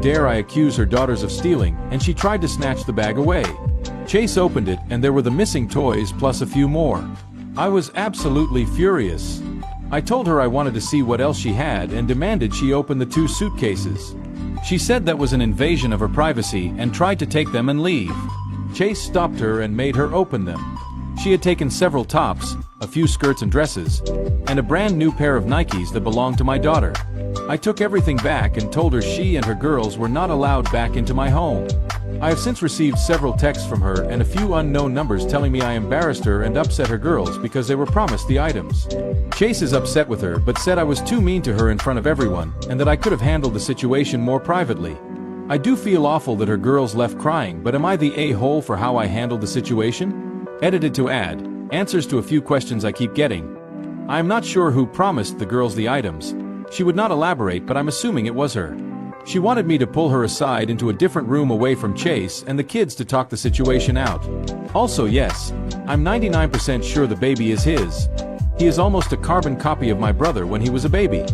dare I accuse her daughters of stealing, and she tried to snatch the bag away. Chase opened it and there were the missing toys plus a few more. I was absolutely furious. I told her I wanted to see what else she had and demanded she open the 2 suitcases. She said that was an invasion of her privacy and tried to take them and leave. Chase stopped her and made her open them. She had taken several tops, a few skirts and dresses, and a brand new pair of Nikes that belonged to my daughter. I took everything back and told her she and her girls were not allowed back into my home. I have since received several texts from her and a few unknown numbers telling me I embarrassed her and upset her girls because they were promised the items. Chase is upset with her but said I was too mean to her in front of everyone and that I could have handled the situation more privately. I do feel awful that her girls left crying, but am I the a-hole for how I handled the situation? Edited to add, answers to a few questions I keep getting. I am not sure who promised the girls the items. She would not elaborate, but I'm assuming it was her. She wanted me to pull her aside into a different room away from Chase and the kids to talk the situation out. Also yes, I'm 99% sure the baby is his. He is almost a carbon copy of my brother when he was a baby.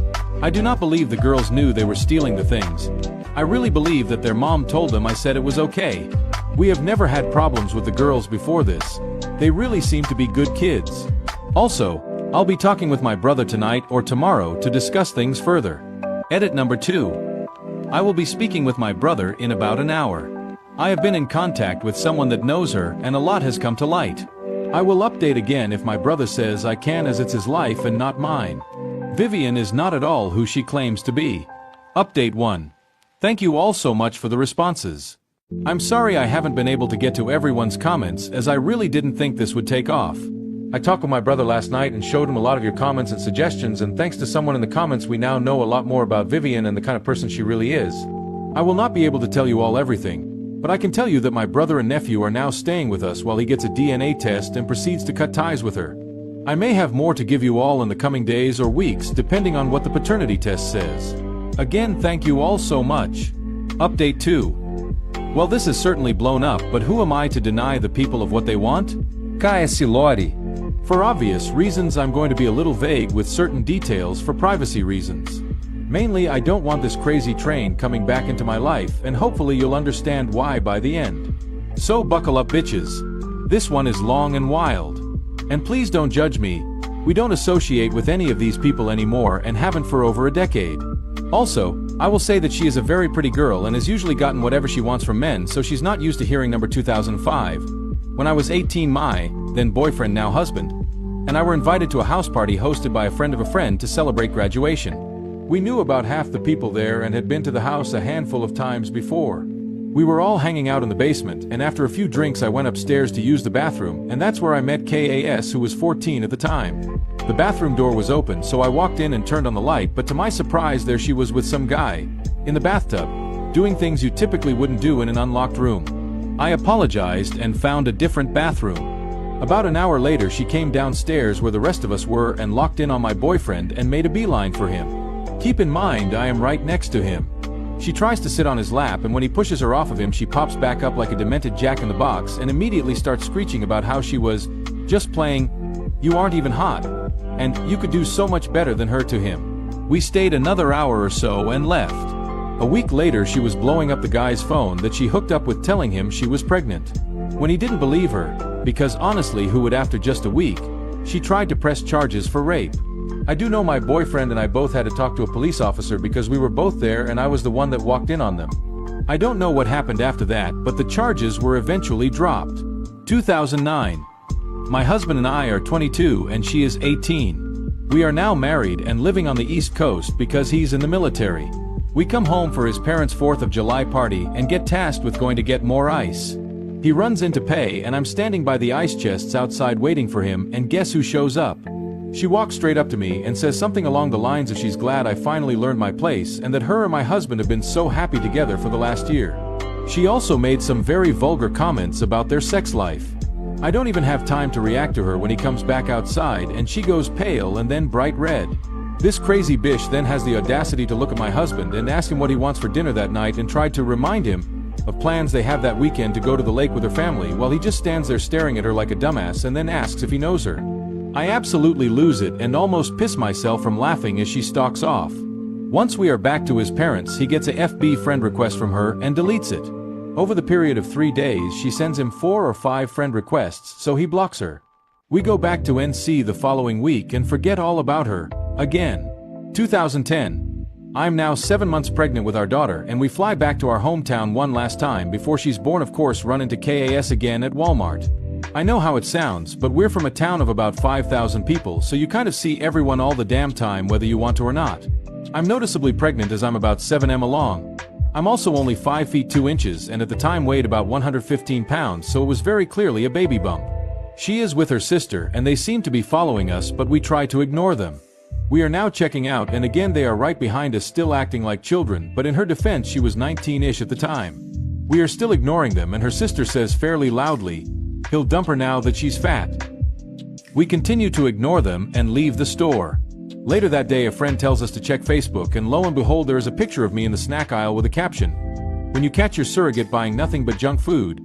I do not believe the girls knew they were stealing the things. I really believe that their mom told them I said it was okay. We have never had problems with the girls before this. They really seem to be good kids. Also, I'll be talking with my brother tonight or tomorrow to discuss things further. Edit number 2. I will be speaking with my brother in about an hour. I have been in contact with someone that knows her and a lot has come to light. I will update again if my brother says I can, as it's his life and not mine. Vivian is not at all who she claims to be. Update 1. Thank you all so much for the responses. I'm sorry I haven't been able to get to everyone's comments as I really didn't think this would take off. I talked with my brother last night and showed him a lot of your comments and suggestions, and thanks to someone in the comments we now know a lot more about Vivian and the kind of person she really is. I will not be able to tell you all everything, but I can tell you that my brother and nephew are now staying with us while he gets a DNA test and proceeds to cut ties with her. I may have more to give you all in the coming days or weeks depending on what the paternity test says. Again, thank you all so much. Update 2. Well, this has certainly blown up, but who am I to deny the people of what they want? Kaya Silori. For obvious reasons, I'm going to be a little vague with certain details for privacy reasons. Mainly, I don't want this crazy train coming back into my life, and hopefully you'll understand why by the end. So buckle up, bitches. This one is long and wild. And please don't judge me. We don't associate with any of these people anymore and haven't for over a decade. Also, I will say that she is a very pretty girl and has usually gotten whatever she wants from men, so she's not used to hearing number 2005. When I was 18, my then boyfriend, now husband, and I were invited to a house party hosted by a friend of a friend to celebrate graduation. We knew about half the people there and had been to the house a handful of times before. We were all hanging out in the basement, and after a few drinks I went upstairs to use the bathroom, and that's where I met Kas, who was 14 at the time. The bathroom door was open, so I walked in and turned on the light, but to my surprise there she was with some guy in the bathtub, doing things you typically wouldn't do in an unlocked room. I apologized and found a different bathroom. About an hour later she came downstairs where the rest of us were and locked in on my boyfriend and made a beeline for him. Keep in mind I am right next to him. She tries to sit on his lap, and when he pushes her off of him she pops back up like a demented jack-in-the-box and immediately starts screeching about how she was just playing "You aren't even hot," and "You could do so much better than her" to him. We stayed another hour or so and left. A week later she was blowing up the guy's phone that she hooked up with, telling him she was pregnant. When he didn't believe her, because honestly who would after just a week, she tried to press charges for rape. I do know my boyfriend and I both had to talk to a police officer because we were both there and I was the one that walked in on them. I don't know what happened after that, but the charges were eventually dropped. 2009. My husband and I are 22 and she is 18. We are now married and living on the East Coast because he's in the military. We come home for his parents' 4th of July party and get tasked with going to get more ice. He runs in to pay and I'm standing by the ice chests outside waiting for him, and guess who shows up? She walks straight up to me and says something along the lines of she's glad I finally learned my place and that her and my husband have been so happy together for the last year. She also made some very vulgar comments about their sex life. I don't even have time to react to her when he comes back outside and she goes pale and then bright red. This crazy bitch then has the audacity to look at my husband and ask him what he wants for dinner that night and tried to remind him of plans they have that weekend to go to the lake with her family, while he just stands there staring at her like a dumbass and then asks if he knows her. I absolutely lose it and almost piss myself from laughing as she stalks off. Once we are back to his parents, he gets a FB friend request from her and deletes it. Over the period of 3 days, she sends him 4 or 5 friend requests, so he blocks her. We go back to NC the following week and forget all about her, again. 2010. I'm now 7 months pregnant with our daughter, and we fly back to our hometown one last time before she's born. Of course, run into KAS again at Walmart. I know how it sounds, but we're from a town of about 5,000 people, so you kind of see everyone all the damn time whether you want to or not. I'm noticeably pregnant as I'm about 7 along. I'm also only 5 feet 2 inches and at the time weighed about 115 pounds, so it was very clearly a baby bump. She is with her sister and they seem to be following us, but we try to ignore them. We are now checking out and again they are right behind us, still acting like children, but in her defense she was 19-ish at the time. We are still ignoring them and her sister says fairly loudly, "He'll dump her now that she's fat." We continue to ignore them and leave the store. Later that day a friend tells us to check Facebook and lo and behold there is a picture of me in the snack aisle with a caption, "When you catch your surrogate buying nothing but junk food,"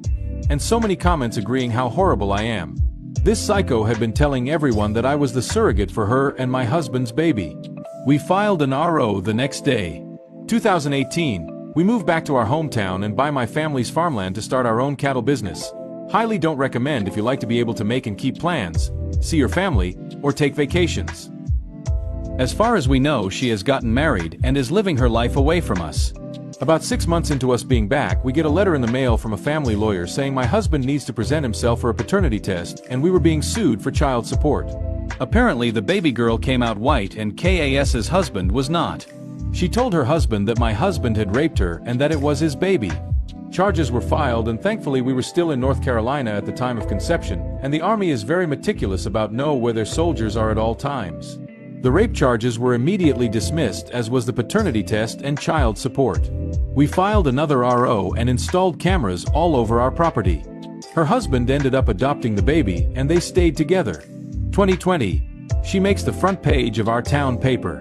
and so many comments agreeing how horrible I am. This psycho had been telling everyone that I was the surrogate for her and my husband's baby. We filed an RO the next day. 2018, we moved back to our hometown and buy my family's farmland to start our own cattle business. Highly don't recommend if you like to be able to make and keep plans, see your family, or take vacations. As far as we know, she has gotten married and is living her life away from us. About 6 months into us being back, we get a letter in the mail from a family lawyer saying my husband needs to present himself for a paternity test and we were being sued for child support. Apparently the baby girl came out white and KAS's husband was not. She told her husband that my husband had raped her and that it was his baby. Charges were filed and thankfully we were still in North Carolina at the time of conception, and the Army is very meticulous about know where their soldiers are at all times. The rape charges were immediately dismissed, as was the paternity test and child support. We filed another RO and installed cameras all over our property. Her husband ended up adopting the baby and they stayed together. 2020. She makes the front page of our town paper.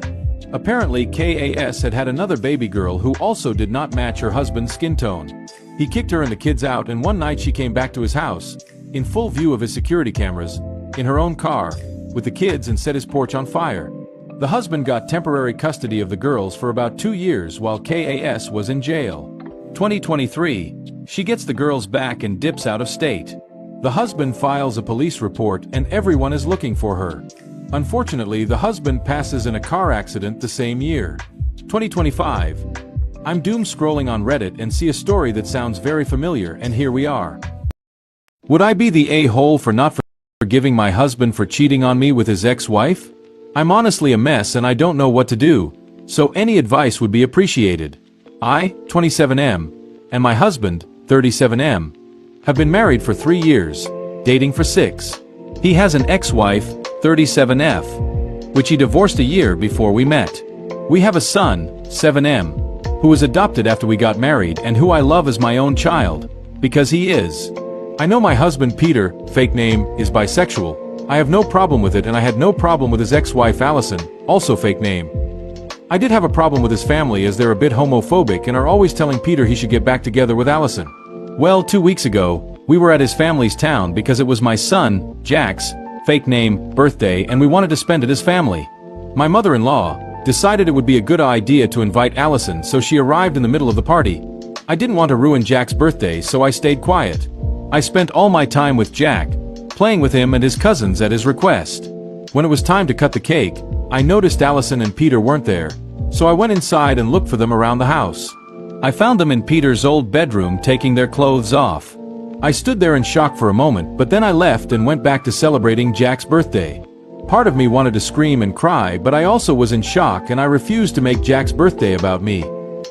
Apparently KAS had had another baby girl who also did not match her husband's skin tone. He kicked her and the kids out, and one night she came back to his house, in full view of his security cameras, in her own car, with the kids, and set his porch on fire. The husband got temporary custody of the girls for about 2 years while KAS was in jail. 2023, she gets the girls back and dips out of state. The husband files a police report and everyone is looking for her. Unfortunately, the husband passes in a car accident the same year. 2025. I'm doom scrolling on Reddit and see a story that sounds very familiar, and here we are. Would I be the a-hole for not forgiving my husband for cheating on me with his ex-wife? I'm honestly a mess and I don't know what to do, so any advice would be appreciated. I, 27M, and my husband, 37M, have been married for 3 years, dating for 6. He has an ex-wife, 37F, which he divorced a year before we met. We have a son, 7M, who was adopted after we got married and who I love as my own child, because he is. I know my husband Peter, fake name, is bisexual. I have no problem with it, and I had no problem with his ex-wife Allison, also fake name. I did have a problem with his family as they're a bit homophobic and are always telling Peter he should get back together with Allison. Well, 2 weeks ago, we were at his family's town because it was my son, Jack's, fake name, birthday, and we wanted to spend it as family. My mother-in-law decided it would be a good idea to invite Allison, so she arrived in the middle of the party. I didn't want to ruin Jack's birthday, so I stayed quiet. I spent all my time with Jack, playing with him and his cousins at his request. When it was time to cut the cake, I noticed Allison and Peter weren't there, so I went inside and looked for them around the house. I found them in Peter's old bedroom taking their clothes off. I stood there in shock for a moment, but then I left and went back to celebrating Jack's birthday. Part of me wanted to scream and cry, but I also was in shock and I refused to make Jack's birthday about me.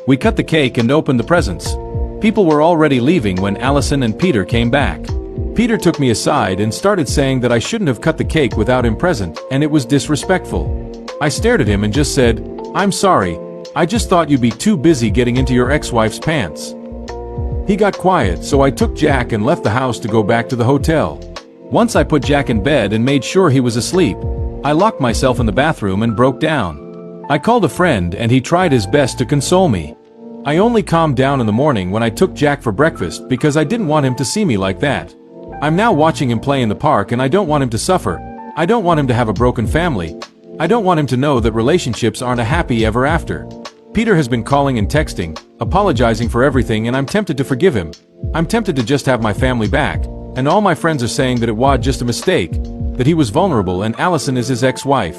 We cut the cake and opened the presents. People were already leaving when Allison and Peter came back. Peter took me aside and started saying that I shouldn't have cut the cake without him present, and it was disrespectful. I stared at him and just said, "I'm sorry, I just thought you'd be too busy getting into your ex-wife's pants." He got quiet, so I took Jack and left the house to go back to the hotel. Once I put Jack in bed and made sure he was asleep, I locked myself in the bathroom and broke down. I called a friend and he tried his best to console me. I only calmed down in the morning when I took Jack for breakfast because I didn't want him to see me like that. I'm now watching him play in the park and I don't want him to suffer. I don't want him to have a broken family. I don't want him to know that relationships aren't a happy ever after. Peter has been calling and texting, apologizing for everything, and I'm tempted to forgive him. I'm tempted to just have my family back, and all my friends are saying that it was just a mistake, that he was vulnerable and Allison is his ex-wife.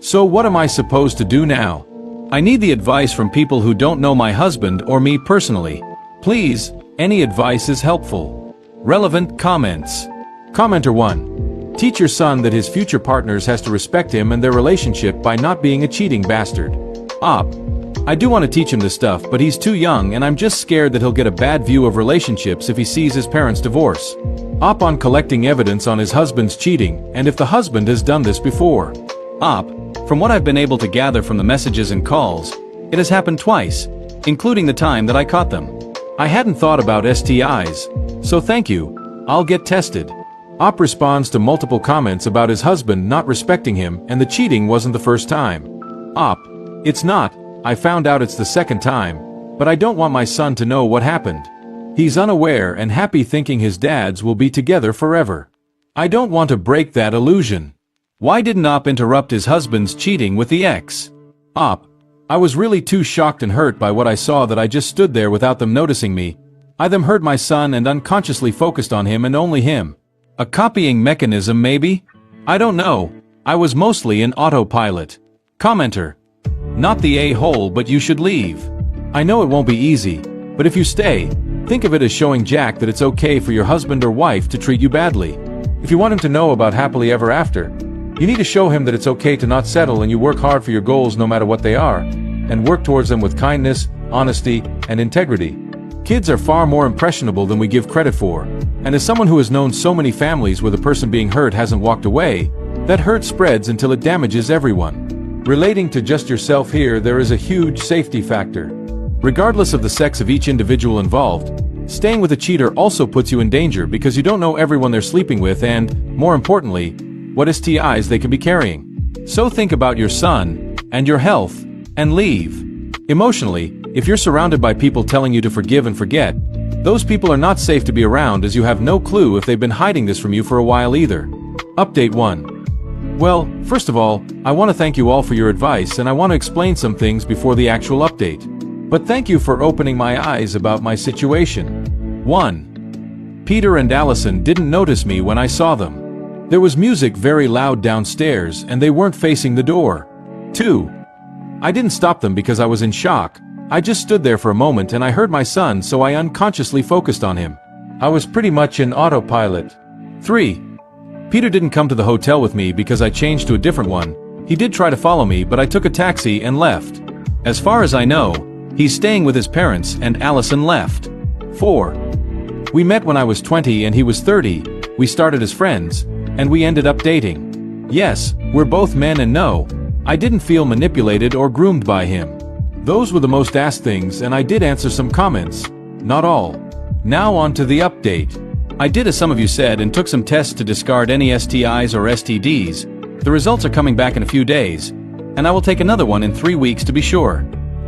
So what am I supposed to do now? I need the advice from people who don't know my husband or me personally. Please, any advice is helpful. Relevant comments. Commenter 1. Teach your son that his future partners has to respect him and their relationship by not being a cheating bastard. Op. I do want to teach him this stuff, but he's too young and I'm just scared that he'll get a bad view of relationships if he sees his parents divorce. Op on collecting evidence on his husband's cheating and if the husband has done this before. Op. From what I've been able to gather from the messages and calls, it has happened twice, including the time that I caught them. I hadn't thought about STIs, so thank you, I'll get tested. Op responds to multiple comments about his husband not respecting him and the cheating wasn't the first time. Op. It's not. I found out it's the second time, but I don't want my son to know what happened. He's unaware and happy thinking his dads will be together forever. I don't want to break that illusion. Why didn't Op interrupt his husband's cheating with the ex? Op. I was really too shocked and hurt by what I saw that I just stood there without them noticing me. I them heard my son and unconsciously focused on him and only him. A copying mechanism maybe? I don't know. I was mostly in autopilot. Commenter. Not the a-hole, but you should leave. I know it won't be easy, but if you stay, think of it as showing Jack that it's okay for your husband or wife to treat you badly. If you want him to know about happily ever after, you need to show him that it's okay to not settle and you work hard for your goals no matter what they are, and work towards them with kindness, honesty, and integrity. Kids are far more impressionable than we give credit for, and as someone who has known so many families where the person being hurt hasn't walked away, that hurt spreads until it damages everyone. Relating to just yourself here, there is a huge safety factor. Regardless of the sex of each individual involved, staying with a cheater also puts you in danger because you don't know everyone they're sleeping with and, more importantly, what STIs they can be carrying. So think about your son, and your health, and leave. Emotionally, if you're surrounded by people telling you to forgive and forget, those people are not safe to be around as you have no clue if they've been hiding this from you for a while either. Update 1. Well, first of all, I want to thank you all for your advice and I want to explain some things before the actual update. But thank you for opening my eyes about my situation. 1. Peter and Allison didn't notice me when I saw them. There was music very loud downstairs and they weren't facing the door. 2. I didn't stop them because I was in shock. I just stood there for a moment and I heard my son, so I unconsciously focused on him. I was pretty much in autopilot. 3. Peter didn't come to the hotel with me because I changed to a different one. He did try to follow me, but I took a taxi and left. As far as I know, he's staying with his parents and Allison left. 4. We met when I was 20 and he was 30, we started as friends, and we ended up dating. Yes, we're both men and no, I didn't feel manipulated or groomed by him. Those were the most asked things and I did answer some comments. Not all. Now on to the update. I did as some of you said and took some tests to discard any STIs or STDs. The results are coming back in a few days, and I will take another one in 3 weeks to be sure.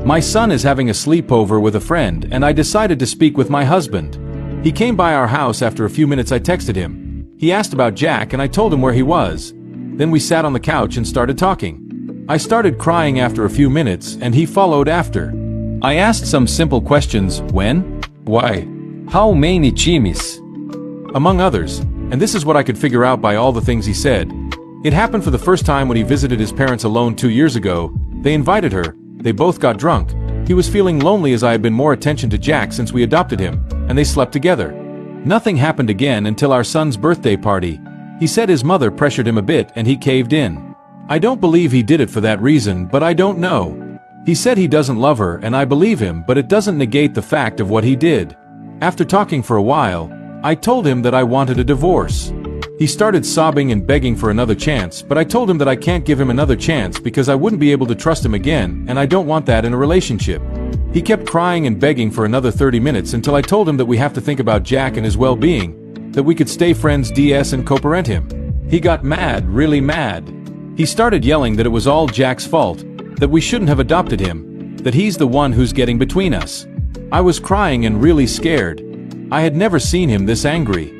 My son is having a sleepover with a friend and I decided to speak with my husband. He came by our house after a few minutes. I texted him. He asked about Jack and I told him where he was. Then we sat on the couch and started talking. I started crying after a few minutes and he followed after. I asked some simple questions: when? Why? How many chimis? Among others, and this is what I could figure out by all the things he said. It happened for the first time when he visited his parents alone 2 years ago. They invited her, they both got drunk. He was feeling lonely as I had been more attention to Jack since we adopted him, and they slept together. Nothing happened again until our son's birthday party. He said his mother pressured him a bit and he caved in. I don't believe he did it for that reason, but I don't know. He said he doesn't love her and I believe him, but it doesn't negate the fact of what he did. After talking for a while, I told him that I wanted a divorce. He started sobbing and begging for another chance, but I told him that I can't give him another chance because I wouldn't be able to trust him again, and I don't want that in a relationship. He kept crying and begging for another 30 minutes until I told him that we have to think about Jack and his well-being, that we could stay friends DS and co-parent him. He got mad, really mad. He started yelling that it was all Jack's fault, that we shouldn't have adopted him, that he's the one who's getting between us. I was crying and really scared. I had never seen him this angry.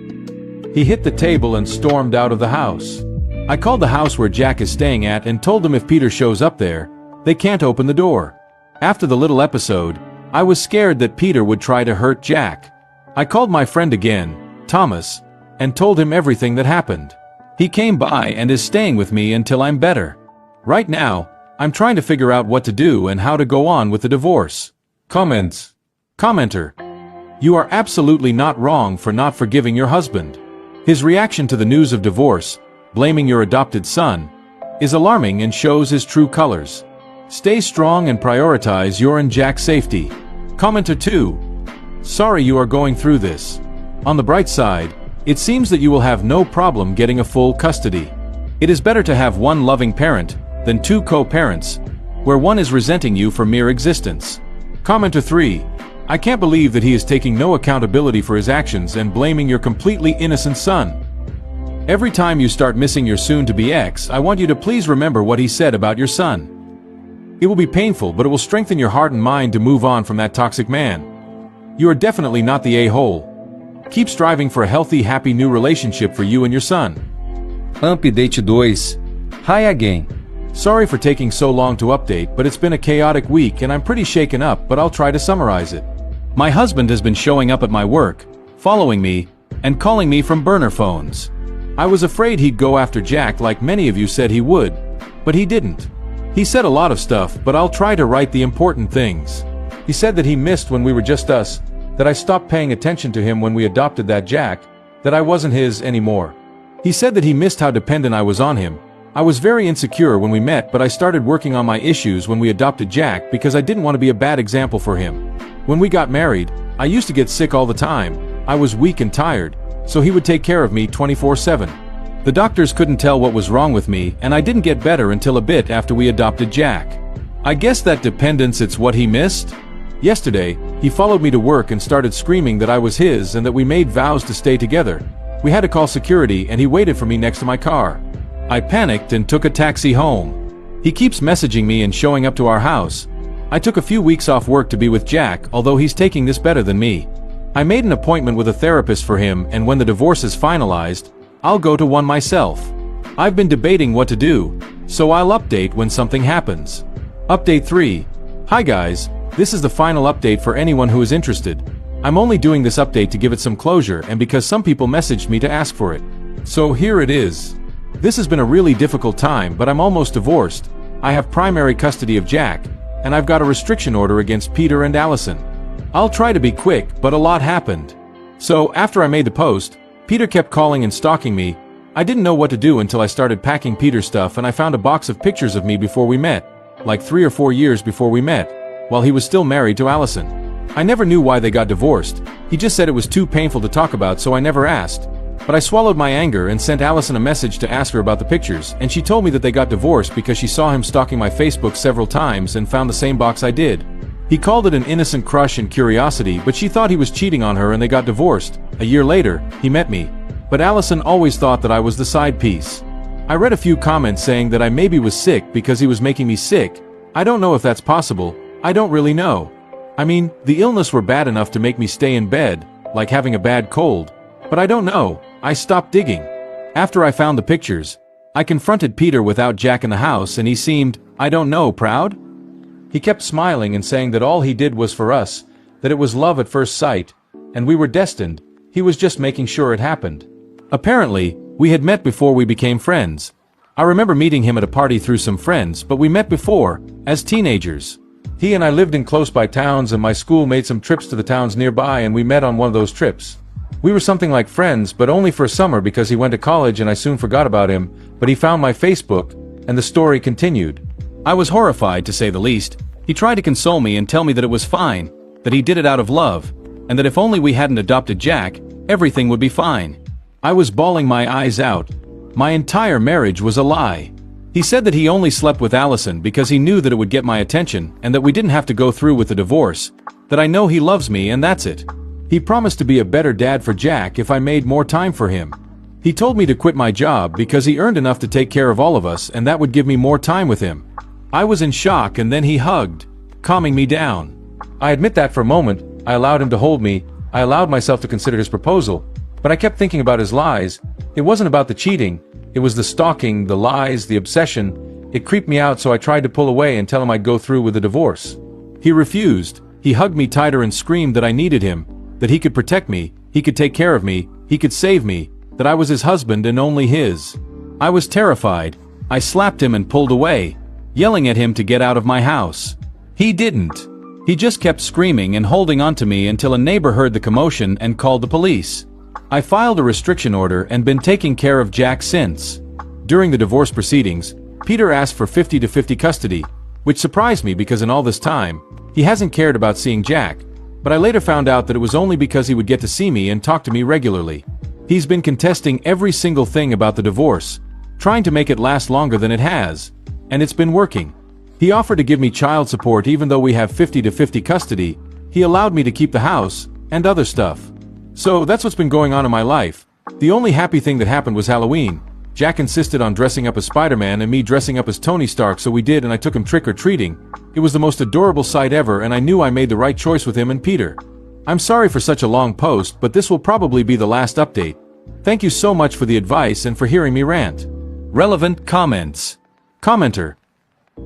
He hit the table and stormed out of the house. I called the house where Jack is staying at and told them if Peter shows up there, they can't open the door. After the little episode, I was scared that Peter would try to hurt Jack. I called my friend again, Thomas, and told him everything that happened. He came by and is staying with me until I'm better. Right now, I'm trying to figure out what to do and how to go on with the divorce. Comments. Commenter. You are absolutely not wrong for not forgiving your husband. His reaction to the news of divorce, blaming your adopted son, is alarming and shows his true colors. Stay strong and prioritize your and Jack's safety. Commenter 2. Sorry you are going through this. On the bright side, it seems that you will have no problem getting a full custody. It is better to have one loving parent than two co-parents, where one is resenting you for mere existence. Commenter 3. I can't believe that he is taking no accountability for his actions and blaming your completely innocent son. Every time you start missing your soon-to-be ex, I want you to please remember what he said about your son. It will be painful, but it will strengthen your heart and mind to move on from that toxic man. You are definitely not the a-hole. Keep striving for a healthy, happy new relationship for you and your son. Update 2. Hi again. Sorry for taking so long to update, but it's been a chaotic week and I'm pretty shaken up, but I'll try to summarize it. My husband has been showing up at my work, following me, and calling me from burner phones. I was afraid he'd go after Jack like many of you said he would, but he didn't. He said a lot of stuff, but I'll try to write the important things. He said that he missed when we were just us, that I stopped paying attention to him when we adopted that Jack, that I wasn't his anymore. He said that he missed how dependent I was on him. I was very insecure when we met, but I started working on my issues when we adopted Jack because I didn't want to be a bad example for him. When we got married, I used to get sick all the time. I was weak and tired, so he would take care of me 24/7. The doctors couldn't tell what was wrong with me, and I didn't get better until a bit after we adopted Jack. I guess that dependence, it's what he missed? Yesterday, he followed me to work and started screaming that I was his and that we made vows to stay together. We had to call security and he waited for me next to my car. I panicked and took a taxi home. He keeps messaging me and showing up to our house. I took a few weeks off work to be with Jack, although he's taking this better than me. I made an appointment with a therapist for him, and when the divorce is finalized, I'll go to one myself. I've been debating what to do, so I'll update when something happens. Update 3. Hi guys, this is the final update for anyone who is interested. I'm only doing this update to give it some closure and because some people messaged me to ask for it. So here it is. This has been a really difficult time, but I'm almost divorced. I have primary custody of Jack, and I've got a restriction order against Peter and Allison. I'll try to be quick, but a lot happened. So after I made the post, Peter kept calling and stalking me. I didn't know what to do until I started packing Peter's stuff and I found a box of pictures of me before we met, like 3 or 4 years before we met, while he was still married to Allison. I never knew why they got divorced. He just said it was too painful to talk about, so I never asked. But I swallowed my anger and sent Allison a message to ask her about the pictures, and she told me that they got divorced because she saw him stalking my Facebook several times and found the same box I did. He called it an innocent crush and curiosity, but she thought he was cheating on her and they got divorced. A year later, he met me. But Allison always thought that I was the side piece. I read a few comments saying that I maybe was sick because he was making me sick. I don't know if that's possible. I don't really know. I mean, the illness were bad enough to make me stay in bed, like having a bad cold. But I don't know. I stopped digging. After I found the pictures, I confronted Peter without Jack in the house and he seemed, I don't know, proud? He kept smiling and saying that all he did was for us, that it was love at first sight, and we were destined. He was just making sure it happened. Apparently, we had met before we became friends. I remember meeting him at a party through some friends, but we met before, as teenagers. He and I lived in close-by towns and my school made some trips to the towns nearby and we met on one of those trips. We were something like friends, but only for a summer because he went to college and I soon forgot about him, but he found my Facebook, and the story continued. I was horrified, to say the least. He tried to console me and tell me that it was fine, that he did it out of love, and that if only we hadn't adopted Jack, everything would be fine. I was bawling my eyes out. My entire marriage was a lie. He said that he only slept with Allison because he knew that it would get my attention and that we didn't have to go through with the divorce, that I know he loves me and that's it. He promised to be a better dad for Jack if I made more time for him. He told me to quit my job because he earned enough to take care of all of us and that would give me more time with him. I was in shock and then he hugged, calming me down. I admit that for a moment, I allowed him to hold me, I allowed myself to consider his proposal, but I kept thinking about his lies. It wasn't about the cheating, it was the stalking, the lies, the obsession. It creeped me out, so I tried to pull away and tell him I'd go through with the divorce. He refused. He hugged me tighter and screamed that I needed him, that he could protect me, he could take care of me, he could save me, that I was his husband and only his. I was terrified. I slapped him and pulled away, yelling at him to get out of my house. He didn't. He just kept screaming and holding on to me until a neighbor heard the commotion and called the police. I filed a restriction order and been taking care of Jack since. During the divorce proceedings, Peter asked for 50-50 custody, which surprised me because in all this time, he hasn't cared about seeing Jack, but I later found out that it was only because he would get to see me and talk to me regularly. He's been contesting every single thing about the divorce, trying to make it last longer than it has, and it's been working. He offered to give me child support even though we have 50-50 custody. He allowed me to keep the house, and other stuff. So that's what's been going on in my life. The only happy thing that happened was Halloween. Jack insisted on dressing up as Spider-Man and me dressing up as Tony Stark, so we did, and I took him trick-or-treating. It was the most adorable sight ever, and I knew I made the right choice with him and Peter. I'm sorry for such a long post, but this will probably be the last update. Thank you so much for the advice and for hearing me rant. Relevant comments. Commenter.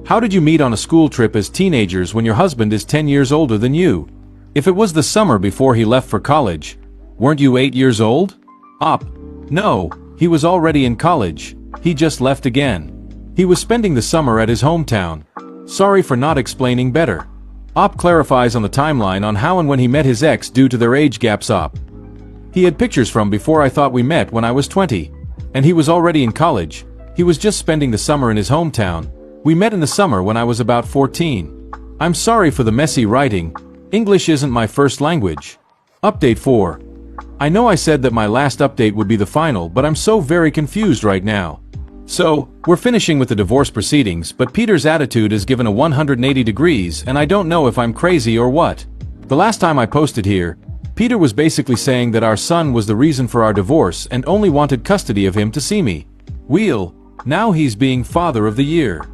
How did you meet on a school trip as teenagers when your husband is 10 years older than you? If it was the summer before he left for college, weren't you 8 years old? Op. No, he was already in college. He just left again. He was spending the summer at his hometown. Sorry for not explaining better. Op clarifies on the timeline on how and when he met his ex due to their age gaps. Op. He had pictures from before I thought we met when I was 20. And he was already in college. He was just spending the summer in his hometown. We met in the summer when I was about 14. I'm sorry for the messy writing. English isn't my first language. Update 4. I know I said that my last update would be the final, but I'm so very confused right now. So, we're finishing with the divorce proceedings, but Peter's attitude is given a 180 degrees, and I don't know if I'm crazy or what. The last time I posted here, Peter was basically saying that our son was the reason for our divorce and only wanted custody of him to see me. Now he's being father of the year.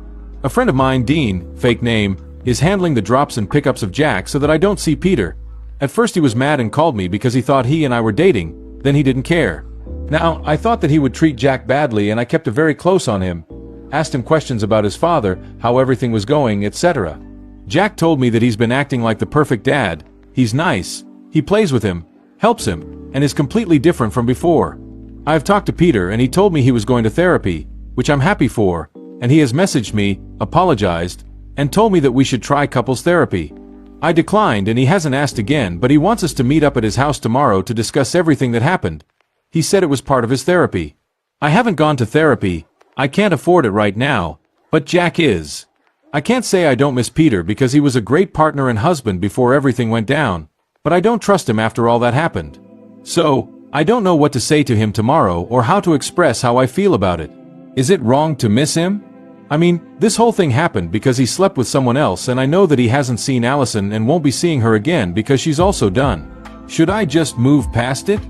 A friend of mine, Dean, fake name, is handling the drops and pickups of Jack so that I don't see Peter. At first he was mad and called me because he thought he and I were dating, then he didn't care. Now, I thought that he would treat Jack badly and I kept a very close on him. Asked him questions about his father, how everything was going, etc. Jack told me that he's been acting like the perfect dad. He's nice, he plays with him, helps him, and is completely different from before. I've talked to Peter and he told me he was going to therapy, which I'm happy for, and he has messaged me, apologized, and told me that we should try couples therapy. I declined and he hasn't asked again, but he wants us to meet up at his house tomorrow to discuss everything that happened. He said it was part of his therapy. I haven't gone to therapy, I can't afford it right now, but Jack is. I can't say I don't miss Peter because he was a great partner and husband before everything went down, but I don't trust him after all that happened. So, I don't know what to say to him tomorrow or how to express how I feel about it. Is it wrong to miss him? I mean, this whole thing happened because he slept with someone else, and I know that he hasn't seen Allison and won't be seeing her again because she's also done. Should I just move past it?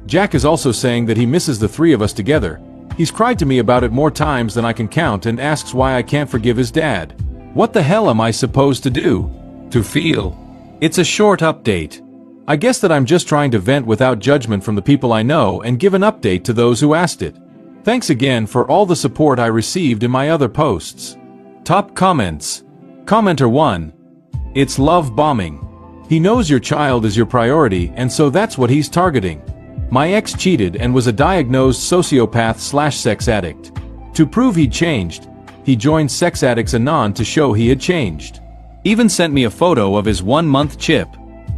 Jack is also saying that he misses the three of us together. He's cried to me about it more times than I can count and asks why I can't forgive his dad. What the hell am I supposed to do? To feel? It's a short update. I guess that I'm just trying to vent without judgment from the people I know and give an update to those who asked it. Thanks again for all the support I received in my other posts. Top comments. Commenter 1. It's love bombing. He knows your child is your priority, and so that's what he's targeting. My ex cheated and was a diagnosed sociopath/sex addict. To prove he'd changed, he joined Sex Addicts Anon to show he had changed. Even sent me a photo of his 1-month chip.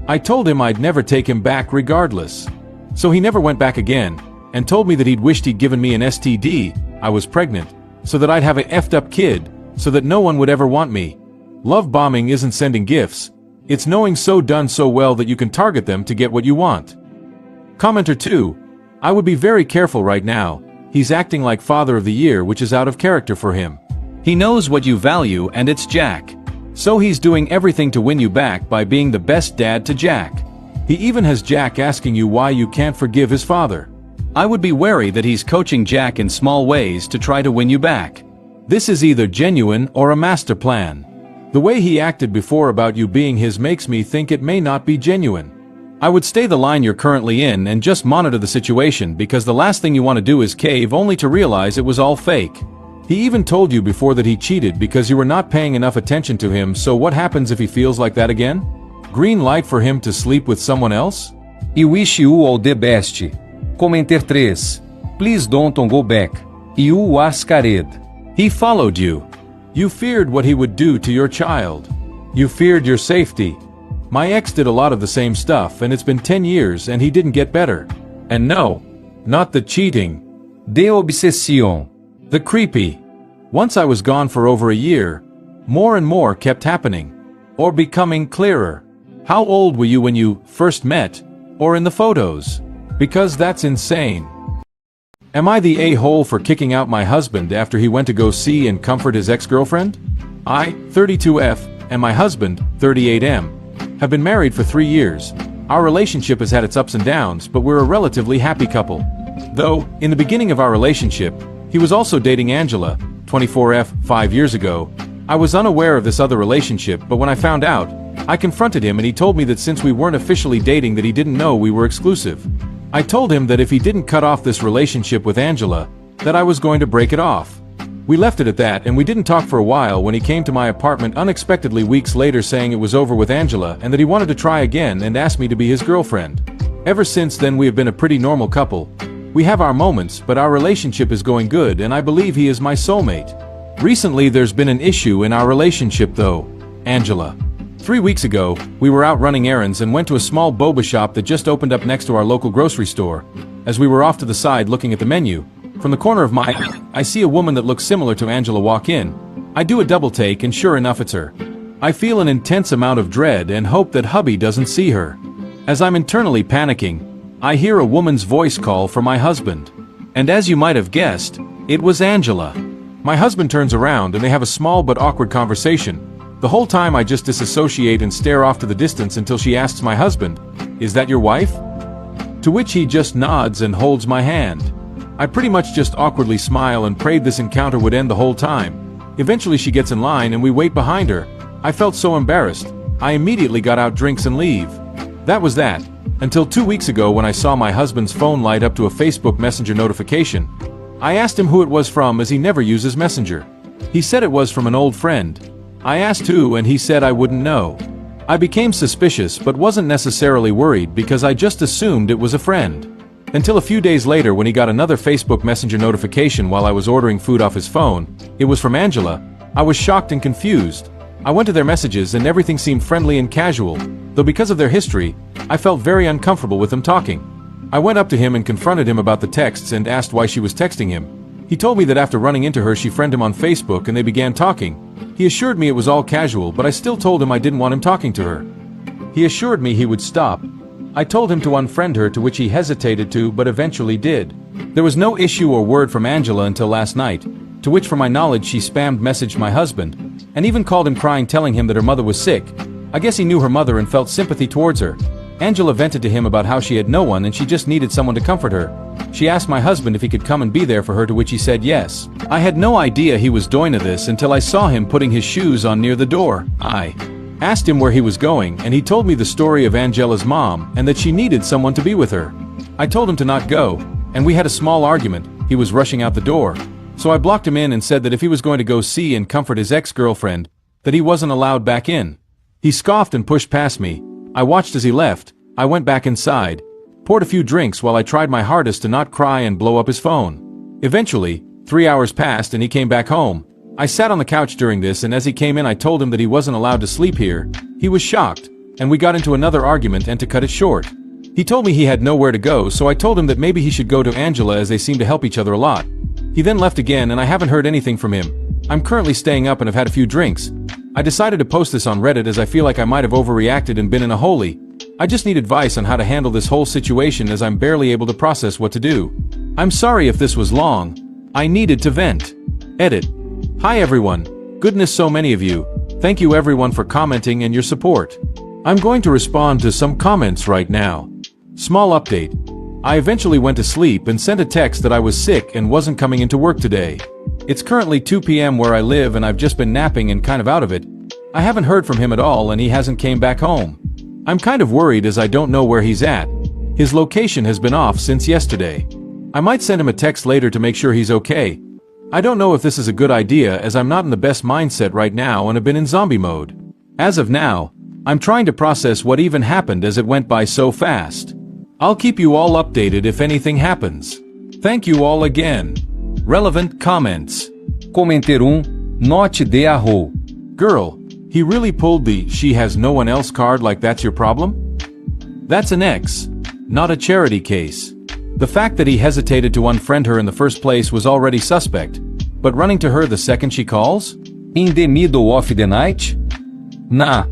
I told him I'd never take him back regardless. So he never went back again, and told me that he'd wished he'd given me an STD, I was pregnant, so that I'd have a effed up kid, so that no one would ever want me. Love bombing isn't sending gifts, it's knowing so done so well that you can target them to get what you want. Commenter 2. I would be very careful right now, he's acting like father of the year, which is out of character for him. He knows what you value and it's Jack. So he's doing everything to win you back by being the best dad to Jack. He even has Jack asking you why you can't forgive his father. I would be wary that he's coaching Jack in small ways to try to win you back. This is either genuine or a master plan. The way he acted before about you being his makes me think it may not be genuine. I would stay the line you're currently in and just monitor the situation, because the last thing you want to do is cave only to realize it was all fake. He even told you before that he cheated because you were not paying enough attention to him, so what happens if he feels like that again? Green light for him to sleep with someone else? I wish you all the best. Commenter 3. Please don't go back. You are scared. He followed you. You feared what he would do to your child. You feared your safety. My ex did a lot of the same stuff, and it's been 10 years and he didn't get better. And no, not the cheating. The obsession. The creepy. Once I was gone for over a year, more and more kept happening, or becoming clearer. How old were you when you first met, or in the photos? Because that's insane. Am I the a-hole for kicking out my husband after he went to go see and comfort his ex-girlfriend? I, 32F, and my husband, 38M, have been married for 3 years. Our relationship has had its ups and downs, but we're a relatively happy couple. Though, in the beginning of our relationship, he was also dating Angela, 24F, 5 years ago. I was unaware of this other relationship, but when I found out, I confronted him and he told me that since we weren't officially dating that he didn't know we were exclusive. I told him that if he didn't cut off this relationship with Angela, that I was going to break it off. We left it at that and we didn't talk for a while when he came to my apartment unexpectedly weeks later saying it was over with Angela and that he wanted to try again and asked me to be his girlfriend. Ever since then we have been a pretty normal couple. We have our moments, but our relationship is going good and I believe he is my soulmate. Recently there's been an issue in our relationship though. Angela. 3 weeks ago, we were out running errands and went to a small boba shop that just opened up next to our local grocery store. As we were off to the side looking at the menu, from the corner of my eye, I see a woman that looks similar to Angela walk in. I do a double take and sure enough it's her. I feel an intense amount of dread and hope that hubby doesn't see her. As I'm internally panicking, I hear a woman's voice call for my husband. And as you might have guessed, it was Angela. My husband turns around and they have a small but awkward conversation. The whole time I just disassociate and stare off to the distance until she asks my husband, "Is that your wife?" To which he just nods and holds my hand. I pretty much just awkwardly smile and prayed this encounter would end the whole time. Eventually she gets in line and we wait behind her. I felt so embarrassed. I immediately got out drinks and leave. That was that. Until 2 weeks ago when I saw my husband's phone light up to a Facebook Messenger notification. I asked him who it was from as he never uses Messenger. He said it was from an old friend. I asked who and he said I wouldn't know. I became suspicious but wasn't necessarily worried because I just assumed it was a friend. Until a few days later when he got another Facebook Messenger notification while I was ordering food off his phone. It was from Angela. I was shocked and confused. I went to their messages and everything seemed friendly and casual, though because of their history, I felt very uncomfortable with them talking. I went up to him and confronted him about the texts and asked why she was texting him. He told me that after running into her she friended him on Facebook and they began talking. He assured me it was all casual, but I still told him I didn't want him talking to her. He assured me he would stop. I told him to unfriend her, to which he hesitated to, but eventually did. There was no issue or word from Angela until last night, to which from my knowledge she spammed messaged my husband, and even called him crying telling him that her mother was sick. I guess he knew her mother and felt sympathy towards her. Angela vented to him about how she had no one and she just needed someone to comfort her. She asked my husband if he could come and be there for her, to which he said yes. I had no idea he was doing this until I saw him putting his shoes on near the door. I asked him where he was going and he told me the story of Angela's mom and that she needed someone to be with her. I told him to not go, and we had a small argument. He was rushing out the door. So I blocked him in and said that if he was going to go see and comfort his ex-girlfriend, that he wasn't allowed back in. He scoffed and pushed past me. I watched as he left. I went back inside, poured a few drinks while I tried my hardest to not cry and blow up his phone. Eventually, 3 hours passed and he came back home. I sat on the couch during this, and as he came in I told him that he wasn't allowed to sleep here. He was shocked, and we got into another argument, and to cut it short, he told me he had nowhere to go, so I told him that maybe he should go to Angela as they seem to help each other a lot. He then left again and I haven't heard anything from him. I'm currently staying up and have had a few drinks. I decided to post this on Reddit as I feel like I might have overreacted and been in a holy. I just need advice on how to handle this whole situation as I'm barely able to process what to do. I'm sorry if this was long. I needed to vent. Edit. Hi everyone. Goodness, so many of you. Thank you everyone for commenting and your support. I'm going to respond to some comments right now. Small update. I eventually went to sleep and sent a text that I was sick and wasn't coming into work today. It's currently 2 p.m. where I live and I've just been napping and kind of out of it. I haven't heard from him at all and he hasn't came back home. I'm kind of worried as I don't know where he's at. His location has been off since yesterday. I might send him a text later to make sure he's okay. I don't know if this is a good idea as I'm not in the best mindset right now and have been in zombie mode. As of now, I'm trying to process what even happened as it went by so fast. I'll keep you all updated if anything happens. Thank you all again. Relevant comments. Commenter 1, note de arrow. Girl, he really pulled the "she has no one else" card like that's your problem? That's an ex, not a charity case. The fact that he hesitated to unfriend her in the first place was already suspect, but running to her the second she calls? In the middle of the night? Nah.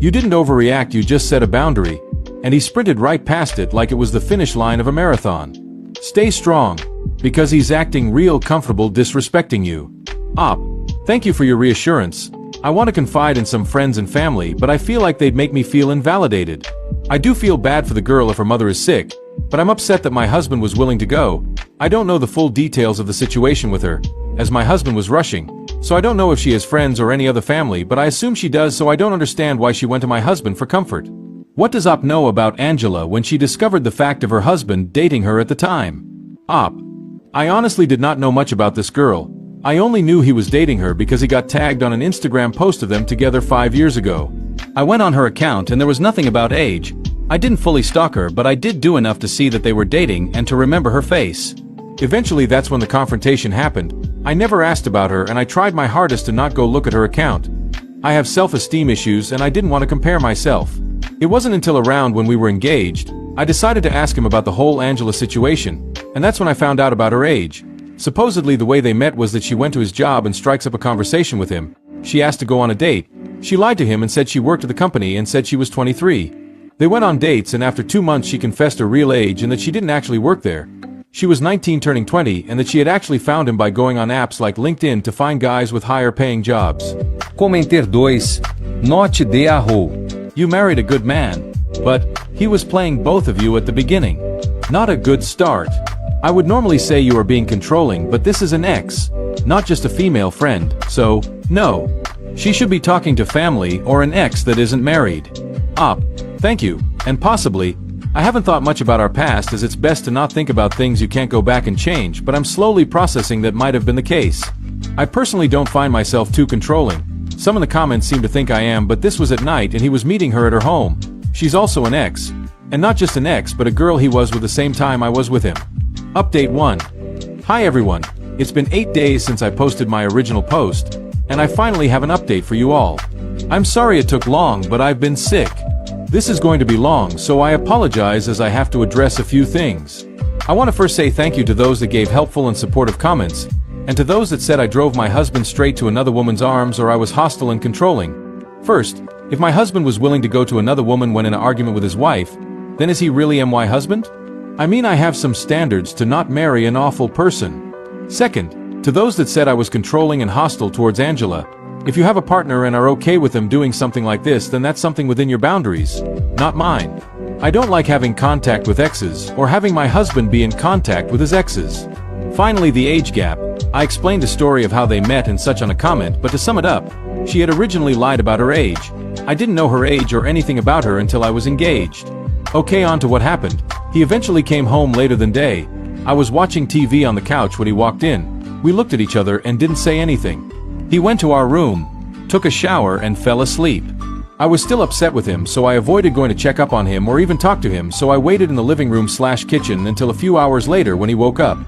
You didn't overreact, you just set a boundary, and he sprinted right past it like it was the finish line of a marathon. Stay strong, because he's acting real comfortable disrespecting you. Op, thank you for your reassurance. I want to confide in some friends and family, but I feel like they'd make me feel invalidated. I do feel bad for the girl if her mother is sick, but I'm upset that my husband was willing to go. I don't know the full details of the situation with her, as my husband was rushing, so I don't know if she has friends or any other family, but I assume she does, so I don't understand why she went to my husband for comfort. What does Op know about Angela when she discovered the fact of her husband dating her at the time? Op, I honestly did not know much about this girl. I only knew he was dating her because he got tagged on an Instagram post of them together 5 years ago. I went on her account and there was nothing about age. I didn't fully stalk her, but I did do enough to see that they were dating and to remember her face. Eventually that's when the confrontation happened. I never asked about her and I tried my hardest to not go look at her account. I have self-esteem issues and I didn't want to compare myself. It wasn't until around when we were engaged, I decided to ask him about the whole Angela situation, and that's when I found out about her age. Supposedly the way they met was that she went to his job and strikes up a conversation with him. She asked to go on a date. She lied to him and said she worked at the company and said she was 23. They went on dates and after 2 months she confessed her real age and that she didn't actually work there. She was 19 turning 20 and that she had actually found him by going on apps like LinkedIn to find guys with higher paying jobs. Commenter 2, note de arrow. You married a good man, but he was playing both of you at the beginning. Not a good start. I would normally say you are being controlling, but this is an ex, not just a female friend, so, no. She should be talking to family or an ex that isn't married. Op, thank you, and possibly, I haven't thought much about our past as it's best to not think about things you can't go back and change, but I'm slowly processing that might have been the case. I personally don't find myself too controlling. Some in the comments seem to think I am, but this was at night and he was meeting her at her home. She's also an ex. And not just an ex, but a girl he was with the same time I was with him. Update 1. Hi everyone. It's been 8 days since I posted my original post, and I finally have an update for you all. I'm sorry it took long, but I've been sick. This is going to be long, so I apologize as I have to address a few things. I want to first say thank you to those that gave helpful and supportive comments, and to those that said I drove my husband straight to another woman's arms or I was hostile and controlling. First, if my husband was willing to go to another woman when in an argument with his wife, then is he really my husband? I mean, I have some standards to not marry an awful person. Second, to those that said I was controlling and hostile towards Angela, if you have a partner and are okay with them doing something like this, then that's something within your boundaries, not mine. I don't like having contact with exes or having my husband be in contact with his exes. Finally, the age gap. I explained the story of how they met and such on a comment, but to sum it up, she had originally lied about her age. I didn't know her age or anything about her until I was engaged. Okay, on to what happened. He eventually came home later than day. I was watching TV on the couch when he walked in. We looked at each other and didn't say anything. He went to our room, took a shower and fell asleep. I was still upset with him, so I avoided going to check up on him or even talk to him, so I waited in the living room/kitchen until a few hours later when he woke up.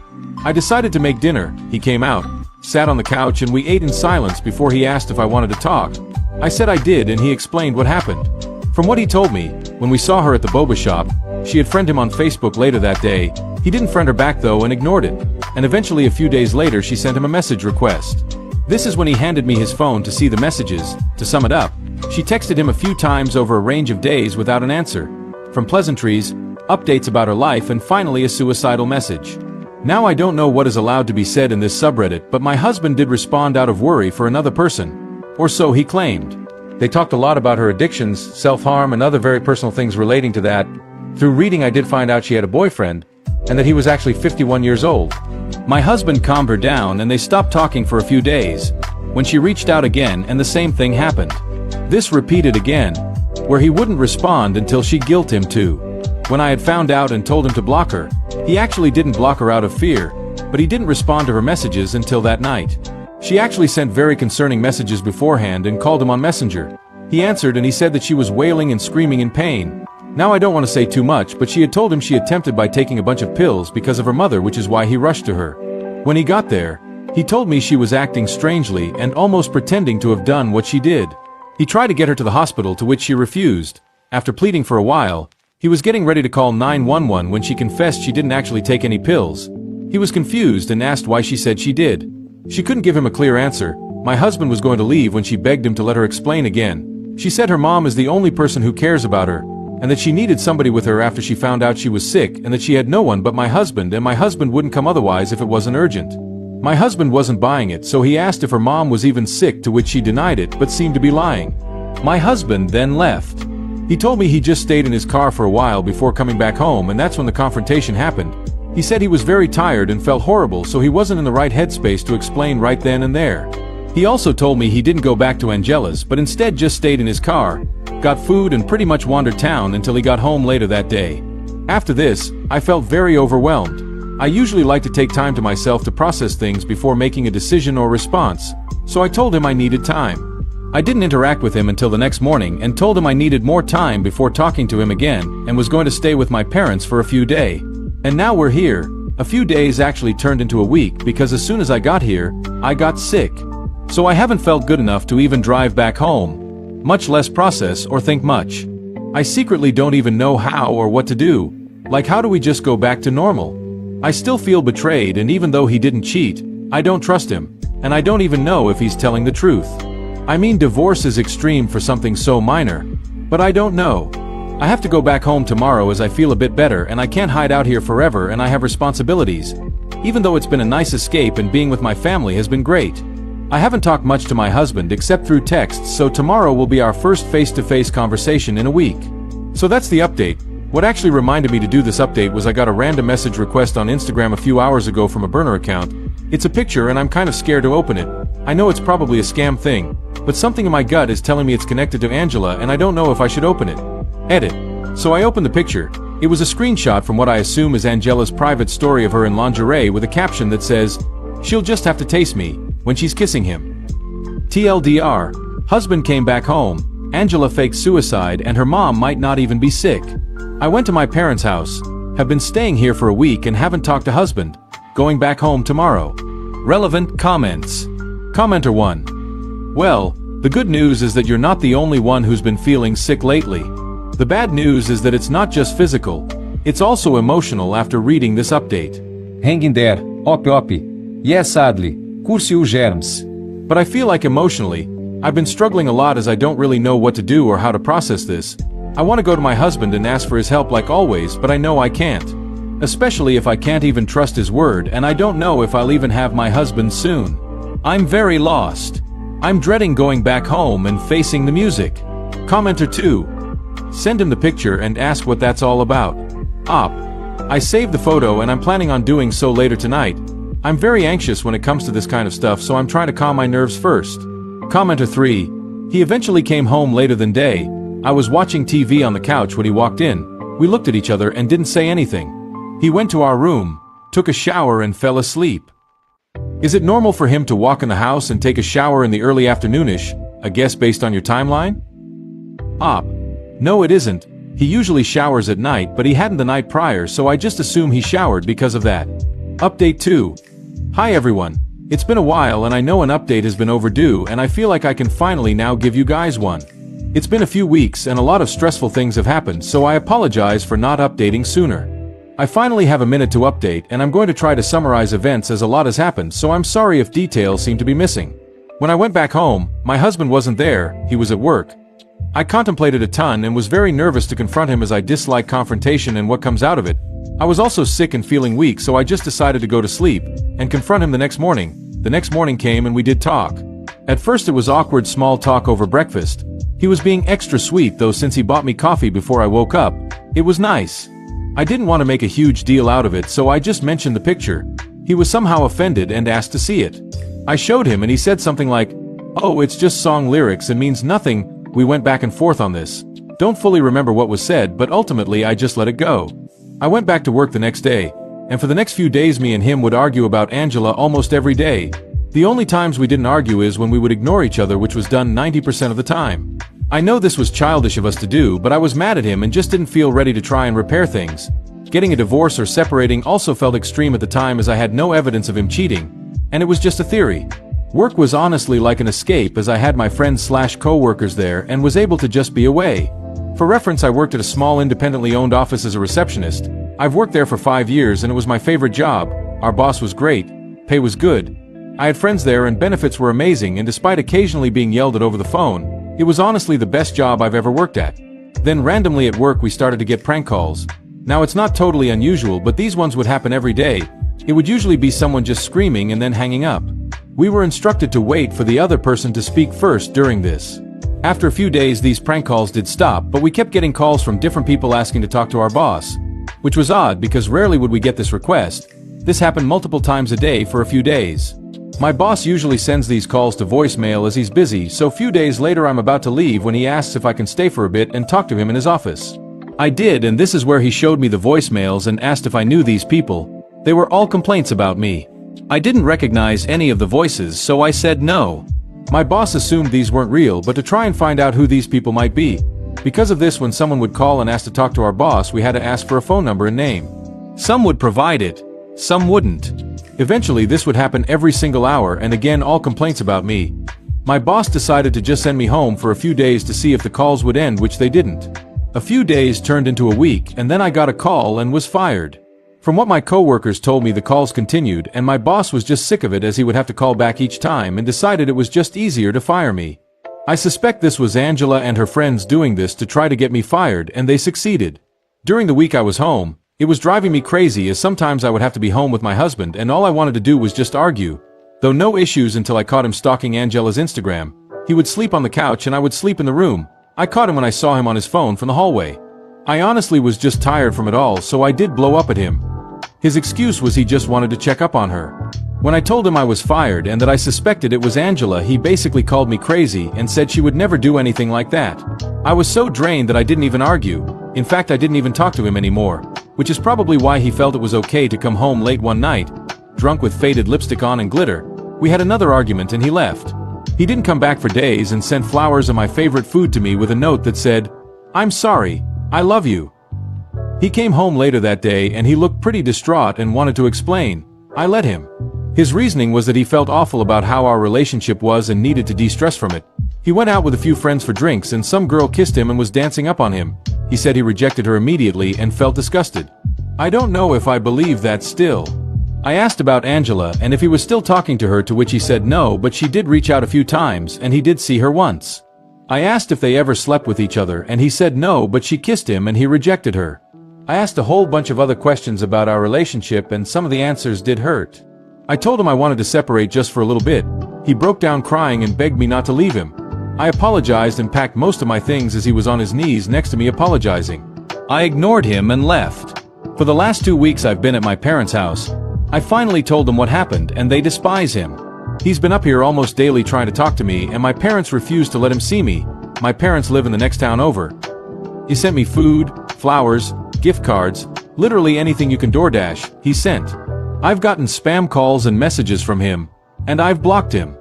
I decided to make dinner. He came out, sat on the couch and we ate in silence before he asked if I wanted to talk. I said I did and he explained what happened. From what he told me, when we saw her at the boba shop, she had friended him on Facebook later that day. He didn't friend her back though and ignored it. And eventually a few days later she sent him a message request. This is when he handed me his phone to see the messages. To sum it up, she texted him a few times over a range of days without an answer. From pleasantries, updates about her life and finally a suicidal message. Now I don't know what is allowed to be said in this subreddit, but my husband did respond out of worry for another person. Or so he claimed. They talked a lot about her addictions, self-harm and other very personal things relating to that. Through reading I did find out she had a boyfriend, and that he was actually 51 years old. My husband calmed her down and they stopped talking for a few days, when she reached out again and the same thing happened. This repeated again, where he wouldn't respond until she guilted him to. When I had found out and told him to block her, he actually didn't block her out of fear, but he didn't respond to her messages until that night. She actually sent very concerning messages beforehand and called him on Messenger. He answered and he said that she was wailing and screaming in pain. Now I don't want to say too much, but she had told him she attempted by taking a bunch of pills because of her mother, which is why he rushed to her. When he got there, he told me she was acting strangely and almost pretending to have done what she did. He tried to get her to the hospital, to which she refused. After pleading for a while, he was getting ready to call 911 when she confessed she didn't actually take any pills. He was confused and asked why she said she did. She couldn't give him a clear answer. My husband was going to leave when she begged him to let her explain again. She said her mom is the only person who cares about her, and that she needed somebody with her after she found out she was sick, and that she had no one but my husband, and my husband wouldn't come otherwise if it wasn't urgent. My husband wasn't buying it, so he asked if her mom was even sick, to which she denied it but seemed to be lying. My husband then left. He told me he just stayed in his car for a while before coming back home, and that's when the confrontation happened. He said he was very tired and felt horrible, so he wasn't in the right headspace to explain right then and there. He also told me he didn't go back to Angela's but instead just stayed in his car, got food and pretty much wandered town until he got home later that day. After this, I felt very overwhelmed. I usually like to take time to myself to process things before making a decision or response, so I told him I needed time. I didn't interact with him until the next morning and told him I needed more time before talking to him again and was going to stay with my parents for a few days. And now we're here. A few days actually turned into a week because as soon as I got here, I got sick. So I haven't felt good enough to even drive back home, much less process or think much. I secretly don't even know how or what to do. Like, how do we just go back to normal? I still feel betrayed, and even though he didn't cheat, I don't trust him, and I don't even know if he's telling the truth. I mean, divorce is extreme for something so minor, but I don't know. I have to go back home tomorrow as I feel a bit better, and I can't hide out here forever, and I have responsibilities. Even though it's been a nice escape and being with my family has been great. I haven't talked much to my husband except through texts, so tomorrow will be our first face-to-face conversation in a week. So that's the update. What actually reminded me to do this update was I got a random message request on Instagram a few hours ago from a burner account. It's a picture and I'm kind of scared to open it. I know it's probably a scam thing, but something in my gut is telling me it's connected to Angela and I don't know if I should open it. Edit. So I opened the picture. It was a screenshot from what I assume is Angela's private story of her in lingerie with a caption that says, "She'll just have to taste me," when she's kissing him. TLDR. Husband came back home, Angela faked suicide, and her mom might not even be sick. I went to my parents' house, have been staying here for a week and haven't talked to husband. Going back home tomorrow. Relevant comments. Commenter 1. Well, the good news is that you're not the only one who's been feeling sick lately. The bad news is that it's not just physical, it's also emotional after reading this update. Hang in there, op. Yes, sadly, curse you germs. But I feel like emotionally, I've been struggling a lot as I don't really know what to do or how to process this. I want to go to my husband and ask for his help like always, but I know I can't. Especially if I can't even trust his word, and I don't know if I'll even have my husband soon. I'm very lost. I'm dreading going back home and facing the music. Commenter 2. Send him the picture and ask what that's all about. Op. I saved the photo and I'm planning on doing so later tonight. I'm very anxious when it comes to this kind of stuff, so I'm trying to calm my nerves first. Commenter 3. He eventually came home later than day. I was watching TV on the couch when he walked in. We looked at each other and didn't say anything. He went to our room, took a shower and fell asleep. Is it normal for him to walk in the house and take a shower in the early afternoonish, I guess based on your timeline? Op. No, it isn't. He usually showers at night, but he hadn't the night prior, so I just assume he showered because of that. Update 2. Hi everyone. It's been a while and I know an update has been overdue, and I feel like I can finally now give you guys one. It's been a few weeks and a lot of stressful things have happened, so I apologize for not updating sooner. I finally have a minute to update, and I'm going to try to summarize events as a lot has happened, so I'm sorry if details seem to be missing. When I went back home, my husband wasn't there, he was at work. I contemplated a ton and was very nervous to confront him as I dislike confrontation and what comes out of it. I was also sick and feeling weak, so I just decided to go to sleep and confront him the next morning. The next morning came and we did talk. At first it was awkward small talk over breakfast. He was being extra sweet though since he bought me coffee before I woke up. It was nice. I didn't want to make a huge deal out of it, so I just mentioned the picture. He was somehow offended and asked to see it. I showed him and he said something like, "Oh, it's just song lyrics and means nothing." We went back and forth on this. Don't fully remember what was said, but ultimately I just let it go. I went back to work the next day. and for the next few days me and him would argue about Angela almost every day. The only times we didn't argue is when we would ignore each other, which was done 90% of the time. I know this was childish of us to do, but I was mad at him and just didn't feel ready to try and repair things. Getting a divorce or separating also felt extreme at the time, as I had no evidence of him cheating, and it was just a theory. Work was honestly like an escape, as I had my friends/co-workers there and was able to just be away. For reference, I worked at a small independently owned office as a receptionist. I've worked there for 5 years and it was my favorite job. Our boss was great, pay was good. I had friends there and benefits were amazing, and despite occasionally being yelled at over the phone, it was honestly the best job I've ever worked at. Then randomly at work we started to get prank calls. Now it's not totally unusual, but these ones would happen every day. It would usually be someone just screaming and then hanging up. We were instructed to wait for the other person to speak first during this. After a few days these prank calls did stop, but we kept getting calls from different people asking to talk to our boss. Which was odd, because rarely would we get this request. This happened multiple times a day for a few days. My boss usually sends these calls to voicemail as he's busy, so a few days later I'm about to leave when he asks if I can stay for a bit and talk to him in his office. I did, and this is where he showed me the voicemails and asked if I knew these people. They were all complaints about me. I didn't recognize any of the voices, so I said no. My boss assumed these weren't real, but to try and find out who these people might be. Because of this, when someone would call and ask to talk to our boss, we had to ask for a phone number and name. Some would provide it, some wouldn't. Eventually this would happen every single hour, and again all complaints about me. My boss decided to just send me home for a few days to see if the calls would end, which they didn't. A few days turned into a week, and then I got a call and was fired. From what my coworkers told me, the calls continued, and my boss was just sick of it, as he would have to call back each time, and decided it was just easier to fire me. I suspect this was Angela and her friends doing this to try to get me fired, and they succeeded. During the week I was home, it was driving me crazy, as sometimes I would have to be home with my husband and all I wanted to do was just argue. Though no issues until I caught him stalking Angela's Instagram. He would sleep on the couch and I would sleep in the room. I caught him when I saw him on his phone from the hallway. I honestly was just tired from it all, so I did blow up at him. His excuse was he just wanted to check up on her. When I told him I was fired and that I suspected it was Angela, he basically called me crazy and said she would never do anything like that. I was so drained that I didn't even argue. In fact, I didn't even talk to him anymore, which is probably why he felt it was okay to come home late one night, drunk with faded lipstick on and glitter. We had another argument and he left. He didn't come back for days and sent flowers and my favorite food to me with a note that said, "I'm sorry, I love you." He came home later that day and he looked pretty distraught and wanted to explain. I let him. His reasoning was that he felt awful about how our relationship was and needed to de-stress from it. He went out with a few friends for drinks and some girl kissed him and was dancing up on him. He said he rejected her immediately and felt disgusted. I don't know if I believe that still. I asked about Angela and if he was still talking to her, to which he said no, but she did reach out a few times and he did see her once. I asked if they ever slept with each other and he said no, but she kissed him and he rejected her. I asked a whole bunch of other questions about our relationship and some of the answers did hurt. I told him I wanted to separate just for a little bit. He broke down crying and begged me not to leave him. I apologized and packed most of my things as he was on his knees next to me apologizing. I ignored him and left. For the last 2 weeks I've been at my parents' house. I finally told them what happened and they despise him. He's been up here almost daily trying to talk to me and my parents refuse to let him see me. My parents live in the next town over. He sent me food, flowers, gift cards, literally anything you can DoorDash, he sent. I've gotten spam calls and messages from him, and I've blocked him.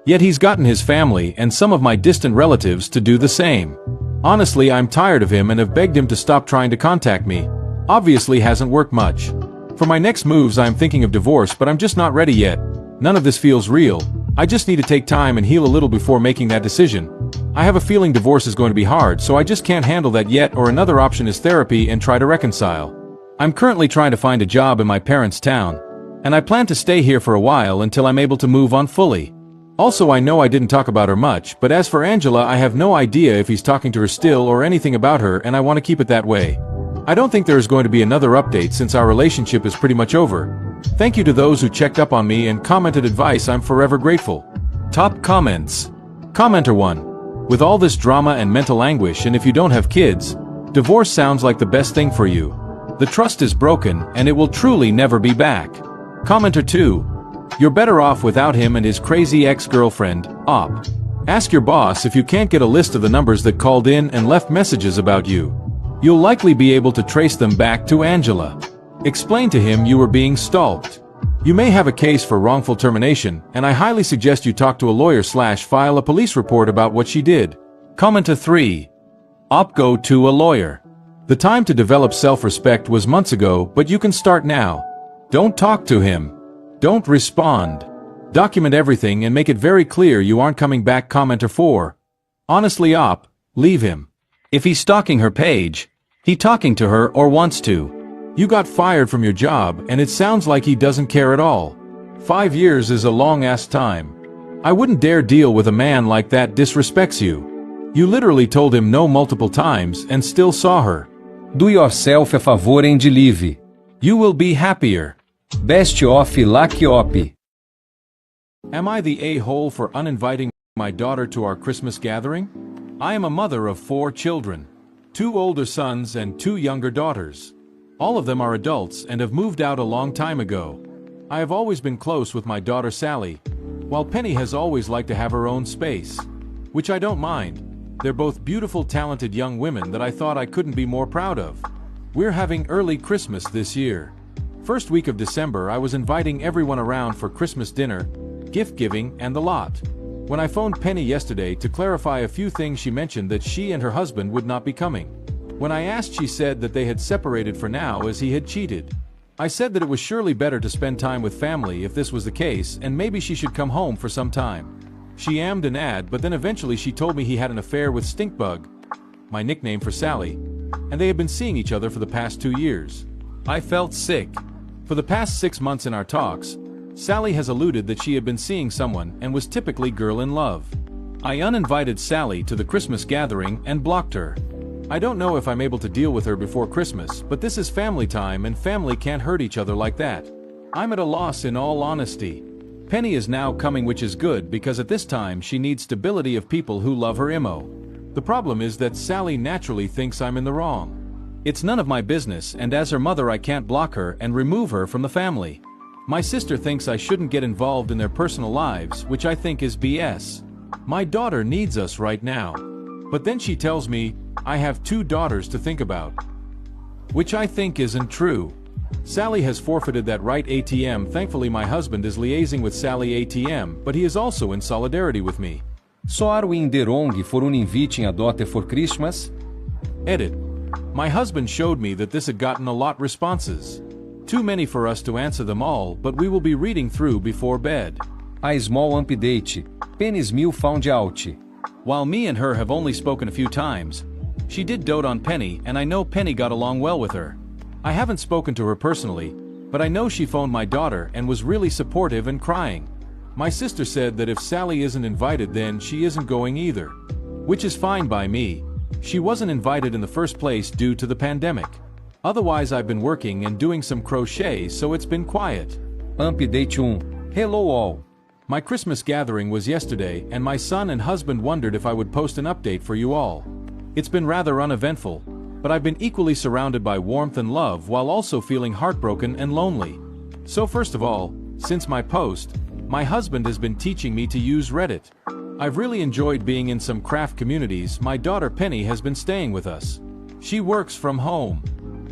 Yet he's gotten his family and some of my distant relatives to do the same. Honestly, I'm tired of him and have begged him to stop trying to contact me. Obviously hasn't worked much. For my next moves I'm thinking of divorce, but I'm just not ready yet. None of this feels real. I just need to take time and heal a little before making that decision. I have a feeling divorce is going to be hard, so I just can't handle that yet, or another option is therapy and try to reconcile. I'm currently trying to find a job in my parents' town, and I plan to stay here for a while until I'm able to move on fully. Also, I know I didn't talk about her much, but as for Angela, I have no idea if he's talking to her still or anything about her, and I want to keep it that way. I don't think there is going to be another update since our relationship is pretty much over. Thank you to those who checked up on me and commented advice. I'm forever grateful. Top comments. Commenter 1. With all this drama and mental anguish, and if you don't have kids, divorce sounds like the best thing for you. The trust is broken and it will truly never be back. Commenter 2. You're better off without him and his crazy ex-girlfriend, Op. Ask your boss if you can't get a list of the numbers that called in and left messages about you. You'll likely be able to trace them back to Angela. Explain to him you were being stalked. You may have a case for wrongful termination, and I highly suggest you talk to a lawyer / file a police report about what she did. Comment 3. Go to a lawyer. The time to develop self-respect was months ago, but you can start now. Don't talk to him. Don't respond. Document everything and make it very clear you aren't coming back. Commenter 4. Honestly, leave him. If he's stalking her page, he talking to her or wants to. You got fired from your job, and it sounds like he doesn't care at all. 5 years is a long-ass time. I wouldn't dare deal with a man like that disrespects you. You literally told him no multiple times and still saw her. Do yourself a favor and leave. You will be happier. Best of luck op. Am I the a-hole for uninviting my daughter to our Christmas gathering? I am a mother of 4 children. 2 older sons and 2 younger daughters. All of them are adults and have moved out a long time ago. I have always been close with my daughter Sally, while Penny has always liked to have her own space. Which I don't mind. They're both beautiful, talented young women that I thought I couldn't be more proud of. We're having early Christmas this year. First week of December I was inviting everyone around for Christmas dinner, gift giving, and the lot. When I phoned Penny yesterday to clarify a few things, she mentioned that she and her husband would not be coming. When I asked, she said that they had separated for now as he had cheated. I said that it was surely better to spend time with family if this was the case, and maybe she should come home for some time. She ammed and ahed, but then eventually she told me he had an affair with Stinkbug, my nickname for Sally, and they had been seeing each other for the past 2 years. I felt sick. For the past 6 months in our talks, Sally has alluded that she had been seeing someone and was typically girl in love. I uninvited Sally to the Christmas gathering and blocked her. I don't know if I'm able to deal with her before Christmas, but this is family time and family can't hurt each other like that. I'm at a loss in all honesty. Penny is now coming, which is good because at this time she needs stability of people who love her imo. The problem is that Sally naturally thinks I'm in the wrong. It's none of my business, and as her mother I can't block her and remove her from the family. My sister thinks I shouldn't get involved in their personal lives, which I think is BS. My daughter needs us right now. But then she tells me, I have 2 daughters to think about. Which I think isn't true. Sally has forfeited that right ATM. Thankfully my husband is liaising with Sally ATM, but he is also in solidarity with me. So are we in the wrong for inviting a daughter for Christmas? Edit. My husband showed me that this had gotten a lot responses. Too many for us to answer them all, but we will be reading through before bed. A small update. Penny's meal found out. While me and her have only spoken a few times, she did dote on Penny, and I know Penny got along well with her. I haven't spoken to her personally, but I know she phoned my daughter and was really supportive and crying. My sister said that if Sally isn't invited then she isn't going either. Which is fine by me. She wasn't invited in the first place due to the pandemic. Otherwise I've been working and doing some crochet, so it's been quiet. Update 1. Hello all. My Christmas gathering was yesterday, and my son and husband wondered if I would post an update for you all. It's been rather uneventful, but I've been equally surrounded by warmth and love while also feeling heartbroken and lonely. So first of all, since my post, my husband has been teaching me to use Reddit. I've really enjoyed being in some craft communities. My daughter Penny has been staying with us. She works from home.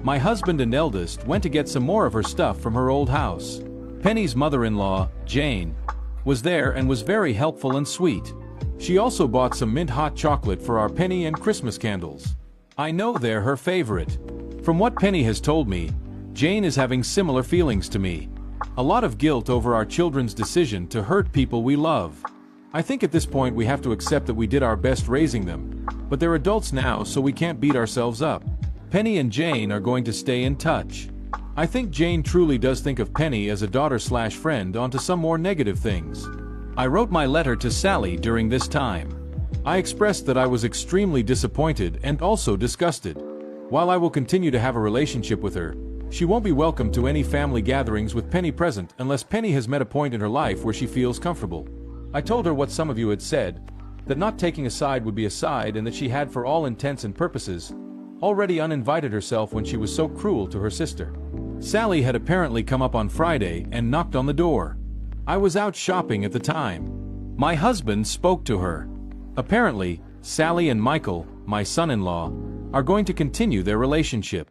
My husband and eldest went to get some more of her stuff from her old house. Penny's mother-in-law, Jane, was there and was very helpful and sweet. She also bought some mint hot chocolate for our Penny and Christmas candles. I know they're her favorite. From what Penny has told me, Jane is having similar feelings to me. A lot of guilt over our children's decision to hurt people we love. I think at this point we have to accept that we did our best raising them, but they're adults now, so we can't beat ourselves up. Penny and Jane are going to stay in touch. I think Jane truly does think of Penny as a daughter/friend onto some more negative things. I wrote my letter to Sally during this time. I expressed that I was extremely disappointed and also disgusted. While I will continue to have a relationship with her, she won't be welcome to any family gatherings with Penny present unless Penny has met a point in her life where she feels comfortable. I told her what some of you had said, that not taking a side would be a side, and that she had, for all intents and purposes, already uninvited herself when she was so cruel to her sister. Sally had apparently come up on Friday and knocked on the door. I was out shopping at the time. My husband spoke to her. Apparently, Sally and Michael, my son-in-law, are going to continue their relationship.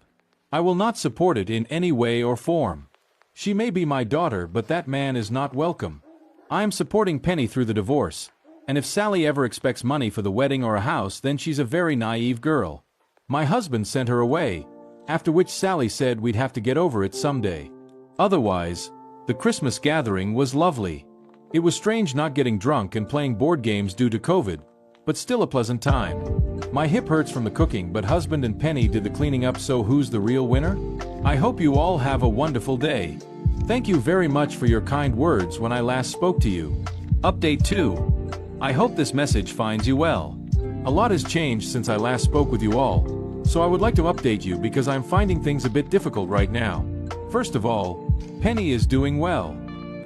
I will not support it in any way or form. She may be my daughter, but that man is not welcome. I am supporting Penny through the divorce, and if Sally ever expects money for the wedding or a house, then she's a very naive girl. My husband sent her away, after which Sally said we'd have to get over it someday. Otherwise, the Christmas gathering was lovely. It was strange not getting drunk and playing board games due to COVID, but still a pleasant time. My hip hurts from the cooking, but husband and Penny did the cleaning up, so who's the real winner? I hope you all have a wonderful day. Thank you very much for your kind words when I last spoke to you. Update 2. I hope this message finds you well. A lot has changed since I last spoke with you all, so I would like to update you because I'm finding things a bit difficult right now. First of all, Penny is doing well.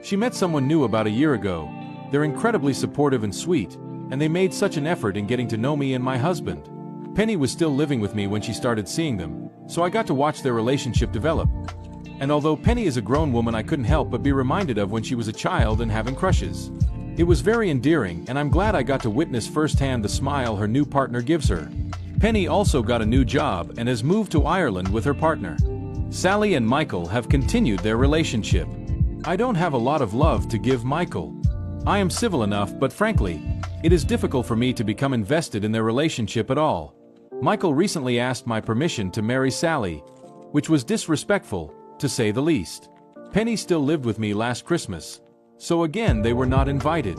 She met someone new about a year ago. They're incredibly supportive and sweet, and they made such an effort in getting to know me and my husband. Penny was still living with me when she started seeing them, so I got to watch their relationship develop. And although Penny is a grown woman, I couldn't help but be reminded of when she was a child and having crushes. It was very endearing, and I'm glad I got to witness firsthand the smile her new partner gives her. Penny also got a new job and has moved to Ireland with her partner. Sally and Michael have continued their relationship. I don't have a lot of love to give Michael. I am civil enough, but frankly, it is difficult for me to become invested in their relationship at all. Michael recently asked my permission to marry Sally, which was disrespectful, to say the least. Penny still lived with me last Christmas, so again they were not invited.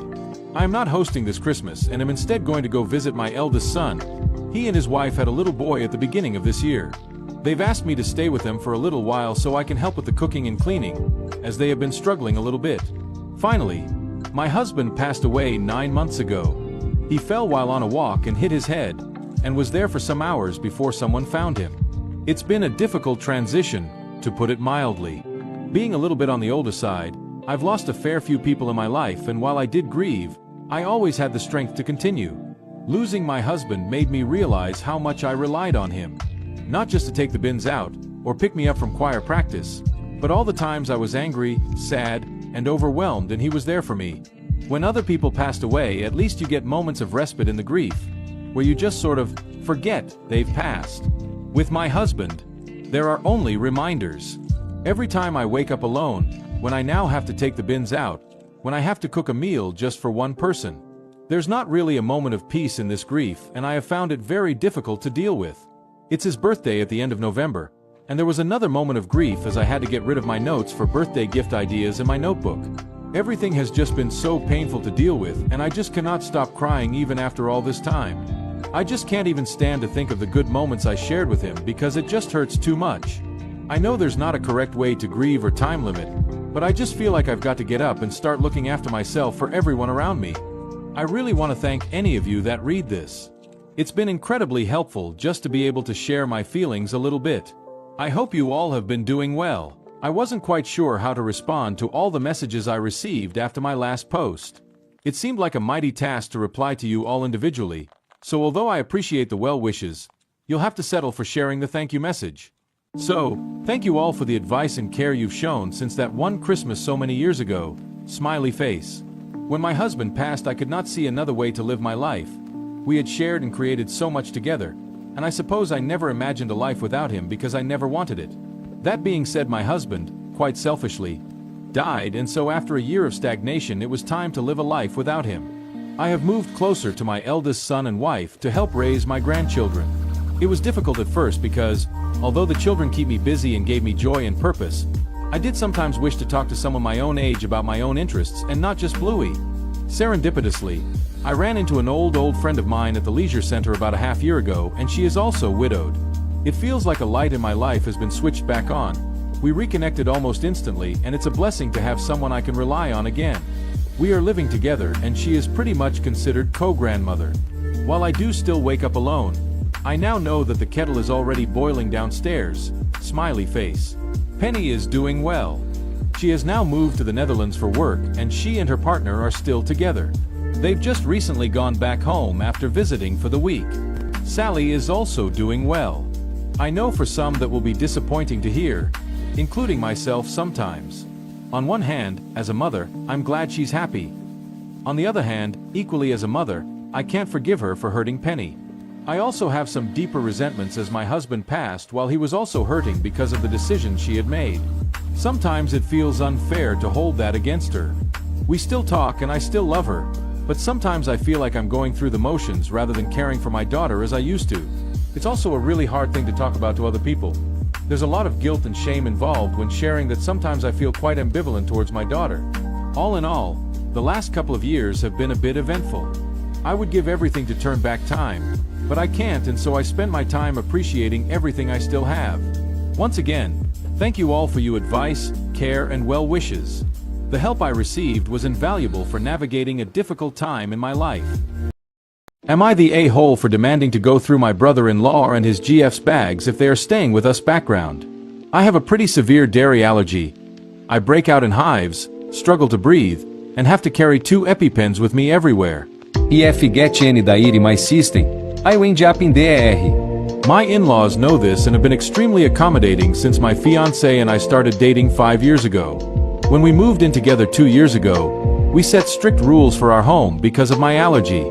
I am not hosting this Christmas and am instead going to go visit my eldest son. He and his wife had a little boy at the beginning of this year. They've asked me to stay with them for a little while so I can help with the cooking and cleaning, as they have been struggling a little bit. Finally, my husband passed away 9 months ago. He fell while on a walk and hit his head, and was there for some hours before someone found him. It's been a difficult transition, to put it mildly. Being a little bit on the older side, I've lost a fair few people in my life, and while I did grieve, I always had the strength to continue. Losing my husband made me realize how much I relied on him. Not just to take the bins out, or pick me up from choir practice, but all the times I was angry, sad, and overwhelmed, and he was there for me. When other people passed away, at least you get moments of respite in the grief, where you just sort of forget they've passed. With my husband, there are only reminders. Every time I wake up alone, when I now have to take the bins out, when I have to cook a meal just for one person, there's not really a moment of peace in this grief, and I have found it very difficult to deal with. It's his birthday at the end of November, and there was another moment of grief as I had to get rid of my notes for birthday gift ideas in my notebook. Everything has just been so painful to deal with, and I just cannot stop crying even after all this time. I just can't even stand to think of the good moments I shared with him because it just hurts too much. I know there's not a correct way to grieve or time limit, but I just feel like I've got to get up and start looking after myself for everyone around me. I really want to thank any of you that read this. It's been incredibly helpful just to be able to share my feelings a little bit. I hope you all have been doing well. I wasn't quite sure how to respond to all the messages I received after my last post. It seemed like a mighty task to reply to you all individually, so although I appreciate the well wishes, you'll have to settle for sharing the thank you message. So, thank you all for the advice and care you've shown since that one Christmas so many years ago. Smiley face. When my husband passed, I could not see another way to live my life. We had shared and created so much together, and I suppose I never imagined a life without him because I never wanted it. That being said, my husband, quite selfishly, died, and so after a year of stagnation it was time to live a life without him. I have moved closer to my eldest son and wife to help raise my grandchildren. It was difficult at first because, although the children keep me busy and gave me joy and purpose, I did sometimes wish to talk to someone my own age about my own interests and not just Bluey. Serendipitously, I ran into an old friend of mine at the leisure center about a half year ago, and she is also widowed. It feels like a light in my life has been switched back on. We reconnected almost instantly, and it's a blessing to have someone I can rely on again. We are living together, and she is pretty much considered co-grandmother. While I do still wake up alone, I now know that the kettle is already boiling downstairs. Smiley face. Penny is doing well. She has now moved to the Netherlands for work, and she and her partner are still together. They've just recently gone back home after visiting for the week. Sally is also doing well. I know for some that will be disappointing to hear, including myself sometimes. On one hand, as a mother, I'm glad she's happy. On the other hand, equally as a mother, I can't forgive her for hurting Penny. I also have some deeper resentments as my husband passed while he was also hurting because of the decisions she had made. Sometimes it feels unfair to hold that against her. We still talk and I still love her, but sometimes I feel like I'm going through the motions rather than caring for my daughter as I used to. It's also a really hard thing to talk about to other people. There's a lot of guilt and shame involved when sharing that sometimes I feel quite ambivalent towards my daughter. All in all, the last couple of years have been a bit eventful. I would give everything to turn back time, but I can't, and so I spend my time appreciating everything I still have. Once again, thank you all for your advice, care, and well wishes. The help I received was invaluable for navigating a difficult time in my life. Am I the a-hole for demanding to go through my brother-in-law and his GF's bags if they are staying with us? Background. I have a pretty severe dairy allergy. I break out in hives, struggle to breathe, and have to carry 2 EpiPens with me everywhere. IFGetN daí my system. I wind up in DR. My in-laws know this and have been extremely accommodating since my fiancé and I started dating 5 years ago. When we moved in together 2 years ago, we set strict rules for our home because of my allergy.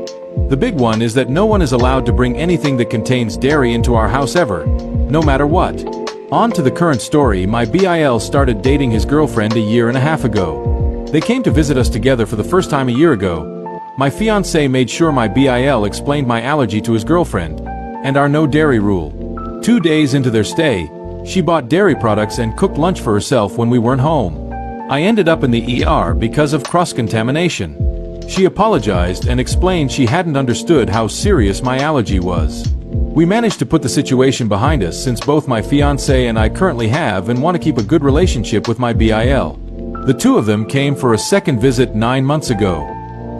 The big one is that no one is allowed to bring anything that contains dairy into our house ever, no matter what. On to the current story. My BIL started dating his girlfriend a year and a half ago. They came to visit us together for the first time a year ago. My fiancé made sure my BIL explained my allergy to his girlfriend, and our no dairy rule. 2 days into their stay, she bought dairy products and cooked lunch for herself when we weren't home. I ended up in the ER because of cross-contamination. She apologized and explained she hadn't understood how serious my allergy was. We managed to put the situation behind us since both my fiancé and I currently have and want to keep a good relationship with my BIL. The two of them came for a second visit 9 months ago.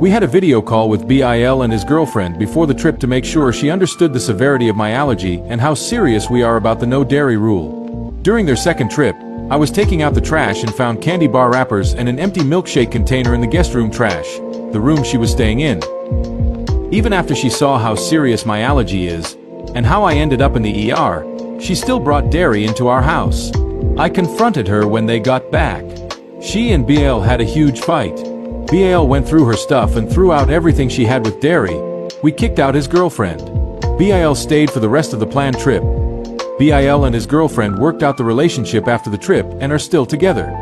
We had a video call with BIL and his girlfriend before the trip to make sure she understood the severity of my allergy and how serious we are about the no dairy rule. During their second trip, I was taking out the trash and found candy bar wrappers and an empty milkshake container in the guest room trash, the room she was staying in. Even after she saw how serious my allergy is, and how I ended up in the ER, she still brought dairy into our house. I confronted her when they got back. She and BL had a huge fight. BL went through her stuff and threw out everything she had with dairy. We kicked out his girlfriend. BL stayed for the rest of the planned trip. BIL and his girlfriend worked out the relationship after the trip and are still together.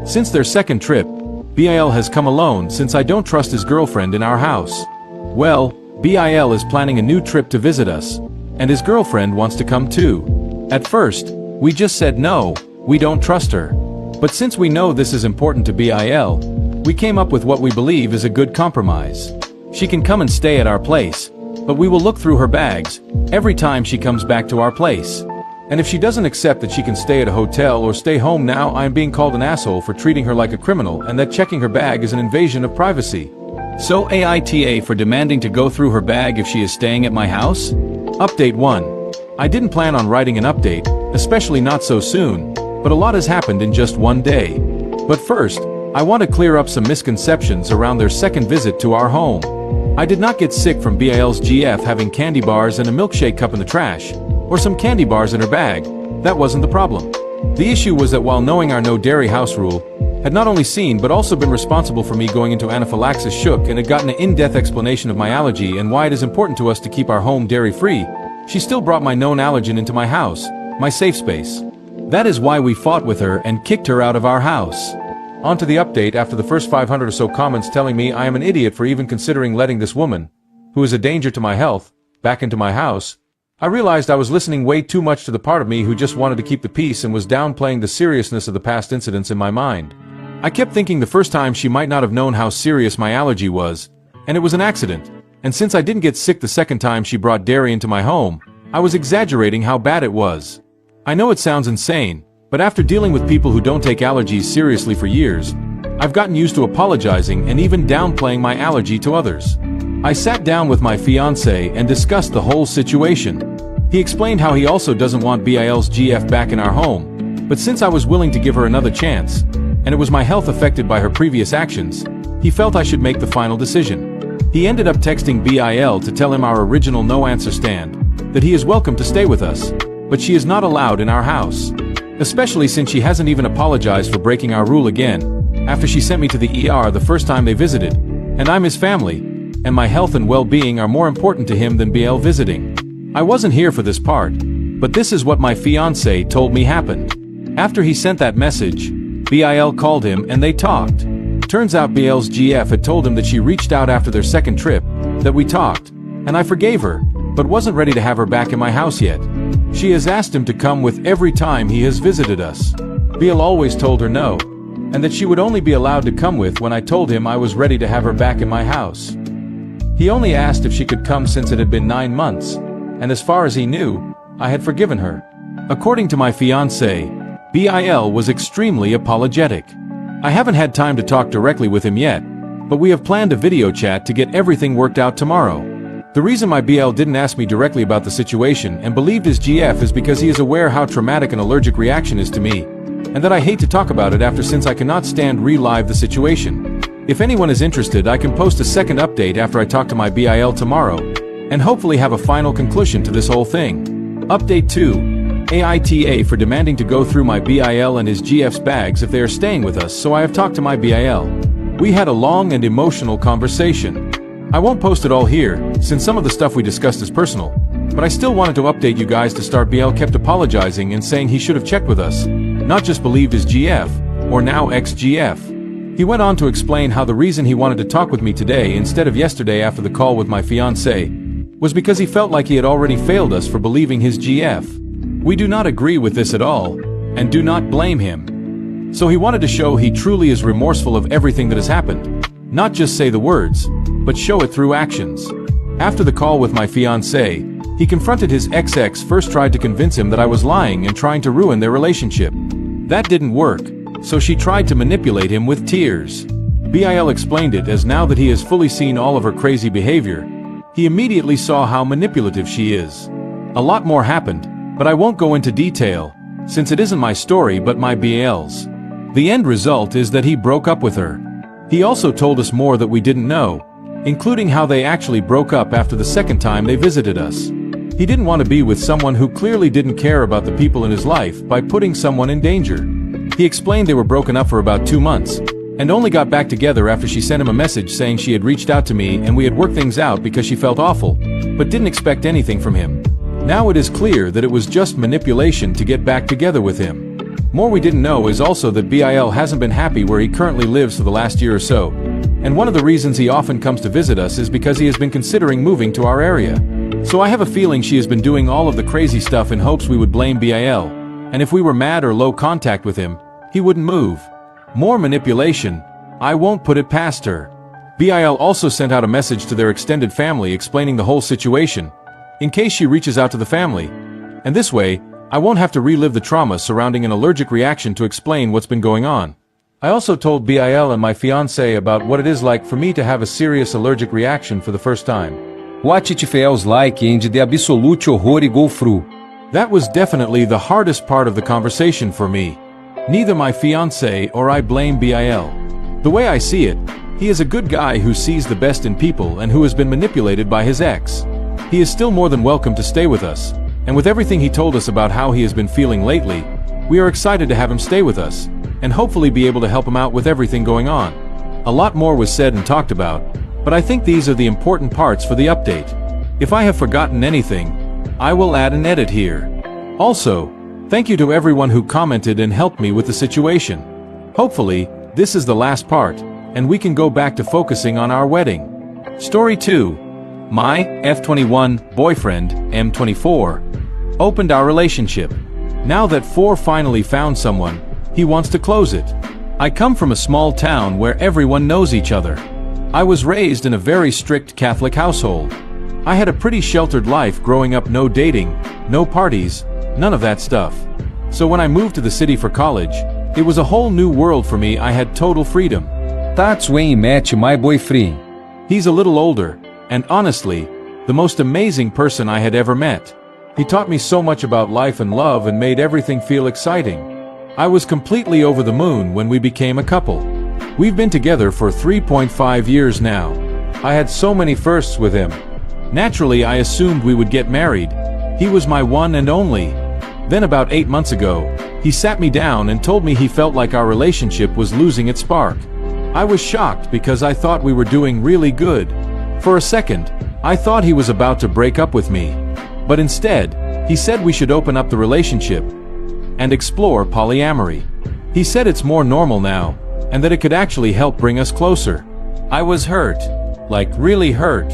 Since their second trip, BIL has come alone since I don't trust his girlfriend in our house. Well, BIL is planning a new trip to visit us, and his girlfriend wants to come too. At first, we just said no, we don't trust her. But since we know this is important to BIL, we came up with what we believe is a good compromise. She can come and stay at our place, but we will look through her bags every time she comes back to our place. And if she doesn't accept that she can stay at a hotel or stay home, now I am being called an asshole for treating her like a criminal and that checking her bag is an invasion of privacy. So AITA for demanding to go through her bag if she is staying at my house? Update 1. I didn't plan on writing an update, especially not so soon, but a lot has happened in just one day. But first, I want to clear up some misconceptions around their second visit to our home. I did not get sick from BIL's GF having candy bars and a milkshake cup in the trash, or some candy bars in her bag. That wasn't the problem. The issue was that while knowing our no dairy house rule, had not only seen but also been responsible for me going into anaphylaxis shook and had gotten an in-depth explanation of my allergy and why it is important to us to keep our home dairy-free, she still brought my known allergen into my house, my safe space. That is why we fought with her and kicked her out of our house. On to the update. After the first 500 or so comments telling me I am an idiot for even considering letting this woman, who is a danger to my health, back into my house, I realized I was listening way too much to the part of me who just wanted to keep the peace and was downplaying the seriousness of the past incidents in my mind. I kept thinking the first time she might not have known how serious my allergy was, and it was an accident, and since I didn't get sick the second time she brought dairy into my home, I was exaggerating how bad it was. I know it sounds insane, but after dealing with people who don't take allergies seriously for years, I've gotten used to apologizing and even downplaying my allergy to others. I sat down with my fiancé and discussed the whole situation. He explained how he also doesn't want BIL's GF back in our home, but since I was willing to give her another chance, and it was my health affected by her previous actions, he felt I should make the final decision. He ended up texting BIL to tell him our original no-answer stand, that he is welcome to stay with us, but she is not allowed in our house. Especially since she hasn't even apologized for breaking our rule again, after she sent me to the ER the first time they visited, and I'm his family, and my health and well-being are more important to him than BL visiting. I wasn't here for this part, but this is what my fiancé told me happened. After he sent that message, BIL called him and they talked. Turns out BL's GF had told him that she reached out after their second trip, that we talked, and I forgave her, but wasn't ready to have her back in my house yet. She has asked him to come with every time he has visited us. BL always told her no, and that she would only be allowed to come with when I told him I was ready to have her back in my house. He only asked if she could come since it had been 9 months, and as far as he knew, I had forgiven her. According to my fiancé, BIL was extremely apologetic. I haven't had time to talk directly with him yet, but we have planned a video chat to get everything worked out tomorrow. The reason my BL didn't ask me directly about the situation and believed his GF is because he is aware how traumatic an allergic reaction is to me, and that I hate to talk about it after since I cannot stand relive the situation. If anyone is interested, I can post a second update after I talk to my BIL tomorrow, and hopefully have a final conclusion to this whole thing. Update 2. AITA for demanding to go through my BIL and his GF's bags if they are staying with us, so I have talked to my BIL. We had a long and emotional conversation. I won't post it all here, since some of the stuff we discussed is personal, but I still wanted to update you guys to start. BL kept apologizing and saying he should have checked with us, not just believed his GF, or now ex-GF. He went on to explain how the reason he wanted to talk with me today instead of yesterday after the call with my fiancé was because he felt like he had already failed us for believing his GF. We do not agree with this at all, and do not blame him. So he wanted to show he truly is remorseful of everything that has happened. Not just say the words, but show it through actions. After the call with my fiancé, he confronted his ex. First tried to convince him that I was lying and trying to ruin their relationship. That didn't work, so she tried to manipulate him with tears. BIL explained it as now that he has fully seen all of her crazy behavior, he immediately saw how manipulative she is. A lot more happened, but I won't go into detail, since it isn't my story but my BL's. The end result is that he broke up with her. He also told us more that we didn't know, including how they actually broke up after the second time they visited us. He didn't want to be with someone who clearly didn't care about the people in his life by putting someone in danger. He explained they were broken up for about 2 months, and only got back together after she sent him a message saying she had reached out to me and we had worked things out because she felt awful, but didn't expect anything from him. Now it is clear that it was just manipulation to get back together with him. More we didn't know is also that BIL hasn't been happy where he currently lives for the last year or so, and one of the reasons he often comes to visit us is because he has been considering moving to our area. So I have a feeling she has been doing all of the crazy stuff in hopes we would blame BIL, and if we were mad or low contact with him, he wouldn't move. More manipulation, I won't put it past her. BIL also sent out a message to their extended family explaining the whole situation, in case she reaches out to the family, and this way, I won't have to relive the trauma surrounding an allergic reaction to explain what's been going on. I also told BIL and my fiancé about what it is like for me to have a serious allergic reaction for the first time. What it feels like and the absolute horror go through. That was definitely the hardest part of the conversation for me. Neither my fiancé or I blame BIL. The way I see it, he is a good guy who sees the best in people and who has been manipulated by his ex. He is still more than welcome to stay with us, and with everything he told us about how he has been feeling lately, we are excited to have him stay with us, and hopefully be able to help him out with everything going on. A lot more was said and talked about, but I think these are the important parts for the update. If I have forgotten anything, I will add an edit here. Also, thank you to everyone who commented and helped me with the situation. Hopefully, this is the last part, and we can go back to focusing on our wedding. Story 2. My F21 boyfriend, M24, opened our relationship. Now that 4 finally found someone, he wants to close it. I come from a small town where everyone knows each other. I was raised in a very strict Catholic household. I had a pretty sheltered life growing up, no dating, no parties, none of that stuff. So when I moved to the city for college, it was a whole new world for me. I had total freedom. That's when I met my boyfriend. He's a little older, and honestly, the most amazing person I had ever met. He taught me so much about life and love and made everything feel exciting. I was completely over the moon when we became a couple. We've been together for 3.5 years now. I had so many firsts with him. Naturally, I assumed we would get married. He was my one and only. Then about 8 months ago, he sat me down and told me he felt like our relationship was losing its spark. I was shocked because I thought we were doing really good. For a second, I thought he was about to break up with me. But instead, he said we should open up the relationship and explore polyamory. He said it's more normal now, and that it could actually help bring us closer. I was hurt. Like, really hurt.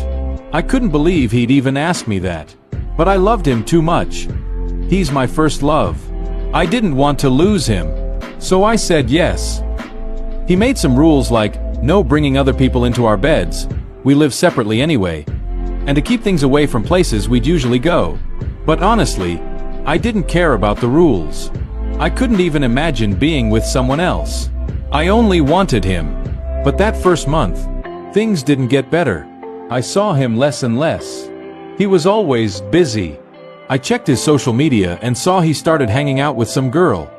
I couldn't believe he'd even ask me that. But I loved him too much. He's my first love. I didn't want to lose him. So I said yes. He made some rules like, no bringing other people into our beds, we live separately anyway, and to keep things away from places we'd usually go. But honestly, I didn't care about the rules. I couldn't even imagine being with someone else. I only wanted him. But that first month, things didn't get better. I saw him less and less. He was always busy. I checked his social media and saw he started hanging out with some girl.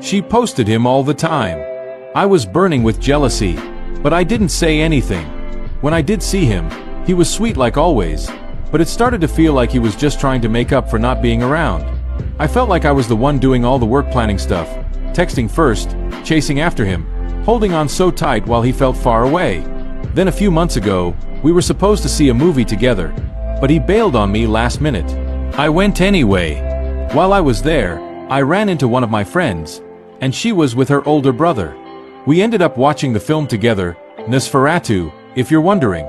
She posted him all the time. I was burning with jealousy, but I didn't say anything. When I did see him, he was sweet like always, but it started to feel like he was just trying to make up for not being around. I felt like I was the one doing all the work planning stuff, texting first, chasing after him, holding on so tight while he felt far away. Then a few months ago, we were supposed to see a movie together, but he bailed on me last minute. I went anyway. While I was there, I ran into one of my friends, and she was with her older brother. We ended up watching the film together, Nosferatu, if you're wondering.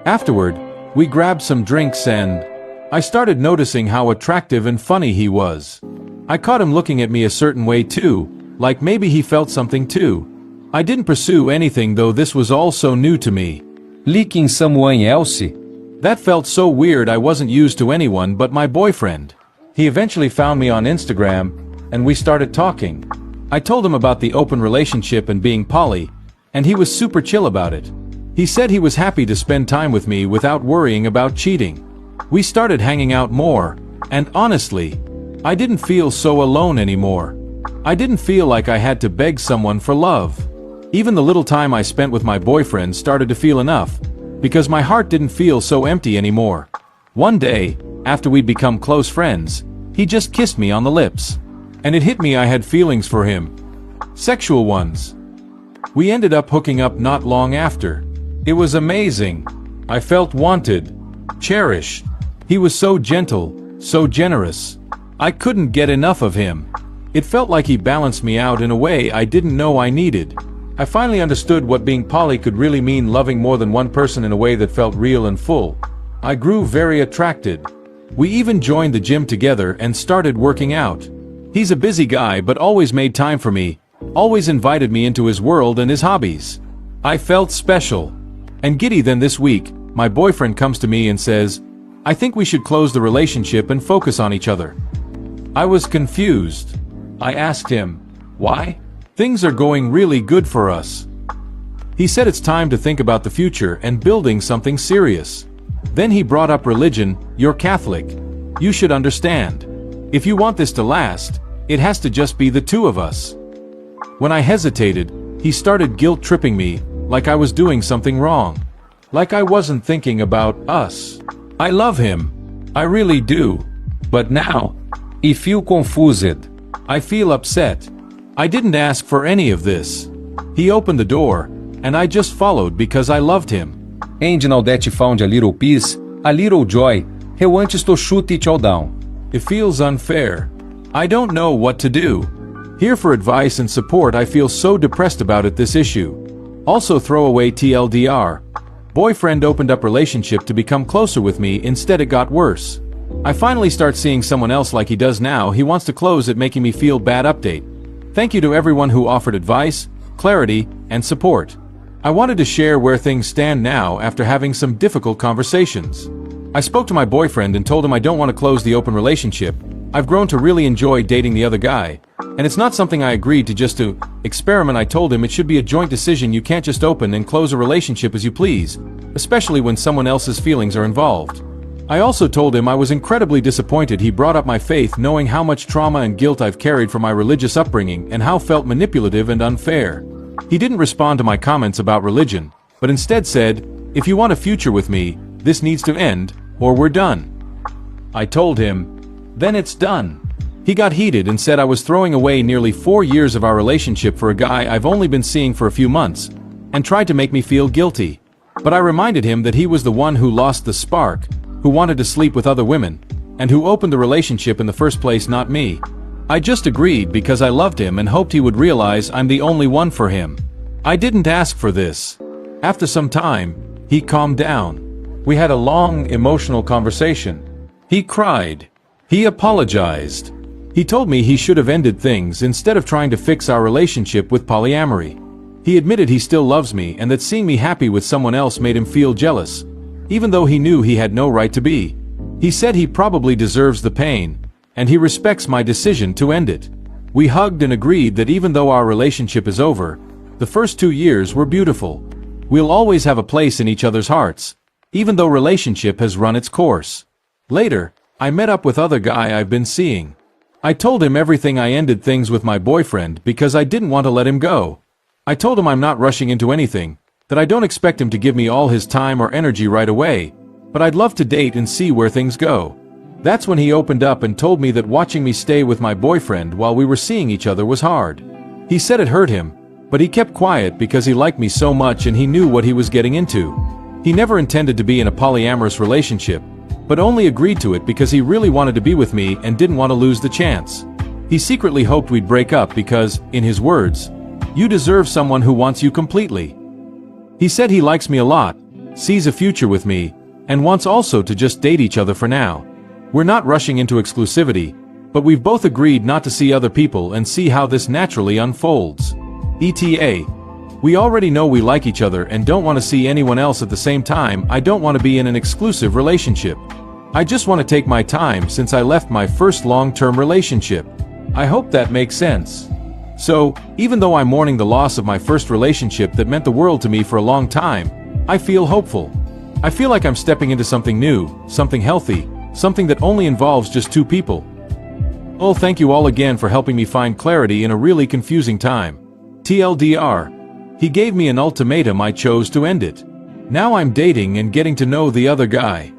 Afterward, we grabbed some drinks and I started noticing how attractive and funny he was. I caught him looking at me a certain way too, like maybe he felt something too. I didn't pursue anything though this was all so new to me. Licking someone else? That felt so weird. I wasn't used to anyone but my boyfriend. He eventually found me on Instagram, and we started talking. I told him about the open relationship and being poly, and he was super chill about it. He said he was happy to spend time with me without worrying about cheating. We started hanging out more, and honestly, I didn't feel so alone anymore. I didn't feel like I had to beg someone for love. Even the little time I spent with my boyfriend started to feel enough, because my heart didn't feel so empty anymore. One day, after we'd become close friends, he just kissed me on the lips. And it hit me I had feelings for him. Sexual ones. We ended up hooking up not long after. It was amazing. I felt wanted, cherished. He was so gentle, so generous. I couldn't get enough of him. It felt like he balanced me out in a way I didn't know I needed. I finally understood what being poly could really mean, loving more than one person in a way that felt real and full. I grew very attracted. We even joined the gym together and started working out. He's a busy guy but always made time for me, always invited me into his world and his hobbies. I felt special and giddy. Then this week, my boyfriend comes to me and says, I think we should close the relationship and focus on each other. I was confused. I asked him, why? Things are going really good for us. He said it's time to think about the future and building something serious. Then he brought up religion. You're Catholic. You should understand. If you want this to last, it has to just be the two of us. When I hesitated, he started guilt-tripping me, like I was doing something wrong. Like I wasn't thinking about us. I love him. I really do. But now, I feel confused. I feel upset. I didn't ask for any of this. He opened the door, and I just followed because I loved him. And now that you found a little peace, a little joy, eu antes to shoot it all down. It feels unfair. I don't know what to do. Here for advice and support. I feel so depressed about it, this issue. Also throw away TLDR. Boyfriend opened up relationship to become closer with me, instead it got worse. I finally start seeing someone else like he does now. He wants to close it, making me feel bad. Update. Thank you to everyone who offered advice, clarity, and support. I wanted to share where things stand now after having some difficult conversations. I spoke to my boyfriend and told him I don't want to close the open relationship. I've grown to really enjoy dating the other guy, and it's not something I agreed to just to experiment. I told him it should be a joint decision. You can't just open and close a relationship as you please, especially when someone else's feelings are involved. I also told him I was incredibly disappointed. He brought up my faith, knowing how much trauma and guilt I've carried from my religious upbringing and how felt manipulative and unfair. He didn't respond to my comments about religion, but instead said, if you want a future with me, this needs to end, or we're done. I told him, then it's done. He got heated and said I was throwing away nearly 4 years of our relationship for a guy I've only been seeing for a few months, and tried to make me feel guilty. But I reminded him that he was the one who lost the spark, who wanted to sleep with other women, and who opened the relationship in the first place, not me. I just agreed because I loved him and hoped he would realize I'm the only one for him. I didn't ask for this. After some time, he calmed down. We had a long, emotional conversation. He cried. He apologized. He told me he should have ended things instead of trying to fix our relationship with polyamory. He admitted he still loves me and that seeing me happy with someone else made him feel jealous, even though he knew he had no right to be. He said he probably deserves the pain, and he respects my decision to end it. We hugged and agreed that even though our relationship is over, the first 2 years were beautiful. We'll always have a place in each other's hearts, even though relationship has run its course. Later, I met up with other guy I've been seeing. I told him everything. I ended things with my boyfriend because I didn't want to let him go. I told him I'm not rushing into anything, that I don't expect him to give me all his time or energy right away, but I'd love to date and see where things go. That's when he opened up and told me that watching me stay with my boyfriend while we were seeing each other was hard. He said it hurt him, but he kept quiet because he liked me so much and he knew what he was getting into. He never intended to be in a polyamorous relationship, but only agreed to it because he really wanted to be with me and didn't want to lose the chance. He secretly hoped we'd break up because, in his words, "You deserve someone who wants you completely." He said he likes me a lot, sees a future with me, and wants also to just date each other for now. We're not rushing into exclusivity, but we've both agreed not to see other people and see how this naturally unfolds. ETA. We already know we like each other and don't want to see anyone else at the same time. I don't want to be in an exclusive relationship. I just want to take my time since I left my first long-term relationship. I hope that makes sense. So, even though I'm mourning the loss of my first relationship that meant the world to me for a long time, I feel hopeful. I feel like I'm stepping into something new, something healthy, something that only involves just two people. Oh, thank you all again for helping me find clarity in a really confusing time. TLDR. He gave me an ultimatum. I chose to end it. Now I'm dating and getting to know the other guy.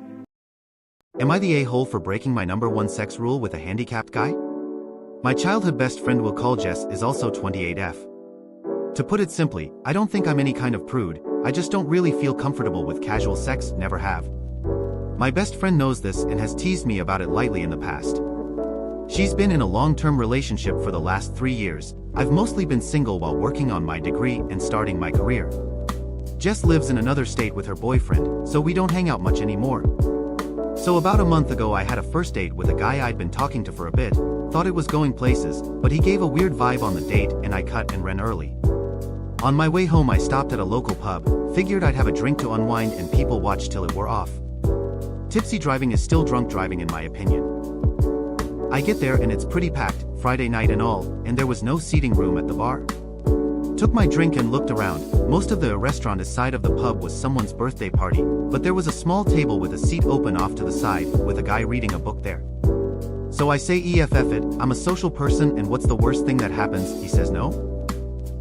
Am I the a-hole for breaking my #1 sex rule with a handicapped guy? My childhood best friend we'll call Jess is also 28F. To put it simply, I don't think I'm any kind of prude, I just don't really feel comfortable with casual sex, never have. My best friend knows this and has teased me about it lightly in the past. She's been in a long-term relationship for the last 3 years. I've mostly been single while working on my degree and starting my career. Jess lives in another state with her boyfriend, so we don't hang out much anymore. So about a month ago I had a first date with a guy I'd been talking to for a bit, thought it was going places, but he gave a weird vibe on the date and I cut and ran early. On my way home I stopped at a local pub, figured I'd have a drink to unwind and people watch till it wore off. Tipsy driving is still drunk driving in my opinion. I get there and it's pretty packed, Friday night and all, and there was no seating room at the bar. Took my drink and looked around. Most of the restaurant side of the pub was someone's birthday party, but there was a small table with a seat open off to the side, with a guy reading a book there. So I say EFF it, I'm a social person and what's the worst thing that happens? He says no.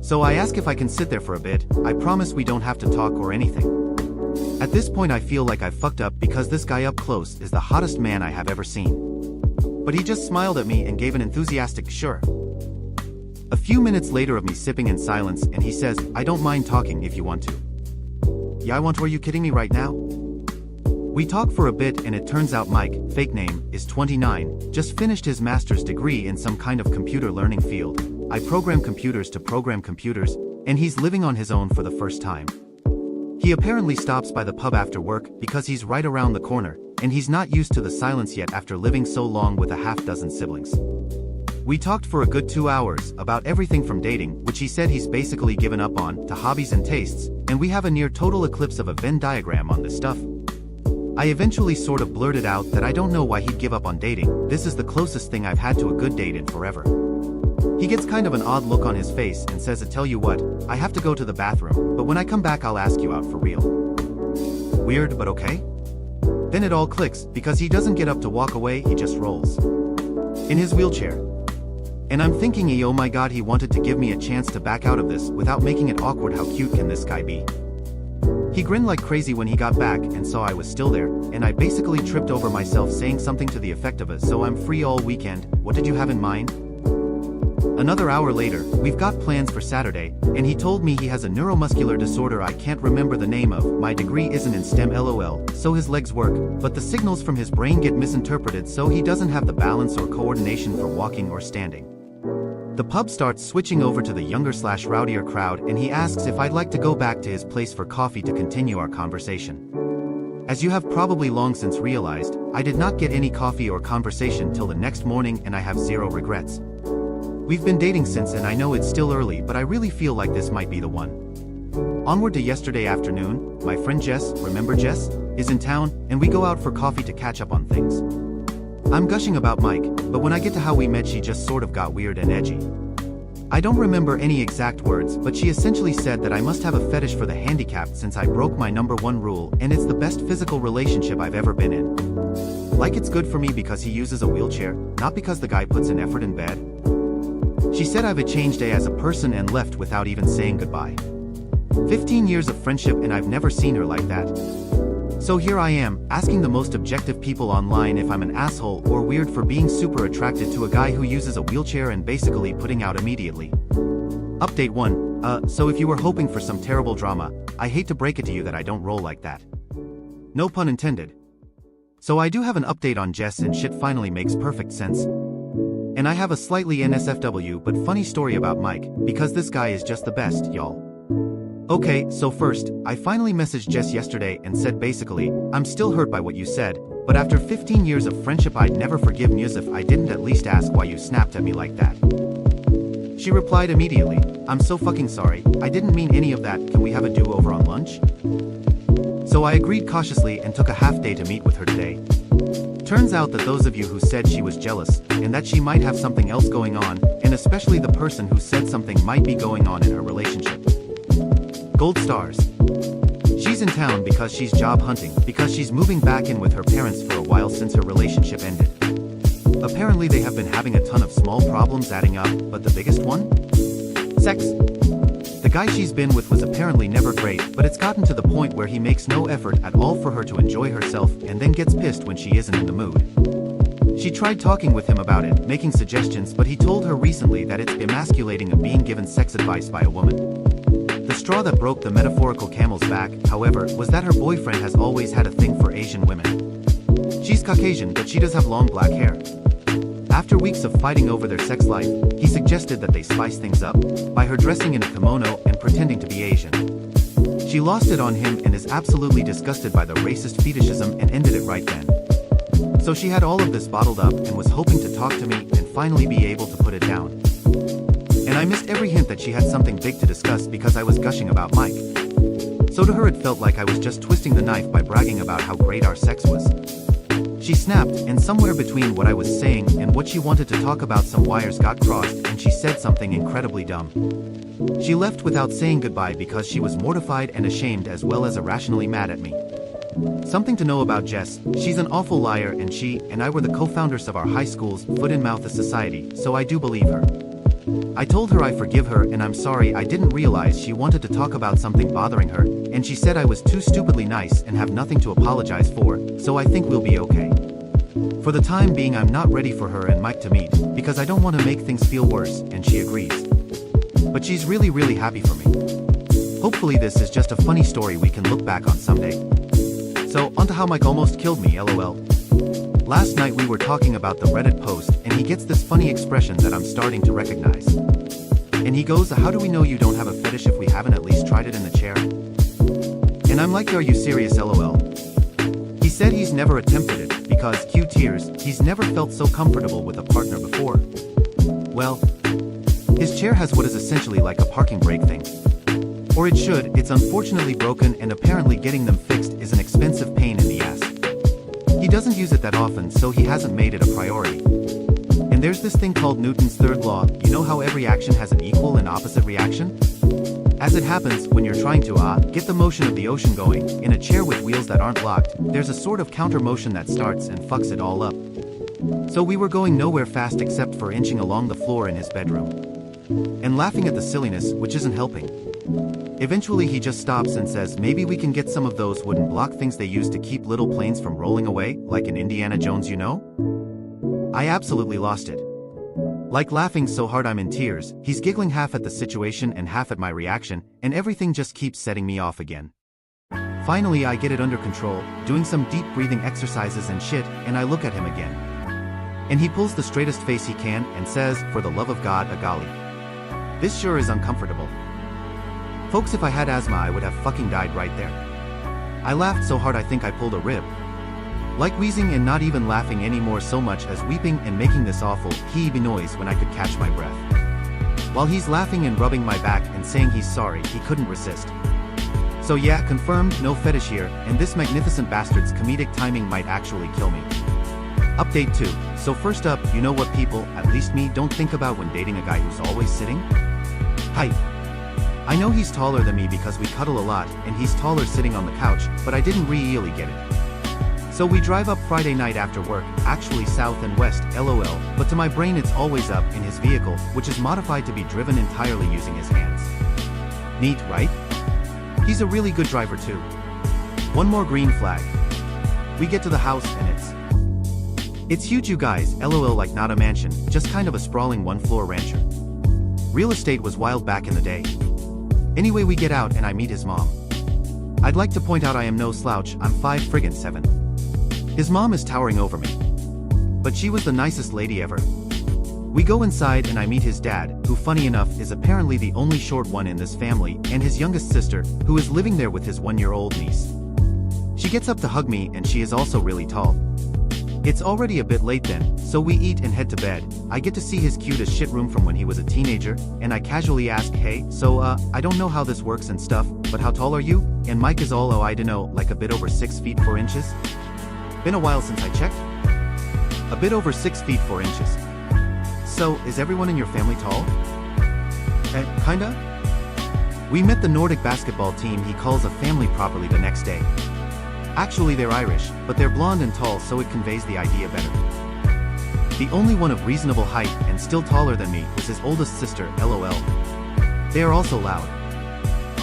So I ask if I can sit there for a bit, I promise we don't have to talk or anything. At this point I feel like I fucked up because this guy up close is the hottest man I have ever seen. But he just smiled at me and gave an enthusiastic sure. A few minutes later of me sipping in silence and he says, I don't mind talking if you want to. Yeah, I want to. Are you kidding me right now? We talk for a bit and it turns out Mike, fake name, is 29, just finished his master's degree in some kind of computer learning field. I program computers to program computers, and he's living on his own for the first time. He apparently stops by the pub after work because he's right around the corner, and he's not used to the silence yet after living so long with a half-dozen siblings. We talked for a good 2 hours about everything from dating, which he said he's basically given up on, to hobbies and tastes, and we have a near total eclipse of a Venn diagram on this stuff. I eventually sort of blurted out that I don't know why he'd give up on dating, this is the closest thing I've had to a good date in forever. He gets kind of an odd look on his face and says, I tell you what, I have to go to the bathroom, but when I come back I'll ask you out for real. Weird, but okay? Then it all clicks, because he doesn't get up to walk away, he just rolls. In his wheelchair. And I'm thinking, oh my god, he wanted to give me a chance to back out of this without making it awkward. How cute can this guy be? He grinned like crazy when he got back and saw I was still there, and I basically tripped over myself saying something to the effect of a, so I'm free all weekend, what did you have in mind? Another hour later, we've got plans for Saturday, and he told me he has a neuromuscular disorder I can't remember the name of. My degree isn't in STEM lol, so his legs work, but the signals from his brain get misinterpreted so he doesn't have the balance or coordination for walking or standing. The pub starts switching over to the younger/rowdier crowd and he asks if I'd like to go back to his place for coffee to continue our conversation. As you have probably long since realized, I did not get any coffee or conversation till the next morning and I have zero regrets. We've been dating since and I know it's still early but I really feel like this might be the one. Onward to yesterday afternoon, my friend Jess, remember Jess, is in town and we go out for coffee to catch up on things. I'm gushing about Mike, but when I get to how we met she just sort of got weird and edgy. I don't remember any exact words but she essentially said that I must have a fetish for the handicapped since I broke my #1 rule and it's the best physical relationship I've ever been in. Like it's good for me because he uses a wheelchair, not because the guy puts in effort in bed. She said I've changed as a person and left without even saying goodbye. 15 years of friendship and I've never seen her like that. So here I am, asking the most objective people online if I'm an asshole or weird for being super attracted to a guy who uses a wheelchair and basically putting out immediately. Update 1, so if you were hoping for some terrible drama, I hate to break it to you that I don't roll like that. No pun intended. So I do have an update on Jess and shit finally makes perfect sense. And I have a slightly NSFW but funny story about Mike, because this guy is just the best, y'all. Okay, so first, I finally messaged Jess yesterday and said basically, I'm still hurt by what you said, but after 15 years of friendship I'd never forgive you if I didn't at least ask why you snapped at me like that. She replied immediately, I'm so fucking sorry, I didn't mean any of that, can we have a do-over on lunch? So I agreed cautiously and took a half day to meet with her today. Turns out that those of you who said she was jealous, and that she might have something else going on, and especially the person who said something might be going on in her relationship. Gold stars. She's in town because she's job hunting, because she's moving back in with her parents for a while since her relationship ended. Apparently they have been having a ton of small problems adding up, but the biggest one? Sex. The guy she's been with was apparently never great, but it's gotten to the point where he makes no effort at all for her to enjoy herself and then gets pissed when she isn't in the mood. She tried talking with him about it, making suggestions, but he told her recently that it's emasculating and being given sex advice by a woman. The straw that broke the metaphorical camel's back, however, was that her boyfriend has always had a thing for Asian women. She's Caucasian, but she does have long black hair. After weeks of fighting over their sex life, he suggested that they spice things up, by her dressing in a kimono and pretending to be Asian. She lost it on him and is absolutely disgusted by the racist fetishism and ended it right then. So she had all of this bottled up and was hoping to talk to me and finally be able to put it down. And I missed every hint that she had something big to discuss because I was gushing about Mike. So to her it felt like I was just twisting the knife by bragging about how great our sex was. She snapped, and somewhere between what I was saying and what she wanted to talk about some wires got crossed and she said something incredibly dumb. She left without saying goodbye because she was mortified and ashamed as well as irrationally mad at me. Something to know about Jess, she's an awful liar and she and I were the co-founders of our high school's Foot and Mouth Society, so I do believe her. I told her I forgive her and I'm sorry I didn't realize she wanted to talk about something bothering her, and she said I was too stupidly nice and have nothing to apologize for, so I think we'll be okay. For the time being I'm not ready for her and Mike to meet, because I don't want to make things feel worse, and she agrees. But she's really happy for me. Hopefully this is just a funny story we can look back on someday. So, onto how Mike almost killed me, lol. Last night we were talking about the Reddit post and he gets this funny expression that I'm starting to recognize. And he goes, how do we know you don't have a fetish if we haven't at least tried it in the chair? And I'm like, are you serious, lol? He said he's never attempted it, because, cue tears, he's never felt so comfortable with a partner before. Well, his chair has what is essentially like a parking brake thing. Or it should, it's unfortunately broken and apparently getting them fixed is an expensive pain in the ass. He doesn't use it that often so he hasn't made it a priority. And there's this thing called Newton's third law, you know how every action has an equal and opposite reaction? As it happens, when you're trying to get the motion of the ocean going, in a chair with wheels that aren't locked, there's a sort of counter motion that starts and fucks it all up. So we were going nowhere fast except for inching along the floor in his bedroom. And laughing at the silliness, which isn't helping. Eventually he just stops and says maybe we can get some of those wooden block things they use to keep little planes from rolling away, like in Indiana Jones, you know? I absolutely lost it. Like laughing so hard I'm in tears, he's giggling half at the situation and half at my reaction, and everything just keeps setting me off again. Finally I get it under control, doing some deep breathing exercises and shit, and I look at him again. And he pulls the straightest face he can and says, "For the love of God, a golly. This sure is uncomfortable." Folks, if I had asthma I would have fucking died right there. I laughed so hard I think I pulled a rib. Like wheezing and not even laughing anymore so much as weeping and making this awful hee-bee noise when I could catch my breath. While he's laughing and rubbing my back and saying he's sorry, he couldn't resist. So yeah, confirmed, no fetish here, and this magnificent bastard's comedic timing might actually kill me. Update 2. So first up, you know what people, at least me, don't think about when dating a guy who's always sitting? Height. I know he's taller than me because we cuddle a lot, and he's taller sitting on the couch, but I didn't really get it. So we drive up Friday night after work, actually south and west, lol, but to my brain it's always up in his vehicle, which is modified to be driven entirely using his hands. Neat, right? He's a really good driver too. One more green flag. We get to the house and it's huge, you guys, lol, like not a mansion, just kind of a sprawling one-floor rancher. Real estate was wild back in the day. Anyway, we get out and I meet his mom. I'd like to point out I am no slouch, I'm 5'7". His mom is towering over me. But she was the nicest lady ever. We go inside and I meet his dad, who funny enough is apparently the only short one in this family, and his youngest sister, who is living there with his 1-year-old niece. She gets up to hug me and she is also really tall. It's already a bit late then, so we eat and head to bed. I get to see his cute as shit room from when he was a teenager, and I casually ask, "Hey, so I don't know how this works and stuff, but how tall are you?" And Mike is all, "Oh, I dunno, like a bit over 6 feet 4 inches? Been a while since I checked." A bit over 6 feet 4 inches. So, is everyone in your family tall? Kinda? We met the Nordic basketball team he calls a family properly the next day. Actually they're Irish, but they're blonde and tall, so it conveys the idea better. The only one of reasonable height and still taller than me was his oldest sister, lol. They are also loud.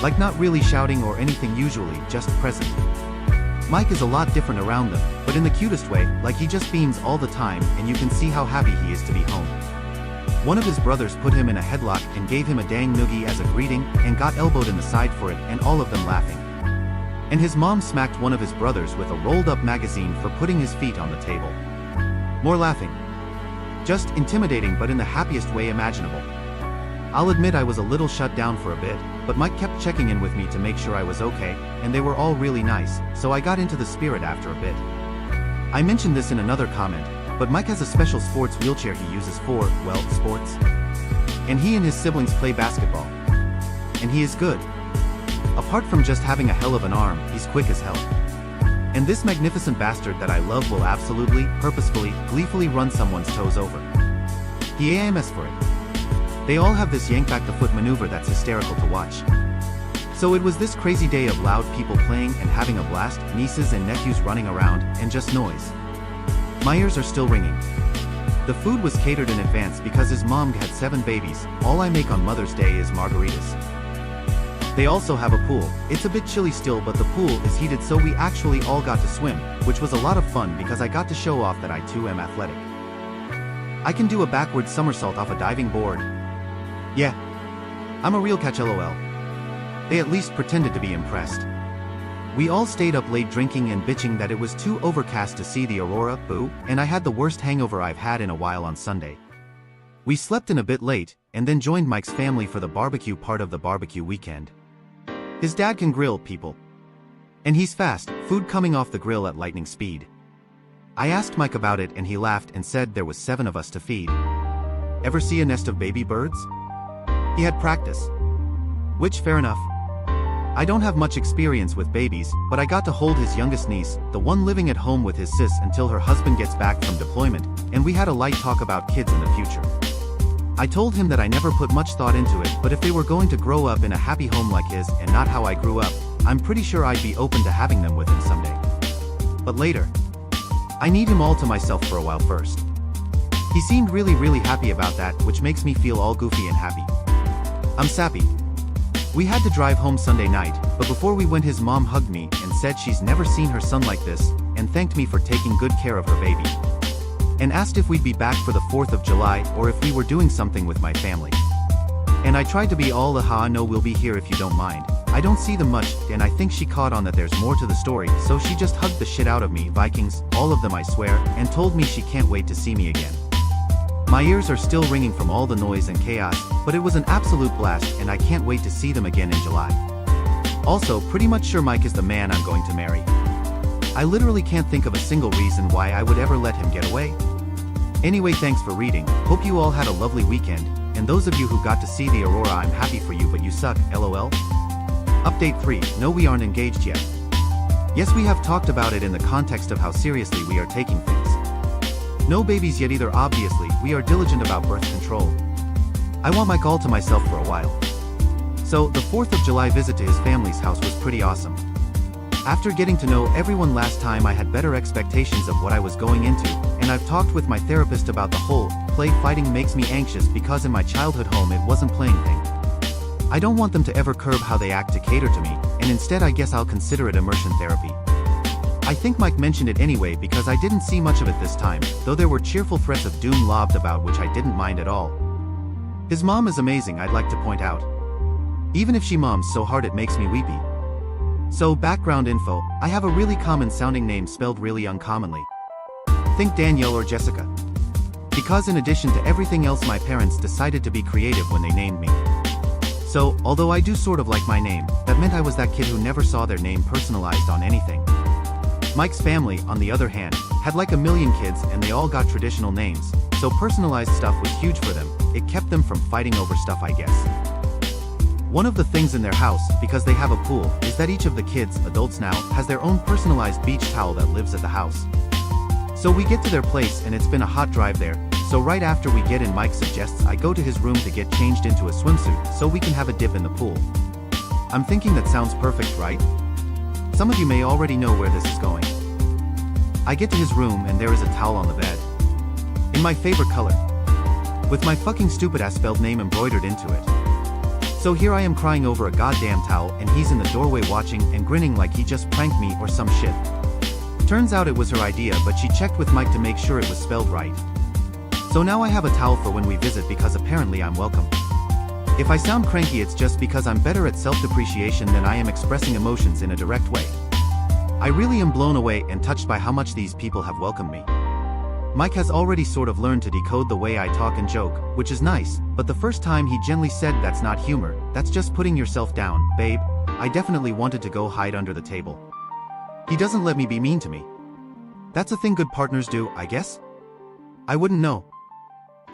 Like not really shouting or anything usually, just present. Mike is a lot different around them, but in the cutest way, like he just beams all the time and you can see how happy he is to be home. One of his brothers put him in a headlock and gave him a dang noogie as a greeting and got elbowed in the side for it, and all of them laughing. And his mom smacked one of his brothers with a rolled-up magazine for putting his feet on the table. More laughing. Just intimidating, but in the happiest way imaginable. I'll admit I was a little shut down for a bit, but Mike kept checking in with me to make sure I was okay, and they were all really nice, so I got into the spirit after a bit. I mentioned this in another comment, but Mike has a special sports wheelchair he uses for, well, sports. And he and his siblings play basketball. And he is good. Apart from just having a hell of an arm, he's quick as hell. And this magnificent bastard that I love will absolutely, purposefully, gleefully run someone's toes over. He AMS for it. They all have this yank back the foot maneuver that's hysterical to watch. So it was this crazy day of loud people playing and having a blast, nieces and nephews running around, and just noise. My ears are still ringing. The food was catered in advance because his mom had 7 babies. All I make on Mother's Day is margaritas. They also have a pool. It's a bit chilly still, but the pool is heated, so we actually all got to swim, which was a lot of fun because I got to show off that I too am athletic. I can do a backward somersault off a diving board. Yeah. I'm a real catch, lol. They at least pretended to be impressed. We all stayed up late drinking and bitching that it was too overcast to see the aurora, boo, and I had the worst hangover I've had in a while on Sunday. We slept in a bit late, and then joined Mike's family for the barbecue part of the barbecue weekend. His dad can grill people. And he's fast, food coming off the grill at lightning speed. I asked Mike about it and he laughed and said there was 7 of us to feed. Ever see a nest of baby birds? He had practice. Which, fair enough. I don't have much experience with babies, but I got to hold his youngest niece, the one living at home with his sis until her husband gets back from deployment, and we had a light talk about kids in the future. I told him that I never put much thought into it, but if they were going to grow up in a happy home like his and not how I grew up, I'm pretty sure I'd be open to having them with him someday. But later. I need him all to myself for a while first. He seemed really happy about that, which makes me feel all goofy and happy. I'm sappy. We had to drive home Sunday night, but before we went his mom hugged me and said she's never seen her son like this, and thanked me for taking good care of her baby. and asked if we'd be back for the 4th of July or if we were doing something with my family. And I tried to be all aha, no, we'll be here if you don't mind. I don't see them much, and I think she caught on that there's more to the story, so she just hugged the shit out of me, Vikings, all of them I swear, and told me she can't wait to see me again. My ears are still ringing from all the noise and chaos, but it was an absolute blast and I can't wait to see them again in July. Also, pretty much sure Mike is the man I'm going to marry. I literally can't think of a single reason why I would ever let him get away. Anyway, thanks for reading, hope you all had a lovely weekend, and those of you who got to see the aurora, I'm happy for you, but you suck, lol. Update 3, no, we aren't engaged yet. Yes, we have talked about it in the context of how seriously we are taking things. No babies yet either, obviously, we are diligent about birth control. I want Mike all to myself for a while. So, the 4th of July visit to his family's house was pretty awesome. After getting to know everyone last time, I had better expectations of what I was going into, and I've talked with my therapist about the whole play fighting makes me anxious because in my childhood home it wasn't playing thing. I don't want them to ever curb how they act to cater to me, and instead I guess I'll consider it immersion therapy. I think Mike mentioned it anyway because I didn't see much of it this time, though there were cheerful threats of doom lobbed about which I didn't mind at all. His mom is amazing, I'd like to point out. Even if she moms so hard it makes me weepy. So, background info, I have a really common sounding name spelled really uncommonly. Think Danielle or Jessica. Because in addition to everything else, my parents decided to be creative when they named me. So, although I do sort of like my name, that meant I was that kid who never saw their name personalized on anything. Mike's family, on the other hand, had like a million kids and they all got traditional names, so personalized stuff was huge for them. It kept them from fighting over stuff, I guess. One of the things in their house, because they have a pool, is that each of the kids, adults now, has their own personalized beach towel that lives at the house. So we get to their place and it's been a hot drive there, so right after we get in, Mike suggests I go to his room to get changed into a swimsuit so we can have a dip in the pool. I'm thinking that sounds perfect, right? Some of you may already know where this is going. I get to his room and there is a towel on the bed. In my favorite color. With my fucking stupid ass spelled name embroidered into it. So here I am crying over a goddamn towel and he's in the doorway watching and grinning like he just pranked me or some shit. Turns out it was her idea, but she checked with Mike to make sure it was spelled right. So now I have a towel for when we visit because apparently I'm welcome. If I sound cranky, it's just because I'm better at self-depreciation than I am expressing emotions in a direct way. I really am blown away and touched by how much these people have welcomed me. Mike has already sort of learned to decode the way I talk and joke, which is nice, but the first time he gently said, "That's not humor, that's just putting yourself down, babe," I definitely wanted to go hide under the table. He doesn't let me be mean to me. That's a thing good partners do, I guess? I wouldn't know.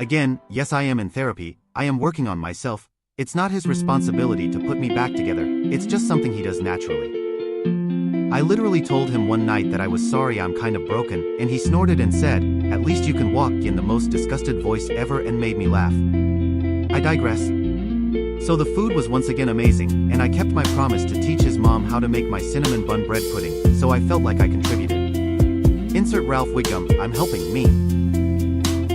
Again, yes, I am in therapy, I am working on myself. It's not his responsibility to put me back together, it's just something he does naturally. I literally told him one night that I was sorry, I'm kind of broken, and he snorted and said, "At least you can walk," in the most disgusted voice ever, and made me laugh. I digress. So the food was once again amazing, and I kept my promise to teach his mom how to make my cinnamon bun bread pudding, so I felt like I contributed. Insert Ralph Wiggum, I'm helping me.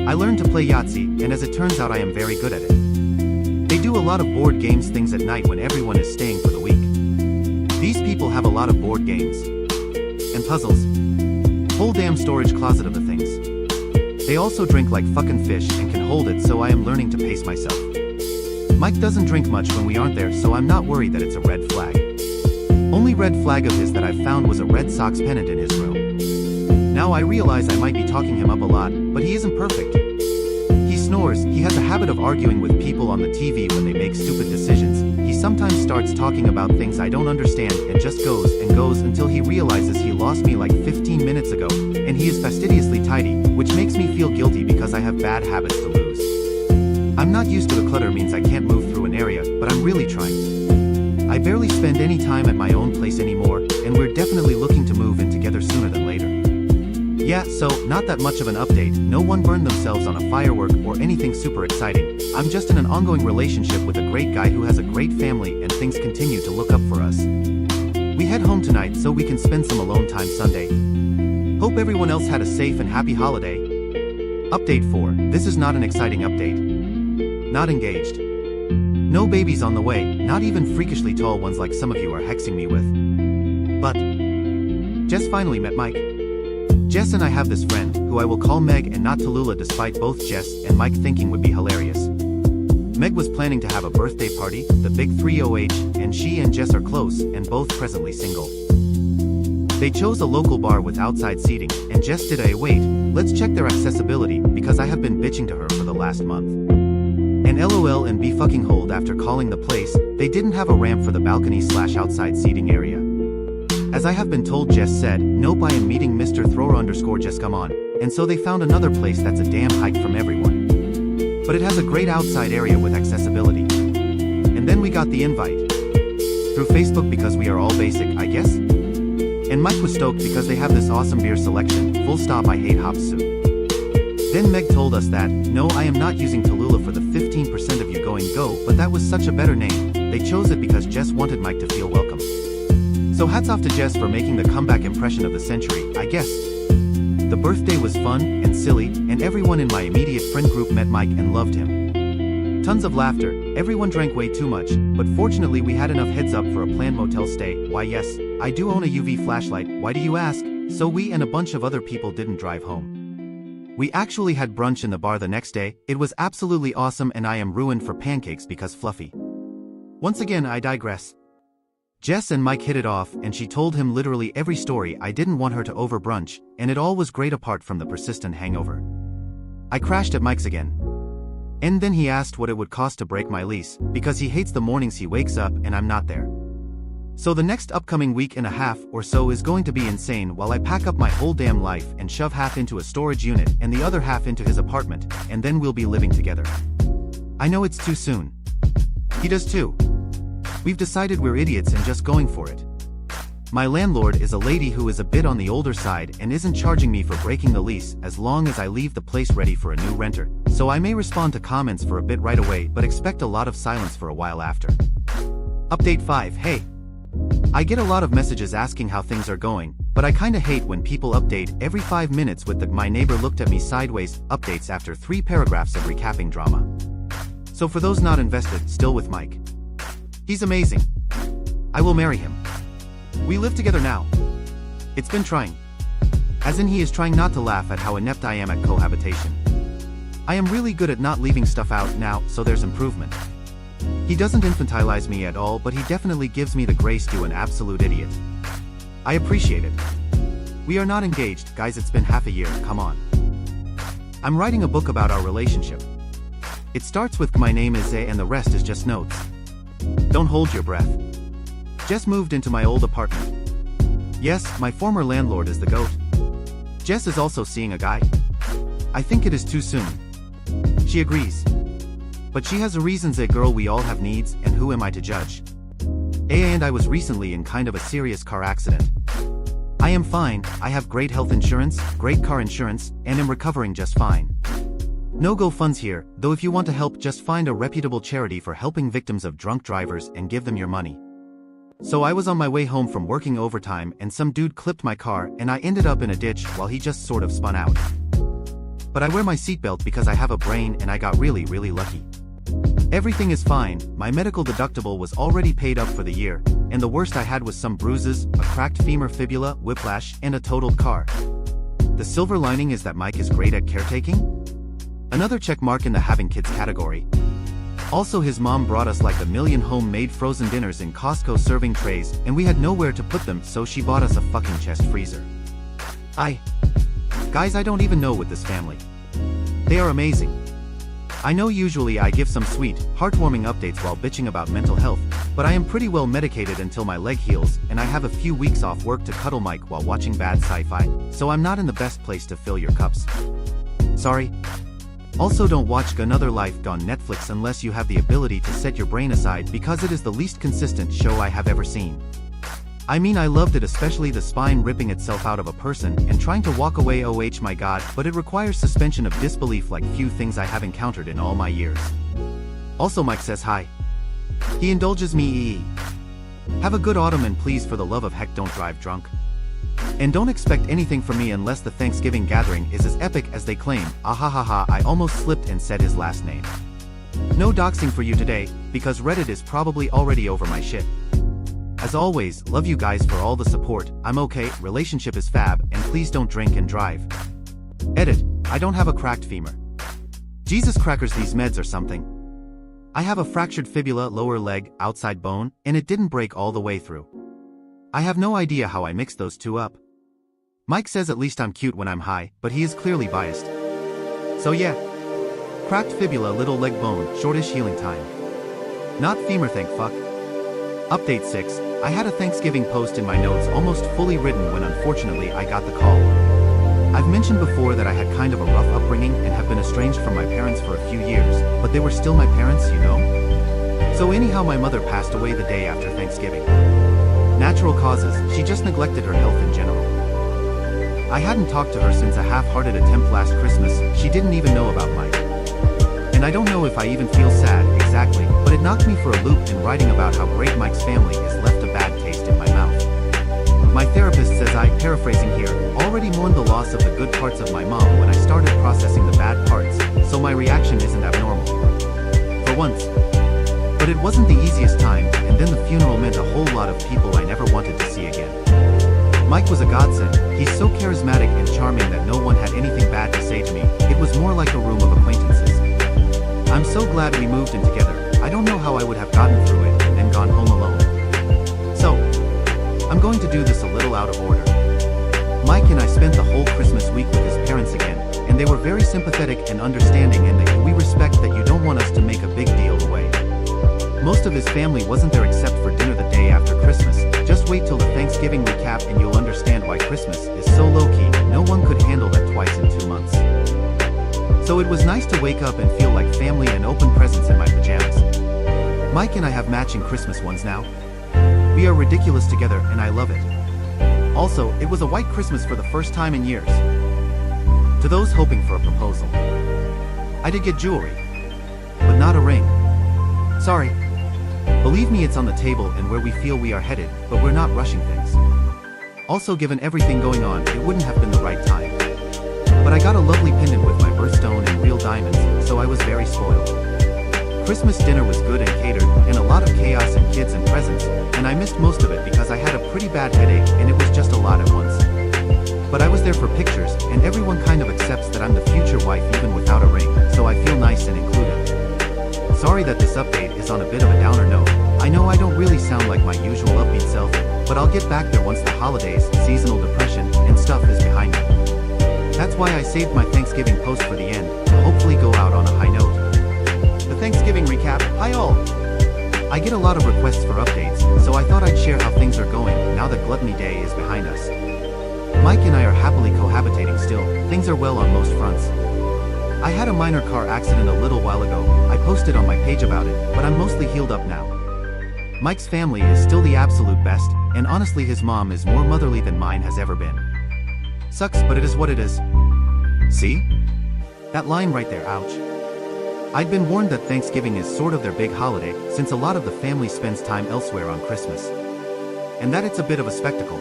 I learned to play Yahtzee, and as it turns out I am very good at it. They do a lot of board games things at night when everyone is staying for the week. These people have a lot of board games. And puzzles. Whole damn storage closet of the things. They also drink like fucking fish and can hold it, so I am learning to pace myself. Mike doesn't drink much when we aren't there, so I'm not worried that it's a red flag. Only red flag of his that I've found was a Red Sox pennant in his room. Now I realize I might be talking him up a lot, but he isn't perfect. He snores, he has a habit of arguing with people on the TV when they make stupid decisions, he sometimes starts talking about things I don't understand and just goes and goes until he realizes he lost me like 15 minutes ago, and he is fastidiously tidy, which makes me feel guilty because I have bad habits to lose. I'm not used to the clutter means I can't move through an area, but I'm really trying. I barely spend any time at my own place anymore, and we're definitely looking to move in together sooner than later. Yeah, so, not that much of an update, no one burned themselves on a firework or anything super exciting. I'm just in an ongoing relationship with a great guy who has a great family and things continue to look up for us. We head home tonight so we can spend some alone time Sunday. Hope everyone else had a safe and happy holiday. Update 4, this is not an exciting update. Not engaged. No babies on the way, not even freakishly tall ones like some of you are hexing me with. But Jess finally met Mike. Jess and I have this friend, who I will call Meg and not Tallulah despite both Jess and Mike thinking would be hilarious. Meg was planning to have a birthday party, the big 3OH, and she and Jess are close and both presently single. They chose a local bar with outside seating, and Jess did a wait, let's check their accessibility because I have been bitching to her for the last month. And LOL and be fucking hold after calling the place, they didn't have a ramp for the balcony/outside seating area. As I have been told, Jess said, nope, I am meeting Mr. Thrower_Jess, come on, and so they found another place that's a damn hike from everyone. But it has a great outside area with accessibility. And then we got the invite through Facebook because we are all basic, I guess? And Mike was stoked because they have this awesome beer selection, full stop, I hate hops soup. Then Meg told us that, no, I am not using Tallulah for the 15% of you going go, but that was such a better name, they chose it because Jess wanted Mike to feel welcome. So hats off to Jess for making the comeback impression of the century, I guess. The birthday was fun and silly, and everyone in my immediate friend group met Mike and loved him. Tons of laughter, everyone drank way too much, but fortunately we had enough heads up for a planned motel stay. Why yes, I do own a UV flashlight, why do you ask? So we and a bunch of other people didn't drive home. We actually had brunch in the bar the next day, it was absolutely awesome and I am ruined for pancakes because fluffy. Once again I digress. Jess and Mike hit it off and she told him literally every story. I didn't want her to over brunch, and it all was great apart from the persistent hangover. I crashed at Mike's again. And then he asked what it would cost to break my lease, because he hates the mornings he wakes up and I'm not there. So the next upcoming week and a half or so is going to be insane while I pack up my whole damn life and shove half into a storage unit and the other half into his apartment, and then we'll be living together. I know it's too soon. He does too. We've decided we're idiots and just going for it. My landlord is a lady who is a bit on the older side and isn't charging me for breaking the lease as long as I leave the place ready for a new renter, so I may respond to comments for a bit right away but expect a lot of silence for a while after. Update 5. Hey. I get a lot of messages asking how things are going, but I kinda hate when people update every 5 minutes with the "my neighbor looked at me sideways" updates after 3 paragraphs of recapping drama. So for those not invested, still with Mike. He's amazing. I will marry him. We live together now. It's been trying. As in he is trying not to laugh at how inept I am at cohabitation. I am really good at not leaving stuff out now, so there's improvement. He doesn't infantilize me at all, but he definitely gives me the grace to an absolute idiot. I appreciate it. We are not engaged, guys, it's been half a year, come on. I'm writing a book about our relationship. It starts with "my name is A" and the rest is just notes. Don't hold your breath. Jess moved into my old apartment. Yes, my former landlord is the GOAT. Jess is also seeing a guy. I think it is too soon. She agrees. But she has reasons. A girl, we all have needs, and who am I to judge? And I was recently in kind of a serious car accident. I am fine, I have great health insurance, great car insurance, and am recovering just fine. No-go funds here, though if you want to help just find a reputable charity for helping victims of drunk drivers and give them your money. So I was on my way home from working overtime and some dude clipped my car and I ended up in a ditch while he just sort of spun out. But I wear my seatbelt because I have a brain and I got really lucky. Everything is fine, my medical deductible was already paid up for the year, and the worst I had was some bruises, a cracked femur fibula, whiplash, and a totaled car. The silver lining is that Mike is great at caretaking? Another check mark in the having kids category. Also his mom brought us like a million homemade frozen dinners in Costco serving trays and we had nowhere to put them, so she bought us a fucking chest freezer. Guys, I don't even know with this family. They are amazing. I know usually I give some sweet, heartwarming updates while bitching about mental health, but I am pretty well medicated until my leg heals and I have a few weeks off work to cuddle Mike while watching bad sci-fi, so I'm not in the best place to fill your cups. Sorry. Also, don't watch Another Life on Netflix unless you have the ability to set your brain aside because it is the least consistent show I have ever seen. I mean, I loved it, especially the spine ripping itself out of a person and trying to walk away. Oh my god, but it requires suspension of disbelief like few things I have encountered in all my years. Also, Mike says hi. He indulges me. Have a good autumn and please for the love of heck don't drive drunk. And don't expect anything from me unless the Thanksgiving gathering is as epic as they claim. Ahahaha, I almost slipped and said his last name. No doxing for you today, because Reddit is probably already over my shit. As always, love you guys for all the support, I'm okay, relationship is fab, and please don't drink and drive. Edit, I don't have a cracked femur. Jesus crackers, these meds or something. I have a fractured fibula, lower leg, outside bone, and it didn't break all the way through. I have no idea how I mixed those two up. Mike says at least I'm cute when I'm high, but he is clearly biased. So yeah. Cracked fibula, little leg bone, shortish healing time. Not femur, thank fuck. Update 6. I had a Thanksgiving post in my notes almost fully written when unfortunately I got the call. I've mentioned before that I had kind of a rough upbringing and have been estranged from my parents for a few years, but they were still my parents, you know? So anyhow, my mother passed away the day after Thanksgiving. Natural causes, she just neglected her health in general. I hadn't talked to her since a half-hearted attempt last Christmas. She didn't even know about Mike. And I don't know if I even feel sad, exactly, but it knocked me for a loop in writing about how great Mike's family is left a bad taste in my mouth. My therapist says I, paraphrasing here, already mourned the loss of the good parts of my mom when I started processing the bad parts, so my reaction isn't abnormal. For once. But it wasn't the easiest time, and then the funeral meant a whole lot of people I never wanted to see again. Mike was a godsend. He's so charismatic and charming that no one had anything bad to say to me. It was more like a room of acquaintances. I'm so glad we moved in together. I don't know how I would have gotten through it and then gone home alone. So, I'm going to do this a little out of order. Mike and I spent the whole Christmas week with his parents again, and they were very sympathetic and understanding, and we respect that you don't want us to make a big deal away. Most of his family wasn't there except for dinner the day after Christmas. Just wait till the Thanksgiving recap and you'll understand why Christmas is so low-key. No one could handle that twice in 2 months. So it was nice to wake up and feel like family and open presents in my pajamas. Mike and I have matching Christmas ones now. We are ridiculous together and I love it. Also, it was a white Christmas for the first time in years. To those hoping for a proposal, I did get jewelry, but not a ring. Sorry. Believe me, it's on the table and where we feel we are headed, but we're not rushing things. Also, given everything going on, it wouldn't have been the right time. But I got a lovely pendant with my birthstone and real diamonds, so I was very spoiled. Christmas dinner was good and catered, and a lot of chaos and kids and presents, and I missed most of it because I had a pretty bad headache and it was just a lot at once. But I was there for pictures, and everyone kind of accepts that I'm the future wife even without a ring, so I feel nice and included. Sorry that this update is on a bit of a downer note. I know I don't really sound like my usual upbeat self, but I'll get back there once the holidays, seasonal depression, and stuff is behind me. That's why I saved my Thanksgiving post for the end, to hopefully go out on a high note. The Thanksgiving recap. Hi all! I get a lot of requests for updates, so I thought I'd share how things are going now that Gluttony Day is behind us. Mike and I are happily cohabitating still. Things are well on most fronts. I had a minor car accident a little while ago. I posted on my page about it, but I'm mostly healed up now. Mike's family is still the absolute best, and honestly his mom is more motherly than mine has ever been. Sucks, but it is what it is. See? That line right there, ouch. I'd been warned that Thanksgiving is sort of their big holiday, since a lot of the family spends time elsewhere on Christmas. And that it's a bit of a spectacle.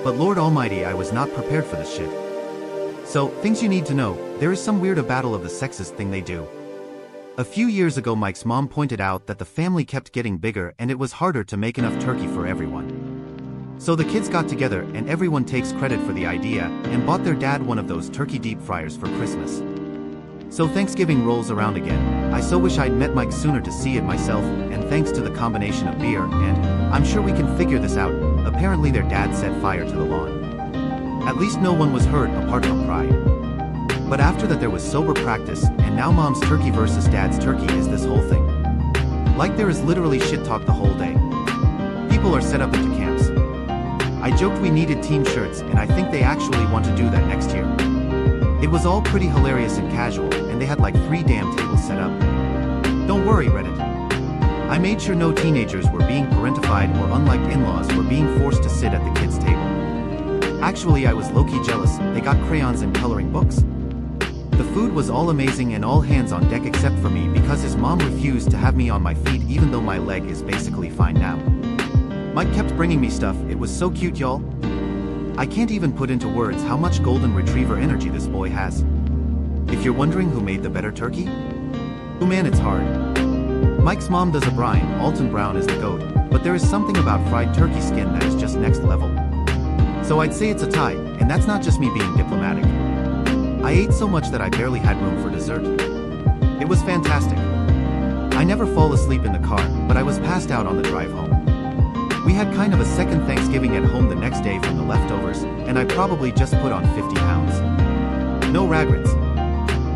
But Lord Almighty, I was not prepared for this shit. So, things you need to know, there is some weird battle of the sexes thing they do. A few years ago Mike's mom pointed out that the family kept getting bigger and it was harder to make enough turkey for everyone. So the kids got together and everyone takes credit for the idea and bought their dad one of those turkey deep fryers for Christmas. So Thanksgiving rolls around again. I so wish I'd met Mike sooner to see it myself, and thanks to the combination of beer and, I'm sure we can figure this out, apparently their dad set fire to the lawn. At least no one was hurt apart from pride. But after that there was sober practice, and now mom's turkey versus dad's turkey is this whole thing. Like there is literally shit talk the whole day. People are set up into camps. I joked we needed team shirts, and I think they actually want to do that next year. It was all pretty hilarious and casual, and they had like 3 damn tables set up. Don't worry, Reddit. I made sure no teenagers were being parentified or unlike in-laws were being forced to sit at the kids' table. Actually, I was low-key jealous. They got crayons and coloring books. The food was all amazing and all hands on deck except for me because his mom refused to have me on my feet even though my leg is basically fine now. Mike kept bringing me stuff. It was so cute, y'all. I can't even put into words how much golden retriever energy this boy has. If you're wondering who made the better turkey? Oh man, it's hard. Mike's mom does a brine, Alton Brown is the goat, but there is something about fried turkey skin that is just next level. So I'd say it's a tie, and that's not just me being diplomatic. I ate so much that I barely had room for dessert. It was fantastic. I never fall asleep in the car, but I was passed out on the drive home. We had kind of a second Thanksgiving at home the next day from the leftovers, and I probably just put on 50 pounds. No regrets.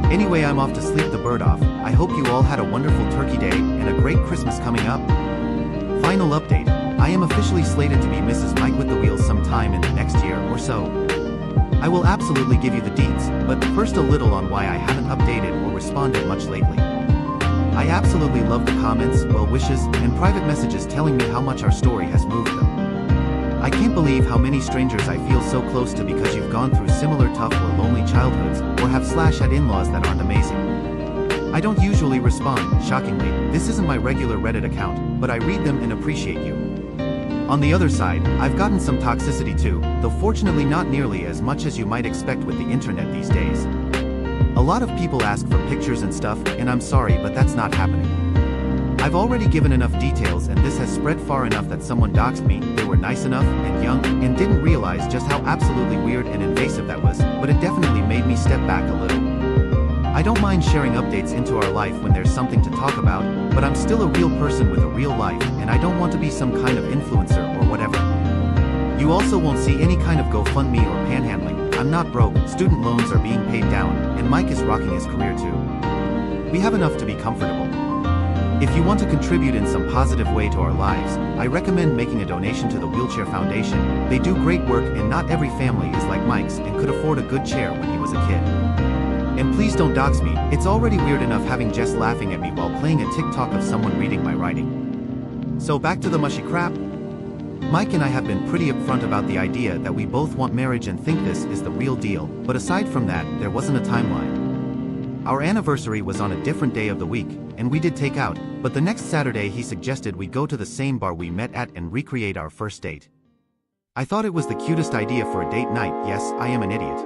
Anyway, I'm off to sleep the bird off. I hope you all had a wonderful turkey day and a great Christmas coming up. Final update. I am officially slated to be Mrs. Mike with the Wheels sometime in the next year or so. I will absolutely give you the deets, but first a little on why I haven't updated or responded much lately. I absolutely love the comments, well wishes, and private messages telling me how much our story has moved them. I can't believe how many strangers I feel so close to because you've gone through similar tough or lonely childhoods, or have had in-laws that aren't amazing. I don't usually respond, shockingly. This isn't my regular Reddit account, but I read them and appreciate you. On the other side, I've gotten some toxicity too, though fortunately not nearly as much as you might expect with the internet these days. A lot of people ask for pictures and stuff, and I'm sorry, but that's not happening. I've already given enough details, and this has spread far enough that someone doxed me. They were nice enough and young, and didn't realize just how absolutely weird and invasive that was, but it definitely made me step back a little. I don't mind sharing updates into our life when there's something to talk about, but I'm still a real person with a real life, and I don't want to be some kind of influencer or whatever. You also won't see any kind of GoFundMe or panhandling. I'm not broke, student loans are being paid down, and Mike is rocking his career too. We have enough to be comfortable. If you want to contribute in some positive way to our lives, I recommend making a donation to the Wheelchair Foundation. They do great work, and not every family is like Mike's and could afford a good chair when he was a kid. And please don't dox me, it's already weird enough having Jess laughing at me while playing a TikTok of someone reading my writing. So back to the mushy crap. Mike and I have been pretty upfront about the idea that we both want marriage and think this is the real deal, but aside from that, there wasn't a timeline. Our anniversary was on a different day of the week, and we did take out, but the next Saturday he suggested we go to the same bar we met at and recreate our first date. I thought it was the cutest idea for a date night. Yes, I am an idiot.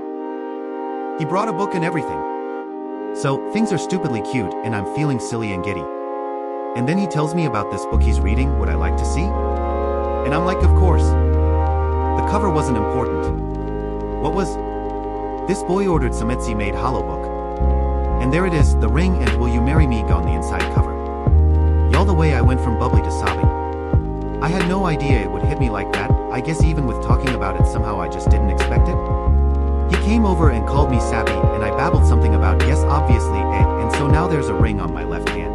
He brought a book and everything. So, things are stupidly cute, and I'm feeling silly and giddy. And then he tells me about this book he's reading. Would I like to see? And I'm like, of course. The cover wasn't important. What was? This boy ordered some Etsy-made hollow book. And there it is, the ring and Will You Marry Me on the inside cover. Y'all, the way I went from bubbly to sobbing. I had no idea it would hit me like that. I guess even with talking about it somehow I just didn't expect it. He came over and called me sappy, and I babbled something about yes obviously and so now there's a ring on my left hand.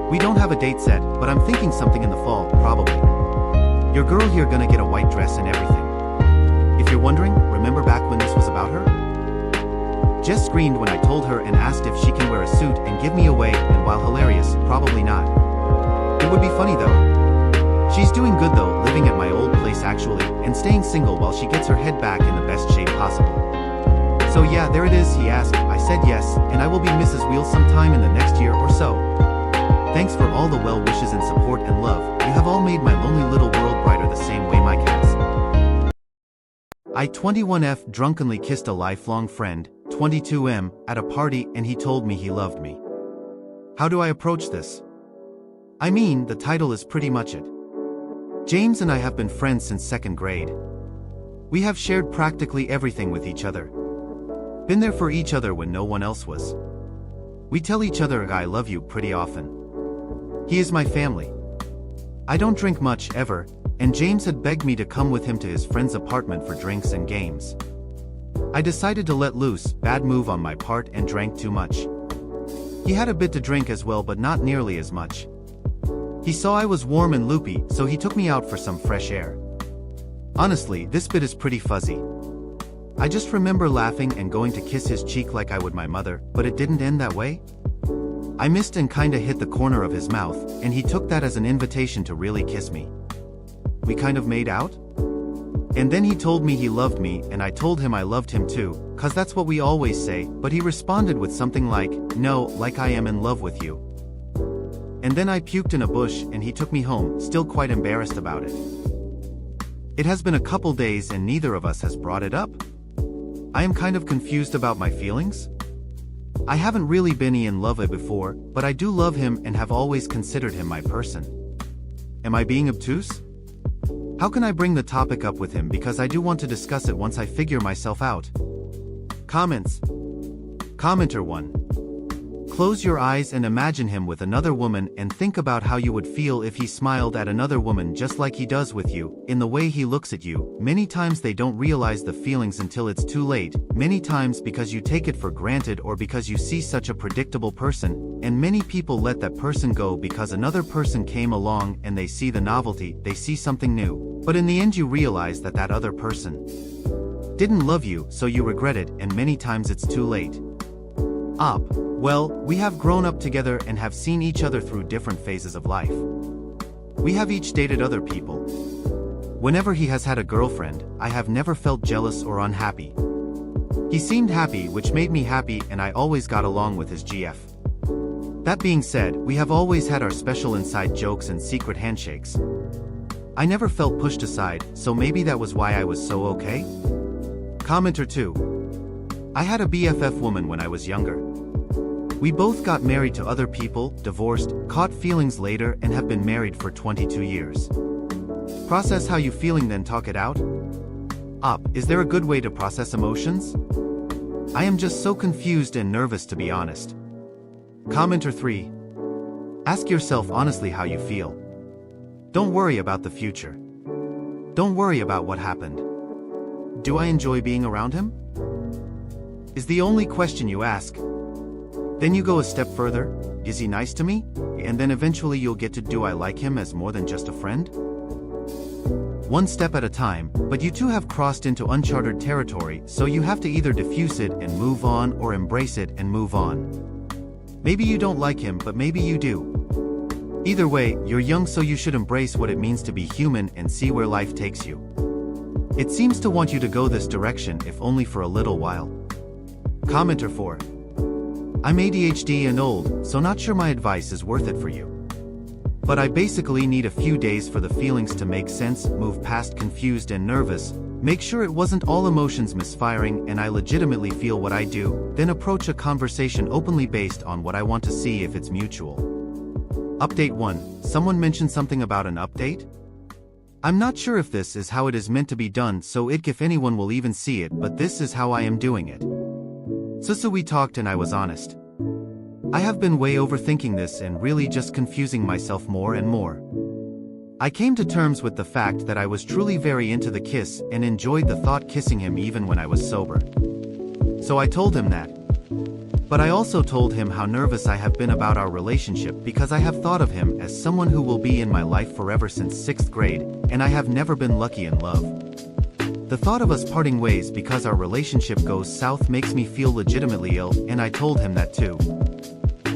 We don't have a date set, but I'm thinking something in the fall, probably. Your girl here gonna get a white dress and everything. If you're wondering, remember back when this was about her? Jess screamed when I told her and asked if she can wear a suit and give me away, and while hilarious, probably not. It would be funny though. She's doing good though, living at my old place actually, and staying single while she gets her head back in the best shape possible. So yeah, there it is, he asked. I said yes, and I will be Mrs. Wheels sometime in the next year or so. Thanks for all the well wishes and support and love. You have all made my lonely little world brighter the same way Mike has. I 21F drunkenly kissed a lifelong friend, 22M, at a party, and he told me he loved me. How do I approach this? I mean, the title is pretty much it. James and I have been friends since 2nd grade. We have shared practically everything with each other. Been there for each other when no one else was. We tell each other I love you pretty often. He is my family. I don't drink much, ever, and James had begged me to come with him to his friend's apartment for drinks and games. I decided to let loose, bad move on my part, and drank too much. He had a bit to drink as well, but not nearly as much. He saw I was warm and loopy, so he took me out for some fresh air. Honestly, this bit is pretty fuzzy. I just remember laughing and going to kiss his cheek like I would my mother, but it didn't end that way. I missed and kinda hit the corner of his mouth, and he took that as an invitation to really kiss me. We kind of made out? And then he told me he loved me, and I told him I loved him too, 'cause that's what we always say, but he responded with something like, no, like I am in love with you. And then I puked in a bush and he took me home, still quite embarrassed about it. It has been a couple days and neither of us has brought it up. I am kind of confused about my feelings. I haven't really been in love before, but I do love him and have always considered him my person. Am I being obtuse? How can I bring the topic up with him because I do want to discuss it once I figure myself out. Comments. Commenter 1. Close your eyes and imagine him with another woman and think about how you would feel if he smiled at another woman just like he does with you, in the way he looks at you. Many times they don't realize the feelings until it's too late, many times because you take it for granted or because you see such a predictable person, and many people let that person go because another person came along and they see the novelty, they see something new. But in the end you realize that that other person didn't love you, so you regret it, and many times it's too late. Well, we have grown up together and have seen each other through different phases of life. We have each dated other people. Whenever he has had a girlfriend, I have never felt jealous or unhappy. He seemed happy, which made me happy, and I always got along with his GF. That being said, we have always had our special inside jokes and secret handshakes. I never felt pushed aside, so maybe that was why I was so okay? Commenter 2. I had a BFF woman when I was younger. We both got married to other people, divorced, caught feelings later, and have been married for 22 years. Process how you feeling, then talk it out? Is there a good way to process emotions? I am just so confused and nervous, to be honest. Commenter 3. Ask yourself honestly how you feel. Don't worry about the future. Don't worry about what happened. Do I enjoy being around him? Is the only question you ask. Then you go a step further. Is he nice to me? And then eventually you'll get to, do I like him as more than just a friend? One step at a time, but you two have crossed into uncharted territory, so you have to either diffuse it and move on or embrace it and move on. Maybe you don't like him, but maybe you do. Either way, you're young, so you should embrace what it means to be human and see where life takes you. It seems to want you to go this direction, if only for a little while. Commenter 4. I'm ADHD and old, so not sure my advice is worth it for you. But I basically need a few days for the feelings to make sense, move past confused and nervous, make sure it wasn't all emotions misfiring and I legitimately feel what I do, then approach a conversation openly based on what I want to see if it's mutual. Update 1. Someone mentioned something about an update? I'm not sure if this is how it is meant to be done, so if anyone will even see it, but this is how I am doing it. So we talked and I was honest. I have been way overthinking this and really just confusing myself more and more. I came to terms with the fact that I was truly very into the kiss and enjoyed the thought kissing him even when I was sober. So I told him that. But I also told him how nervous I have been about our relationship because I have thought of him as someone who will be in my life forever since 6th grade, and I have never been lucky in love. The thought of us parting ways because our relationship goes south makes me feel legitimately ill, and I told him that too.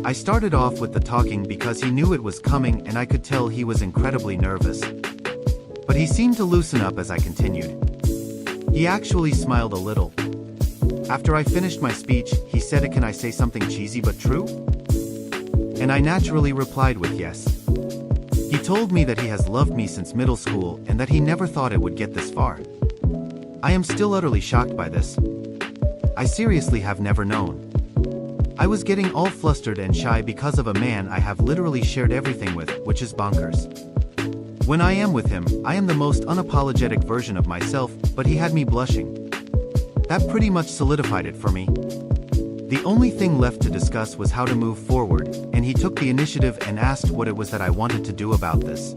I started off with the talking because he knew it was coming and I could tell he was incredibly nervous. But he seemed to loosen up as I continued. He actually smiled a little. After I finished my speech, he said, "Can I say something cheesy but true?" And I naturally replied with yes. He told me that he has loved me since middle school and that he never thought it would get this far. I am still utterly shocked by this. I seriously have never known. I was getting all flustered and shy because of a man I have literally shared everything with, which is bonkers. When I am with him, I am the most unapologetic version of myself, but he had me blushing. That pretty much solidified it for me. The only thing left to discuss was how to move forward, and he took the initiative and asked what it was that I wanted to do about this.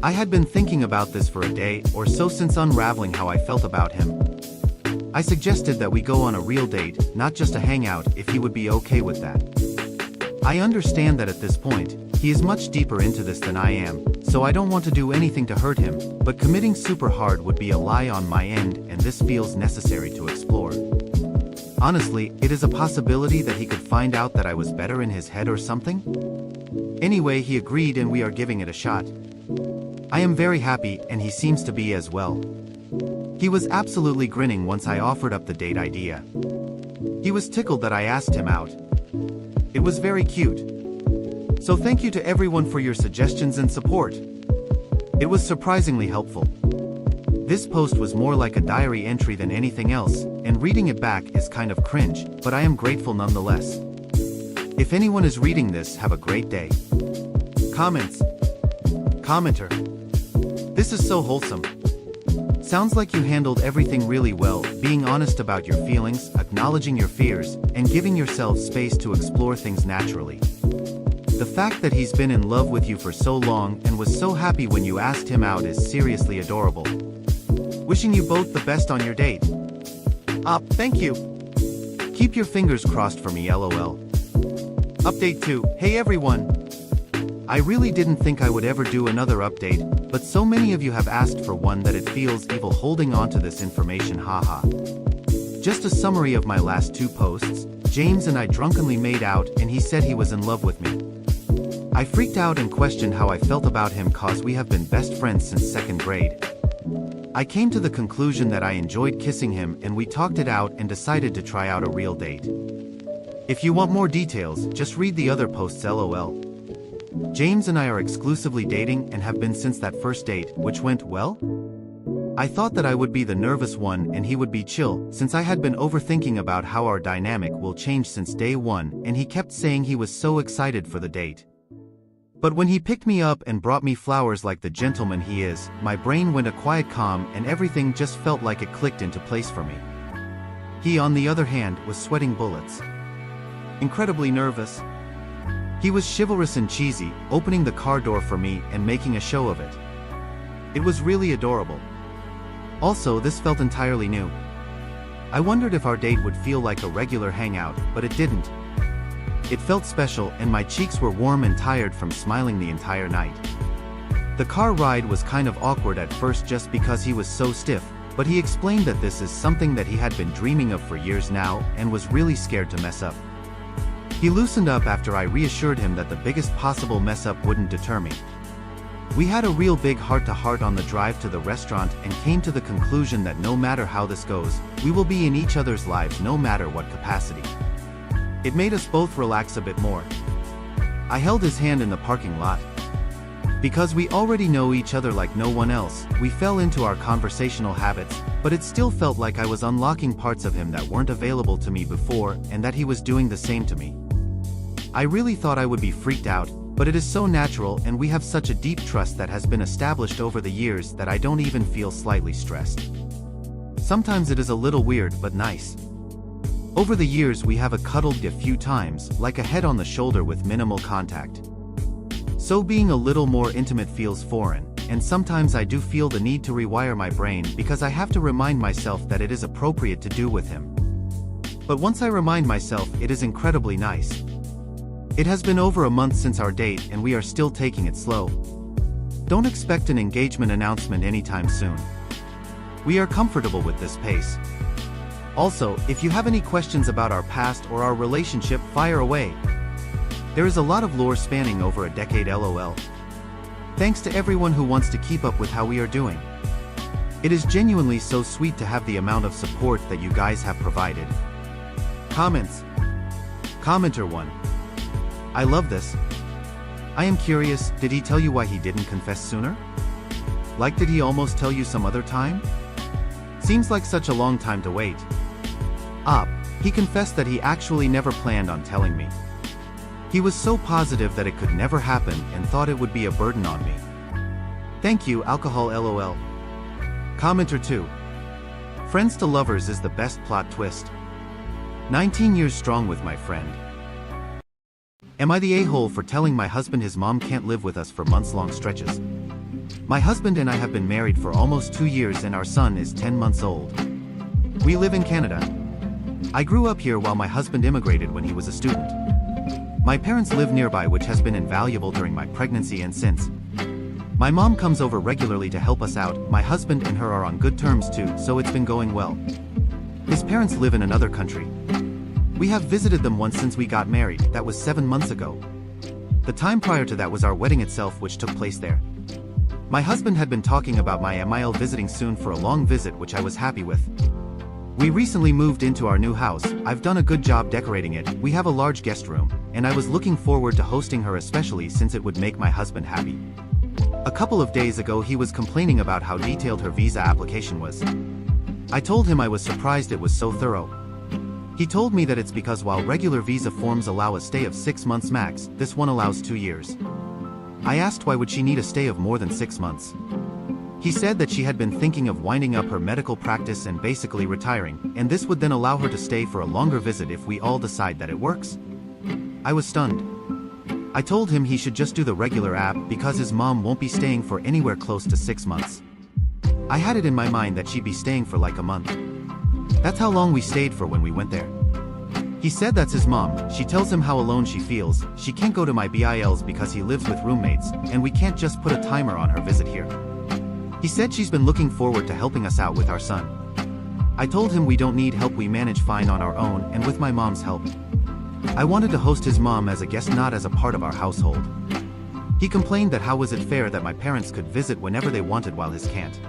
I had been thinking about this for a day or so since unraveling how I felt about him. I suggested that we go on a real date, not just a hangout, if he would be okay with that. I understand that at this point, he is much deeper into this than I am, so I don't want to do anything to hurt him, but committing super hard would be a lie on my end, and this feels necessary to explore. Honestly, it is a possibility that he could find out that I was better in his head or something? Anyway, he agreed and we are giving it a shot. I am very happy, and he seems to be as well. He was absolutely grinning once I offered up the date idea. He was tickled that I asked him out. It was very cute. So thank you to everyone for your suggestions and support. It was surprisingly helpful. This post was more like a diary entry than anything else, and reading it back is kind of cringe, but I am grateful nonetheless. If anyone is reading this, have a great day. Comments. Commenter. This is so wholesome. Sounds like you handled everything really well, being honest about your feelings, acknowledging your fears, and giving yourself space to explore things naturally. The fact that he's been in love with you for so long and was so happy when you asked him out is seriously adorable. Wishing you both the best on your date. Thank you. Keep your fingers crossed for me, lol. Update 2. Hey everyone. I really didn't think I would ever do another update, but so many of you have asked for one that it feels evil holding on to this information, haha. Just a summary of my last 2 posts. James and I drunkenly made out and he said he was in love with me. I freaked out and questioned how I felt about him cause we have been best friends since 2nd grade. I came to the conclusion that I enjoyed kissing him and we talked it out and decided to try out a real date. If you want more details, just read the other posts, lol. James and I are exclusively dating and have been since that first date, which went well. I thought that I would be the nervous one and he would be chill, since I had been overthinking about how our dynamic will change since day 1 and he kept saying he was so excited for the date. But when he picked me up and brought me flowers like the gentleman he is, my brain went a quiet calm and everything just felt like it clicked into place for me. He, on the other hand, was sweating bullets. Incredibly nervous. He was chivalrous and cheesy, opening the car door for me and making a show of it. It was really adorable. Also, this felt entirely new. I wondered if our date would feel like a regular hangout, but it didn't. It felt special and my cheeks were warm and tired from smiling the entire night. The car ride was kind of awkward at first just because he was so stiff, but he explained that this is something that he had been dreaming of for years now and was really scared to mess up. He loosened up after I reassured him that the biggest possible mess up wouldn't deter me. We had a real big heart-to-heart on the drive to the restaurant and came to the conclusion that no matter how this goes, we will be in each other's lives no matter what capacity. It made us both relax a bit more. I held his hand in the parking lot. Because we already know each other like no one else, we fell into our conversational habits, but it still felt like I was unlocking parts of him that weren't available to me before and that he was doing the same to me. I really thought I would be freaked out, but it is so natural and we have such a deep trust that has been established over the years that I don't even feel slightly stressed. Sometimes it is a little weird but nice. Over the years we have cuddled a few times, like a head on the shoulder with minimal contact. So being a little more intimate feels foreign, and sometimes I do feel the need to rewire my brain because I have to remind myself that it is appropriate to do with him. But once I remind myself, it is incredibly nice. It has been over a month since our date and we are still taking it slow. Don't expect an engagement announcement anytime soon. We are comfortable with this pace. Also, if you have any questions about our past or our relationship, fire away. There is a lot of lore spanning over a decade, lol. Thanks to everyone who wants to keep up with how we are doing. It is genuinely so sweet to have the amount of support that you guys have provided. Comments. Commenter 1. I love this. I am curious, did he tell you why he didn't confess sooner? Like, did he almost tell you some other time? Seems like such a long time to wait. He confessed that he actually never planned on telling me. He was so positive that it could never happen and thought it would be a burden on me. Thank you, alcohol, lol. Commenter 2. Friends to lovers is the best plot twist. 19 years strong with my friend. Am I the a-hole for telling my husband his mom can't live with us for months-long stretches? My husband and I have been married for almost 2 years and our son is 10 months old. We live in Canada. I grew up here while my husband immigrated when he was a student. My parents live nearby, which has been invaluable during my pregnancy and since. My mom comes over regularly to help us out. My husband and her are on good terms too, so it's been going well. His parents live in another country. We have visited them once since we got married, that was 7 months ago. The time prior to that was our wedding itself, which took place there. My husband had been talking about my MIL visiting soon for a long visit, which I was happy with. We recently moved into our new house. I've done a good job decorating it. We have a large guest room, and I was looking forward to hosting her, especially since it would make my husband happy. A couple of days ago he was complaining about how detailed her visa application was. I told him I was surprised it was so thorough. He told me that it's because while regular visa forms allow a stay of 6 months max, this one allows 2 years. I asked why would she need a stay of more than 6 months. He said that she had been thinking of winding up her medical practice and basically retiring, and this would then allow her to stay for a longer visit if we all decide that it works. I was stunned. I told him he should just do the regular app because his mom won't be staying for anywhere close to 6 months. I had it in my mind that she'd be staying for like a month. That's how long we stayed for when we went there. He said that's his mom. She tells him how alone she feels. She can't go to my BILs because he lives with roommates, and we can't just put a timer on her visit here. He said she's been looking forward to helping us out with our son. I told him we don't need help, we manage fine on our own and with my mom's help. I wanted to host his mom as a guest, not as a part of our household. He complained that how was it fair that my parents could visit whenever they wanted while his can't.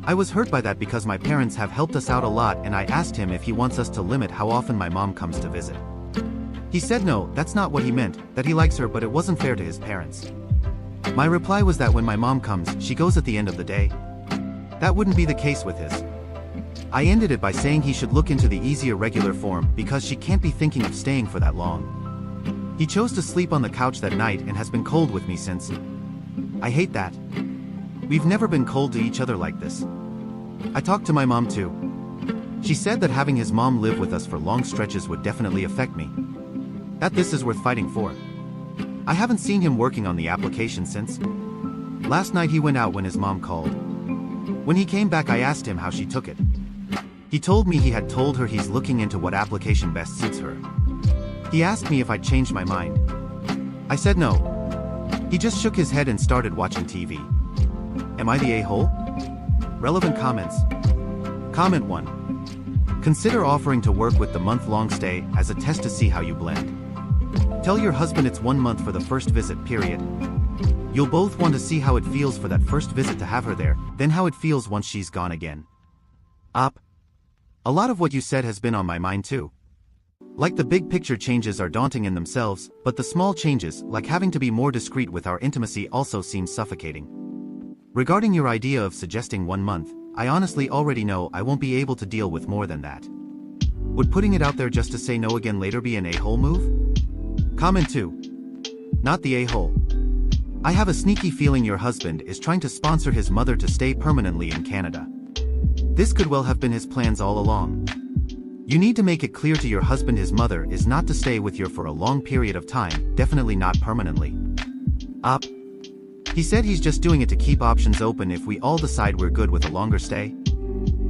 I was hurt by that because my parents have helped us out a lot, and I asked him if he wants us to limit how often my mom comes to visit. He said no, that's not what he meant, that he likes her but it wasn't fair to his parents. My reply was that when my mom comes, she goes at the end of the day. That wouldn't be the case with his. I ended it by saying he should look into the easier regular form because she can't be thinking of staying for that long. He chose to sleep on the couch that night and has been cold with me since. I hate that. We've never been cold to each other like this. I talked to my mom too. She said that having his mom live with us for long stretches would definitely affect me. That this is worth fighting for. I haven't seen him working on the application since. Last night he went out when his mom called. When he came back I asked him how she took it. He told me he had told her he's looking into what application best suits her. He asked me if I'd changed my mind. I said no. He just shook his head and started watching TV. Am I the a-hole? Relevant comments. Comment 1. Consider offering to work with the month-long stay as a test to see how you blend. Tell your husband it's 1 month for the first visit, period. You'll both want to see how it feels for that first visit to have her there, then how it feels once she's gone again. Op. A lot of what you said has been on my mind too. Like the big picture changes are daunting in themselves, but the small changes, like having to be more discreet with our intimacy, also seem suffocating. Regarding your idea of suggesting 1 month, I honestly already know I won't be able to deal with more than that. Would putting it out there just to say no again later be an a-hole move? Comment 2. Not the a-hole. I have a sneaky feeling your husband is trying to sponsor his mother to stay permanently in Canada. This could well have been his plans all along. You need to make it clear to your husband his mother is not to stay with you for a long period of time, definitely not permanently. Op. He said he's just doing it to keep options open if we all decide we're good with a longer stay.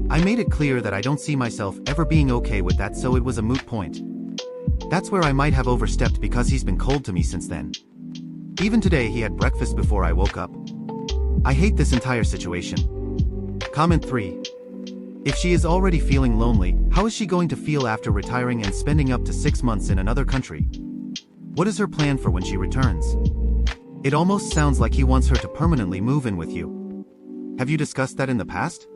I made it clear that I don't see myself ever being okay with that, so it was a moot point. That's where I might have overstepped because he's been cold to me since then. Even today he had breakfast before I woke up. I hate this entire situation. Comment 3. If she is already feeling lonely, how is she going to feel after retiring and spending up to 6 months in another country? What is her plan for when she returns? It almost sounds like he wants her to permanently move in with you. Have you discussed that in the past?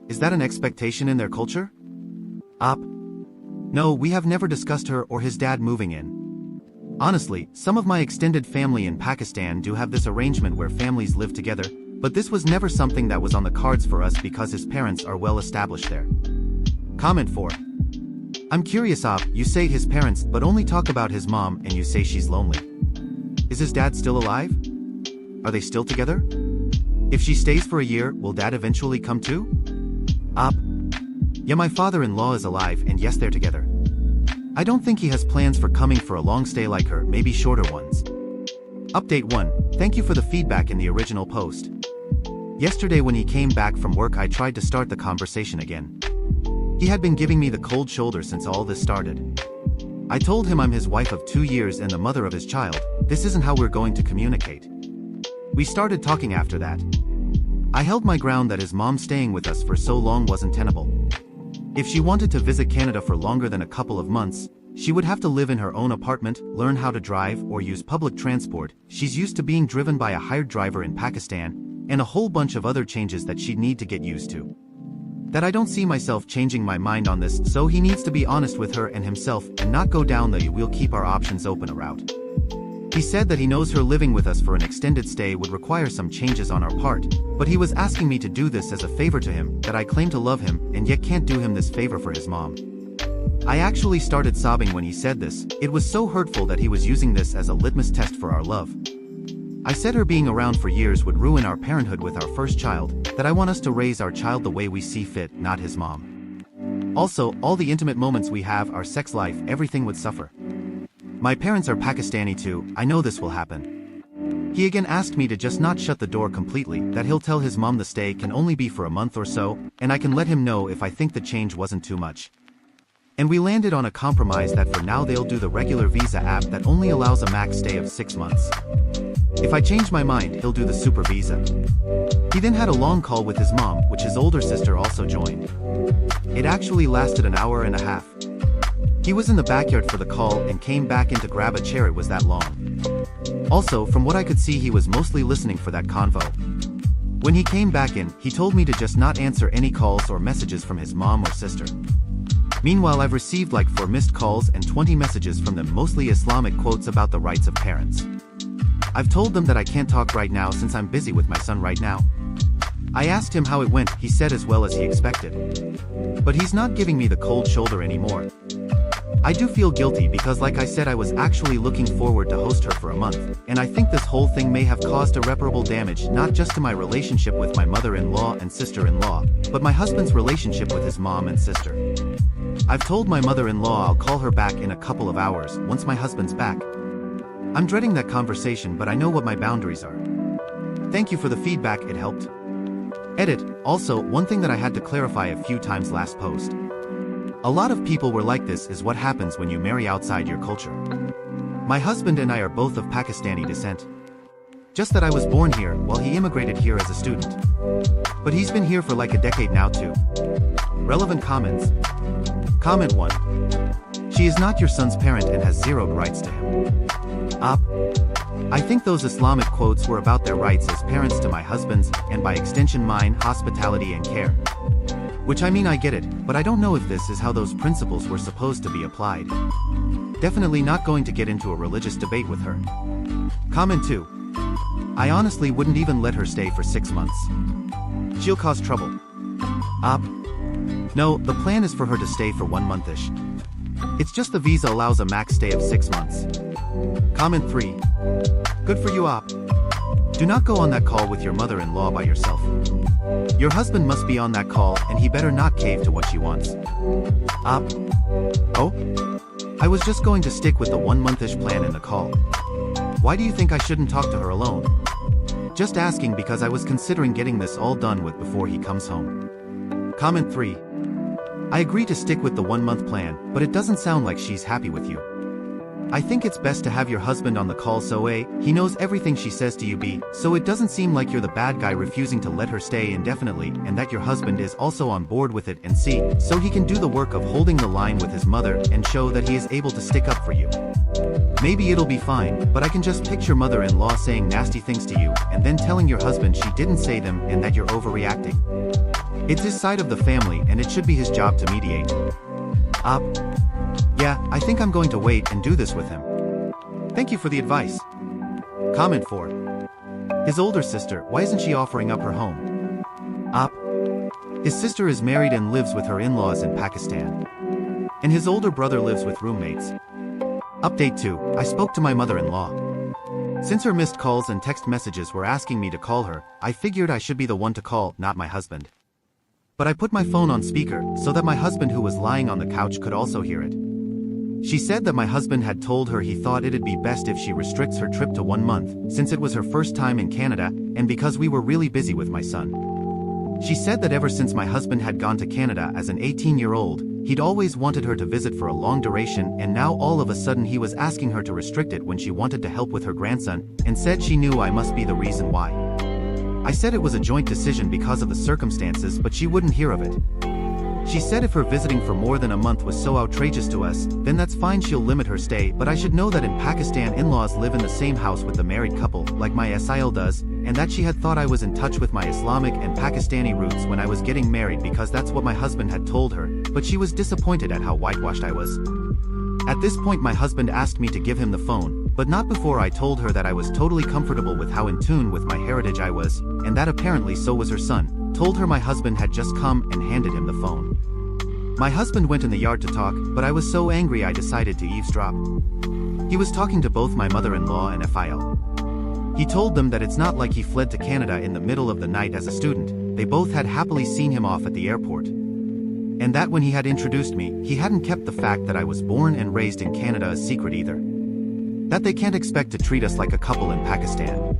Is that an expectation in their culture? Op. No, we have never discussed her or his dad moving in. Honestly, some of my extended family in Pakistan do have this arrangement where families live together, but this was never something that was on the cards for us because his parents are well established there. Comment 4. I'm curious, Op, you say his parents but only talk about his mom and you say she's lonely. Is his dad still alive? Are they still together? If she stays for a year, will dad eventually come too? Op. Yeah, my father-in-law is alive and yes, they're together. I don't think he has plans for coming for a long stay like her, maybe shorter ones. Update 1. Thank you for the feedback in the original post. Yesterday when he came back from work I tried to start the conversation again. He had been giving me the cold shoulder since all this started. I told him I'm his wife of 2 years and the mother of his child. This isn't how we're going to communicate. We started talking after that. I held my ground that his mom staying with us for so long wasn't tenable. If she wanted to visit Canada for longer than a couple of months, she would have to live in her own apartment, learn how to drive or use public transport. She's used to being driven by a hired driver in Pakistan, and a whole bunch of other changes that she'd need to get used to. That I don't see myself changing my mind on this, so he needs to be honest with her and himself and not go down the "we'll keep our options open" route. He said that he knows her living with us for an extended stay would require some changes on our part, but he was asking me to do this as a favor to him, that I claim to love him and yet can't do him this favor for his mom. I actually started sobbing when he said this. It was so hurtful that he was using this as a litmus test for our love. I said her being around for years would ruin our parenthood with our first child, that I want us to raise our child the way we see fit, not his mom. Also, all the intimate moments we have, our sex life, everything would suffer. My parents are Pakistani too, I know this will happen. He again asked me to just not shut the door completely, that he'll tell his mom the stay can only be for a month or so, and I can let him know if I think the change wasn't too much. And we landed on a compromise that for now they'll do the regular visa app that only allows a max stay of 6 months. If I change my mind, he'll do the super visa. He then had a long call with his mom, which his older sister also joined. It actually lasted an hour and a half. He was in the backyard for the call and came back in to grab a chair, it was that long. Also, from what I could see, he was mostly listening for that convo. When he came back in, he told me to just not answer any calls or messages from his mom or sister. Meanwhile, I've received like 4 missed calls and 20 messages from them, mostly Islamic quotes about the rights of parents. I've told them that I can't talk right now since I'm busy with my son right now. I asked him how it went, he said as well as he expected. But he's not giving me the cold shoulder anymore. I do feel guilty because like I said, I was actually looking forward to host her for a month, and I think this whole thing may have caused irreparable damage not just to my relationship with my mother-in-law and sister-in-law, but my husband's relationship with his mom and sister. I've told my mother-in-law I'll call her back in a couple of hours, once my husband's back. I'm dreading that conversation, but I know what my boundaries are. Thank you for the feedback, it helped. Edit. Also, one thing that I had to clarify a few times last post. A lot of people were like, this is what happens when you marry outside your culture. My husband and I are both of Pakistani descent. Just that I was born here, while he immigrated here as a student. But he's been here for like a decade now too. Relevant comments. Comment 1. She is not your son's parent and has zero rights to him. Op. I think those Islamic quotes were about their rights as parents to my husband's, and by extension mine, hospitality and care. Which I mean, I get it, but I don't know if this is how those principles were supposed to be applied. Definitely not going to get into a religious debate with her. Comment 2. I honestly wouldn't even let her stay for 6 months. She'll cause trouble. Op. No, the plan is for her to stay for 1 month-ish. It's just the visa allows a max stay of 6 months. Comment 3. Good for you, Op. Do not go on that call with your mother-in-law by yourself. Your husband must be on that call and he better not cave to what she wants. Op. Oh? I was just going to stick with the 1 month-ish plan in the call. Why do you think I shouldn't talk to her alone? Just asking because I was considering getting this all done with before he comes home. Comment 3. I agree to stick with the 1 month plan, but it doesn't sound like she's happy with you. I think it's best to have your husband on the call so A, he knows everything she says to you, B, so it doesn't seem like you're the bad guy refusing to let her stay indefinitely, and that your husband is also on board with it, and C, so he can do the work of holding the line with his mother and show that he is able to stick up for you. Maybe it'll be fine, but I can just picture mother-in-law saying nasty things to you, and then telling your husband she didn't say them and that you're overreacting. It's his side of the family and it should be his job to mediate. Op. Yeah, I think I'm going to wait and do this with him. Thank you for the advice. Comment 4. His older sister, why isn't she offering up her home? Op. His sister is married and lives with her in-laws in Pakistan. And his older brother lives with roommates. Update 2. I spoke to my mother-in-law. Since her missed calls and text messages were asking me to call her, I figured I should be the one to call, not my husband. But I put my phone on speaker, so that my husband who was lying on the couch could also hear it. She said that my husband had told her he thought it'd be best if she restricts her trip to 1 month, since it was her first time in Canada, and because we were really busy with my son. She said that ever since my husband had gone to Canada as an 18-year-old, he'd always wanted her to visit for a long duration, and now all of a sudden he was asking her to restrict it when she wanted to help with her grandson, and said she knew I must be the reason why. I said it was a joint decision because of the circumstances, but she wouldn't hear of it. She said if her visiting for more than a month was so outrageous to us, then that's fine, she'll limit her stay, but I should know that in Pakistan in-laws live in the same house with the married couple, like my SIL does, and that she had thought I was in touch with my Islamic and Pakistani roots when I was getting married because that's what my husband had told her, but she was disappointed at how whitewashed I was. At this point my husband asked me to give him the phone, but not before I told her that I was totally comfortable with how in tune with my heritage I was, and that apparently so was her son, told her my husband had just come and handed him the phone. My husband went in the yard to talk, but I was so angry I decided to eavesdrop. He was talking to both my mother-in-law and FIL. He told them that it's not like he fled to Canada in the middle of the night as a student, they both had happily seen him off at the airport. And that when he had introduced me, he hadn't kept the fact that I was born and raised in Canada a secret either. That they can't expect to treat us like a couple in Pakistan.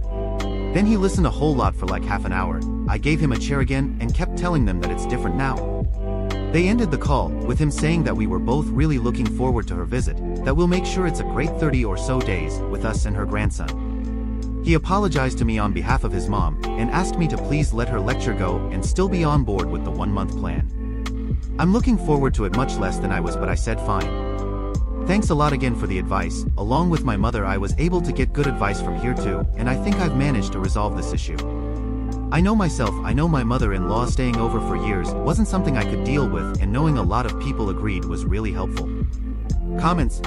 Then he listened a whole lot for like half an hour. I gave him a chair again and kept telling them that it's different now. They ended the call with him saying that we were both really looking forward to her visit, that we'll make sure it's a great 30 or so days with us and her grandson. He apologized to me on behalf of his mom and asked me to please let her lecture go and still be on board with the 1-month plan. I'm looking forward to it much less than I was, but I said fine. Thanks a lot again for the advice. Along with my mother, I was able to get good advice from here too, and I think I've managed to resolve this issue. I know myself, I know my mother-in-law staying over for years wasn't something I could deal with, and knowing a lot of people agreed was really helpful. Comments.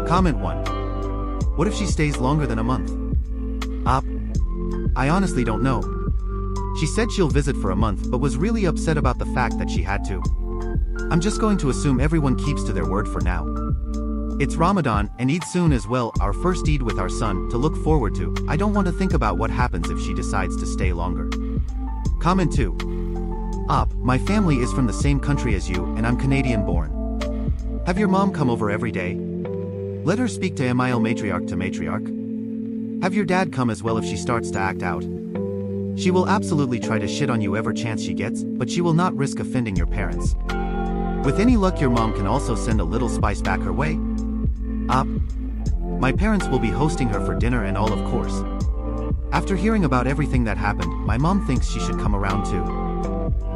Comment 1. What if she stays longer than a month? I honestly don't know. She said she'll visit for a month but was really upset about the fact that she had to. I'm just going to assume everyone keeps to their word for now. It's Ramadan and Eid soon as well, our first Eid with our son to look forward to. I don't want to think about what happens if she decides to stay longer. Comment 2. My family is from the same country as you and I'm Canadian born. Have your mom come over every day? Let her speak to Emile matriarch to matriarch. Have your dad come as well if she starts to act out. She will absolutely try to shit on you every chance she gets, but she will not risk offending your parents. With any luck, your mom can also send a little spice back her way. My parents will be hosting her for dinner and all, of course. After hearing about everything that happened, my mom thinks she should come around too.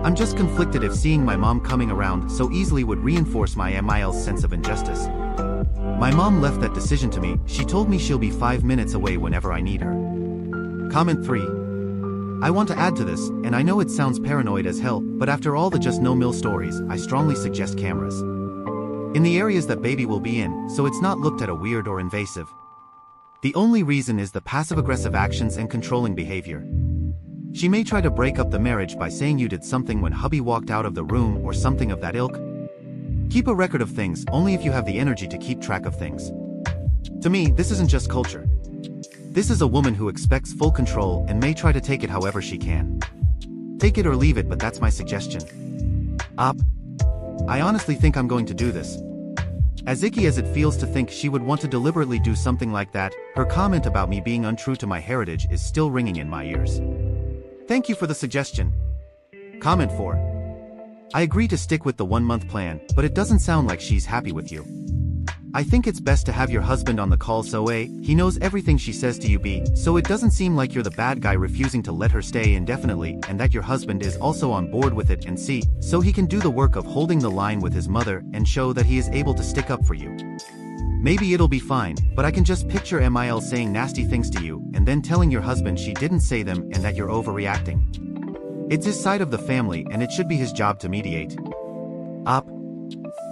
I'm just conflicted if seeing my mom coming around so easily would reinforce my Emile's sense of injustice. My mom left that decision to me. She told me she'll be 5 minutes away whenever I need her. Comment 3. I want to add to this, and I know it sounds paranoid as hell, but after all the just no-mill stories, I strongly suggest cameras in the areas that baby will be in, so it's not looked at a weird or invasive. The only reason is the passive-aggressive actions and controlling behavior. She may try to break up the marriage by saying you did something when hubby walked out of the room or something of that ilk. Keep a record of things only if you have the energy to keep track of things. To me, this isn't just culture. This is a woman who expects full control and may try to take it however she can. Take it or leave it, but that's my suggestion. I honestly think I'm going to do this. As icky as it feels to think she would want to deliberately do something like that, her comment about me being untrue to my heritage is still ringing in my ears. Thank you for the suggestion. Comment 4. I agree to stick with the 1-month plan, but it doesn't sound like she's happy with you. I think it's best to have your husband on the call so he knows everything she says to you so it doesn't seem like you're the bad guy refusing to let her stay indefinitely, and that your husband is also on board with it, and so he can do the work of holding the line with his mother and show that he is able to stick up for you. Maybe it'll be fine, but I can just picture Emile saying nasty things to you and then telling your husband she didn't say them and that you're overreacting. It's his side of the family and it should be his job to mediate.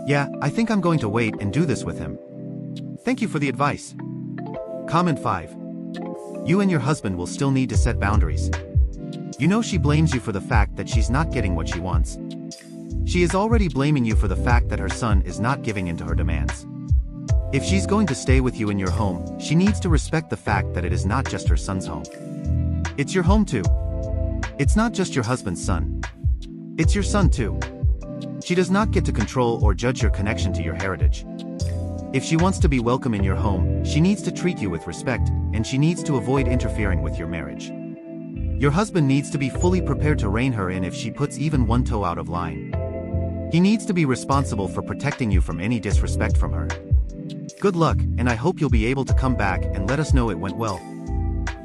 Yeah, I think I'm going to wait and do this with him. Thank you for the advice. Comment 5. You and your husband will still need to set boundaries. You know she blames you for the fact that she's not getting what she wants. She is already blaming you for the fact that her son is not giving in to her demands. If she's going to stay with you in your home, she needs to respect the fact that it is not just her son's home. It's your home too. It's not just your husband's son. It's your son too. She does not get to control or judge your connection to your heritage. If she wants to be welcome in your home, she needs to treat you with respect, and she needs to avoid interfering with your marriage. Your husband needs to be fully prepared to rein her in if she puts even one toe out of line. He needs to be responsible for protecting you from any disrespect from her. Good luck, and I hope you'll be able to come back and let us know it went well.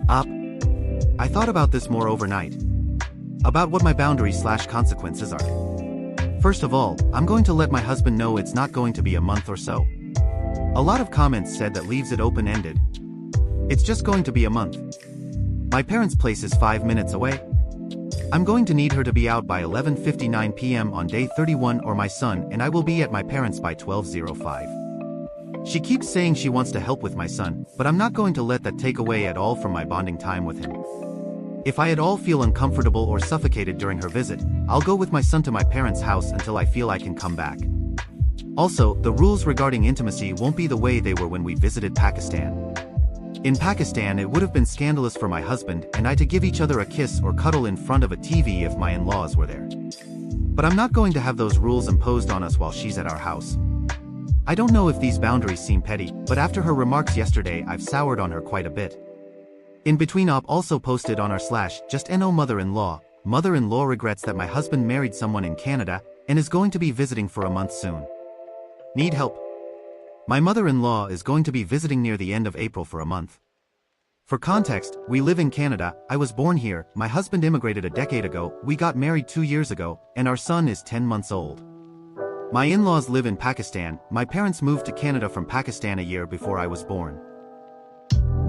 I thought about this more overnight. About what my boundaries/consequences are. First of all, I'm going to let my husband know it's not going to be a month or so. A lot of comments said that leaves it open-ended. It's just going to be a month. My parents' place is 5 minutes away. I'm going to need her to be out by 11:59 p.m. on day 31 or my son and I will be at my parents' by 12:05. She keeps saying she wants to help with my son, but I'm not going to let that take away at all from my bonding time with him. If I at all feel uncomfortable or suffocated during her visit, I'll go with my son to my parents' house until I feel I can come back. Also, the rules regarding intimacy won't be the way they were when we visited Pakistan. In Pakistan, it would have been scandalous for my husband and I to give each other a kiss or cuddle in front of a TV if my in-laws were there. But I'm not going to have those rules imposed on us while she's at our house. I don't know if these boundaries seem petty, but after her remarks yesterday I've soured on her quite a bit. In between op also posted on our /just no mother-in-law. Mother-in-law regrets that my husband married someone in Canada and is going to be visiting for a month soon. Need help? My mother-in-law is going to be visiting near the end of April for a month. For context, we live in Canada, I was born here, my husband immigrated a decade ago, we got married 2 years ago, and our son is 10 months old. My in-laws live in Pakistan, my parents moved to Canada from Pakistan a year before I was born.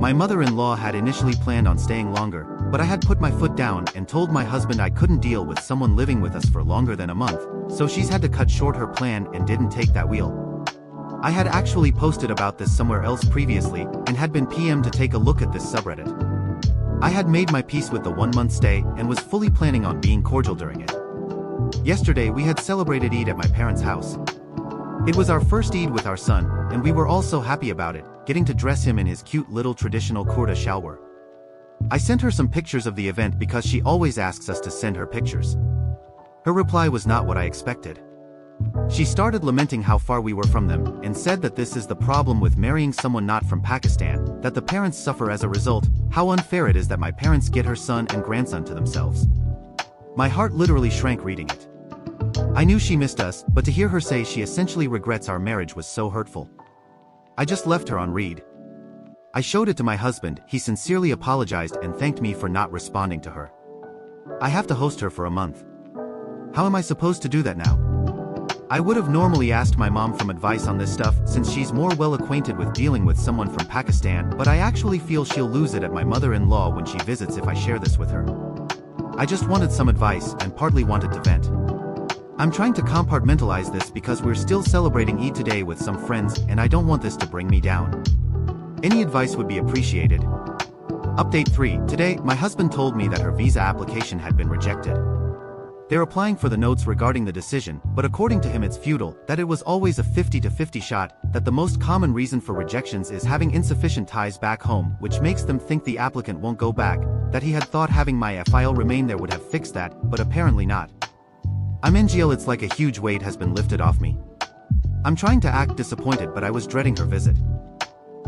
My mother-in-law had initially planned on staying longer, but I had put my foot down and told my husband I couldn't deal with someone living with us for longer than a month, so she's had to cut short her plan and didn't take that wheel. I had actually posted about this somewhere else previously and had been PM'd to take a look at this subreddit. I had made my peace with the 1-month stay and was fully planning on being cordial during it. Yesterday we had celebrated Eid at my parents' house. It was our first Eid with our son, and we were all so happy about it, getting to dress him in his cute little traditional kurta shalwar. I sent her some pictures of the event because she always asks us to send her pictures. Her reply was not what I expected. She started lamenting how far we were from them, and said that this is the problem with marrying someone not from Pakistan, that the parents suffer as a result, how unfair it is that my parents get her son and grandson to themselves. My heart literally shrank reading it. I knew she missed us, but to hear her say she essentially regrets our marriage was so hurtful. I just left her on read. I showed it to my husband, he sincerely apologized and thanked me for not responding to her. I have to host her for a month. How am I supposed to do that now? I would have normally asked my mom for advice on this stuff since she's more well acquainted with dealing with someone from Pakistan, but I actually feel she'll lose it at my mother-in-law when she visits if I share this with her. I just wanted some advice and partly wanted to vent. I'm trying to compartmentalize this because we're still celebrating Eid today with some friends and I don't want this to bring me down. Any advice would be appreciated. Update 3. Today, my husband told me that her visa application had been rejected. They're applying for the notes regarding the decision, but according to him it's futile, that it was always a 50-50 shot, that the most common reason for rejections is having insufficient ties back home, which makes them think the applicant won't go back, that he had thought having my file remain there would have fixed that, but apparently not. I'm NGL, it's like a huge weight has been lifted off me. I'm trying to act disappointed, but I was dreading her visit.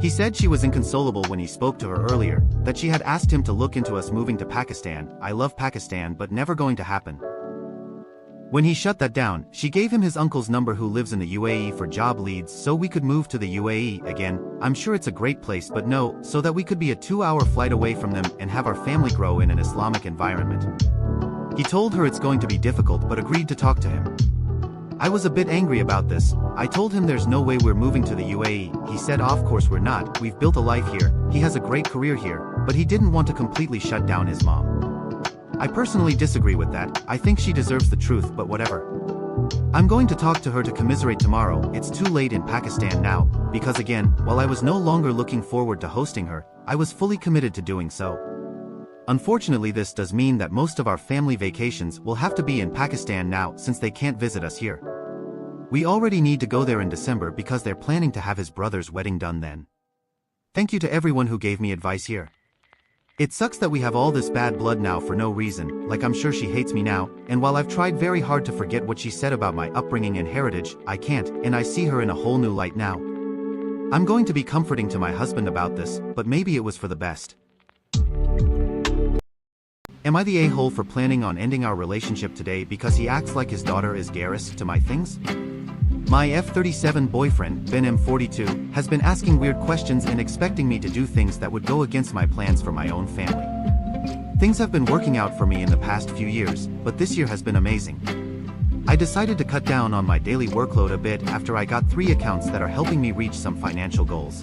He said she was inconsolable when he spoke to her earlier, that she had asked him to look into us moving to Pakistan. I love Pakistan but never going to happen. When he shut that down, she gave him his uncle's number who lives in the UAE for job leads so we could move to the UAE again. I'm sure it's a great place but no, so that we could be a 2-hour flight away from them and have our family grow in an Islamic environment. He told her it's going to be difficult but agreed to talk to him. I was a bit angry about this. I told him there's no way we're moving to the UAE. He said of course we're not, we've built a life here, he has a great career here, but he didn't want to completely shut down his mom. I personally disagree with that. I think she deserves the truth, but whatever. I'm going to talk to her to commiserate tomorrow. It's too late in Pakistan now, because again, while I was no longer looking forward to hosting her, I was fully committed to doing so. Unfortunately, this does mean that most of our family vacations will have to be in Pakistan now since they can't visit us here. We already need to go there in December because they're planning to have his brother's wedding done then. Thank you to everyone who gave me advice here. It sucks that we have all this bad blood now for no reason, like I'm sure she hates me now, and while I've tried very hard to forget what she said about my upbringing and heritage, I can't, and I see her in a whole new light now. I'm going to be comforting to my husband about this, but maybe it was for the best. Am I the a-hole for planning on ending our relationship today because he acts like his daughter is Garrus to my things? My F-37 boyfriend, Ben M42, has been asking weird questions and expecting me to do things that would go against my plans for my own family. Things have been working out for me in the past few years, but this year has been amazing. I decided to cut down on my daily workload a bit after I got 3 accounts that are helping me reach some financial goals.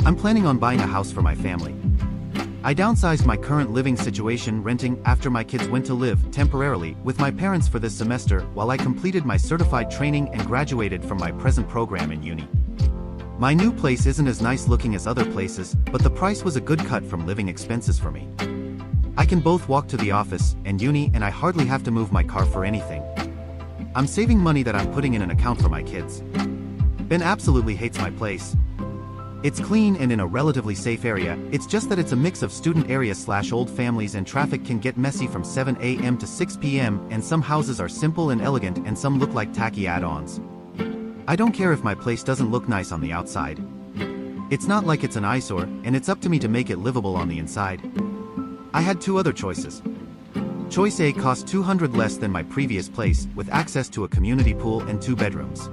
I'm planning on buying a house for my family. I downsized my current living situation, renting after my kids went to live temporarily with my parents for this semester while I completed my certified training and graduated from my present program in uni. My new place isn't as nice looking as other places, but the price was a good cut from living expenses for me. I can both walk to the office and uni and I hardly have to move my car for anything. I'm saving money that I'm putting in an account for my kids. Ben absolutely hates my place. It's clean and in a relatively safe area, it's just that it's a mix of student area/old families and traffic can get messy from 7 a.m. to 6 p.m. and some houses are simple and elegant and some look like tacky add-ons. I don't care if my place doesn't look nice on the outside. It's not like it's an eyesore, and it's up to me to make it livable on the inside. I had two other choices. Choice A cost $200 less than my previous place, with access to a community pool and 2 bedrooms.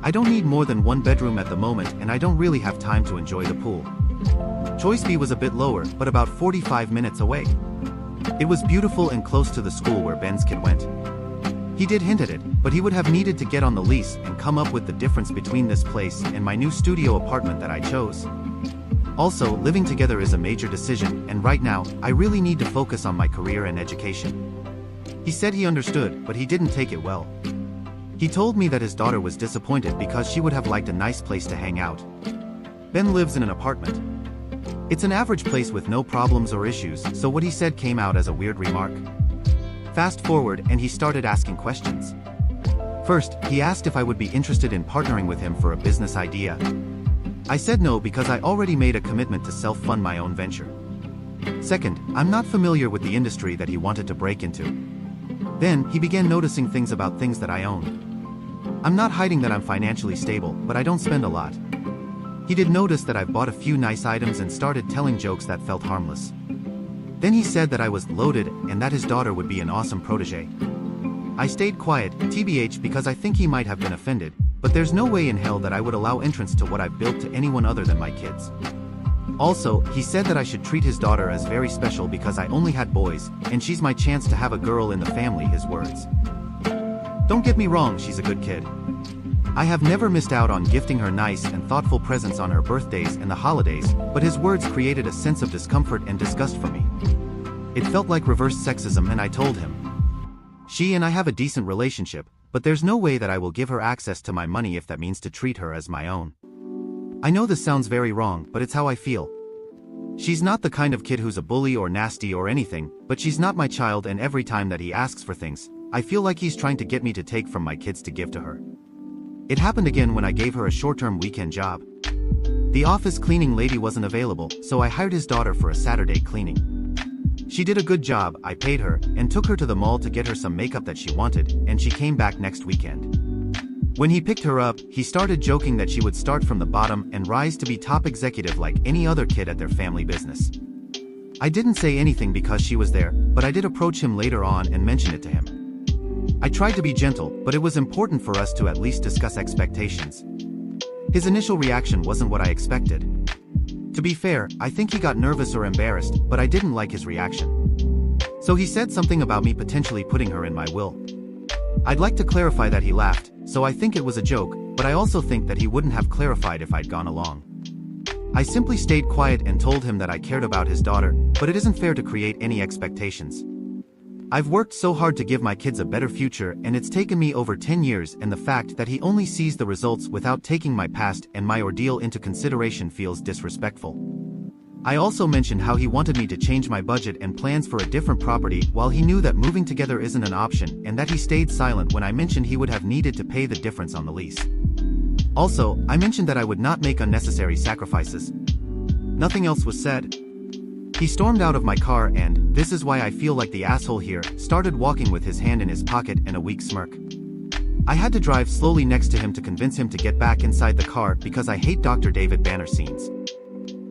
I don't need more than 1 bedroom at the moment and I don't really have time to enjoy the pool. Choice B was a bit lower, but about 45 minutes away. It was beautiful and close to the school where Ben's kid went. He did hint at it, but he would have needed to get on the lease and come up with the difference between this place and my new studio apartment that I chose. Also, living together is a major decision, and right now, I really need to focus on my career and education. He said he understood, but he didn't take it well. He told me that his daughter was disappointed because she would have liked a nice place to hang out. Ben lives in an apartment. It's an average place with no problems or issues, so what he said came out as a weird remark. Fast forward and he started asking questions. First, he asked if I would be interested in partnering with him for a business idea. I said no because I already made a commitment to self-fund my own venture. Second, I'm not familiar with the industry that he wanted to break into. Then, he began noticing things about things that I own. I'm not hiding that I'm financially stable, but I don't spend a lot. He did notice that I've bought a few nice items and started telling jokes that felt harmless. Then he said that I was loaded and that his daughter would be an awesome protege. I stayed quiet, TBH, because I think he might have been offended, but there's no way in hell that I would allow entrance to what I've built to anyone other than my kids. Also, he said that I should treat his daughter as very special because I only had boys, and she's my chance to have a girl in the family, his words. Don't get me wrong, she's a good kid. I have never missed out on gifting her nice and thoughtful presents on her birthdays and the holidays, but his words created a sense of discomfort and disgust for me. It felt like reverse sexism and I told him. She and I have a decent relationship, but there's no way that I will give her access to my money if that means to treat her as my own. I know this sounds very wrong, but it's how I feel. She's not the kind of kid who's a bully or nasty or anything, but she's not my child and every time that he asks for things, I feel like he's trying to get me to take from my kids to give to her. It happened again when I gave her a short-term weekend job. The office cleaning lady wasn't available, so I hired his daughter for a Saturday cleaning. She did a good job, I paid her, and took her to the mall to get her some makeup that she wanted, and she came back next weekend. When he picked her up, he started joking that she would start from the bottom and rise to be top executive like any other kid at their family business. I didn't say anything because she was there, but I did approach him later on and mention it to him. I tried to be gentle, but it was important for us to at least discuss expectations. His initial reaction wasn't what I expected. To be fair, I think he got nervous or embarrassed, but I didn't like his reaction. So he said something about me potentially putting her in my will. I'd like to clarify that he laughed, so I think it was a joke, but I also think that he wouldn't have clarified if I'd gone along. I simply stayed quiet and told him that I cared about his daughter, but it isn't fair to create any expectations. I've worked so hard to give my kids a better future and it's taken me over 10 years and the fact that he only sees the results without taking my past and my ordeal into consideration feels disrespectful. I also mentioned how he wanted me to change my budget and plans for a different property while he knew that moving together isn't an option and that he stayed silent when I mentioned he would have needed to pay the difference on the lease. Also, I mentioned that I would not make unnecessary sacrifices. Nothing else was said. He stormed out of my car and, this is why I feel like the asshole here, started walking with his hand in his pocket and a weak smirk. I had to drive slowly next to him to convince him to get back inside the car because I hate Dr. David Banner scenes.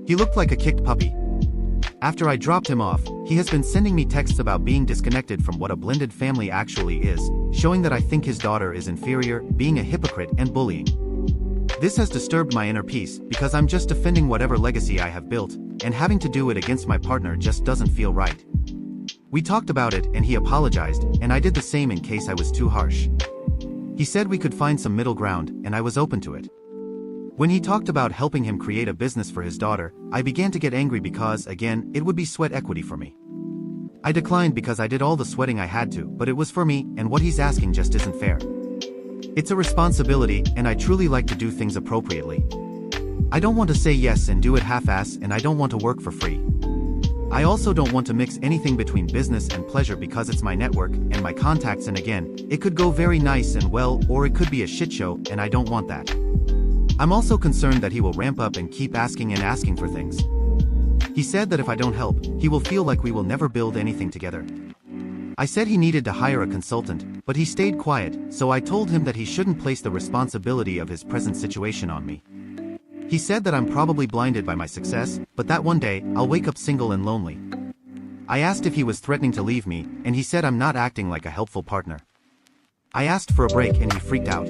He looked like a kicked puppy. After I dropped him off, he has been sending me texts about being disconnected from what a blended family actually is, showing that I think his daughter is inferior, being a hypocrite and bullying. This has disturbed my inner peace because I'm just defending whatever legacy I have built, and having to do it against my partner just doesn't feel right. We talked about it and he apologized, and I did the same in case I was too harsh. He said we could find some middle ground, and I was open to it. When he talked about helping him create a business for his daughter, I began to get angry because, again, it would be sweat equity for me. I declined because I did all the sweating I had to, but it was for me, and what he's asking just isn't fair. It's a responsibility, and I truly like to do things appropriately. I don't want to say yes and do it half-ass, and I don't want to work for free. I also don't want to mix anything between business and pleasure because it's my network and my contacts, and again, it could go very nice and well, or it could be a shit show, and I don't want that. I'm also concerned that he will ramp up and keep asking and asking for things. He said that if I don't help, he will feel like we will never build anything together. I said he needed to hire a consultant, but he stayed quiet, so I told him that he shouldn't place the responsibility of his present situation on me. He said that I'm probably blinded by my success, but that one day, I'll wake up single and lonely. I asked if he was threatening to leave me, and he said I'm not acting like a helpful partner. I asked for a break and he freaked out.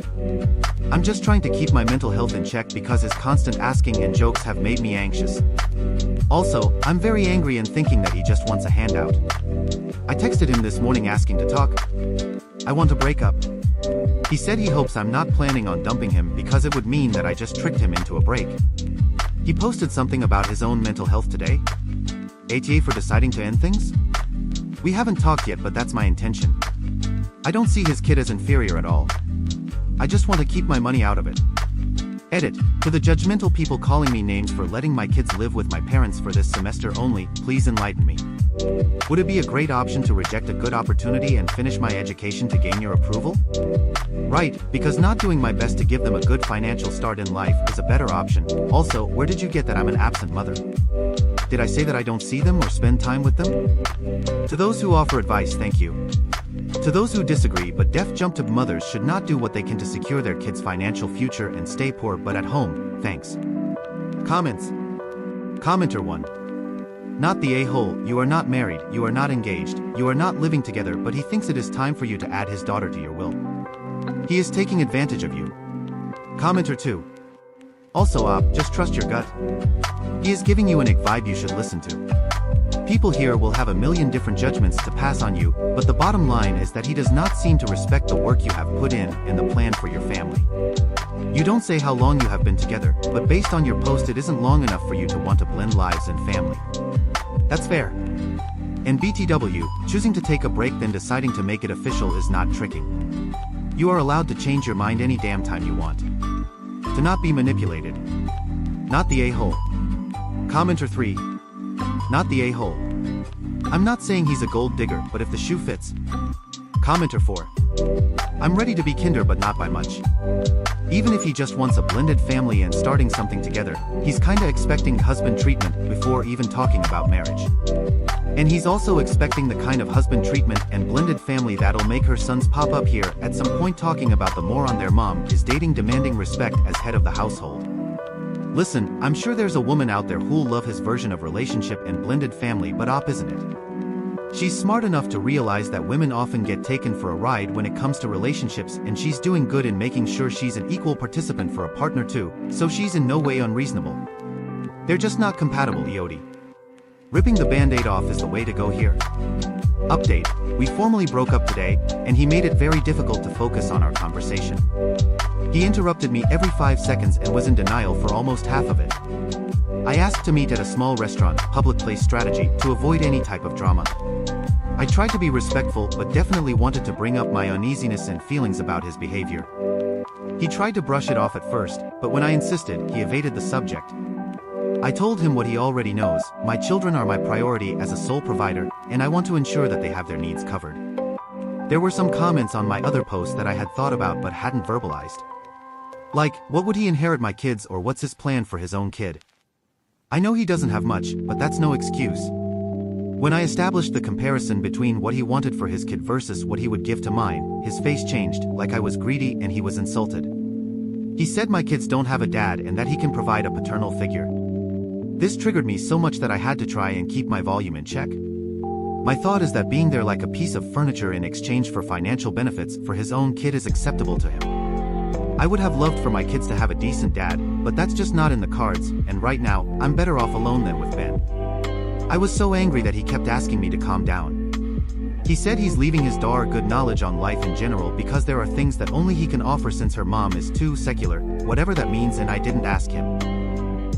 I'm just trying to keep my mental health in check because his constant asking and jokes have made me anxious. Also, I'm very angry and thinking that he just wants a handout. I texted him this morning asking to talk. I want to break up. He said he hopes I'm not planning on dumping him because it would mean that I just tricked him into a break. He posted something about his own mental health today. ATA for deciding to end things? We haven't talked yet, but that's my intention. I don't see his kid as inferior at all. I just want to keep my money out of it. Edit. To the judgmental people calling me names for letting my kids live with my parents for this semester only, please enlighten me. Would it be a great option to reject a good opportunity and finish my education to gain your approval? Right, because not doing my best to give them a good financial start in life is a better option. Also, where did you get that I'm an absent mother? Did I say that I don't see them or spend time with them? To those who offer advice, thank you. To those who disagree but deaf jump to mothers should not do what they can to secure their kids' financial future and stay poor but at home, thanks. Comments. Commenter 1. Not the a-hole, you are not married, you are not engaged, you are not living together, but he thinks it is time for you to add his daughter to your will. He is taking advantage of you. Commenter 2. Also just trust your gut. He is giving you an ick vibe you should listen to. People here will have a million different judgments to pass on you, but the bottom line is that he does not seem to respect the work you have put in and the plan for your family. You don't say how long you have been together, but based on your post it isn't long enough for you to want to blend lives and family. That's fair. And BTW, choosing to take a break then deciding to make it official is not tricking. You are allowed to change your mind any damn time you want. To not be manipulated. Not the a-hole. Commenter 3. Not the a-hole. I'm not saying he's a gold digger, but if the shoe fits. Commenter 4. I'm ready to be kinder but not by much. Even if he just wants a blended family and starting something together, he's kinda expecting husband treatment before even talking about marriage. And he's also expecting the kind of husband treatment and blended family that'll make her sons pop up here at some point talking about the moron their mom is dating, demanding respect as head of the household. Listen, I'm sure there's a woman out there who'll love his version of relationship and blended family, but isn't it? She's smart enough to realize that women often get taken for a ride when it comes to relationships, and she's doing good in making sure she's an equal participant for a partner too, so she's in no way unreasonable. They're just not compatible, Iodi. Ripping the band-aid off is the way to go here. Update, we formally broke up today, and he made it very difficult to focus on our conversation. He interrupted me every 5 seconds and was in denial for almost half of it. I asked to meet at a small restaurant, public place strategy, to avoid any type of drama. I tried to be respectful but definitely wanted to bring up my uneasiness and feelings about his behavior. He tried to brush it off at first, but when I insisted, he evaded the subject. I told him what he already knows, my children are my priority as a sole provider, and I want to ensure that they have their needs covered. There were some comments on my other posts that I had thought about but hadn't verbalized. Like, what would he inherit my kids or what's his plan for his own kid? I know he doesn't have much, but that's no excuse. When I established the comparison between what he wanted for his kid versus what he would give to mine, his face changed, like I was greedy and he was insulted. He said my kids don't have a dad and that he can provide a paternal figure. This triggered me so much that I had to try and keep my volume in check. My thought is that being there like a piece of furniture in exchange for financial benefits for his own kid is acceptable to him. I would have loved for my kids to have a decent dad, but that's just not in the cards, and right now, I'm better off alone than with Ben. I was so angry that he kept asking me to calm down. He said he's leaving his daughter good knowledge on life in general because there are things that only he can offer since her mom is too secular, whatever that means, and I didn't ask him.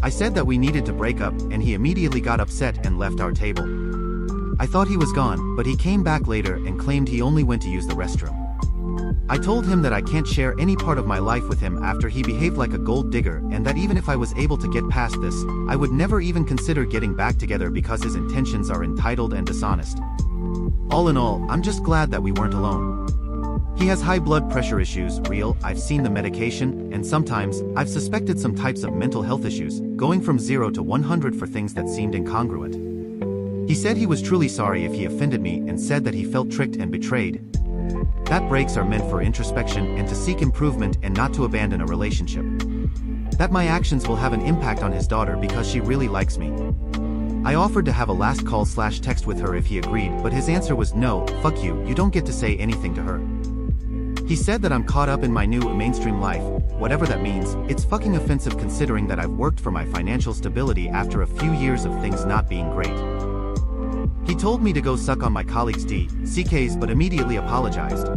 I said that we needed to break up and he immediately got upset and left our table. I thought he was gone, but he came back later and claimed he only went to use the restroom. I told him that I can't share any part of my life with him after he behaved like a gold digger, and that even if I was able to get past this, I would never even consider getting back together because his intentions are entitled and dishonest. All in all, I'm just glad that we weren't alone. He has high blood pressure issues, real, I've seen the medication, and sometimes, I've suspected some types of mental health issues, going from 0 to 100 for things that seemed incongruent. He said he was truly sorry if he offended me and said that he felt tricked and betrayed. That breaks are meant for introspection and to seek improvement and not to abandon a relationship. That my actions will have an impact on his daughter because she really likes me. I offered to have a last call/text with her if he agreed, but his answer was no, fuck you don't get to say anything to her. He said that I'm caught up in my new mainstream life, whatever that means. It's fucking offensive considering that I've worked for my financial stability after a few years of things not being great. He told me to go suck on my colleagues' CKs but immediately apologized.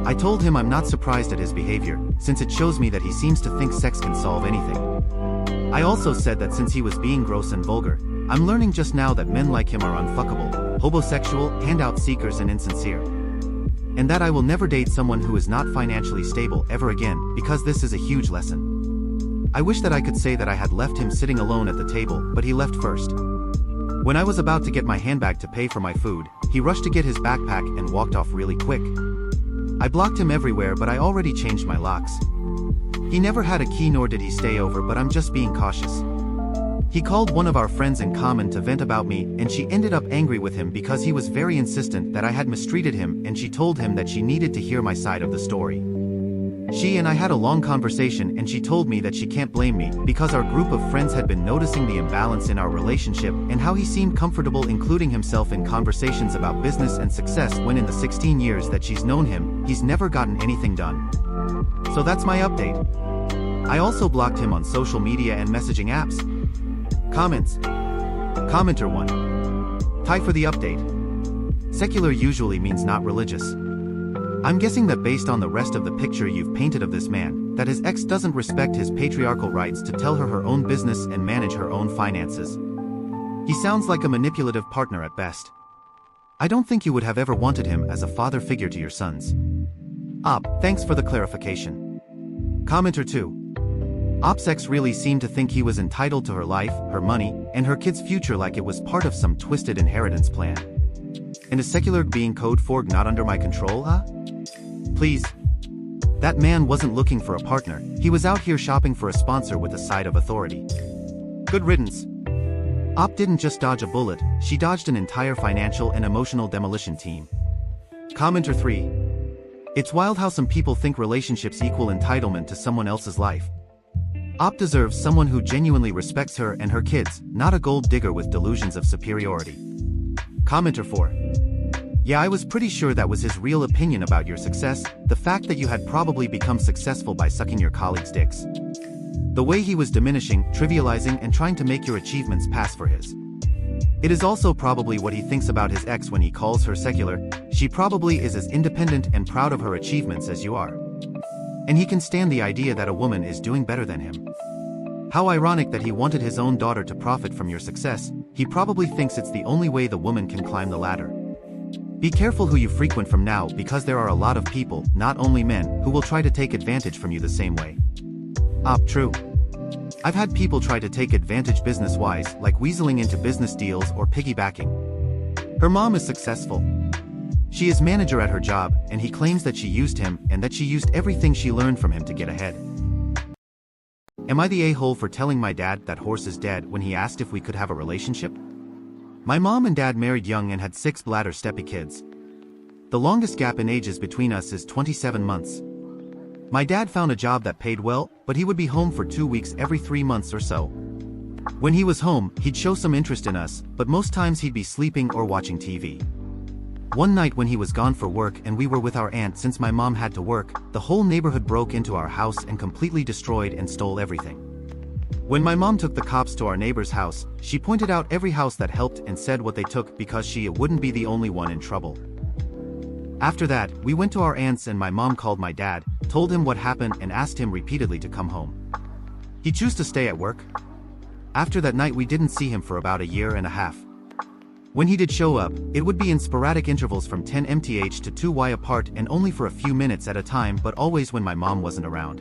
I told him I'm not surprised at his behavior, since it shows me that he seems to think sex can solve anything. I also said that since he was being gross and vulgar, I'm learning just now that men like him are unfuckable, homosexual, handout seekers and insincere. And that I will never date someone who is not financially stable ever again, because this is a huge lesson. I wish that I could say that I had left him sitting alone at the table, but he left first. When I was about to get my handbag to pay for my food, he rushed to get his backpack and walked off really quick. I blocked him everywhere, but I already changed my locks. He never had a key nor did he stay over, but I'm just being cautious. He called one of our friends in common to vent about me, and she ended up angry with him because he was very insistent that I had mistreated him, and she told him that she needed to hear my side of the story. She and I had a long conversation, and she told me that she can't blame me because our group of friends had been noticing the imbalance in our relationship and how he seemed comfortable including himself in conversations about business and success when in the 16 years that she's known him, he's never gotten anything done. So that's my update. I also blocked him on social media and messaging apps. Comments. Commenter 1. Tie for the update. Secular usually means not religious. I'm guessing that based on the rest of the picture you've painted of this man, that his ex doesn't respect his patriarchal rights to tell her own business and manage her own finances. He sounds like a manipulative partner at best. I don't think you would have ever wanted him as a father figure to your sons. Thanks for the clarification. Commenter 2. Op's ex really seemed to think he was entitled to her life, her money, and her kid's future like it was part of some twisted inheritance plan. And is secular being code for not under my control, Please. That man wasn't looking for a partner, he was out here shopping for a sponsor with a side of authority. Good riddance. Op didn't just dodge a bullet, she dodged an entire financial and emotional demolition team. Commenter 3. It's wild how some people think relationships equal entitlement to someone else's life. Op deserves someone who genuinely respects her and her kids, not a gold digger with delusions of superiority. Commenter 4. Yeah, I was pretty sure that was his real opinion about your success, the fact that you had probably become successful by sucking your colleagues' dicks. The way he was diminishing, trivializing and trying to make your achievements pass for his. It is also probably what he thinks about his ex when he calls her secular. She probably is as independent and proud of her achievements as you are. And he can stand the idea that a woman is doing better than him. How ironic that he wanted his own daughter to profit from your success. He probably thinks it's the only way the woman can climb the ladder. Be careful who you frequent from now because there are a lot of people, not only men, who will try to take advantage from you the same way. True. I've had people try to take advantage business-wise, like weaseling into business deals or piggybacking. Her mom is successful. She is manager at her job, and he claims that she used him and that she used everything she learned from him to get ahead. Am I the a-hole for telling my dad that horse is dead when he asked if we could have a relationship? My mom and dad married young and had 6 bladder-steppy kids. The longest gap in ages between us is 27 months. My dad found a job that paid well, but he would be home for 2 weeks every 3 months or so. When he was home, he'd show some interest in us, but most times he'd be sleeping or watching TV. One night when he was gone for work and we were with our aunt since my mom had to work, the whole neighborhood broke into our house and completely destroyed and stole everything. When my mom took the cops to our neighbor's house, she pointed out every house that helped and said what they took because she wouldn't be the only one in trouble. After that, we went to our aunt's and my mom called my dad, told him what happened and asked him repeatedly to come home. He chose to stay at work. After that night we didn't see him for about a year and a half. When he did show up, it would be in sporadic intervals from 10 mth to 2 apart and only for a few minutes at a time, but always when my mom wasn't around.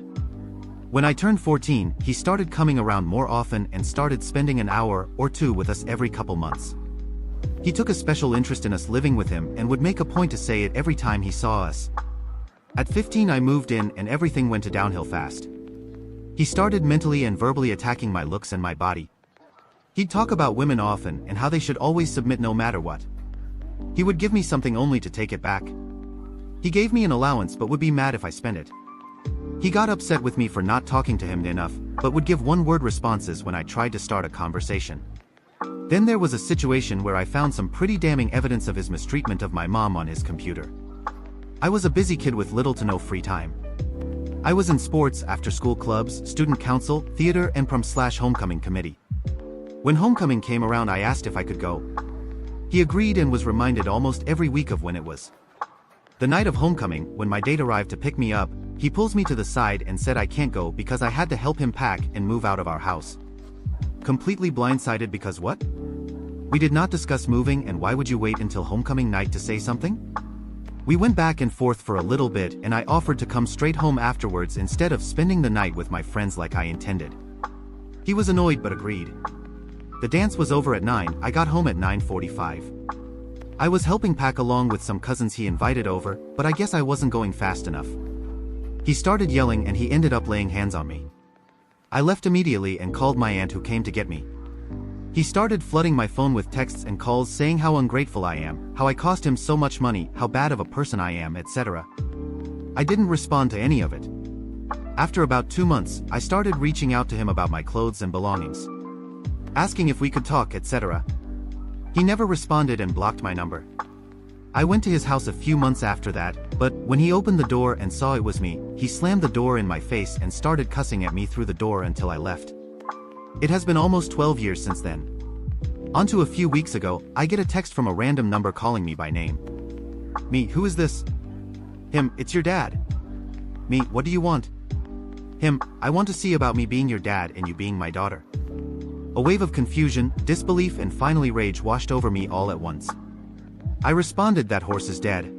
When I turned 14, he started coming around more often and started spending an hour or 2 with us every couple months. He took a special interest in us living with him and would make a point to say it every time he saw us. At 15 I moved in and everything went to downhill fast. He started mentally and verbally attacking my looks and my body. He'd talk about women often and how they should always submit no matter what. He would give me something only to take it back. He gave me an allowance but would be mad if I spent it. He got upset with me for not talking to him enough, but would give one-word responses when I tried to start a conversation. Then there was a situation where I found some pretty damning evidence of his mistreatment of my mom on his computer. I was a busy kid with little to no free time. I was in sports, after-school clubs, student council, theater and prom/homecoming committee. When homecoming came around I asked if I could go. He agreed and was reminded almost every week of when it was. The night of homecoming, when my date arrived to pick me up, he pulls me to the side and said I can't go because I had to help him pack and move out of our house. Completely blindsided because what? We did not discuss moving, and why would you wait until homecoming night to say something? We went back and forth for a little bit and I offered to come straight home afterwards instead of spending the night with my friends like I intended. He was annoyed but agreed. The dance was over at 9, I got home at 9:45. I was helping pack along with some cousins he invited over, but I guess I wasn't going fast enough. He started yelling and he ended up laying hands on me. I left immediately and called my aunt who came to get me. He started flooding my phone with texts and calls saying how ungrateful I am, how I cost him so much money, how bad of a person I am, etc. I didn't respond to any of it. After about 2 months, I started reaching out to him about my clothes and belongings, asking if we could talk, etc. He never responded and blocked my number. I went to his house a few months after that, but when he opened the door and saw it was me, he slammed the door in my face and started cussing at me through the door until I left. It has been almost 12 years since then. Onto a few weeks ago, I get a text from a random number calling me by name. Me, who is this? Him, it's your dad. Me, what do you want? Him, I want to see about me being your dad and you being my daughter. A wave of confusion, disbelief and finally rage washed over me all at once. I responded that horse is dead.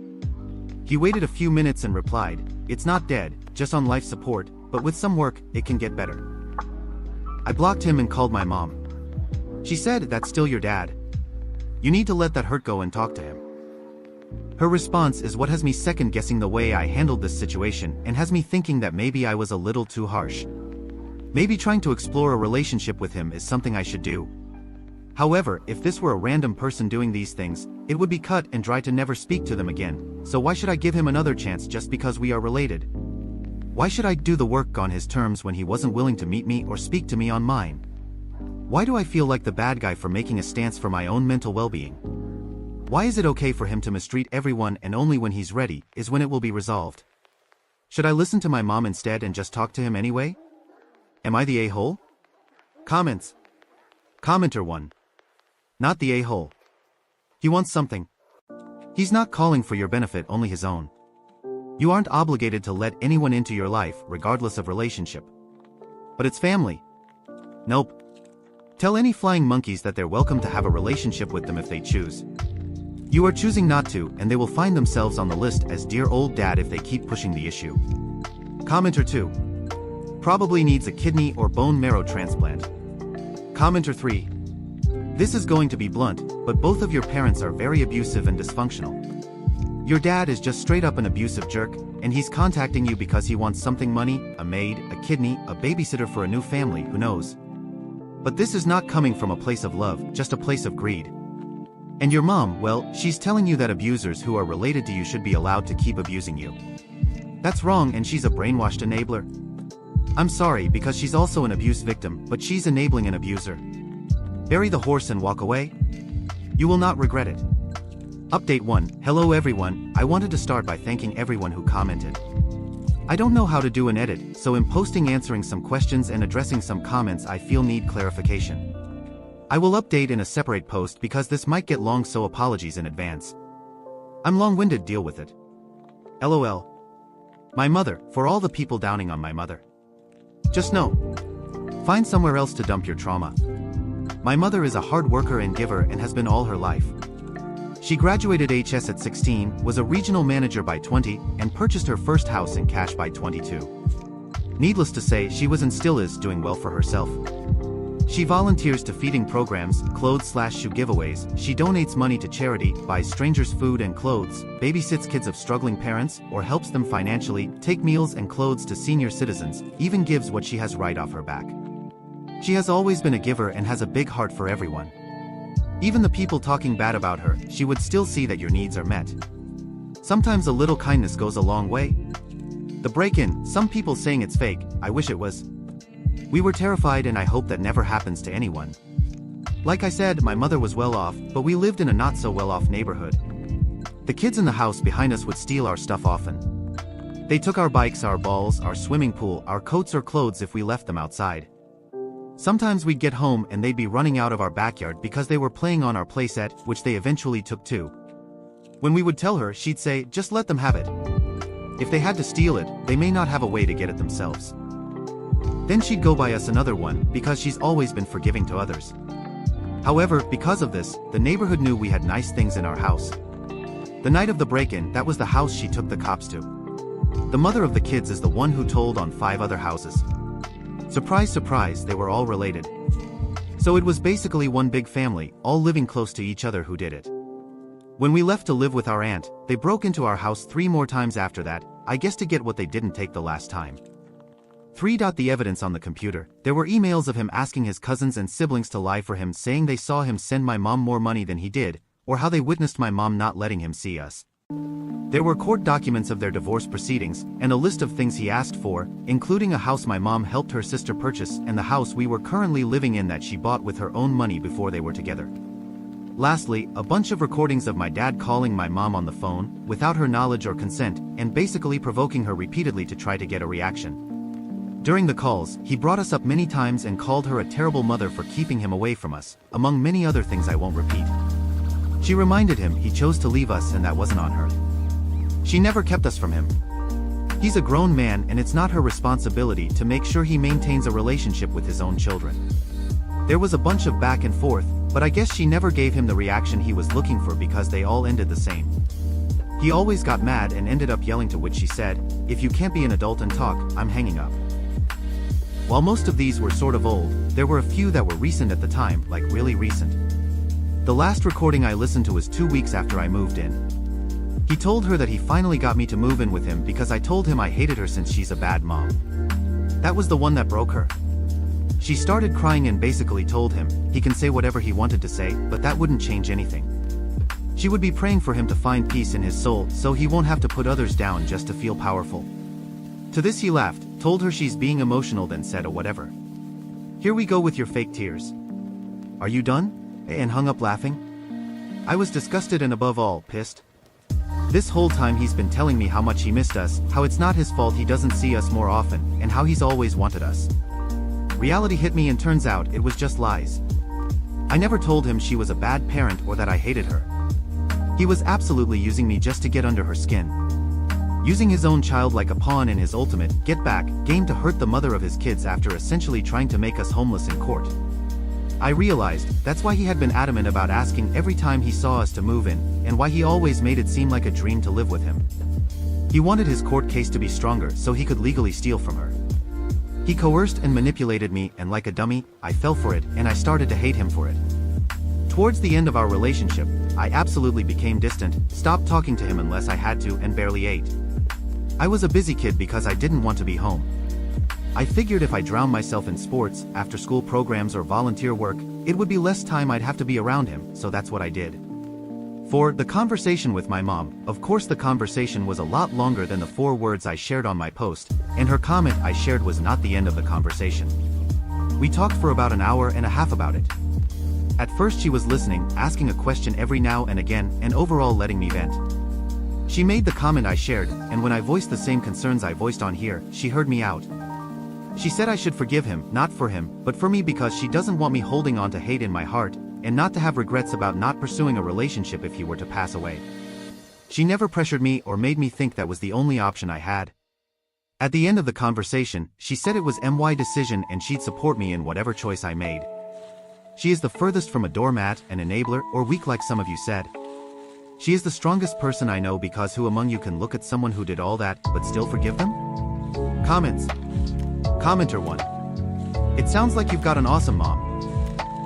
He waited a few minutes and replied, it's not dead, just on life support, but with some work, it can get better. I blocked him and called my mom. She said, that's still your dad. You need to let that hurt go and talk to him. Her response is what has me second-guessing the way I handled this situation and has me thinking that maybe I was a little too harsh. Maybe trying to explore a relationship with him is something I should do. However, if this were a random person doing these things, it would be cut and dry to never speak to them again, so why should I give him another chance just because we are related? Why should I do the work on his terms when he wasn't willing to meet me or speak to me on mine? Why do I feel like the bad guy for making a stance for my own mental well-being? Why is it okay for him to mistreat everyone and only when he's ready is when it will be resolved? Should I listen to my mom instead and just talk to him anyway? Am I the a-hole? Comments. Commenter 1. Not the a-hole. He wants something. He's not calling for your benefit, only his own. You aren't obligated to let anyone into your life, regardless of relationship. But it's family. Nope. Tell any flying monkeys that they're welcome to have a relationship with them if they choose. You are choosing not to, and they will find themselves on the list as dear old dad if they keep pushing the issue. Commenter 2. Probably needs a kidney or bone marrow transplant. Commenter 3. This is going to be blunt, but both of your parents are very abusive and dysfunctional. Your dad is just straight up an abusive jerk, and he's contacting you because he wants something: money, a maid, a kidney, a babysitter for a new family, who knows. But this is not coming from a place of love, just a place of greed. And your mom, well, she's telling you that abusers who are related to you should be allowed to keep abusing you. That's wrong, and she's a brainwashed enabler. I'm sorry, because she's also an abuse victim, but she's enabling an abuser. Bury the horse and walk away? You will not regret it. Update 1. Hello everyone, I wanted to start by thanking everyone who commented. I don't know how to do an edit, so in posting answering some questions and addressing some comments I feel need clarification. I will update in a separate post because this might get long, so apologies in advance. I'm long-winded, deal with it. LOL. My mother, for all the people downing on my mother. Just know. Find somewhere else to dump your trauma. My mother is a hard worker and giver and has been all her life. She graduated HS at 16, was a regional manager by 20, and purchased her first house in cash by 22. Needless to say, she was and still is doing well for herself. She volunteers to feeding programs, clothes/shoe giveaways, she donates money to charity, buys strangers food and clothes, babysits kids of struggling parents, or helps them financially, take meals and clothes to senior citizens, even gives what she has right off her back. She has always been a giver and has a big heart for everyone. Even the people talking bad about her, she would still see that your needs are met. Sometimes a little kindness goes a long way. The break-in, some people saying it's fake, I wish it was. We were terrified and I hope that never happens to anyone. Like I said, my mother was well off, but we lived in a not so well off neighborhood. The kids in the house behind us would steal our stuff often. They took our bikes, our balls, our swimming pool, our coats or clothes if we left them outside. Sometimes we'd get home and they'd be running out of our backyard because they were playing on our playset, which they eventually took too. When we would tell her, she'd say, just let them have it. If they had to steal it, they may not have a way to get it themselves. Then she'd go buy us another one, because she's always been forgiving to others. However, because of this, the neighborhood knew we had nice things in our house. The night of the break-in, that was the house she took the cops to. The mother of the kids is the one who told on 5 other houses. Surprise, surprise, they were all related. So it was basically one big family, all living close to each other who did it. When we left to live with our aunt, they broke into our house 3 more times after that, I guess to get what they didn't take the last time. 3. The evidence on the computer. There were emails of him asking his cousins and siblings to lie for him, saying they saw him send my mom more money than he did, or how they witnessed my mom not letting him see us. There were court documents of their divorce proceedings, and a list of things he asked for, including a house my mom helped her sister purchase and the house we were currently living in that she bought with her own money before they were together. Lastly, a bunch of recordings of my dad calling my mom on the phone, without her knowledge or consent, and basically provoking her repeatedly to try to get a reaction. During the calls, he brought us up many times and called her a terrible mother for keeping him away from us, among many other things I won't repeat. She reminded him he chose to leave us and that wasn't on her. She never kept us from him. He's a grown man and it's not her responsibility to make sure he maintains a relationship with his own children. There was a bunch of back and forth, but I guess she never gave him the reaction he was looking for because they all ended the same. He always got mad and ended up yelling, to which she said, "If you can't be an adult and talk, I'm hanging up." While most of these were sort of old, there were a few that were recent at the time, like really recent. The last recording I listened to was 2 weeks after I moved in. He told her that he finally got me to move in with him because I told him I hated her since she's a bad mom. That was the one that broke her. She started crying and basically told him he can say whatever he wanted to say, but that wouldn't change anything. She would be praying for him to find peace in his soul so he won't have to put others down just to feel powerful. To this he laughed, told her she's being emotional, then said, "Oh, whatever. Here we go with your fake tears. Are you done?" and hung up laughing. I was disgusted and above all, pissed. This whole time he's been telling me how much he missed us, how it's not his fault he doesn't see us more often, and how he's always wanted us. Reality hit me and turns out it was just lies. I never told him she was a bad parent or that I hated her. He was absolutely using me just to get under her skin. Using his own child like a pawn in his ultimate get-back game to hurt the mother of his kids after essentially trying to make us homeless in court. I realized that's why he had been adamant about asking every time he saw us to move in, and why he always made it seem like a dream to live with him. He wanted his court case to be stronger so he could legally steal from her. He coerced and manipulated me, and like a dummy, I fell for it, and I started to hate him for it. Towards the end of our relationship, I absolutely became distant, stopped talking to him unless I had to, and barely ate. I was a busy kid because I didn't want to be home. I figured if I drowned myself in sports, after-school programs or volunteer work, it would be less time I'd have to be around him, so that's what I did. For the conversation with my mom, of course the conversation was a lot longer than the 4 words I shared on my post, and her comment I shared was not the end of the conversation. We talked for about an hour and a half about it. At first she was listening, asking a question every now and again, and overall letting me vent. She made the comment I shared, and when I voiced the same concerns I voiced on here, she heard me out. She said I should forgive him, not for him, but for me, because she doesn't want me holding on to hate in my heart, and not to have regrets about not pursuing a relationship if he were to pass away. She never pressured me or made me think that was the only option I had. At the end of the conversation, she said it was my decision and she'd support me in whatever choice I made. She is the furthest from a doormat, an enabler, or weak like some of you said. She is the strongest person I know, because who among you can look at someone who did all that, but still forgive them? Comments. Commenter 1. It sounds like you've got an awesome mom.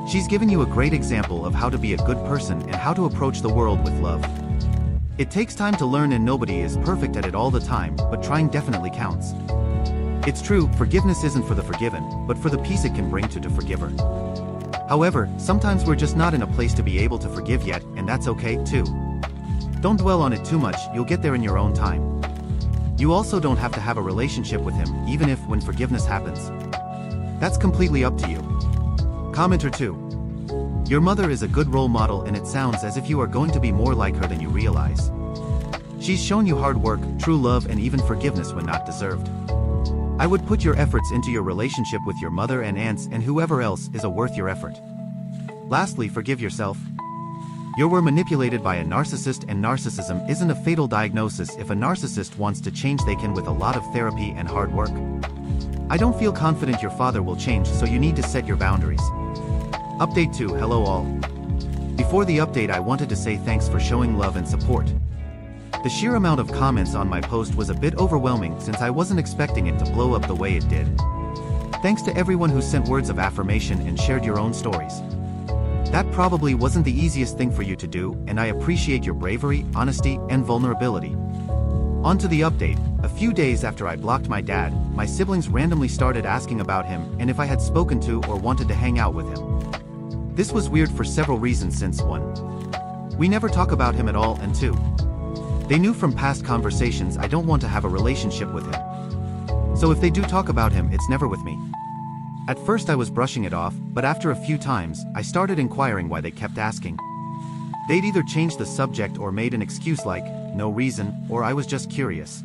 She's given you a great example of how to be a good person and how to approach the world with love. It takes time to learn and nobody is perfect at it all the time, but trying definitely counts. It's true, forgiveness isn't for the forgiven, but for the peace it can bring to the forgiver. However, sometimes we're just not in a place to be able to forgive yet, and that's okay, too. Don't dwell on it too much, you'll get there in your own time. You also don't have to have a relationship with him, even if, when forgiveness happens. That's completely up to you. Commenter 2. Your mother is a good role model and it sounds as if you are going to be more like her than you realize. She's shown you hard work, true love and even forgiveness when not deserved. I would put your efforts into your relationship with your mother and aunts and whoever else is worth your effort. Lastly, forgive yourself. You were manipulated by a narcissist and narcissism isn't a fatal diagnosis. If a narcissist wants to change they can with a lot of therapy and hard work. I don't feel confident your father will change, so you need to set your boundaries. Update 2. Hello all. Before the update I wanted to say thanks for showing love and support. The sheer amount of comments on my post was a bit overwhelming since I wasn't expecting it to blow up the way it did. Thanks to everyone who sent words of affirmation and shared your own stories. That probably wasn't the easiest thing for you to do, and I appreciate your bravery, honesty, and vulnerability. On to the update. A few days after I blocked my dad, my siblings randomly started asking about him and if I had spoken to or wanted to hang out with him. This was weird for several reasons since 1. We never talk about him at all, and 2. They knew from past conversations I don't want to have a relationship with him. So if they do talk about him, it's never with me. At first I was brushing it off, but after a few times, I started inquiring why they kept asking. They'd either changed the subject or made an excuse like, no reason, or I was just curious.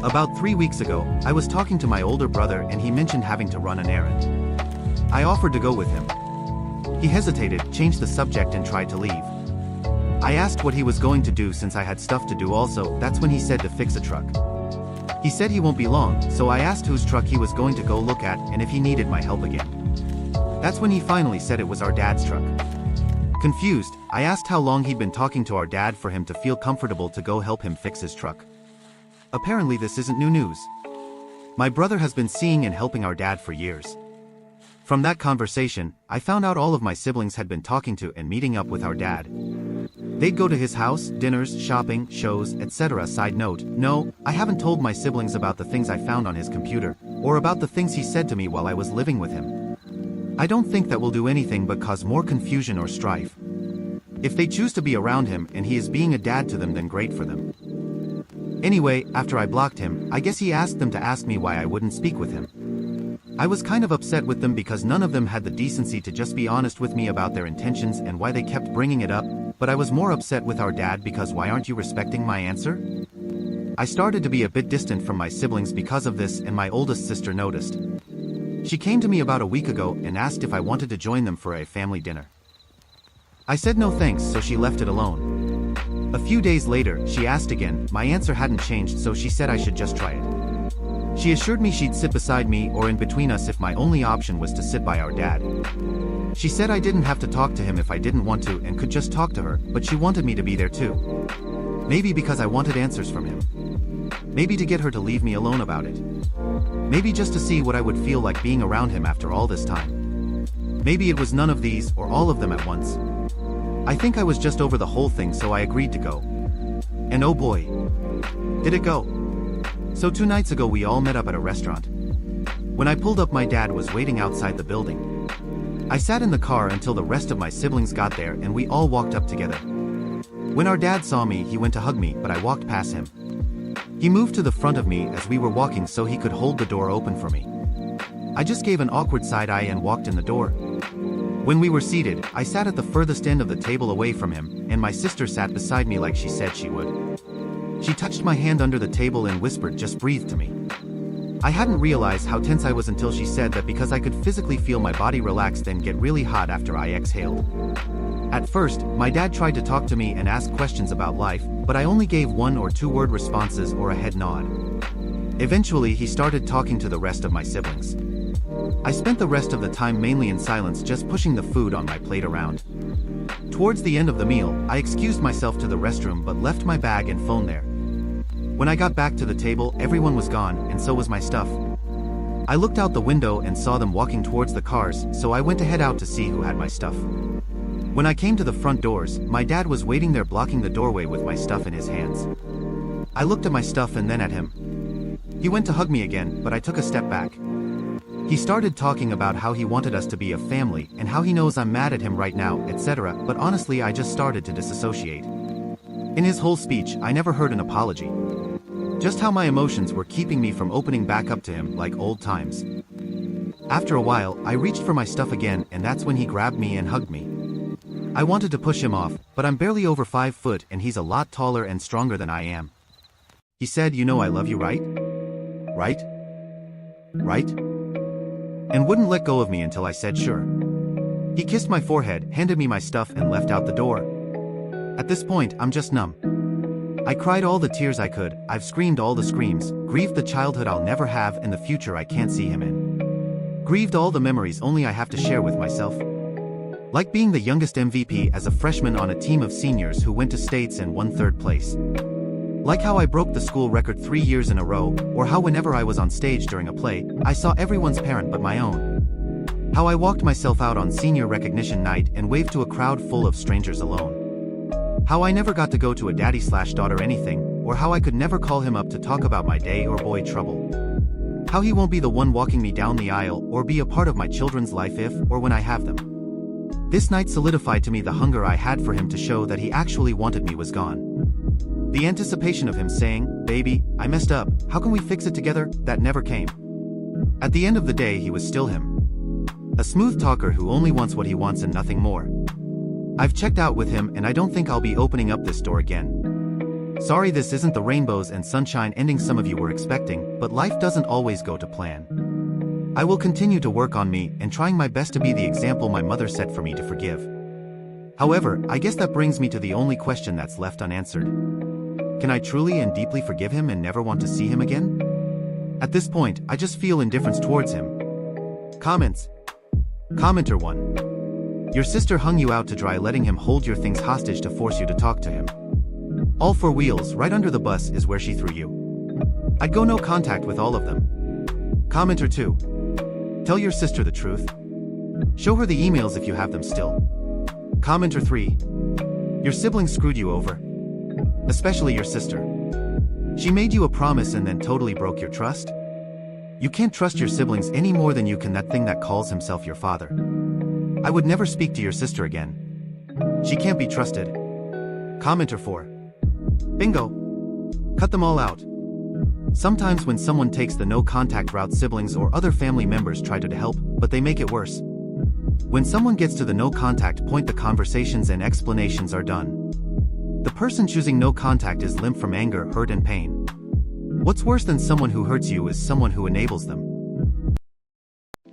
About 3 weeks ago, I was talking to my older brother and he mentioned having to run an errand. I offered to go with him. He hesitated, changed the subject and tried to leave. I asked what he was going to do since I had stuff to do also. That's when he said to fix a truck. He said he won't be long, so I asked whose truck he was going to go look at and if he needed my help again. That's when he finally said it was our dad's truck. Confused, I asked how long he'd been talking to our dad for him to feel comfortable to go help him fix his truck. Apparently this isn't new news. My brother has been seeing and helping our dad for years. From that conversation, I found out all of my siblings had been talking to and meeting up with our dad. They'd go to his house, dinners, shopping, shows, etc. Side note, no, I haven't told my siblings about the things I found on his computer, or about the things he said to me while I was living with him. I don't think that will do anything but cause more confusion or strife. If they choose to be around him and he is being a dad to them, then great for them. Anyway, after I blocked him, I guess he asked them to ask me why I wouldn't speak with him. I was kind of upset with them because none of them had the decency to just be honest with me about their intentions and why they kept bringing it up, but I was more upset with our dad because why aren't you respecting my answer? I started to be a bit distant from my siblings because of this, and my oldest sister noticed. She came to me about a week ago and asked if I wanted to join them for a family dinner. I said no thanks, so she left it alone. A few days later, she asked again. My answer hadn't changed, so she said I should just try it. She assured me she'd sit beside me or in between us if my only option was to sit by our dad. She said I didn't have to talk to him if I didn't want to and could just talk to her, but she wanted me to be there too. Maybe because I wanted answers from him. Maybe to get her to leave me alone about it. Maybe just to see what I would feel like being around him after all this time. Maybe it was none of these or all of them at once. I think I was just over the whole thing, so I agreed to go. And oh boy, did it go. So 2 nights ago we all met up at a restaurant. When I pulled up, my dad was waiting outside the building. I sat in the car until the rest of my siblings got there and we all walked up together. When our dad saw me, he went to hug me, but I walked past him. He moved to the front of me as we were walking so he could hold the door open for me. I just gave an awkward side eye and walked in the door. When we were seated, I sat at the furthest end of the table away from him, and my sister sat beside me like she said she would. She touched my hand under the table and whispered, "Just breathe," to me. I hadn't realized how tense I was until she said that because I could physically feel my body relax then get really hot after I exhaled. At first, my dad tried to talk to me and ask questions about life, but I only gave 1 or 2 word responses or a head nod. Eventually, he started talking to the rest of my siblings. I spent the rest of the time mainly in silence, just pushing the food on my plate around. Towards the end of the meal, I excused myself to the restroom but left my bag and phone there. When I got back to the table, everyone was gone, and so was my stuff. I looked out the window and saw them walking towards the cars, so I went to head out to see who had my stuff. When I came to the front doors, my dad was waiting there blocking the doorway with my stuff in his hands. I looked at my stuff and then at him. He went to hug me again, but I took a step back. He started talking about how he wanted us to be a family and how he knows I'm mad at him right now, etc., but honestly I just started to disassociate. In his whole speech, I never heard an apology. Just how my emotions were keeping me from opening back up to him like old times. After a while, I reached for my stuff again and that's when he grabbed me and hugged me. I wanted to push him off, but I'm barely over 5 foot and he's a lot taller and stronger than I am. He said, "You know I love you, right? Right? Right?" And wouldn't let go of me until I said sure. He kissed my forehead, handed me my stuff and left out the door. At this point, I'm just numb. I cried all the tears I could, I've screamed all the screams, grieved the childhood I'll never have and the future I can't see him in. Grieved all the memories only I have to share with myself. Like being the youngest MVP as a freshman on a team of seniors who went to states and won 3rd place. Like how I broke the school record 3 years in a row, or how whenever I was on stage during a play, I saw everyone's parent but my own. How I walked myself out on senior recognition night and waved to a crowd full of strangers alone. How I never got to go to a daddy/daughter anything, or how I could never call him up to talk about my day or boy trouble. How he won't be the one walking me down the aisle or be a part of my children's life if or when I have them. This night solidified to me the hunger I had for him to show that he actually wanted me was gone. The anticipation of him saying, "Baby, I messed up, how can we fix it together?" that never came. At the end of the day he was still him. A smooth talker who only wants what he wants and nothing more. I've checked out with him and I don't think I'll be opening up this door again. Sorry this isn't the rainbows and sunshine ending some of you were expecting, but life doesn't always go to plan. I will continue to work on me and trying my best to be the example my mother set for me to forgive. However, I guess that brings me to the only question that's left unanswered. Can I truly and deeply forgive him and never want to see him again? At this point, I just feel indifference towards him. Comments. Commenter 1. Your sister hung you out to dry letting him hold your things hostage to force you to talk to him. All 4 wheels right under the bus is where she threw you. I'd go no contact with all of them. Commenter 2. Tell your sister the truth. Show her the emails if you have them still. Commenter 3. Your siblings screwed you over. Especially your sister. She made you a promise and then totally broke your trust. You can't trust your siblings any more than you can that thing that calls himself your father. I would never speak to your sister again. She can't be trusted. Commenter 4. Bingo. Cut them all out. Sometimes when someone takes the no-contact route, siblings or other family members try to help, but they make it worse. When someone gets to the no-contact point, the conversations and explanations are done. The person choosing no contact is limp from anger, hurt and pain. What's worse than someone who hurts you is someone who enables them.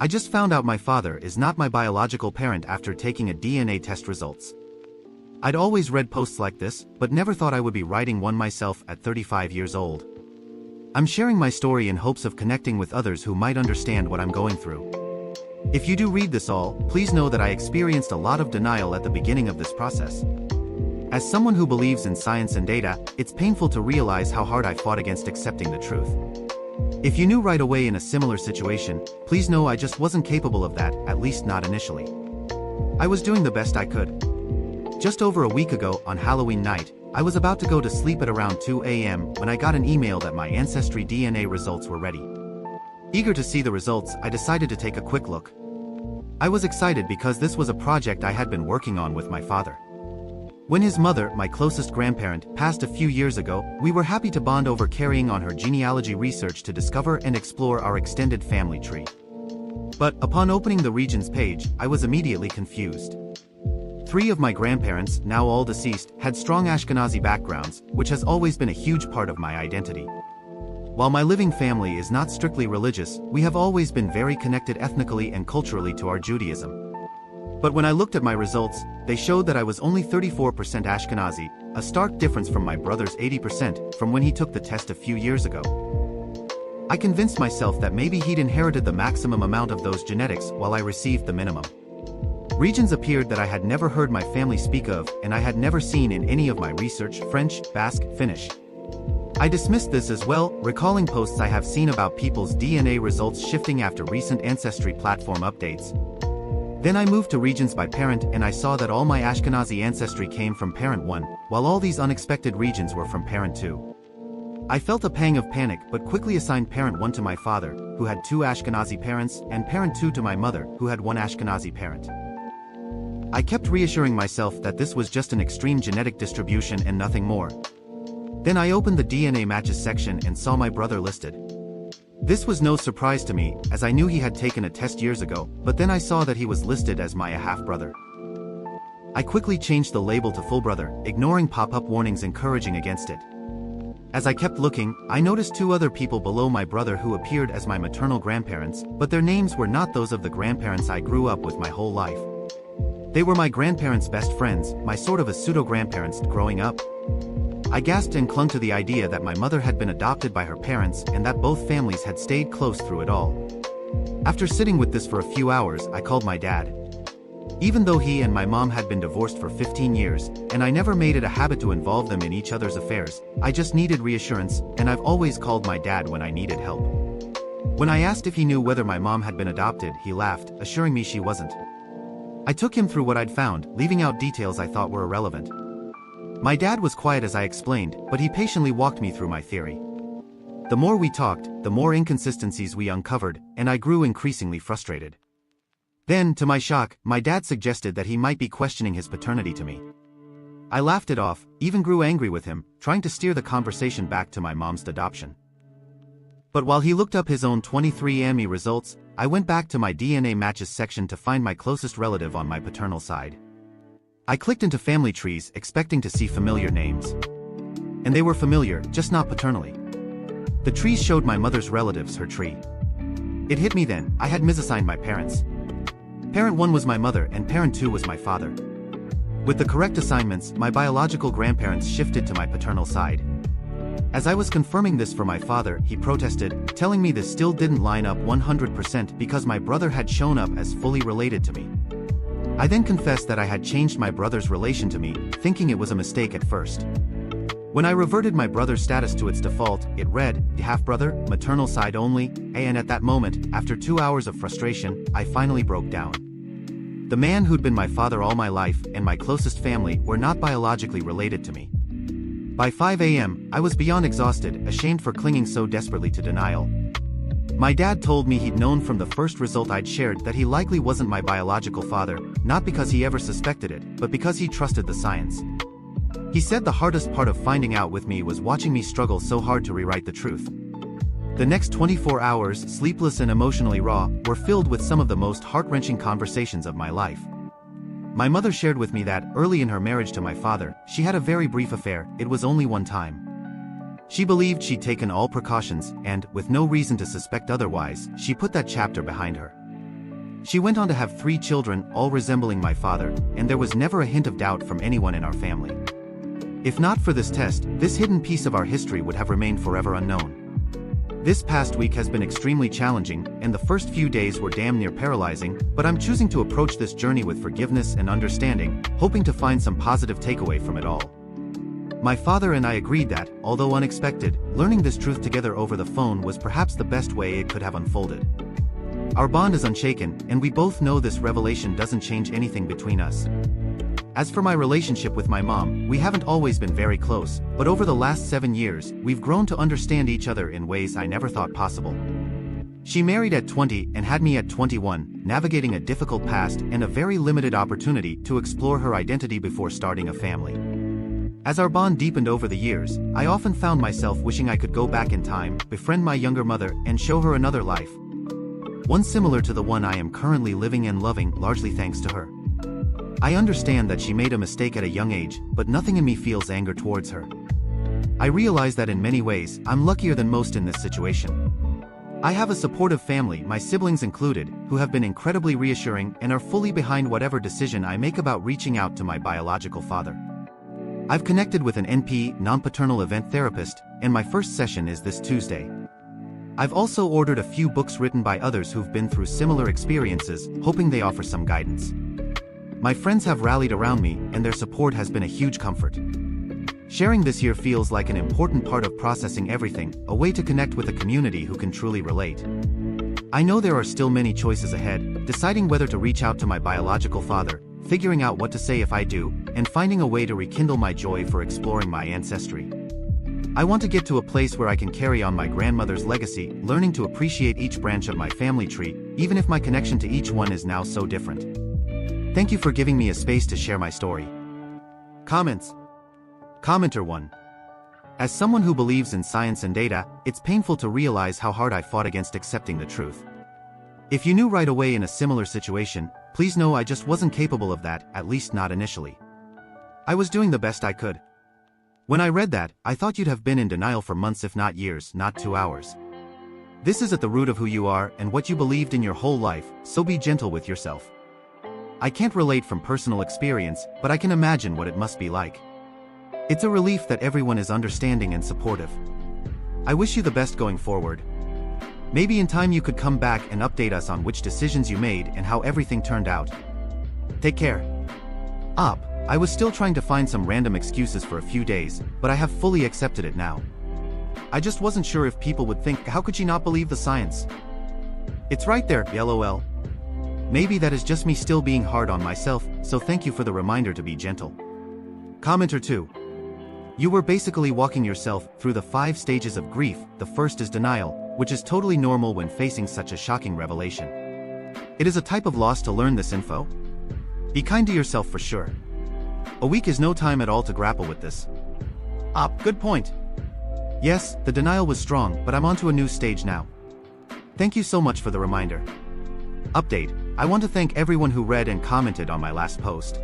I just found out my father is not my biological parent after taking a DNA test results. I'd always read posts like this, but never thought I would be writing one myself at 35 years old. I'm sharing my story in hopes of connecting with others who might understand what I'm going through. If you do read this all, please know that I experienced a lot of denial at the beginning of this process. As someone who believes in science and data, it's painful to realize how hard I fought against accepting the truth. If you knew right away in a similar situation, please know I just wasn't capable of that, at least not initially. I was doing the best I could. Just over a week ago, on Halloween night, I was about to go to sleep at around 2 a.m. when I got an email that my ancestry DNA results were ready. Eager to see the results, I decided to take a quick look. I was excited because this was a project I had been working on with my father. When his mother, my closest grandparent, passed a few years ago, we were happy to bond over carrying on her genealogy research to discover and explore our extended family tree. But upon opening the regions page, I was immediately confused. 3 of my grandparents, now all deceased, had strong Ashkenazi backgrounds, which has always been a huge part of my identity. While my living family is not strictly religious, we have always been very connected ethnically and culturally to our Judaism. But when I looked at my results, they showed that I was only 34% Ashkenazi, a stark difference from my brother's 80% from when he took the test a few years ago. I convinced myself that maybe he'd inherited the maximum amount of those genetics while I received the minimum. Regions appeared that I had never heard my family speak of and I had never seen in any of my research: French, Basque, Finnish. I dismissed this as well, recalling posts I have seen about people's DNA results shifting after recent ancestry platform updates. Then I moved to regions by parent and I saw that all my Ashkenazi ancestry came from parent 1, while all these unexpected regions were from parent 2. I felt a pang of panic but quickly assigned parent 1 to my father, who had 2 Ashkenazi parents, and parent 2 to my mother, who had 1 Ashkenazi parent. I kept reassuring myself that this was just an extreme genetic distribution and nothing more. Then I opened the DNA matches section and saw my brother listed. This was no surprise to me, as I knew he had taken a test years ago, but then I saw that he was listed as my half-brother. I quickly changed the label to full brother, ignoring pop-up warnings encouraging against it. As I kept looking, I noticed 2 other people below my brother who appeared as my maternal grandparents, but their names were not those of the grandparents I grew up with my whole life. They were my grandparents' best friends, my sort of a pseudo-grandparents growing up. I gasped and clung to the idea that my mother had been adopted by her parents and that both families had stayed close through it all. After sitting with this for a few hours, I called my dad. Even though he and my mom had been divorced for 15 years, and I never made it a habit to involve them in each other's affairs, I just needed reassurance, and I've always called my dad when I needed help. When I asked if he knew whether my mom had been adopted, he laughed, assuring me she wasn't. I took him through what I'd found, leaving out details I thought were irrelevant. My dad was quiet as I explained, but he patiently walked me through my theory. The more we talked, the more inconsistencies we uncovered, and I grew increasingly frustrated. Then, to my shock, my dad suggested that he might be questioning his paternity to me. I laughed it off, even grew angry with him, trying to steer the conversation back to my mom's adoption. But while he looked up his own 23andMe results, I went back to my DNA matches section to find my closest relative on my paternal side. I clicked into family trees expecting to see familiar names. And they were familiar, just not paternally. The trees showed my mother's relatives her tree. It hit me then, I had misassigned my parents. Parent 1 was my mother and parent 2 was my father. With the correct assignments, my biological grandparents shifted to my paternal side. As I was confirming this for my father, he protested, telling me this still didn't line up 100% because my brother had shown up as fully related to me. I then confessed that I had changed my brother's relation to me, thinking it was a mistake at first. When I reverted my brother's status to its default, it read, half-brother, maternal side only, and at that moment, after 2 hours of frustration, I finally broke down. The man who'd been my father all my life and my closest family were not biologically related to me. By 5 a.m., I was beyond exhausted, ashamed for clinging so desperately to denial. My dad told me he'd known from the first result I'd shared that he likely wasn't my biological father, not because he ever suspected it, but because he trusted the science. He said the hardest part of finding out with me was watching me struggle so hard to rewrite the truth. The next 24 hours, sleepless and emotionally raw, were filled with some of the most heart-wrenching conversations of my life. My mother shared with me that, early in her marriage to my father, she had a very brief affair. It was only one time. She believed she'd taken all precautions, and, with no reason to suspect otherwise, she put that chapter behind her. She went on to have 3 children, all resembling my father, and there was never a hint of doubt from anyone in our family. If not for this test, this hidden piece of our history would have remained forever unknown. This past week has been extremely challenging, and the first few days were damn near paralyzing, but I'm choosing to approach this journey with forgiveness and understanding, hoping to find some positive takeaway from it all. My father and I agreed that, although unexpected, learning this truth together over the phone was perhaps the best way it could have unfolded. Our bond is unshaken, and we both know this revelation doesn't change anything between us. As for my relationship with my mom, we haven't always been very close, but over the last 7 years, we've grown to understand each other in ways I never thought possible. She married at 20 and had me at 21, navigating a difficult past and a very limited opportunity to explore her identity before starting a family. As our bond deepened over the years, I often found myself wishing I could go back in time, befriend my younger mother, and show her another life. One similar to the one I am currently living and loving, largely thanks to her. I understand that she made a mistake at a young age, but nothing in me feels anger towards her. I realize that in many ways, I'm luckier than most in this situation. I have a supportive family, my siblings included, who have been incredibly reassuring and are fully behind whatever decision I make about reaching out to my biological father. I've connected with an NP, non-paternal event therapist, and my first session is this Tuesday. I've also ordered a few books written by others who've been through similar experiences, hoping they offer some guidance. My friends have rallied around me, and their support has been a huge comfort. Sharing this year feels like an important part of processing everything, a way to connect with a community who can truly relate. I know there are still many choices ahead, deciding whether to reach out to my biological father, figuring out what to say if I do, and finding a way to rekindle my joy for exploring my ancestry. I want to get to a place where I can carry on my grandmother's legacy, learning to appreciate each branch of my family tree, even if my connection to each one is now so different. Thank you for giving me a space to share my story. Comments. Commenter 1. As someone who believes in science and data, it's painful to realize how hard I fought against accepting the truth. If you knew right away in a similar situation, please know I just wasn't capable of that, at least not initially. I was doing the best I could. When I read that, I thought you'd have been in denial for months if not years, not 2 hours. This is at the root of who you are and what you believed in your whole life, so be gentle with yourself. I can't relate from personal experience, but I can imagine what it must be like. It's a relief that everyone is understanding and supportive. I wish you the best going forward. Maybe in time you could come back and update us on which decisions you made and how everything turned out. Take care. I was still trying to find some random excuses for a few days, but I have fully accepted it now. I just wasn't sure if people would think, how could she not believe the science? It's right there, lol. Maybe that is just me still being hard on myself, so thank you for the reminder to be gentle. Commenter 2. You were basically walking yourself through the 5 stages of grief. The first is denial, which is totally normal when facing such a shocking revelation. It is a type of loss to learn this info. Be kind to yourself for sure. A week is no time at all to grapple with this. Good point. Yes, the denial was strong, but I'm onto a new stage now. Thank you so much for the reminder. Update. I want to thank everyone who read and commented on my last post.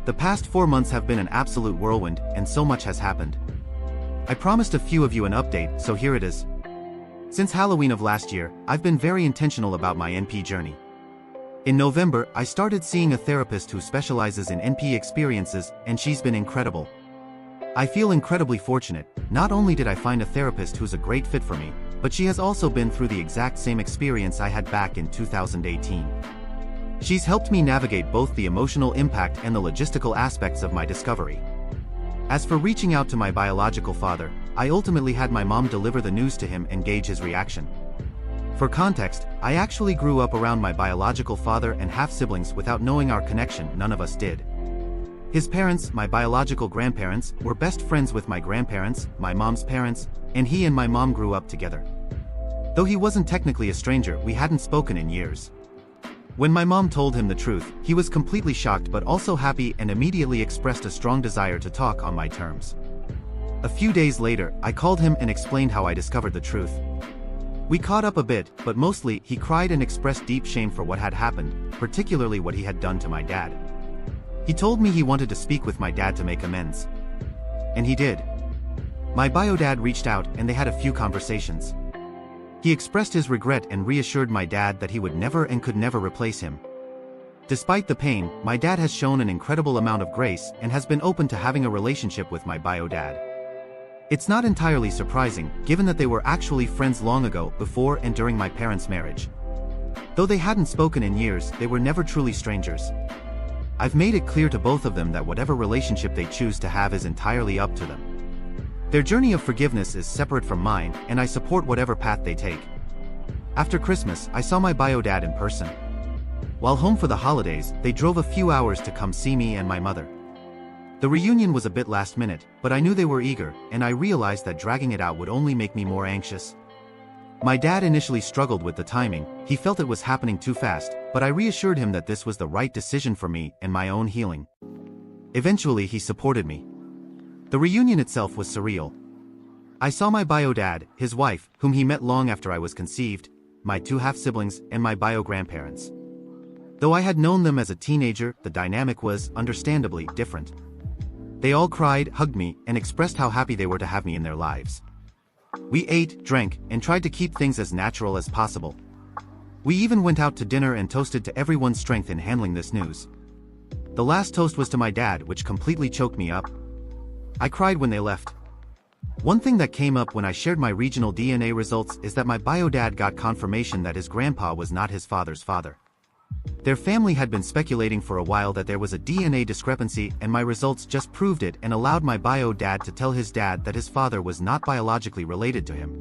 The past 4 months have been an absolute whirlwind, and so much has happened. I promised a few of you an update, so here it is. Since Halloween of last year, I've been very intentional about my NP journey. In November, I started seeing a therapist who specializes in NP experiences, and she's been incredible. I feel incredibly fortunate. Not only did I find a therapist who's a great fit for me, but she has also been through the exact same experience I had back in 2018. She's helped me navigate both the emotional impact and the logistical aspects of my discovery. As for reaching out to my biological father, I ultimately had my mom deliver the news to him and gauge his reaction. For context, I actually grew up around my biological father and half-siblings without knowing our connection. None of us did. His parents, my biological grandparents, were best friends with my grandparents, my mom's parents, and he and my mom grew up together. Though he wasn't technically a stranger, we hadn't spoken in years. When my mom told him the truth, he was completely shocked but also happy and immediately expressed a strong desire to talk on my terms. A few days later, I called him and explained how I discovered the truth. We caught up a bit, but mostly, he cried and expressed deep shame for what had happened, particularly what he had done to my dad. He told me he wanted to speak with my dad to make amends. And he did. My bio dad reached out and they had a few conversations. He expressed his regret and reassured my dad that he would never and could never replace him. Despite the pain, my dad has shown an incredible amount of grace and has been open to having a relationship with my bio dad. It's not entirely surprising, given that they were actually friends long ago, before and during my parents' marriage. Though they hadn't spoken in years, they were never truly strangers. I've made it clear to both of them that whatever relationship they choose to have is entirely up to them. Their journey of forgiveness is separate from mine, and I support whatever path they take. After Christmas, I saw my bio dad in person. While home for the holidays, they drove a few hours to come see me and my mother. The reunion was a bit last minute, but I knew they were eager, and I realized that dragging it out would only make me more anxious. My dad initially struggled with the timing. He felt it was happening too fast, but I reassured him that this was the right decision for me and my own healing. Eventually, he supported me. The reunion itself was surreal. I saw my bio dad, his wife, whom he met long after I was conceived, my 2 half-siblings, and my bio grandparents. Though I had known them as a teenager, the dynamic was, understandably, different. They all cried, hugged me, and expressed how happy they were to have me in their lives. We ate, drank, and tried to keep things as natural as possible. We even went out to dinner and toasted to everyone's strength in handling this news. The last toast was to my dad, which completely choked me up. I cried when they left. One thing that came up when I shared my regional DNA results is that my bio dad got confirmation that his grandpa was not his father's father. Their family had been speculating for a while that there was a DNA discrepancy, and my results just proved it and allowed my bio dad to tell his dad that his father was not biologically related to him.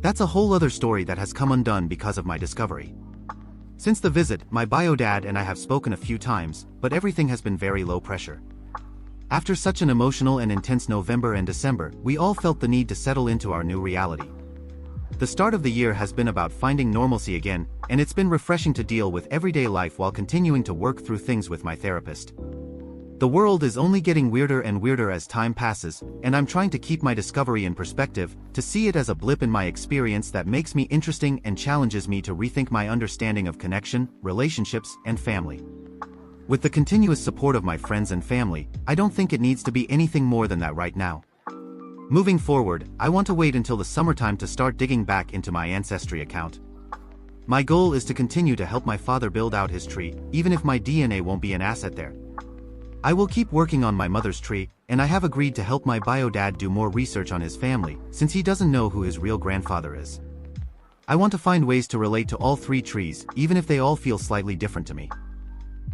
That's a whole other story that has come undone because of my discovery. Since the visit, my bio dad and I have spoken a few times, but everything has been very low pressure. After such an emotional and intense November and December, we all felt the need to settle into our new reality. The start of the year has been about finding normalcy again, and it's been refreshing to deal with everyday life while continuing to work through things with my therapist. The world is only getting weirder and weirder as time passes, and I'm trying to keep my discovery in perspective, to see it as a blip in my experience that makes me interesting and challenges me to rethink my understanding of connection, relationships, and family. With the continuous support of my friends and family, I don't think it needs to be anything more than that right now. Moving forward, I want to wait until the summertime to start digging back into my Ancestry account. My goal is to continue to help my father build out his tree, even if my DNA won't be an asset there. I will keep working on my mother's tree, and I have agreed to help my bio dad do more research on his family, since he doesn't know who his real grandfather is. I want to find ways to relate to all three trees, even if they all feel slightly different to me.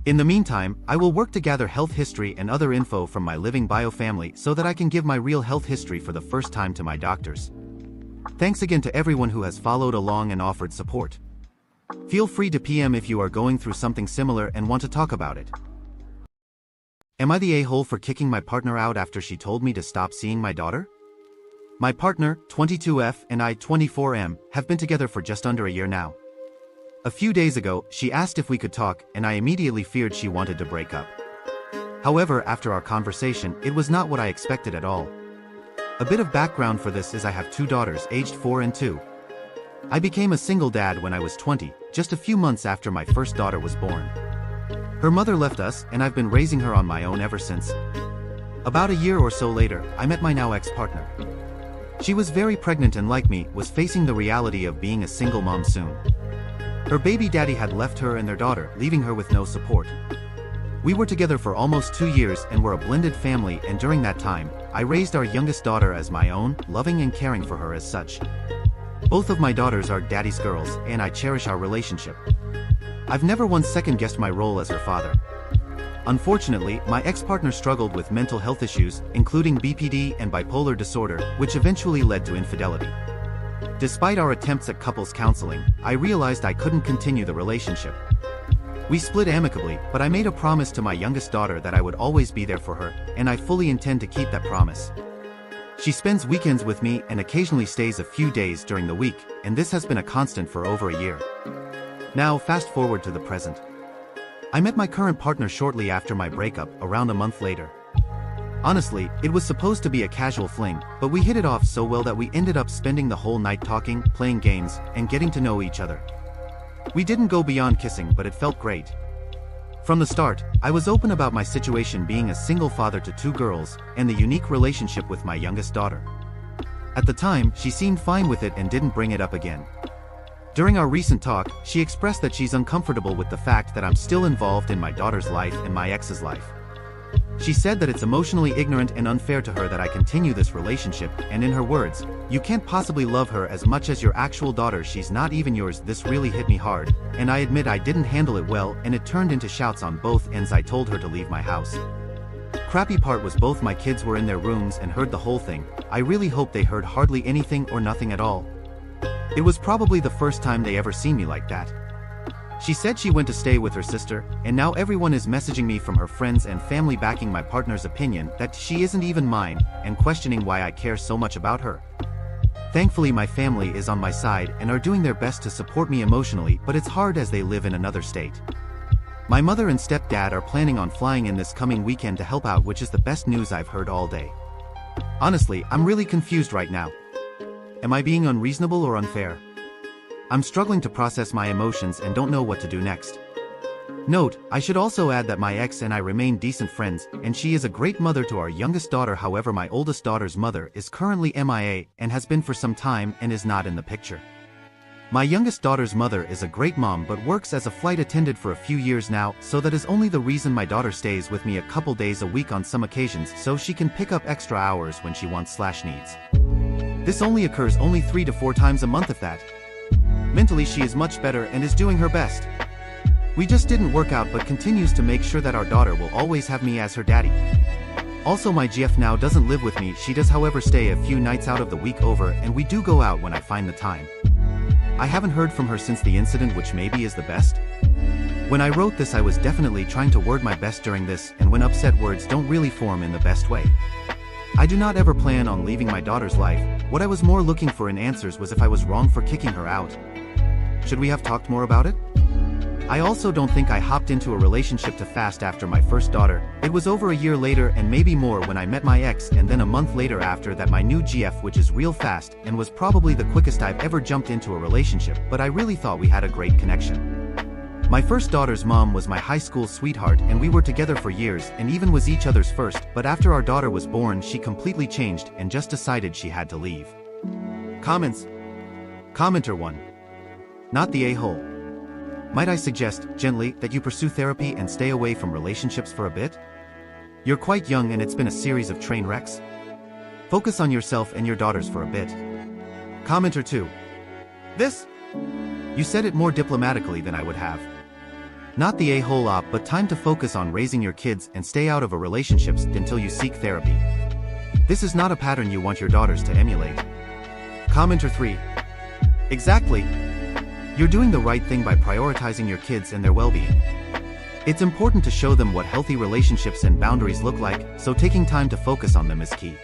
In the meantime, I will work to gather health history and other info from my living bio family so that I can give my real health history for the first time to my doctors. Thanks again to everyone who has followed along and offered support. Feel free to PM if you are going through something similar and want to talk about it. Am I the a-hole for kicking my partner out after she told me to stop seeing my daughter? My partner, 22F, and I, 24M, have been together for just under a year now. A few days ago, she asked if we could talk, and I immediately feared she wanted to break up. However, after our conversation, it was not what I expected at all. A bit of background for this is I have two daughters aged 4 and 2. I became a single dad when I was 20, just a few months after my first daughter was born. Her mother left us, and I've been raising her on my own ever since. About a year or so later, I met my now ex-partner. She was very pregnant and, like me, was facing the reality of being a single mom soon. Her baby daddy had left her and their daughter, leaving her with no support. We were together for almost 2 years and were a blended family, and during that time, I raised our youngest daughter as my own, loving and caring for her as such. Both of my daughters are daddy's girls, and I cherish our relationship. I've never once second-guessed my role as her father. Unfortunately, my ex-partner struggled with mental health issues, including BPD and bipolar disorder, which eventually led to infidelity. Despite our attempts at couples counseling, I realized I couldn't continue the relationship. We split amicably, but I made a promise to my youngest daughter that I would always be there for her, and I fully intend to keep that promise. She spends weekends with me and occasionally stays a few days during the week, and this has been a constant for over a year. Now, fast forward to the present. I met my current partner shortly after my breakup, around a month later. Honestly, it was supposed to be a casual fling, but we hit it off so well that we ended up spending the whole night talking, playing games, and getting to know each other. We didn't go beyond kissing, but it felt great. From the start, I was open about my situation being a single father to 2 girls, and the unique relationship with my youngest daughter. At the time, she seemed fine with it and didn't bring it up again. During our recent talk, she expressed that she's uncomfortable with the fact that I'm still involved in my daughter's life and my ex's life. She said that it's emotionally ignorant and unfair to her that I continue this relationship, and in her words, "You can't possibly love her as much as your actual daughter, she's not even yours." This really hit me hard, and I admit I didn't handle it well, and it turned into shouts on both ends. I told her to leave my house. Crappy part was both my kids were in their rooms and heard the whole thing. I really hope they heard hardly anything or nothing at all. It was probably the first time they ever seen me like that. She said she went to stay with her sister, and now everyone is messaging me from her friends and family backing my partner's opinion that she isn't even mine, and questioning why I care so much about her. Thankfully, my family is on my side and are doing their best to support me emotionally, but it's hard as they live in another state. My mother and stepdad are planning on flying in this coming weekend to help out, which is the best news I've heard all day. Honestly, I'm really confused right now. Am I being unreasonable or unfair? I'm struggling to process my emotions and don't know what to do next. Note, I should also add that my ex and I remain decent friends, and she is a great mother to our youngest daughter. However, my oldest daughter's mother is currently MIA and has been for some time and is not in the picture. My youngest daughter's mother is a great mom but works as a flight attendant for a few years now, so that is only the reason my daughter stays with me a couple days a week on some occasions, so she can pick up extra hours when she wants/needs. This only occurs only 3 to 4 times a month, if that. Mentally she is much better and is doing her best. We just didn't work out but continues to make sure that our daughter will always have me as her daddy. Also my GF now doesn't live with me, she does however stay a few nights out of the week over and we do go out when I find the time. I haven't heard from her since the incident, which maybe is the best. When I wrote this I was definitely trying to word my best during this, and when upset words don't really form in the best way. I do not ever plan on leaving my daughter's life. What I was more looking for in answers was if I was wrong for kicking her out. Should we have talked more about it? I also don't think I hopped into a relationship too fast after my first daughter. It was over a year later and maybe more when I met my ex, and then a month later after that my new GF, which is real fast and was probably the quickest I've ever jumped into a relationship, but I really thought we had a great connection. My first daughter's mom was my high school sweetheart and we were together for years and even was each other's first, but after our daughter was born she completely changed and just decided she had to leave. Comments. Commenter 1. Not the a-hole. Might I suggest, gently, that you pursue therapy and stay away from relationships for a bit? You're quite young and it's been a series of train wrecks. Focus on yourself and your daughters for a bit. Commenter 2. This? You said it more diplomatically than I would have. Not the a-hole op, but time to focus on raising your kids and stay out of a relationships until you seek therapy. This is not a pattern you want your daughters to emulate. Commenter 3. Exactly. You're doing the right thing by prioritizing your kids and their well-being. It's important to show them what healthy relationships and boundaries look like, so taking time to focus on them is key.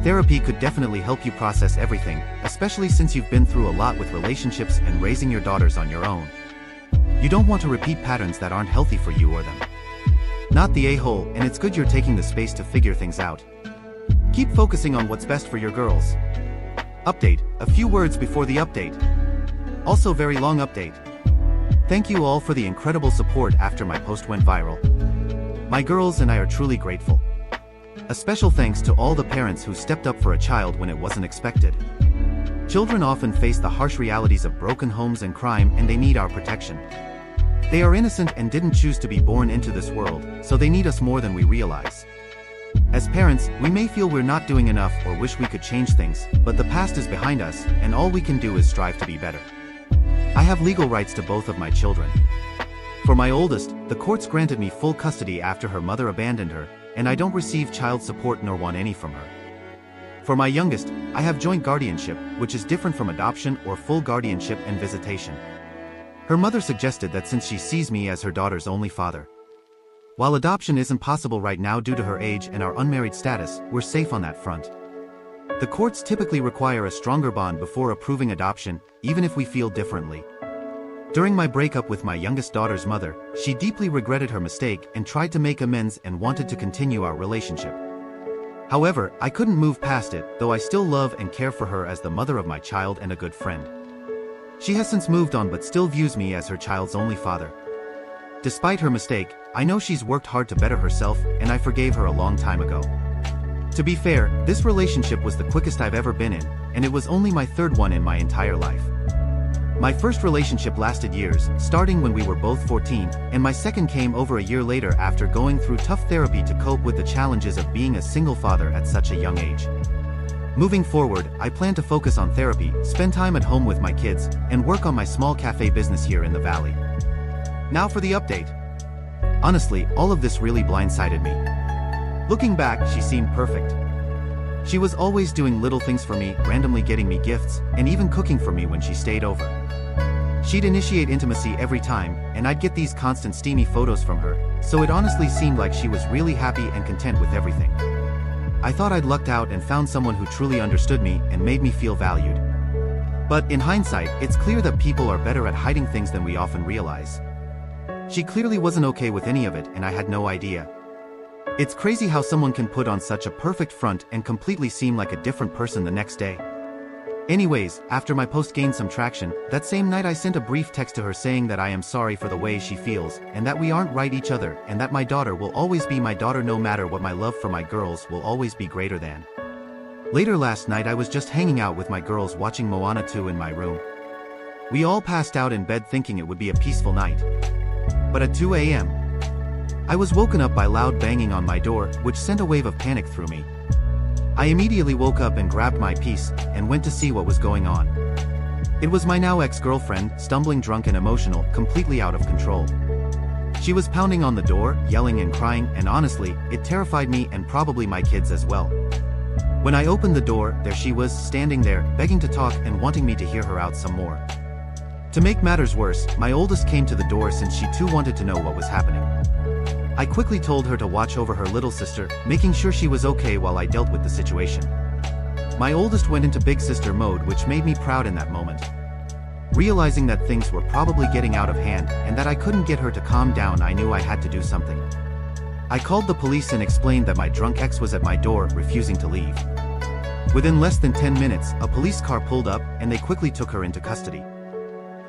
Therapy could definitely help you process everything, especially since you've been through a lot with relationships and raising your daughters on your own. You don't want to repeat patterns that aren't healthy for you or them. Not the a-hole, and it's good you're taking the space to figure things out. Keep focusing on what's best for your girls. Update. A few words before the update. Also very long update. Thank you all for the incredible support after my post went viral. My girls and I are truly grateful. A special thanks to all the parents who stepped up for a child when it wasn't expected. Children often face the harsh realities of broken homes and crime, and they need our protection. They are innocent and didn't choose to be born into this world, so they need us more than we realize. As parents, we may feel we're not doing enough or wish we could change things, but the past is behind us, and all we can do is strive to be better. I have legal rights to both of my children. For my oldest, the courts granted me full custody after her mother abandoned her, and I don't receive child support nor want any from her. For my youngest, I have joint guardianship, which is different from adoption or full guardianship and visitation. Her mother suggested that since she sees me as her daughter's only father. While adoption isn't possible right now due to her age and our unmarried status, we're safe on that front. The courts typically require a stronger bond before approving adoption, even if we feel differently. During my breakup with my youngest daughter's mother, she deeply regretted her mistake and tried to make amends and wanted to continue our relationship. However, I couldn't move past it, though I still love and care for her as the mother of my child and a good friend. She has since moved on but still views me as her child's only father. Despite her mistake, I know she's worked hard to better herself, and I forgave her a long time ago. To be fair, this relationship was the quickest I've ever been in, and it was only my third one in my entire life. My first relationship lasted years, starting when we were both 14, and my second came over a year later after going through tough therapy to cope with the challenges of being a single father at such a young age. Moving forward, I plan to focus on therapy, spend time at home with my kids, and work on my small cafe business here in the valley. Now for the update. Honestly, all of this really blindsided me. Looking back, she seemed perfect. She was always doing little things for me, randomly getting me gifts, and even cooking for me when she stayed over. She'd initiate intimacy every time, and I'd get these constant steamy photos from her, so it honestly seemed like she was really happy and content with everything. I thought I'd lucked out and found someone who truly understood me and made me feel valued. But in hindsight, it's clear that people are better at hiding things than we often realize. She clearly wasn't okay with any of it, and I had no idea. It's crazy how someone can put on such a perfect front and completely seem like a different person the next day. Anyways, after my post gained some traction, that same night I sent a brief text to her saying that I am sorry for the way she feels, and that we aren't right each other, and that my daughter will always be my daughter no matter what, my love for my girls will always be greater than. Later last night I was just hanging out with my girls watching Moana 2 in my room. We all passed out in bed thinking it would be a peaceful night. But at 2 a.m., I was woken up by loud banging on my door, which sent a wave of panic through me. I immediately woke up and grabbed my piece, and went to see what was going on. It was my now ex-girlfriend, stumbling drunk and emotional, completely out of control. She was pounding on the door, yelling and crying, and honestly, it terrified me and probably my kids as well. When I opened the door, there she was, standing there, begging to talk and wanting me to hear her out some more. To make matters worse, my oldest came to the door since she too wanted to know what was happening. I quickly told her to watch over her little sister, making sure she was okay while I dealt with the situation. My oldest went into big sister mode, which made me proud in that moment. Realizing that things were probably getting out of hand and that I couldn't get her to calm down, I knew I had to do something. I called the police and explained that my drunk ex was at my door, refusing to leave. Within less than 10 minutes, a police car pulled up and they quickly took her into custody.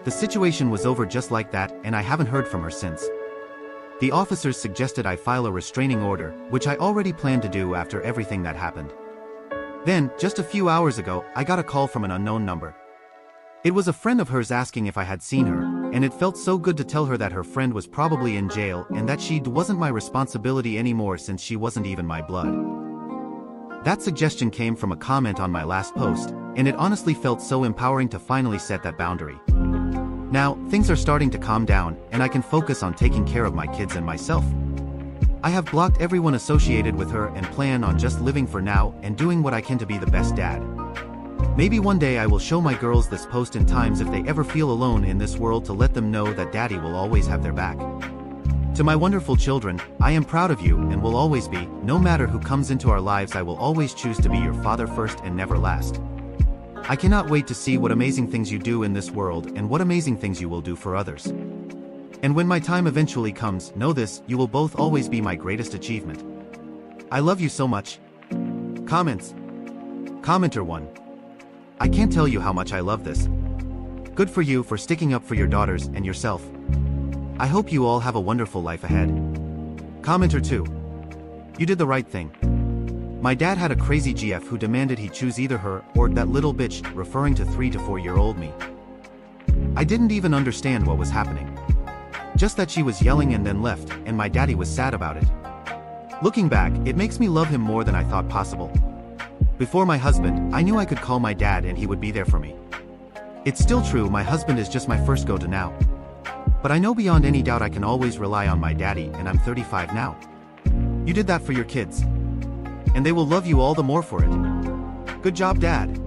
The situation was over just like that, and I haven't heard from her since. The officers suggested I file a restraining order, which I already planned to do after everything that happened. Then, just a few hours ago, I got a call from an unknown number. It was a friend of hers asking if I had seen her, and it felt so good to tell her that her friend was probably in jail and that she wasn't my responsibility anymore since she wasn't even my blood. That suggestion came from a comment on my last post, and it honestly felt so empowering to finally set that boundary. Now, things are starting to calm down, and I can focus on taking care of my kids and myself. I have blocked everyone associated with her and plan on just living for now and doing what I can to be the best dad. Maybe one day I will show my girls this post in times if they ever feel alone in this world to let them know that daddy will always have their back. To my wonderful children, I am proud of you and will always be. No matter who comes into our lives, I will always choose to be your father first and never last. I cannot wait to see what amazing things you do in this world and what amazing things you will do for others. And when my time eventually comes, know this, you will both always be my greatest achievement. I love you so much. Comments. Commenter 1. I can't tell you how much I love this. Good for you for sticking up for your daughters and yourself. I hope you all have a wonderful life ahead. Commenter 2. You did the right thing. My dad had a crazy GF who demanded he choose either her or that little bitch, referring to 3 to 4-year-old me. I didn't even understand what was happening. Just that she was yelling and then left, and my daddy was sad about it. Looking back, it makes me love him more than I thought possible. Before my husband, I knew I could call my dad and he would be there for me. It's still true, my husband is just my first go-to now. But I know beyond any doubt I can always rely on my daddy, and I'm 35 now. You did that for your kids. And they will love you all the more for it. Good job, Dad.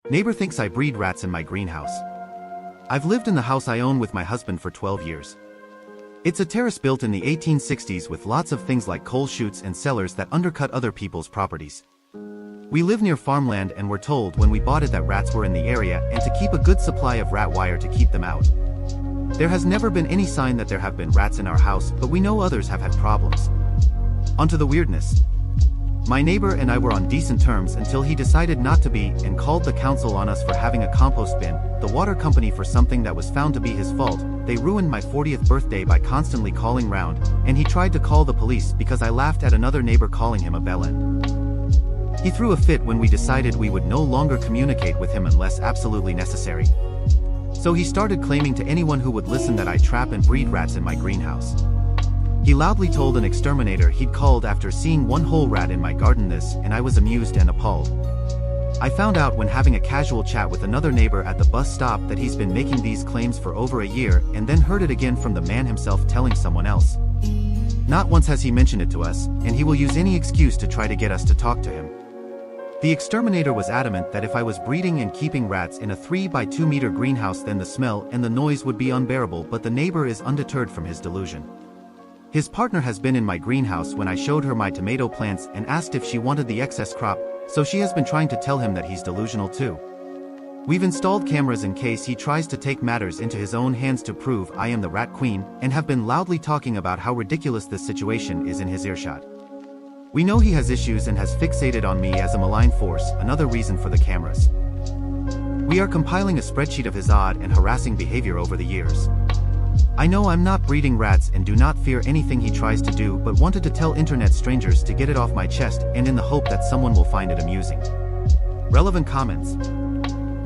Neighbor thinks I breed rats in my greenhouse. I've lived in the house I own with my husband for 12 years. It's a terrace built in the 1860s with lots of things like coal chutes and cellars that undercut other people's properties. We live near farmland and were told when we bought it that rats were in the area and to keep a good supply of rat wire to keep them out. There has never been any sign that there have been rats in our house, but we know others have had problems. Onto the weirdness. My neighbor and I were on decent terms until he decided not to be and called the council on us for having a compost bin, the water company for something that was found to be his fault. They ruined my 40th birthday by constantly calling round, and he tried to call the police because I laughed at another neighbor calling him a bellend. He threw a fit when we decided we would no longer communicate with him unless absolutely necessary. So he started claiming to anyone who would listen that I trap and breed rats in my greenhouse. He loudly told an exterminator he'd called after seeing one whole rat in my garden this, and I was amused and appalled. I found out when having a casual chat with another neighbor at the bus stop that he's been making these claims for over a year, and then heard it again from the man himself telling someone else. Not once has he mentioned it to us, and he will use any excuse to try to get us to talk to him. The exterminator was adamant that if I was breeding and keeping rats in a 3 by 2 meter greenhouse, then the smell and the noise would be unbearable, but the neighbor is undeterred from his delusion. His partner has been in my greenhouse when I showed her my tomato plants and asked if she wanted the excess crop, so she has been trying to tell him that he's delusional too. We've installed cameras in case he tries to take matters into his own hands to prove I am the rat queen, and have been loudly talking about how ridiculous this situation is in his earshot. We know he has issues and has fixated on me as a malign force, another reason for the cameras. We are compiling a spreadsheet of his odd and harassing behavior over the years. I know I'm not breeding rats and do not fear anything he tries to do, but wanted to tell internet strangers to get it off my chest and in the hope that someone will find it amusing. Relevant comments.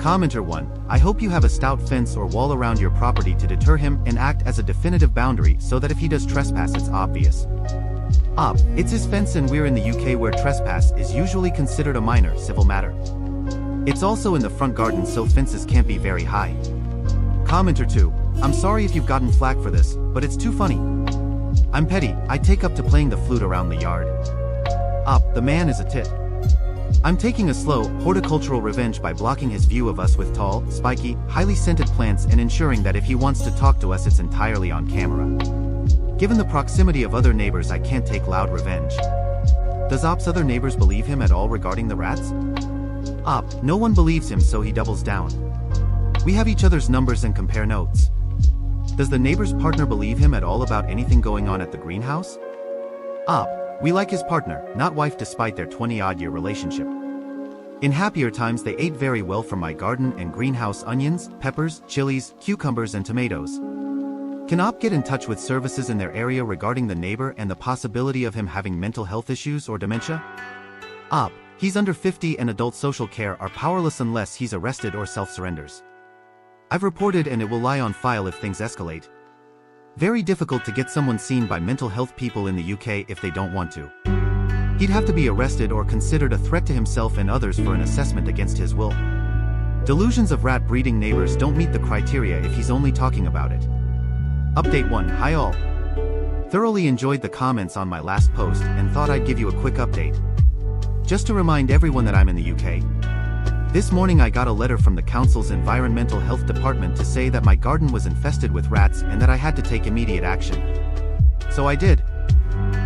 Commenter 1, I hope you have a stout fence or wall around your property to deter him and act as a definitive boundary so that if he does trespass it's obvious. It's his fence and we're in the UK where trespass is usually considered a minor civil matter. It's also in the front garden so fences can't be very high. Commenter 2. I'm sorry if you've gotten flack for this, but it's too funny. I'm petty, I take up to playing the flute around the yard. Op, the man is a tit. I'm taking a slow, horticultural revenge by blocking his view of us with tall, spiky, highly scented plants and ensuring that if he wants to talk to us it's entirely on camera. Given the proximity of other neighbors, I can't take loud revenge. Does Op's other neighbors believe him at all regarding the rats? Op, no one believes him, so he doubles down. We have each other's numbers and compare notes. Does the neighbor's partner believe him at all about anything going on at the greenhouse? Op, we like his partner, not wife, despite their 20-odd year relationship. In happier times they ate very well from my garden and greenhouse: onions, peppers, chilies, cucumbers and tomatoes. Can Op get in touch with services in their area regarding the neighbor and the possibility of him having mental health issues or dementia? Op, he's under 50 and adult social care are powerless unless he's arrested or self-surrenders. I've reported and it will lie on file if things escalate. Very difficult to get someone seen by mental health people in the UK if they don't want to. He'd have to be arrested or considered a threat to himself and others for an assessment against his will. Delusions of rat breeding neighbors don't meet the criteria if he's only talking about it. Update 1. Hi all. Thoroughly enjoyed the comments on my last post and thought I'd give you a quick update. Just to remind everyone that I'm in the UK. This morning I got a letter from the council's environmental health department to say that my garden was infested with rats and that I had to take immediate action. So I did.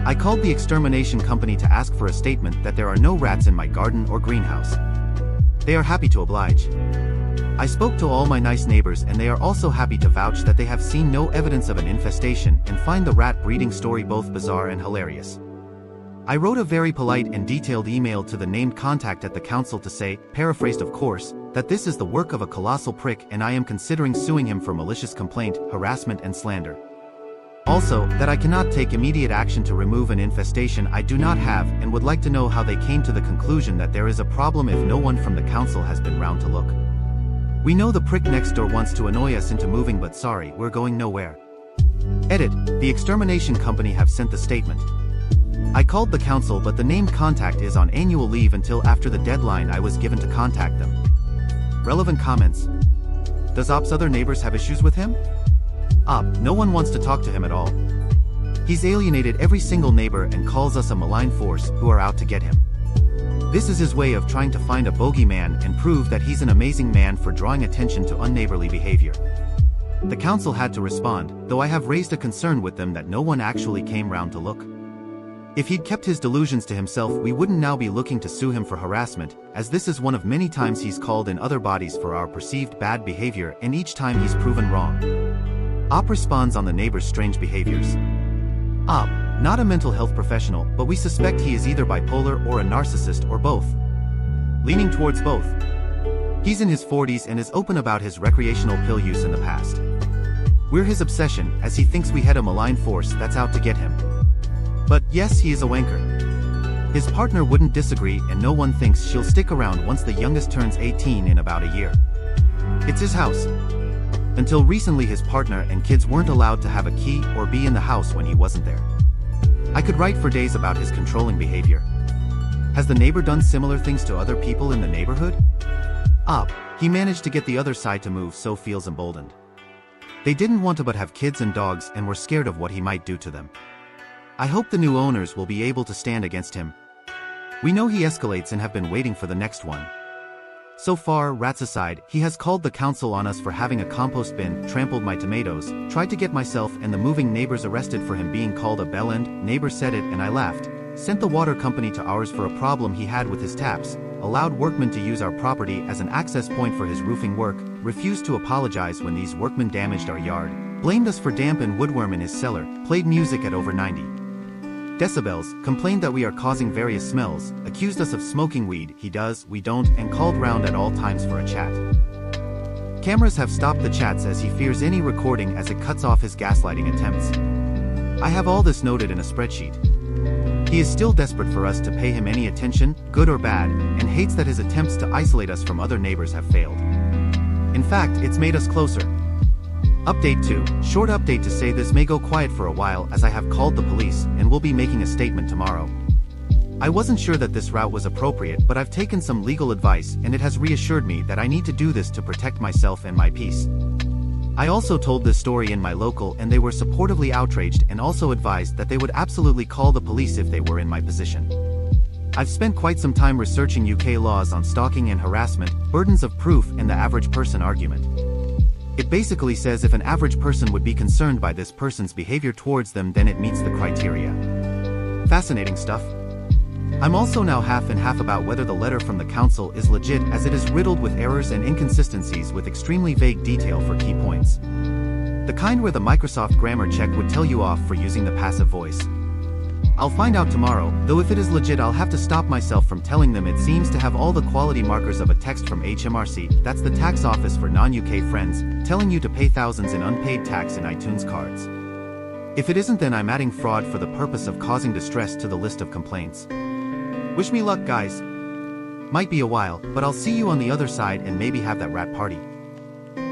I called the extermination company to ask for a statement that there are no rats in my garden or greenhouse. They are happy to oblige. I spoke to all my nice neighbors and they are also happy to vouch that they have seen no evidence of an infestation and find the rat breeding story both bizarre and hilarious. I wrote a very polite and detailed email to the named contact at the council to say, paraphrased of course, that this is the work of a colossal prick and I am considering suing him for malicious complaint, harassment and slander. Also, that I cannot take immediate action to remove an infestation I do not have and would like to know how they came to the conclusion that there is a problem if no one from the council has been round to look. We know the prick next door wants to annoy us into moving, but sorry, we're going nowhere. Edit, the extermination company have sent the statement. I called the council but the named contact is on annual leave until after the deadline I was given to contact them. Relevant comments. Does Op's other neighbors have issues with him? Op, no one wants to talk to him at all. He's alienated every single neighbor and calls us a malign force who are out to get him. This is his way of trying to find a bogeyman and prove that he's an amazing man for drawing attention to unneighborly behavior. The council had to respond, though I have raised a concern with them that no one actually came round to look. If he'd kept his delusions to himself, we wouldn't now be looking to sue him for harassment, as this is one of many times he's called in other bodies for our perceived bad behavior and each time he's proven wrong. Op responds on the neighbor's strange behaviors. Op, not a mental health professional, but we suspect he is either bipolar or a narcissist or both. Leaning towards both. He's in his 40s and is open about his recreational pill use in the past. We're his obsession, as he thinks we had a malign force that's out to get him. But yes, he is a wanker. His partner wouldn't disagree and no one thinks she'll stick around once the youngest turns 18 in about a year. It's his house. Until recently his partner and kids weren't allowed to have a key or be in the house when he wasn't there. I could write for days about his controlling behavior. Has the neighbor done similar things to other people in the neighborhood? Op, he managed to get the other side to move, so feels emboldened. They didn't want to but have kids and dogs and were scared of what he might do to them. I hope the new owners will be able to stand against him. We know he escalates and have been waiting for the next one. So far, rats aside, he has called the council on us for having a compost bin, trampled my tomatoes, tried to get myself and the moving neighbors arrested for him being called a bellend, neighbor said it and I laughed, sent the water company to ours for a problem he had with his taps, allowed workmen to use our property as an access point for his roofing work, refused to apologize when these workmen damaged our yard, blamed us for damp and woodworm in his cellar, played music at over 90 decibels, complained that we are causing various smells, accused us of smoking weed, he does, we don't, and called round at all times for a chat. Cameras have stopped the chats as he fears any recording as it cuts off his gaslighting attempts. I have all this noted in a spreadsheet. He is still desperate for us to pay him any attention, good or bad, and hates that his attempts to isolate us from other neighbors have failed. In fact, it's made us closer. Update 2, short update to say this may go quiet for a while as I have called the police and will be making a statement tomorrow. I wasn't sure that this route was appropriate, but I've taken some legal advice and it has reassured me that I need to do this to protect myself and my peace. I also told this story in my local and they were supportively outraged and also advised that they would absolutely call the police if they were in my position. I've spent quite some time researching UK laws on stalking and harassment, burdens of proof and the average person argument. It basically says if an average person would be concerned by this person's behavior towards them, then it meets the criteria. Fascinating stuff. I'm also now half and half about whether the letter from the council is legit, as it is riddled with errors and inconsistencies with extremely vague detail for key points. The kind where the Microsoft grammar check would tell you off for using the passive voice. I'll find out tomorrow, though if it is legit I'll have to stop myself from telling them it seems to have all the quality markers of a text from HMRC, that's the tax office for non-UK friends, telling you to pay thousands in unpaid tax in iTunes cards. If it isn't, then I'm adding fraud for the purpose of causing distress to the list of complaints. Wish me luck, guys. Might be a while, but I'll see you on the other side and maybe have that rat party.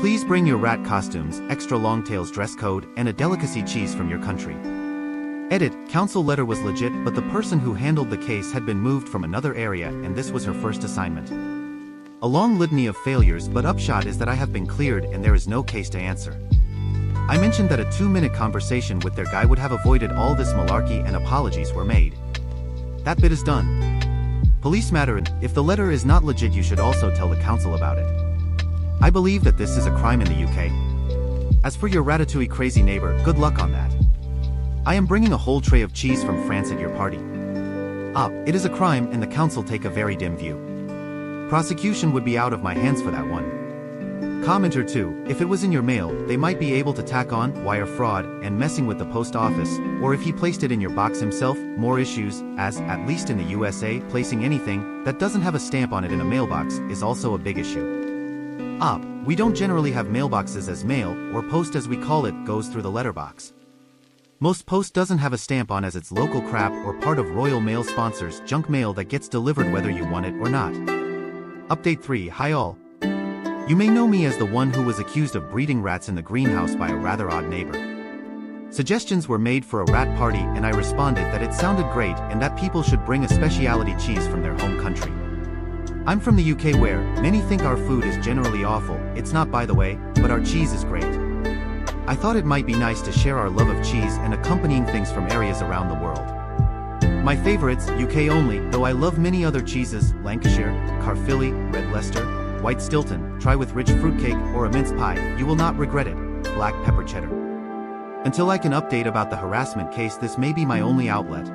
Please bring your rat costumes, extra long tails dress code, and a delicacy cheese from your country. Edit, council letter was legit, but the person who handled the case had been moved from another area and this was her first assignment. A long litany of failures, but upshot is that I have been cleared and there is no case to answer. I mentioned that a 2-minute conversation with their guy would have avoided all this malarkey and apologies were made. That bit is done. Police matter, and if the letter is not legit you should also tell the council about it. I believe that this is a crime in the UK. As for your ratatouille crazy neighbor, good luck on that. I am bringing a whole tray of cheese from France at your party. It is a crime and the council take a very dim view. Prosecution would be out of my hands for that one. Commenter 2, if it was in your mail, they might be able to tack on wire fraud and messing with the post office, or if he placed it in your box himself, more issues, as, at least in the USA, placing anything that doesn't have a stamp on it in a mailbox is also a big issue. We don't generally have mailboxes as mail, or post as we call it, goes through the letterbox. Most post doesn't have a stamp on as it's local crap or part of Royal Mail sponsors junk mail that gets delivered whether you want it or not. Update 3, hi all. You may know me as the one who was accused of breeding rats in the greenhouse by a rather odd neighbor. Suggestions were made for a rat party and I responded that it sounded great and that people should bring a specialty cheese from their home country. I'm from the UK where many think our food is generally awful. It's not, by the way, but our cheese is great. I thought it might be nice to share our love of cheese and accompanying things from areas around the world. My favorites, UK only, though I love many other cheeses, Lancashire, Caerphilly, Red Leicester, White Stilton, try with rich fruitcake or a mince pie, you will not regret it, black pepper cheddar. Until I can update about the harassment case, this may be my only outlet.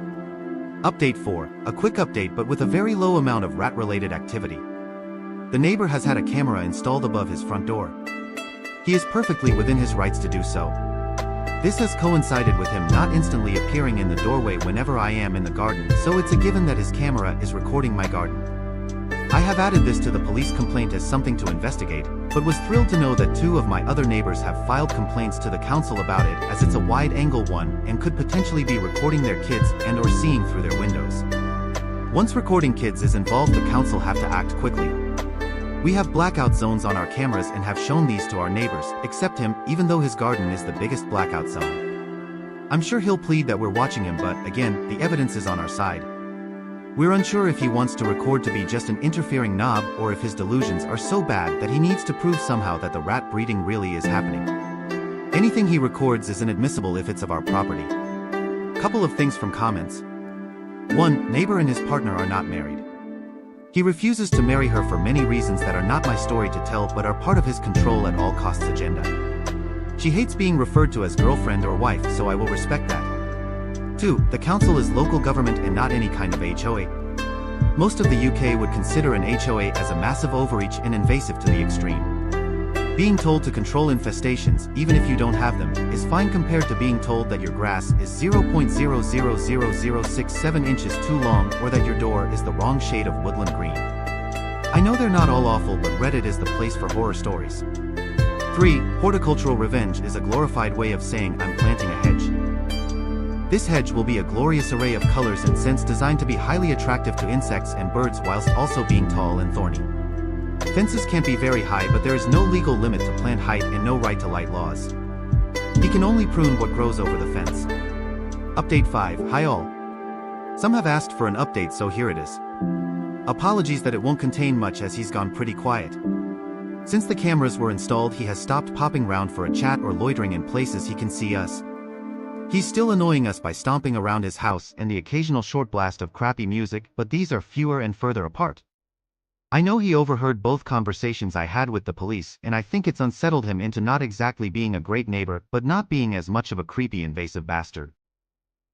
Update 4, a quick update but with a very low amount of rat-related activity. The neighbor has had a camera installed above his front door. He is perfectly within his rights to do so. This has coincided with him not instantly appearing in the doorway whenever I am in the garden, so it's a given that his camera is recording my garden. I have added this to the police complaint as something to investigate, but was thrilled to know that 2 of my other neighbors have filed complaints to the council about it, as it's a wide-angle one and could potentially be recording their kids and or seeing through their windows. Once recording kids is involved, the council have to act quickly. We have blackout zones on our cameras and have shown these to our neighbors, except him, even though his garden is the biggest blackout zone. I'm sure he'll plead that we're watching him, but again, the evidence is on our side. We're unsure if he wants to record to be just an interfering knob or if his delusions are so bad that he needs to prove somehow that the rat breeding really is happening. Anything he records is inadmissible if it's of our property. Couple of things from comments. 1. Neighbor and his partner are not married. He refuses to marry her for many reasons that are not my story to tell but are part of his control at all costs agenda. She hates being referred to as girlfriend or wife, so I will respect that. 2. The council is local government and not any kind of HOA. Most of the UK would consider an HOA as a massive overreach and invasive to the extreme. Being told to control infestations, even if you don't have them, is fine compared to being told that your grass is 0.000067 inches too long or that your door is the wrong shade of woodland green. I know they're not all awful, but Reddit is the place for horror stories. 3. Horticultural revenge is a glorified way of saying I'm planting a hedge. This hedge will be a glorious array of colors and scents designed to be highly attractive to insects and birds whilst also being tall and thorny. Fences can't be very high, but there is no legal limit to plant height and no right to light laws. He can only prune what grows over the fence. Update 5, hi all. Some have asked for an update, so here it is. Apologies that it won't contain much as he's gone pretty quiet. Since the cameras were installed, he has stopped popping round for a chat or loitering in places he can see us. He's still annoying us by stomping around his house and the occasional short blast of crappy music, but these are fewer and further apart. I know he overheard both conversations I had with the police, and I think it's unsettled him into not exactly being a great neighbor, but not being as much of a creepy invasive bastard.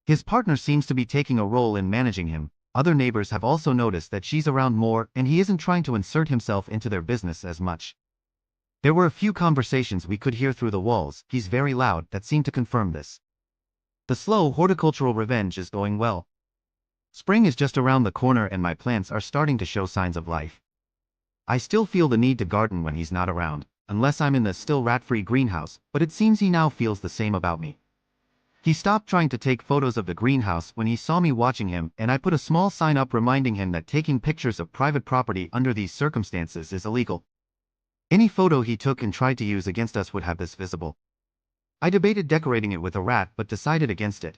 His partner seems to be taking a role in managing him. Other neighbors have also noticed that she's around more, and he isn't trying to insert himself into their business as much. There were a few conversations we could hear through the walls, he's very loud, that seemed to confirm this. The slow horticultural revenge is going well. Spring is just around the corner and my plants are starting to show signs of life. I still feel the need to garden when he's not around, unless I'm in the still rat-free greenhouse, but it seems he now feels the same about me. He stopped trying to take photos of the greenhouse when he saw me watching him, and I put a small sign up reminding him that taking pictures of private property under these circumstances is illegal. Any photo he took and tried to use against us would have this visible. I debated decorating it with a rat but decided against it.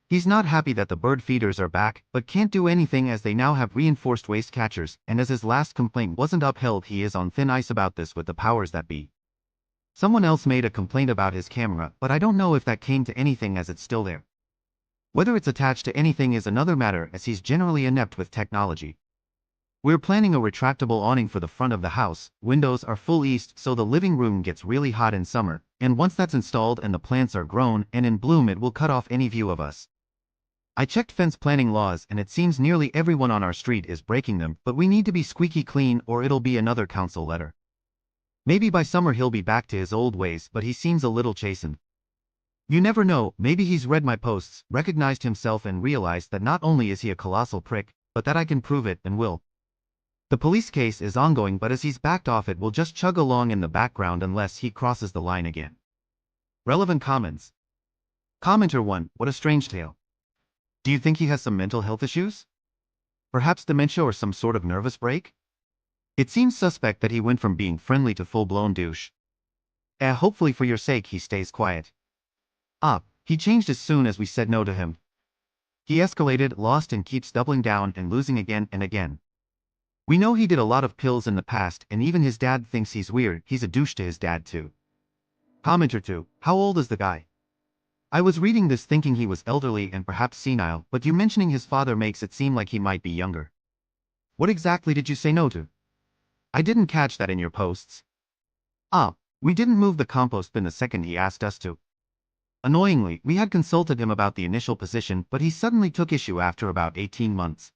He's not happy that the bird feeders are back, but can't do anything as they now have reinforced waste catchers, and as his last complaint wasn't upheld, he is on thin ice about this with the powers that be. Someone else made a complaint about his camera, but I don't know if that came to anything as it's still there. Whether it's attached to anything is another matter, as he's generally inept with technology. We're planning a retractable awning for the front of the house. Windows are full east, so the living room gets really hot in summer, and once that's installed and the plants are grown and in bloom, it will cut off any view of us. I checked fence planning laws and it seems nearly everyone on our street is breaking them, but we need to be squeaky clean or it'll be another council letter. Maybe by summer he'll be back to his old ways, but he seems a little chastened. You never know, maybe he's read my posts, recognized himself and realized that not only is he a colossal prick, but that I can prove it and will. The police case is ongoing, but as he's backed off it will just chug along in the background unless he crosses the line again. Relevant comments. Commenter 1, what a strange tale. Do you think he has some mental health issues? Perhaps dementia or some sort of nervous break? It seems suspect that he went from being friendly to full-blown douche. Hopefully for your sake he stays quiet. He changed as soon as we said no to him. He escalated, lost and keeps doubling down and losing again and again. We know he did a lot of pills in the past, and even his dad thinks he's weird. He's a douche to his dad too. Commenter 2, how old is the guy? I was reading this thinking he was elderly and perhaps senile, but you mentioning his father makes it seem like he might be younger. What exactly did you say no to? I didn't catch that in your posts. We didn't move the compost bin the second he asked us to. Annoyingly, we had consulted him about the initial position, but he suddenly took issue after about 18 months.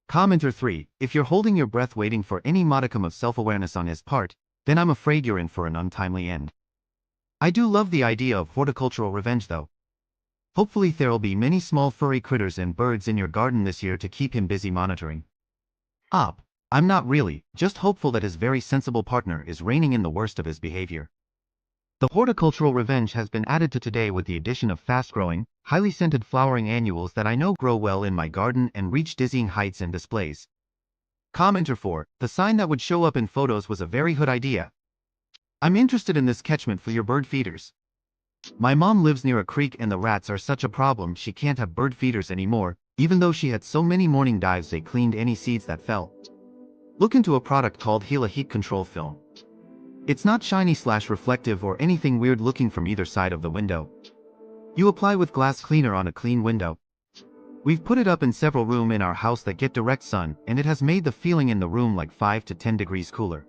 Commenter 3, if you're holding your breath waiting for any modicum of self-awareness on his part, then I'm afraid you're in for an untimely end. I do love the idea of horticultural revenge though. Hopefully there'll be many small furry critters and birds in your garden this year to keep him busy monitoring. I'm not really, just hopeful that his very sensible partner is reining in the worst of his behavior. The horticultural revenge has been added to today with the addition of fast-growing, highly scented flowering annuals that I know grow well in my garden and reach dizzying heights and displays. Commenter 4, the sign that would show up in photos was a very good idea. I'm interested in this catchment for your bird feeders. My mom lives near a creek and the rats are such a problem she can't have bird feeders anymore, even though she had so many morning dives they cleaned any seeds that fell. Look into a product called Gila heat control film. It's not shiny/reflective or anything weird looking from either side of the window. You apply with glass cleaner on a clean window. We've put it up in several rooms in our house that get direct sun, and it has made the feeling in the room like 5 to 10 degrees cooler.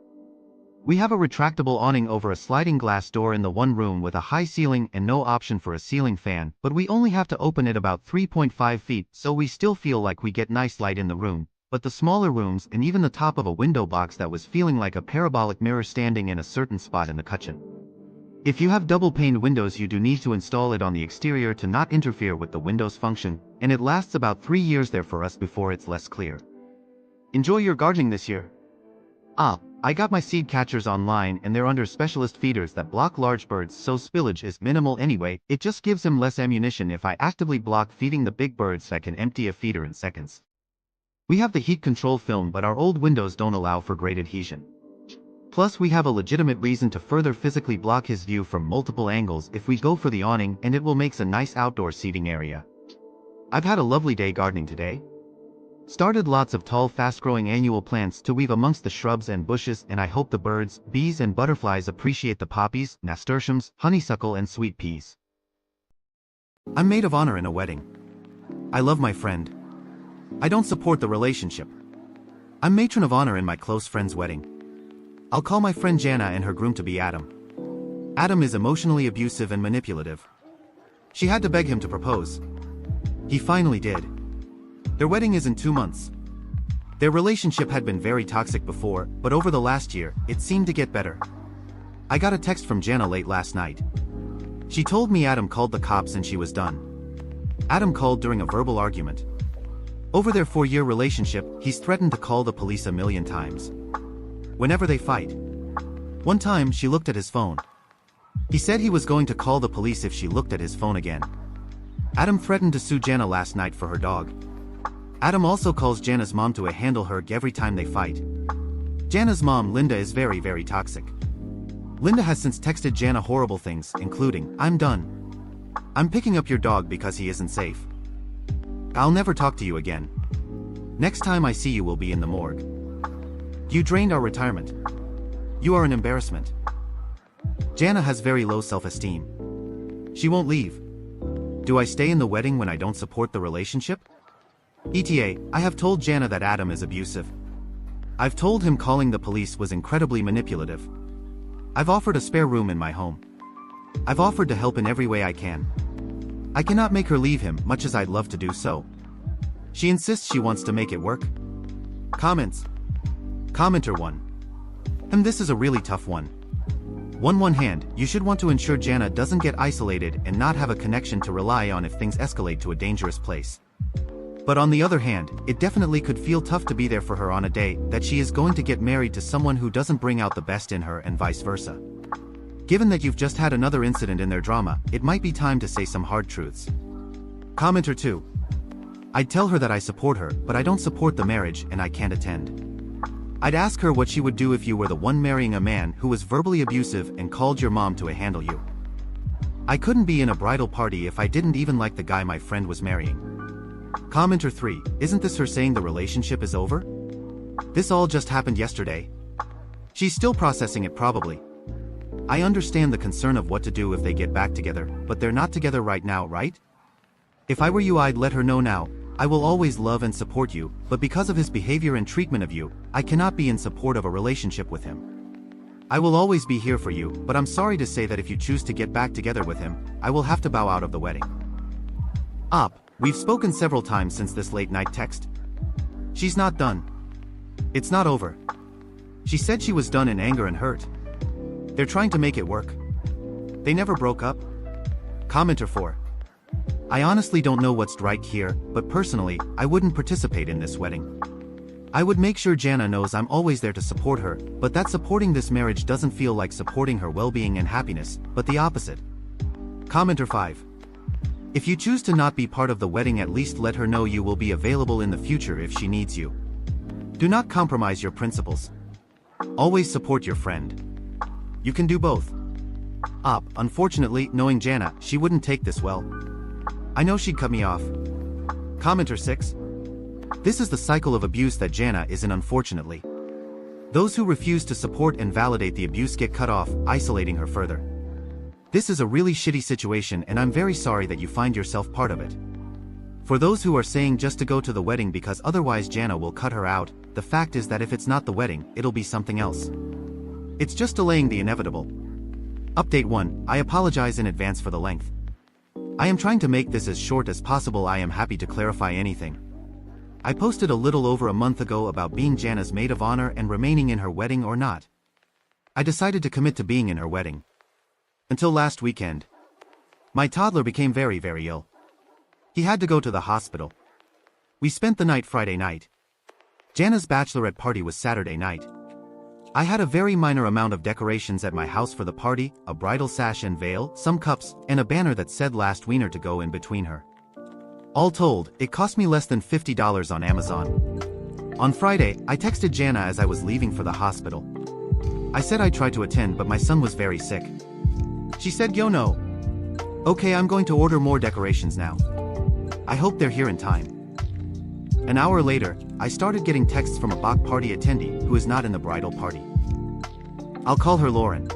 We have a retractable awning over a sliding glass door in the one room with a high ceiling and no option for a ceiling fan, but we only have to open it about 3.5 feet, so we still feel like we get nice light in the room. But the smaller rooms and even the top of a window box that was feeling like a parabolic mirror standing in a certain spot in the kitchen. If you have double-paned windows you do need to install it on the exterior to not interfere with the window's function, and it lasts about 3 years there for us before it's less clear. Enjoy your gardening this year. I got my seed catchers online and they're under specialist feeders that block large birds, so spillage is minimal anyway. It just gives him less ammunition if I actively block feeding the big birds that can empty a feeder in seconds. We have the heat control film, but our old windows don't allow for great adhesion. Plus we have a legitimate reason to further physically block his view from multiple angles if we go for the awning, and it will make a nice outdoor seating area. I've had a lovely day gardening today. Started lots of tall fast-growing annual plants to weave amongst the shrubs and bushes, and I hope the birds, bees and butterflies appreciate the poppies, nasturtiums, honeysuckle and sweet peas. I'm maid of honor in a wedding. I love my friend. I don't support the relationship. I'm matron of honor in my close friend's wedding. I'll call my friend Jana and her groom to be Adam. Adam is emotionally abusive and manipulative. She had to beg him to propose. He finally did. Their wedding is in 2 months. Their relationship had been very toxic before, but over the last year, it seemed to get better. I got a text from Jana late last night. She told me Adam called the cops and she was done. Adam called during a verbal argument. Over their 4-year relationship, he's threatened to call the police 1,000,000 times. Whenever they fight. One time, she looked at his phone. He said he was going to call the police if she looked at his phone again. Adam threatened to sue Jana last night for her dog. Adam also calls Jana's mom to handle her every time they fight. Jana's mom, Linda, is very, very toxic. Linda has since texted Jana horrible things, including, "I'm done. I'm picking up your dog because he isn't safe. I'll never talk to you again. Next time I see you will be in the morgue. You drained our retirement. You are an embarrassment." Jana has very low self-esteem. She won't leave. Do I stay in the wedding when I don't support the relationship? ETA, I have told Jana that Adam is abusive. I've told him calling the police was incredibly manipulative. I've offered a spare room in my home. I've offered to help in every way I can. I cannot make her leave him, much as I'd love to do so. She insists she wants to make it work. Comments. Commenter 1. This is a really tough one. On one hand, you should want to ensure Jana doesn't get isolated and not have a connection to rely on if things escalate to a dangerous place. But on the other hand, it definitely could feel tough to be there for her on a day that she is going to get married to someone who doesn't bring out the best in her and vice versa. Given that you've just had another incident in their drama, it might be time to say some hard truths. Commenter 2. I'd tell her that I support her, but I don't support the marriage and I can't attend. I'd ask her what she would do if you were the one marrying a man who was verbally abusive and called your mom to handle you. I couldn't be in a bridal party if I didn't even like the guy my friend was marrying. Commenter 3, isn't this her saying the relationship is over? This all just happened yesterday. She's still processing it probably. I understand the concern of what to do if they get back together, but they're not together right now, right? If I were you, I'd let her know now. I will always love and support you, but because of his behavior and treatment of you, I cannot be in support of a relationship with him. I will always be here for you, but I'm sorry to say that if you choose to get back together with him, I will have to bow out of the wedding. Op. We've spoken several times since this late night text. She's not done. It's not over. She said she was done in anger and hurt. They're trying to make it work. They never broke up. Commenter 4. I honestly don't know what's right here, but personally, I wouldn't participate in this wedding. I would make sure Jana knows I'm always there to support her, but that supporting this marriage doesn't feel like supporting her well-being and happiness, but the opposite. Commenter 5. If you choose to not be part of the wedding, at least let her know you will be available in the future if she needs you. Do not compromise your principles. Always support your friend. You can do both. Op. Unfortunately, knowing Jana, she wouldn't take this well. I know she'd cut me off. Commenter 6. This is the cycle of abuse that Jana is in, unfortunately. Those who refuse to support and validate the abuse get cut off, isolating her further. This is a really shitty situation and I'm very sorry that you find yourself part of it. For those who are saying just to go to the wedding because otherwise Jana will cut her out, the fact is that if it's not the wedding, it'll be something else. It's just delaying the inevitable. Update 1, I apologize in advance for the length. I am trying to make this as short as possible. I am happy to clarify anything. I posted a little over a month ago about being Jana's maid of honor and remaining in her wedding or not. I decided to commit to being in her wedding. Until last weekend. My toddler became very, very ill. He had to go to the hospital. We spent the night Friday night. Jana's bachelorette party was Saturday night. I had a very minor amount of decorations at my house for the party, a bridal sash and veil, some cups, and a banner that said last wiener to go in between her. All told, it cost me less than $50 on Amazon. On Friday, I texted Jana as I was leaving for the hospital. I said I'd try to attend, but my son was very sick. She said, "Yo, no. Okay, I'm going to order more decorations now. I hope they're here in time." An hour later, I started getting texts from a Bach party attendee who is not in the bridal party. I'll call her Lauren.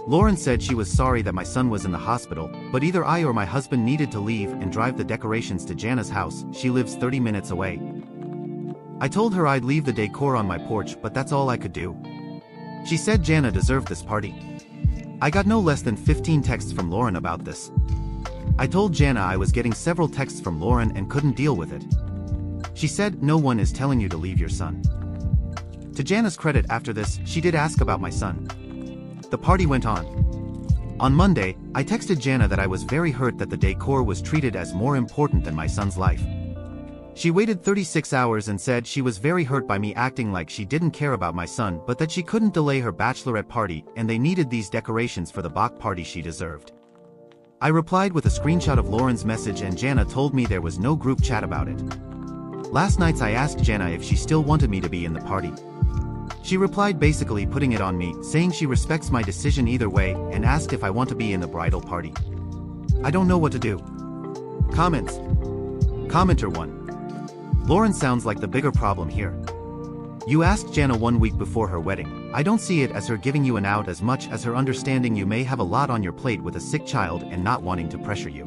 Lauren said she was sorry that my son was in the hospital, but either I or my husband needed to leave and drive the decorations to Jana's house. She lives 30 minutes away. I told her I'd leave the decor on my porch, but that's all I could do. She said Jana deserved this party. I got no less than 15 texts from Lauren about this. I told Jana I was getting several texts from Lauren and couldn't deal with it. She said, no one is telling you to leave your son. To Jana's credit, after this, she did ask about my son. The party went on. On Monday, I texted Jana that I was very hurt that the decor was treated as more important than my son's life. She waited 36 hours and said she was very hurt by me acting like she didn't care about my son, but that she couldn't delay her bachelorette party and they needed these decorations for the Bach party she deserved. I replied with a screenshot of Lauren's message and Jana told me there was no group chat about it. Last night I asked Jana if she still wanted me to be in the party. She replied basically putting it on me, saying she respects my decision either way and asked if I want to be in the bridal party. I don't know what to do. Comments. Commenter 1. Lauren sounds like the bigger problem here. You asked Jana 1 week before her wedding. I don't see it as her giving you an out as much as her understanding you may have a lot on your plate with a sick child and not wanting to pressure you.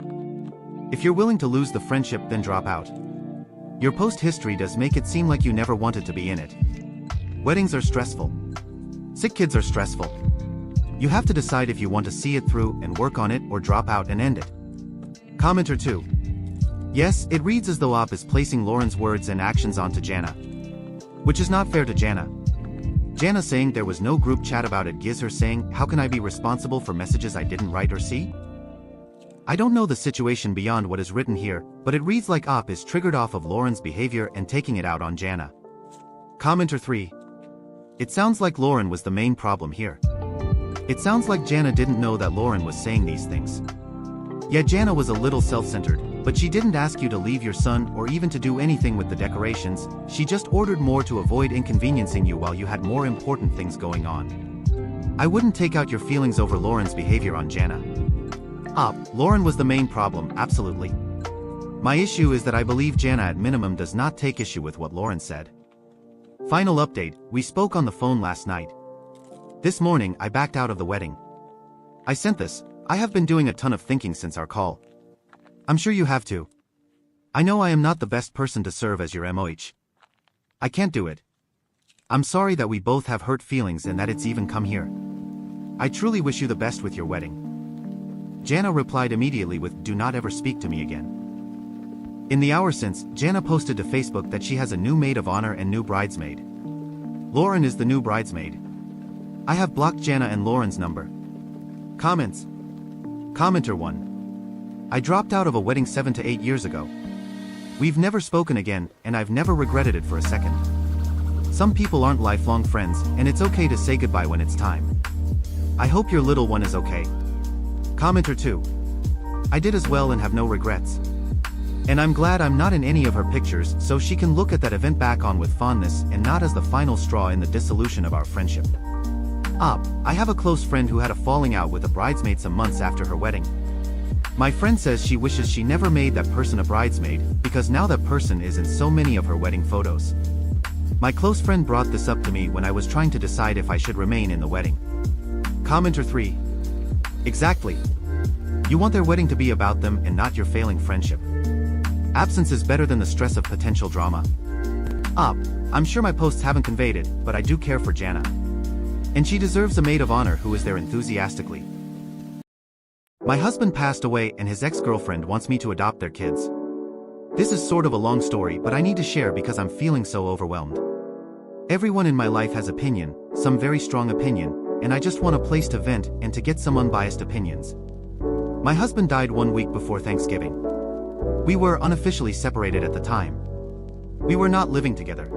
If you're willing to lose the friendship, then drop out. Your post history does make it seem like you never wanted to be in it. Weddings are stressful. Sick kids are stressful. You have to decide if you want to see it through and work on it or drop out and end it. Commenter 2. Yes, it reads as though Op is placing Lauren's words and actions onto Jana. Which is not fair to Jana. Jana saying there was no group chat about it gives her saying, how can I be responsible for messages I didn't write or see? I don't know the situation beyond what is written here, but it reads like Op is triggered off of Lauren's behavior and taking it out on Jana. Commenter 3. It sounds like Lauren was the main problem here. It sounds like Jana didn't know that Lauren was saying these things. Yeah, Jana was a little self-centered, but she didn't ask you to leave your son or even to do anything with the decorations. She just ordered more to avoid inconveniencing you while you had more important things going on. I wouldn't take out your feelings over Lauren's behavior on Jana. Lauren was the main problem, absolutely. My issue is that I believe Jana at minimum does not take issue with what Lauren said. Final update, we spoke on the phone last night. This morning, I backed out of the wedding. I sent this. I have been doing a ton of thinking since our call. I'm sure you have too. I know I am not the best person to serve as your MOH. I can't do it. I'm sorry that we both have hurt feelings and that it's even come here. I truly wish you the best with your wedding. Jana replied immediately with, do not ever speak to me again. In the hour since, Jana posted to Facebook that she has a new maid of honor and new bridesmaid. Lauren is the new bridesmaid. I have blocked Jana and Lauren's number. Comments. Commenter 1. I dropped out of a wedding 7 to 8 years ago. We've never spoken again, and I've never regretted it for a second. Some people aren't lifelong friends, and it's okay to say goodbye when it's time. I hope your little one is okay. Commenter 2. I did as well and have no regrets. And I'm glad I'm not in any of her pictures so she can look at that event back on with fondness and not as the final straw in the dissolution of our friendship. I have a close friend who had a falling out with a bridesmaid some months after her wedding. My friend says she wishes she never made that person a bridesmaid because now that person is in so many of her wedding photos. My close friend brought this up to me when I was trying to decide if I should remain in the wedding. Commenter 3. Exactly. You want their wedding to be about them and not your failing friendship. Absence is better than the stress of potential drama. I'm sure my posts haven't conveyed it, but I do care for Jana. And she deserves a maid of honor who is there enthusiastically. My husband passed away and his ex-girlfriend wants me to adopt their kids. This is sort of a long story, but I need to share because I'm feeling so overwhelmed. Everyone in my life has opinion, some very strong opinion, and I just want a place to vent and to get some unbiased opinions. My husband died 1 week before Thanksgiving. We were unofficially separated at the time. We were not living together.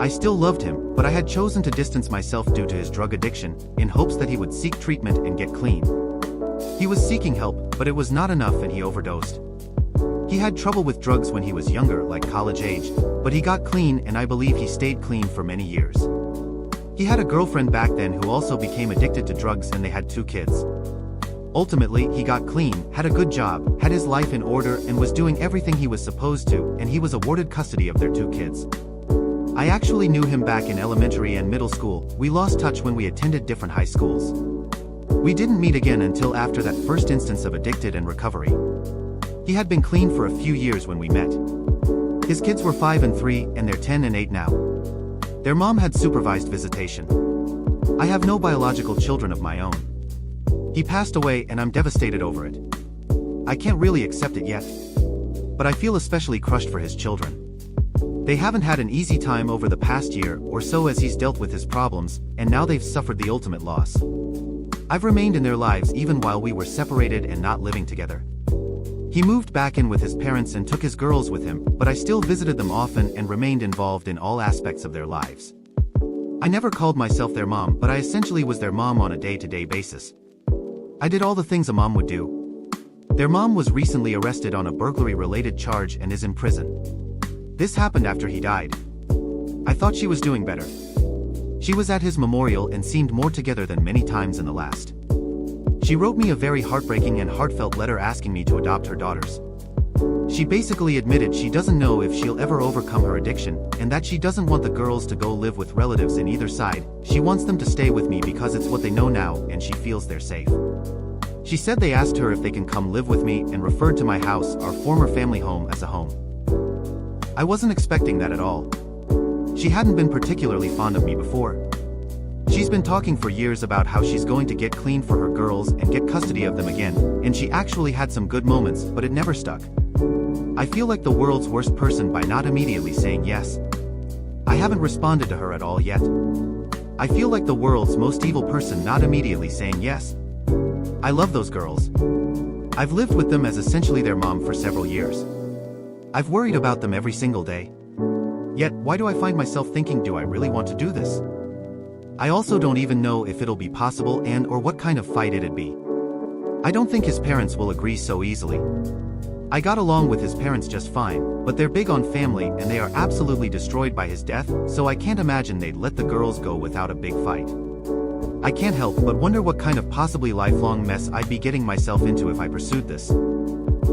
I still loved him, but I had chosen to distance myself due to his drug addiction, in hopes that he would seek treatment and get clean. He was seeking help, but it was not enough and he overdosed. He had trouble with drugs when he was younger, like college age, but he got clean and I believe he stayed clean for many years. He had a girlfriend back then who also became addicted to drugs and they had 2 kids. Ultimately, he got clean, had a good job, had his life in order and was doing everything he was supposed to, and he was awarded custody of their 2 kids. I actually knew him back in elementary and middle school. We lost touch when we attended different high schools. We didn't meet again until after that first instance of addicted and recovery. He had been clean for a few years when we met. His kids were 5 and 3, and they're 10 and 8 now. Their mom had supervised visitation. I have no biological children of my own. He passed away and I'm devastated over it. I can't really accept it yet. But I feel especially crushed for his children. They haven't had an easy time over the past year or so as he's dealt with his problems, and now they've suffered the ultimate loss. I've remained in their lives even while we were separated and not living together. He moved back in with his parents and took his girls with him, but I still visited them often and remained involved in all aspects of their lives. I never called myself their mom, but I essentially was their mom on a day-to-day basis. I did all the things a mom would do. Their mom was recently arrested on a burglary-related charge and is in prison. This happened after he died. I thought she was doing better. She was at his memorial and seemed more together than many times in the last. She wrote me a very heartbreaking and heartfelt letter asking me to adopt her daughters. She basically admitted she doesn't know if she'll ever overcome her addiction, and that she doesn't want the girls to go live with relatives in either side. She wants them to stay with me because it's what they know now and she feels they're safe. She said they asked her if they can come live with me and referred to my house, our former family home, as a home. I wasn't expecting that at all. She hadn't been particularly fond of me before. She's been talking for years about how she's going to get clean for her girls and get custody of them again, and she actually had some good moments, but it never stuck. I feel like the world's worst person by not immediately saying yes. I haven't responded to her at all yet. I feel like the world's most evil person not immediately saying yes. I love those girls. I've lived with them as essentially their mom for several years. I've worried about them every single day. Yet, why do I find myself thinking, do I really want to do this? I also don't even know if it'll be possible or what kind of fight it'd be. I don't think his parents will agree so easily. I got along with his parents just fine, but they're big on family and they are absolutely destroyed by his death, so I can't imagine they'd let the girls go without a big fight. I can't help but wonder what kind of possibly lifelong mess I'd be getting myself into if I pursued this.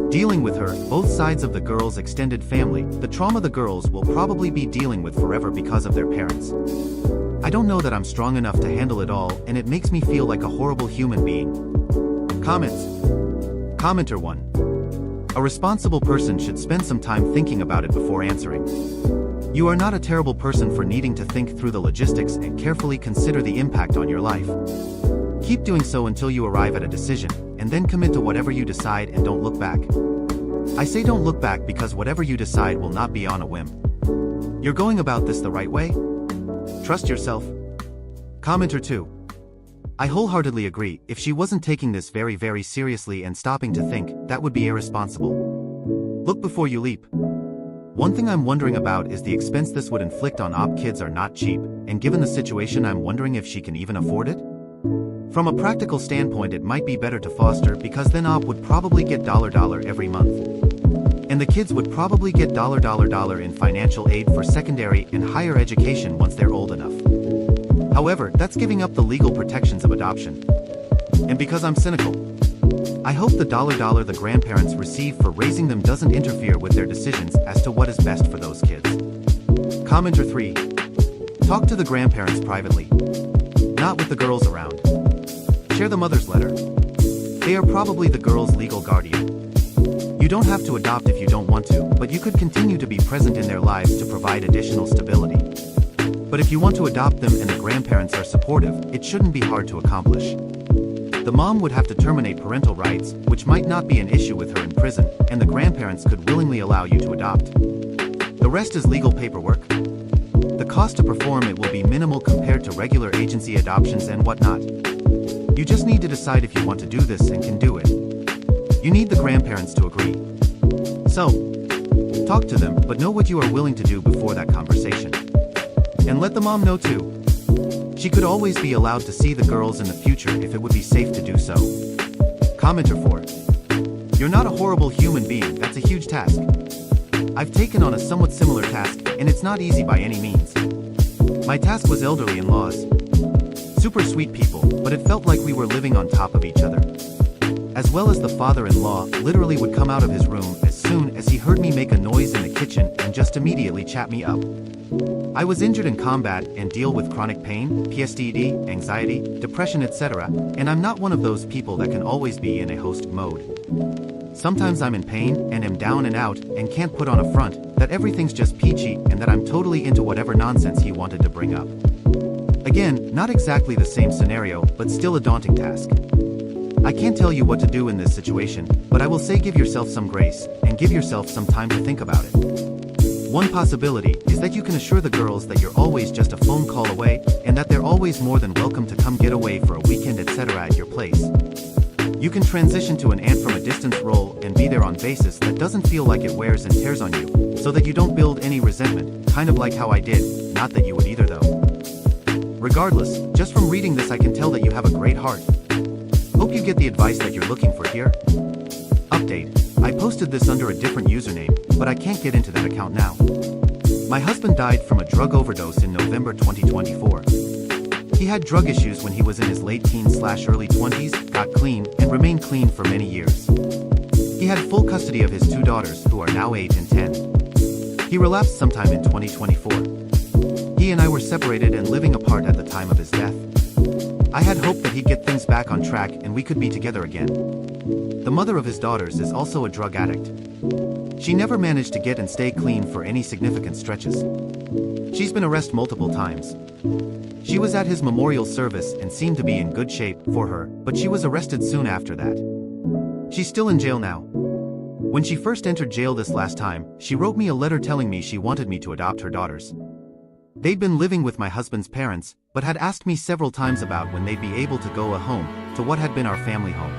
Dealing with her, both sides of the girls' extended family, the trauma the girls will probably be dealing with forever because of their parents. I don't know that I'm strong enough to handle it all, and it makes me feel like a horrible human being. Comments. Commenter 1. A responsible person should spend some time thinking about it before answering. You are not a terrible person for needing to think through the logistics and carefully consider the impact on your life. Keep doing so until you arrive at a decision, and then commit to whatever you decide and don't look back. I say don't look back because whatever you decide will not be on a whim. You're going about this the right way? Trust yourself. Commenter 2. I wholeheartedly agree. If she wasn't taking this very, very seriously and stopping to think, that would be irresponsible. Look before you leap. One thing I'm wondering about is the expense this would inflict on op kids are not cheap, and given the situation I'm wondering if she can even afford it? From a practical standpoint it might be better to foster because then op would probably get $$ every month. And the kids would probably get $$ in financial aid for secondary and higher education once they're old enough. However, that's giving up the legal protections of adoption. And because I'm cynical, I hope the $$ the grandparents receive for raising them doesn't interfere with their decisions as to what is best for those kids. Commenter 3. Talk to the grandparents privately. Not with the girls around. Share the mother's letter. They are probably the girl's legal guardian. You don't have to adopt if you don't want to, but you could continue to be present in their lives to provide additional stability. But if you want to adopt them and the grandparents are supportive, it shouldn't be hard to accomplish. The mom would have to terminate parental rights, which might not be an issue with her in prison, and the grandparents could willingly allow you to adopt. The rest is legal paperwork. The cost to perform it will be minimal compared to regular agency adoptions and whatnot. You just need to decide if you want to do this and can do it. You need the grandparents to agree. So, talk to them, but know what you are willing to do before that conversation. And let the mom know too. She could always be allowed to see the girls in the future if it would be safe to do so. Commenter 4. You're not a horrible human being, that's a huge task. I've taken on a somewhat similar task, and it's not easy by any means. My task was elderly in-laws. Super sweet people, but it felt like we were living on top of each other. as well as the father-in-law, literally would come out of his room as soon as he heard me make a noise in the kitchen and just immediately chat me up. I was injured in combat and deal with chronic pain, PTSD, anxiety, depression, etc., and I'm not one of those people that can always be in a host mode. Sometimes I'm in pain and am down and out and can't put on a front that everything's just peachy and that I'm totally into whatever nonsense he wanted to bring up. Again, not exactly the same scenario, but still a daunting task. I can't tell you what to do in this situation, but I will say give yourself some grace and give yourself some time to think about it. One possibility is that you can assure the girls that you're always just a phone call away and that they're always more than welcome to come get away for a weekend, etc. at your place. You can transition to an aunt from a distance role and be there on basis that doesn't feel like it wears and tears on you, so that you don't build any resentment, kind of like how I did, not that you would either though. Regardless, just from reading this I can tell that you have a great heart. Hope you get the advice that you're looking for here. Update: I posted this under a different username, but I can't get into that account now. My husband died from a drug overdose in November 2024. He had drug issues when he was in his late teens/early 20s, got clean, and remained clean for many years. He had full custody of his two daughters, who are now 8 and 10. He relapsed sometime in 2024. He and I were separated and living apart at the time of his death. I had hoped that he'd get things back on track and we could be together again. The mother of his daughters is also a drug addict. She never managed to get and stay clean for any significant stretches. She's been arrested multiple times. She was at his memorial service and seemed to be in good shape for her, but she was arrested soon after that. She's still in jail now. When she first entered jail this last time, she wrote me a letter telling me she wanted me to adopt her daughters. They'd been living with my husband's parents, but had asked me several times about when they'd be able to go home to what had been our family home.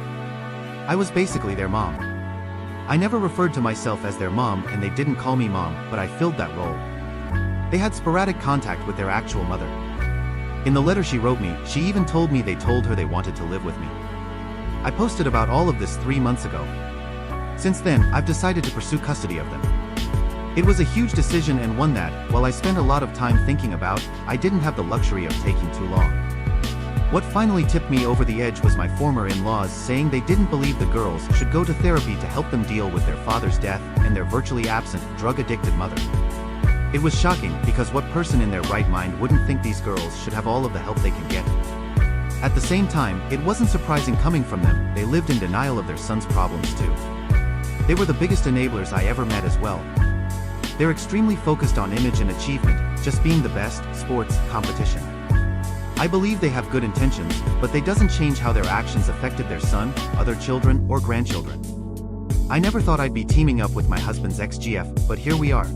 I was basically their mom. I never referred to myself as their mom and they didn't call me mom, but I filled that role. They had sporadic contact with their actual mother. In the letter she wrote me, she even told me they told her they wanted to live with me. I posted about all of this 3 months ago. Since then, I've decided to pursue custody of them. It was a huge decision and one that, while I spent a lot of time thinking about, I didn't have the luxury of taking too long. What finally tipped me over the edge was my former in-laws saying they didn't believe the girls should go to therapy to help them deal with their father's death and their virtually absent, drug-addicted mother. It was shocking because what person in their right mind wouldn't think these girls should have all of the help they can get? At the same time, it wasn't surprising coming from them, they lived in denial of their son's problems too. They were the biggest enablers I ever met as well. They're extremely focused on image and achievement, just being the best, sports, competition. I believe they have good intentions, but they doesn't change how their actions affected their son, other children, or grandchildren. I never thought I'd be teaming up with my husband's ex-GF, but here we are.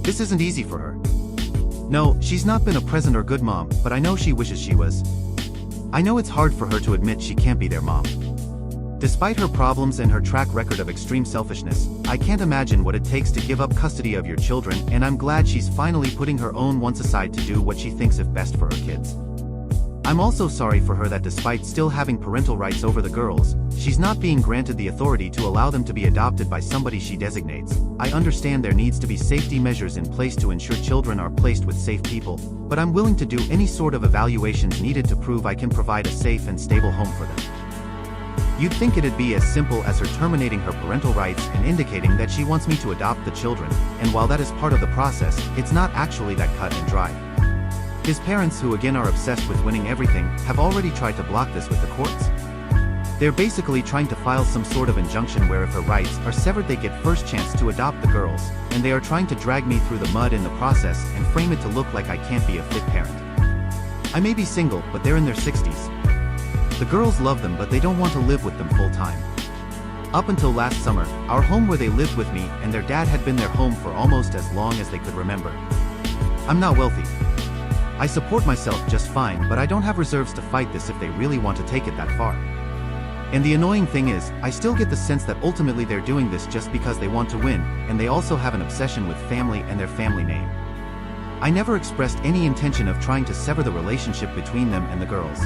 This isn't easy for her. No, she's not been a present or good mom, but I know she wishes she was. I know it's hard for her to admit she can't be their mom. Despite her problems and her track record of extreme selfishness, I can't imagine what it takes to give up custody of your children, and I'm glad she's finally putting her own wants aside to do what she thinks is best for her kids. I'm also sorry for her that despite still having parental rights over the girls, she's not being granted the authority to allow them to be adopted by somebody she designates. I understand there needs to be safety measures in place to ensure children are placed with safe people, but I'm willing to do any sort of evaluations needed to prove I can provide a safe and stable home for them. You'd think it'd be as simple as her terminating her parental rights and indicating that she wants me to adopt the children, and while that is part of the process, it's not actually that cut and dry. His parents, who again are obsessed with winning everything, have already tried to block this with the courts. They're basically trying to file some sort of injunction where if her rights are severed they get first chance to adopt the girls, and they are trying to drag me through the mud in the process and frame it to look like I can't be a fit parent. I may be single, but they're in their 60s. The girls love them, but they don't want to live with them full time. Up until last summer, our home where they lived with me and their dad had been their home for almost as long as they could remember. I'm not wealthy. I support myself just fine, but I don't have reserves to fight this if they really want to take it that far. And the annoying thing is, I still get the sense that ultimately they're doing this just because they want to win, and they also have an obsession with family and their family name. I never expressed any intention of trying to sever the relationship between them and the girls.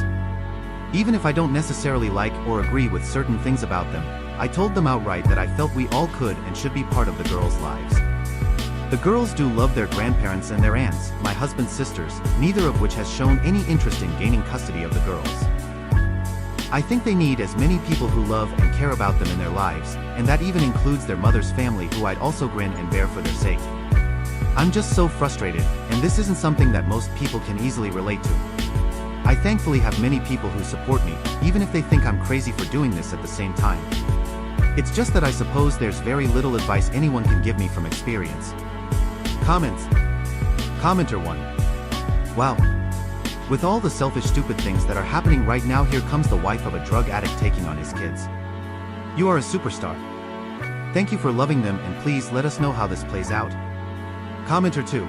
Even if I don't necessarily like or agree with certain things about them, I told them outright that I felt we all could and should be part of the girls' lives. The girls do love their grandparents and their aunts, my husband's sisters, neither of which has shown any interest in gaining custody of the girls. I think they need as many people who love and care about them in their lives, and that even includes their mother's family, who I'd also grin and bear for their sake. I'm just so frustrated, and this isn't something that most people can easily relate to. I thankfully have many people who support me, even if they think I'm crazy for doing this at the same time. It's just that I suppose there's very little advice anyone can give me from experience. Comments. Commenter 1. Wow. With all the selfish stupid things that are happening right now, here comes the wife of a drug addict taking on his kids. You are a superstar. Thank you for loving them, and please let us know how this plays out. Commenter 2.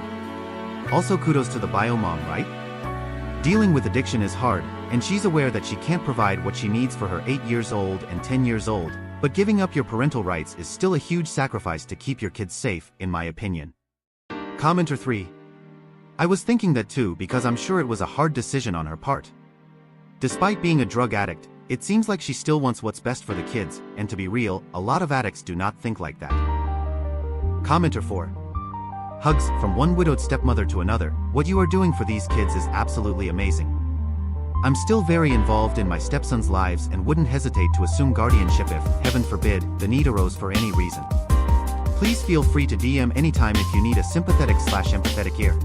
Also kudos to the bio mom, right? Dealing with addiction is hard, and she's aware that she can't provide what she needs for her 8 years old and 10 years old, but giving up your parental rights is still a huge sacrifice to keep your kids safe, in my opinion. Commenter 3. I was thinking that too, because I'm sure it was a hard decision on her part. Despite being a drug addict, it seems like she still wants what's best for the kids, and to be real, a lot of addicts do not think like that. Commenter 4. Hugs, from one widowed stepmother to another. What you are doing for these kids is absolutely amazing. I'm still very involved in my stepson's lives and wouldn't hesitate to assume guardianship if, heaven forbid, the need arose for any reason. Please feel free to DM anytime if you need a sympathetic/empathetic ear.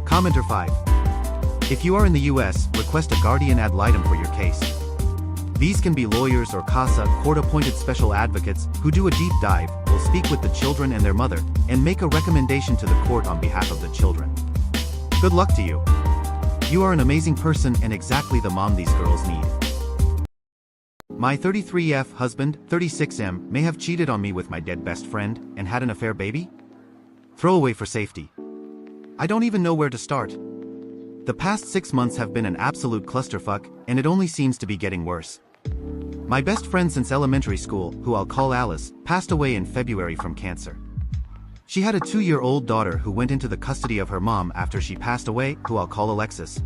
Commenter 5. If you are in the US, request a guardian ad litem for your case. These can be lawyers or CASA, court-appointed special advocates, who do a deep dive, will speak with the children and their mother, and make a recommendation to the court on behalf of the children. Good luck to you. You are an amazing person and exactly the mom these girls need. My 33F husband, 36M, may have cheated on me with my dead best friend, and had an affair baby? Throwaway for safety. I don't even know where to start. The past 6 months have been an absolute clusterfuck, and it only seems to be getting worse. My best friend since elementary school, who I'll call Alice, passed away in February from cancer. She had a 2-year-old daughter who went into the custody of her mom after she passed away, who I'll call Alexis.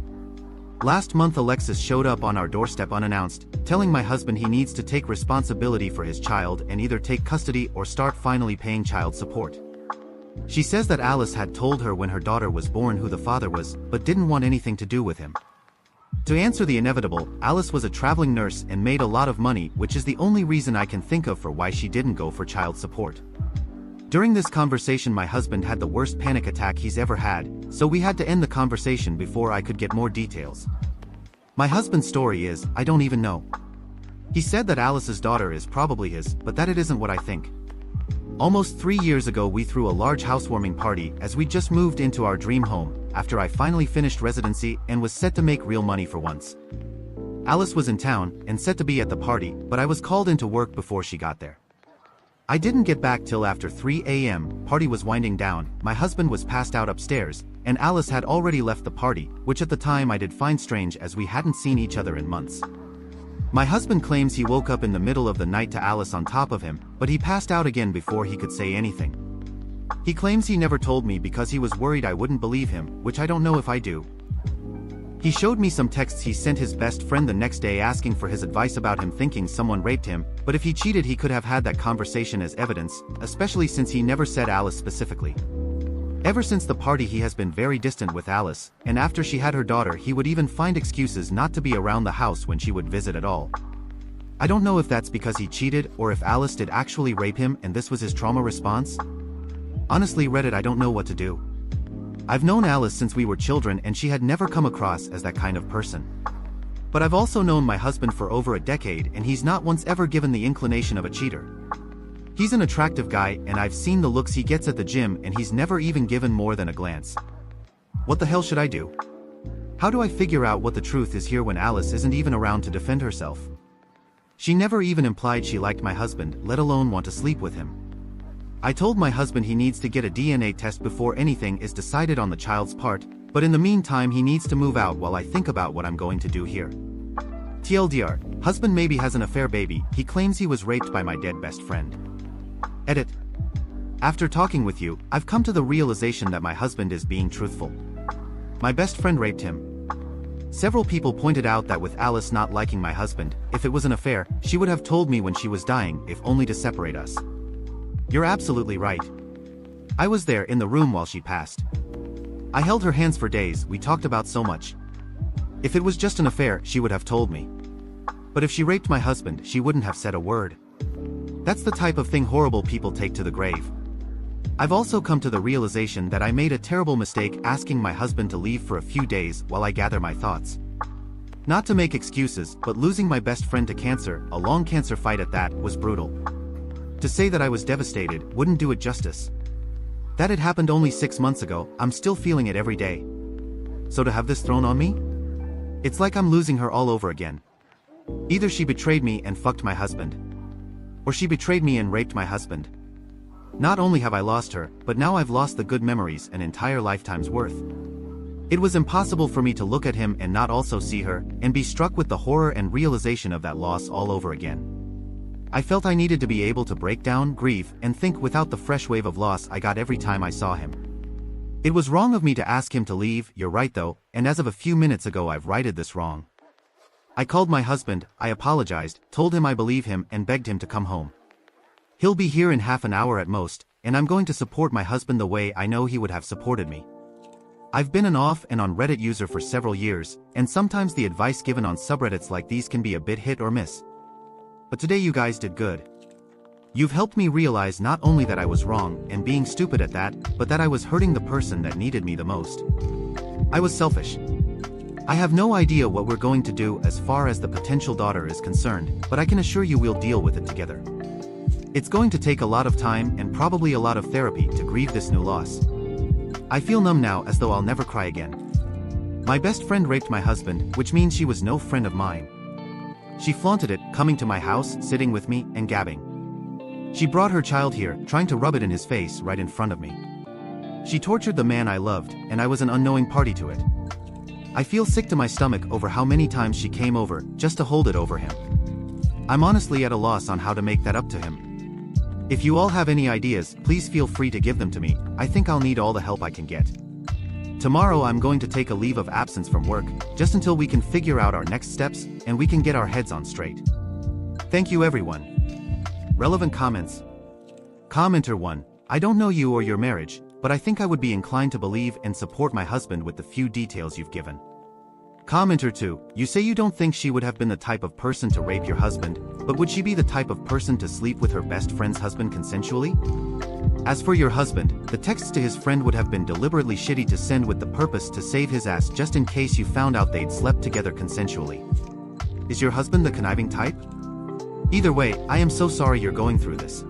Last month Alexis showed up on our doorstep unannounced, telling my husband he needs to take responsibility for his child and either take custody or start finally paying child support. She says that Alice had told her when her daughter was born who the father was, but didn't want anything to do with him. To answer the inevitable, Alice was a traveling nurse and made a lot of money, which is the only reason I can think of for why she didn't go for child support. During this conversation my husband had the worst panic attack he's ever had, so we had to end the conversation before I could get more details. My husband's story is, I don't even know. He said that Alice's daughter is probably his, but that it isn't what I think. Almost 3 years ago we threw a large housewarming party as we just moved into our dream home, after I finally finished residency and was set to make real money for once. Alice was in town, and set to be at the party, but I was called into work before she got there. I didn't get back till after 3 a.m, party was winding down, my husband was passed out upstairs, and Alice had already left the party, which at the time I did find strange as we hadn't seen each other in months. My husband claims he woke up in the middle of the night to Alice on top of him, but he passed out again before he could say anything. He claims he never told me because he was worried I wouldn't believe him, which I don't know if I do. He showed me some texts he sent his best friend the next day asking for his advice about him thinking someone raped him, but if he cheated he could have had that conversation as evidence, especially since he never said Alice specifically. Ever since the party he has been very distant with Alice, and after she had her daughter he would even find excuses not to be around the house when she would visit at all. I don't know if that's because he cheated or if Alice did actually rape him and this was his trauma response. Honestly Reddit, I don't know what to do. I've known Alice since we were children and she had never come across as that kind of person. But I've also known my husband for over a decade and he's not once ever given the inclination of a cheater. He's an attractive guy and I've seen the looks he gets at the gym and he's never even given more than a glance. What the hell should I do? How do I figure out what the truth is here when Alice isn't even around to defend herself? She never even implied she liked my husband, let alone want to sleep with him. I told my husband he needs to get a DNA test before anything is decided on the child's part, but in the meantime he needs to move out while I think about what I'm going to do here. TLDR, husband maybe has an affair baby, he claims he was raped by my dead best friend. Edit. After talking with you, I've come to the realization that my husband is being truthful. My best friend raped him. Several people pointed out that with Alice not liking my husband, if it was an affair, she would have told me when she was dying, if only to separate us. You're absolutely right. I was there in the room while she passed. I held her hands for days, we talked about so much. If it was just an affair, she would have told me. But if she raped my husband, she wouldn't have said a word. That's the type of thing horrible people take to the grave. I've also come to the realization that I made a terrible mistake asking my husband to leave for a few days while I gather my thoughts. Not to make excuses, but losing my best friend to cancer, a long cancer fight at that, was brutal. To say that I was devastated wouldn't do it justice. That had happened only 6 months ago, I'm still feeling it every day. So to have this thrown on me? It's like I'm losing her all over again. Either she betrayed me and fucked my husband, or she betrayed me and raped my husband. Not only have I lost her, but now I've lost the good memories an entire lifetime's worth. It was impossible for me to look at him and not also see her, and be struck with the horror and realization of that loss all over again. I felt I needed to be able to break down, grieve, and think without the fresh wave of loss I got every time I saw him. It was wrong of me to ask him to leave, you're right though, and as of a few minutes ago I've righted this wrong. I called my husband, I apologized, told him I believe him and begged him to come home. He'll be here in half an hour at most, and I'm going to support my husband the way I know he would have supported me. I've been an off and on Reddit user for several years, and sometimes the advice given on subreddits like these can be a bit hit or miss. But today you guys did good. You've helped me realize not only that I was wrong and being stupid at that, but that I was hurting the person that needed me the most. I was selfish. I have no idea what we're going to do as far as the potential daughter is concerned, but I can assure you we'll deal with it together. It's going to take a lot of time and probably a lot of therapy to grieve this new loss. I feel numb now as though I'll never cry again. My best friend raped my husband, which means she was no friend of mine. She flaunted it, coming to my house, sitting with me, and gabbing. She brought her child here, trying to rub it in his face right in front of me. She tortured the man I loved, and I was an unknowing party to it. I feel sick to my stomach over how many times she came over, just to hold it over him. I'm honestly at a loss on how to make that up to him. If you all have any ideas, please feel free to give them to me. I think I'll need all the help I can get. Tomorrow I'm going to take a leave of absence from work, just until we can figure out our next steps, and we can get our heads on straight. Thank you everyone. Relevant comments. Commenter 1. I don't know you or your marriage, but I think I would be inclined to believe and support my husband with the few details you've given. Commenter 2. You say you don't think she would have been the type of person to rape your husband, but would she be the type of person to sleep with her best friend's husband consensually? As for your husband, the texts to his friend would have been deliberately shitty to send with the purpose to save his ass just in case you found out they'd slept together consensually. Is your husband the conniving type? Either way, I am so sorry you're going through this.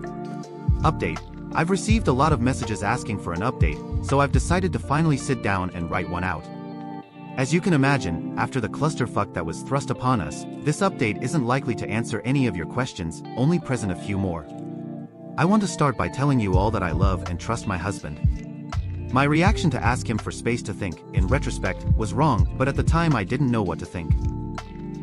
Update. I've received a lot of messages asking for an update, so I've decided to finally sit down and write one out. As you can imagine, after the clusterfuck that was thrust upon us, this update isn't likely to answer any of your questions, only present a few more. I want to start by telling you all that I love and trust my husband. My reaction to ask him for space to think, in retrospect, was wrong, but at the time I didn't know what to think.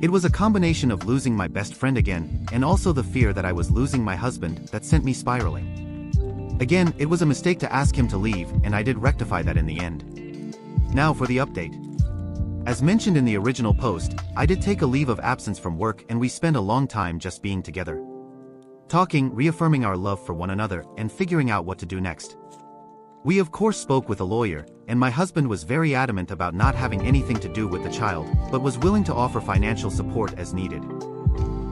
It was a combination of losing my best friend again, and also the fear that I was losing my husband that sent me spiraling. Again, it was a mistake to ask him to leave, and I did rectify that in the end. Now for the update. As mentioned in the original post, I did take a leave of absence from work and we spent a long time just being together. Talking, reaffirming our love for one another, and figuring out what to do next. We of course spoke with a lawyer, and my husband was very adamant about not having anything to do with the child, but was willing to offer financial support as needed.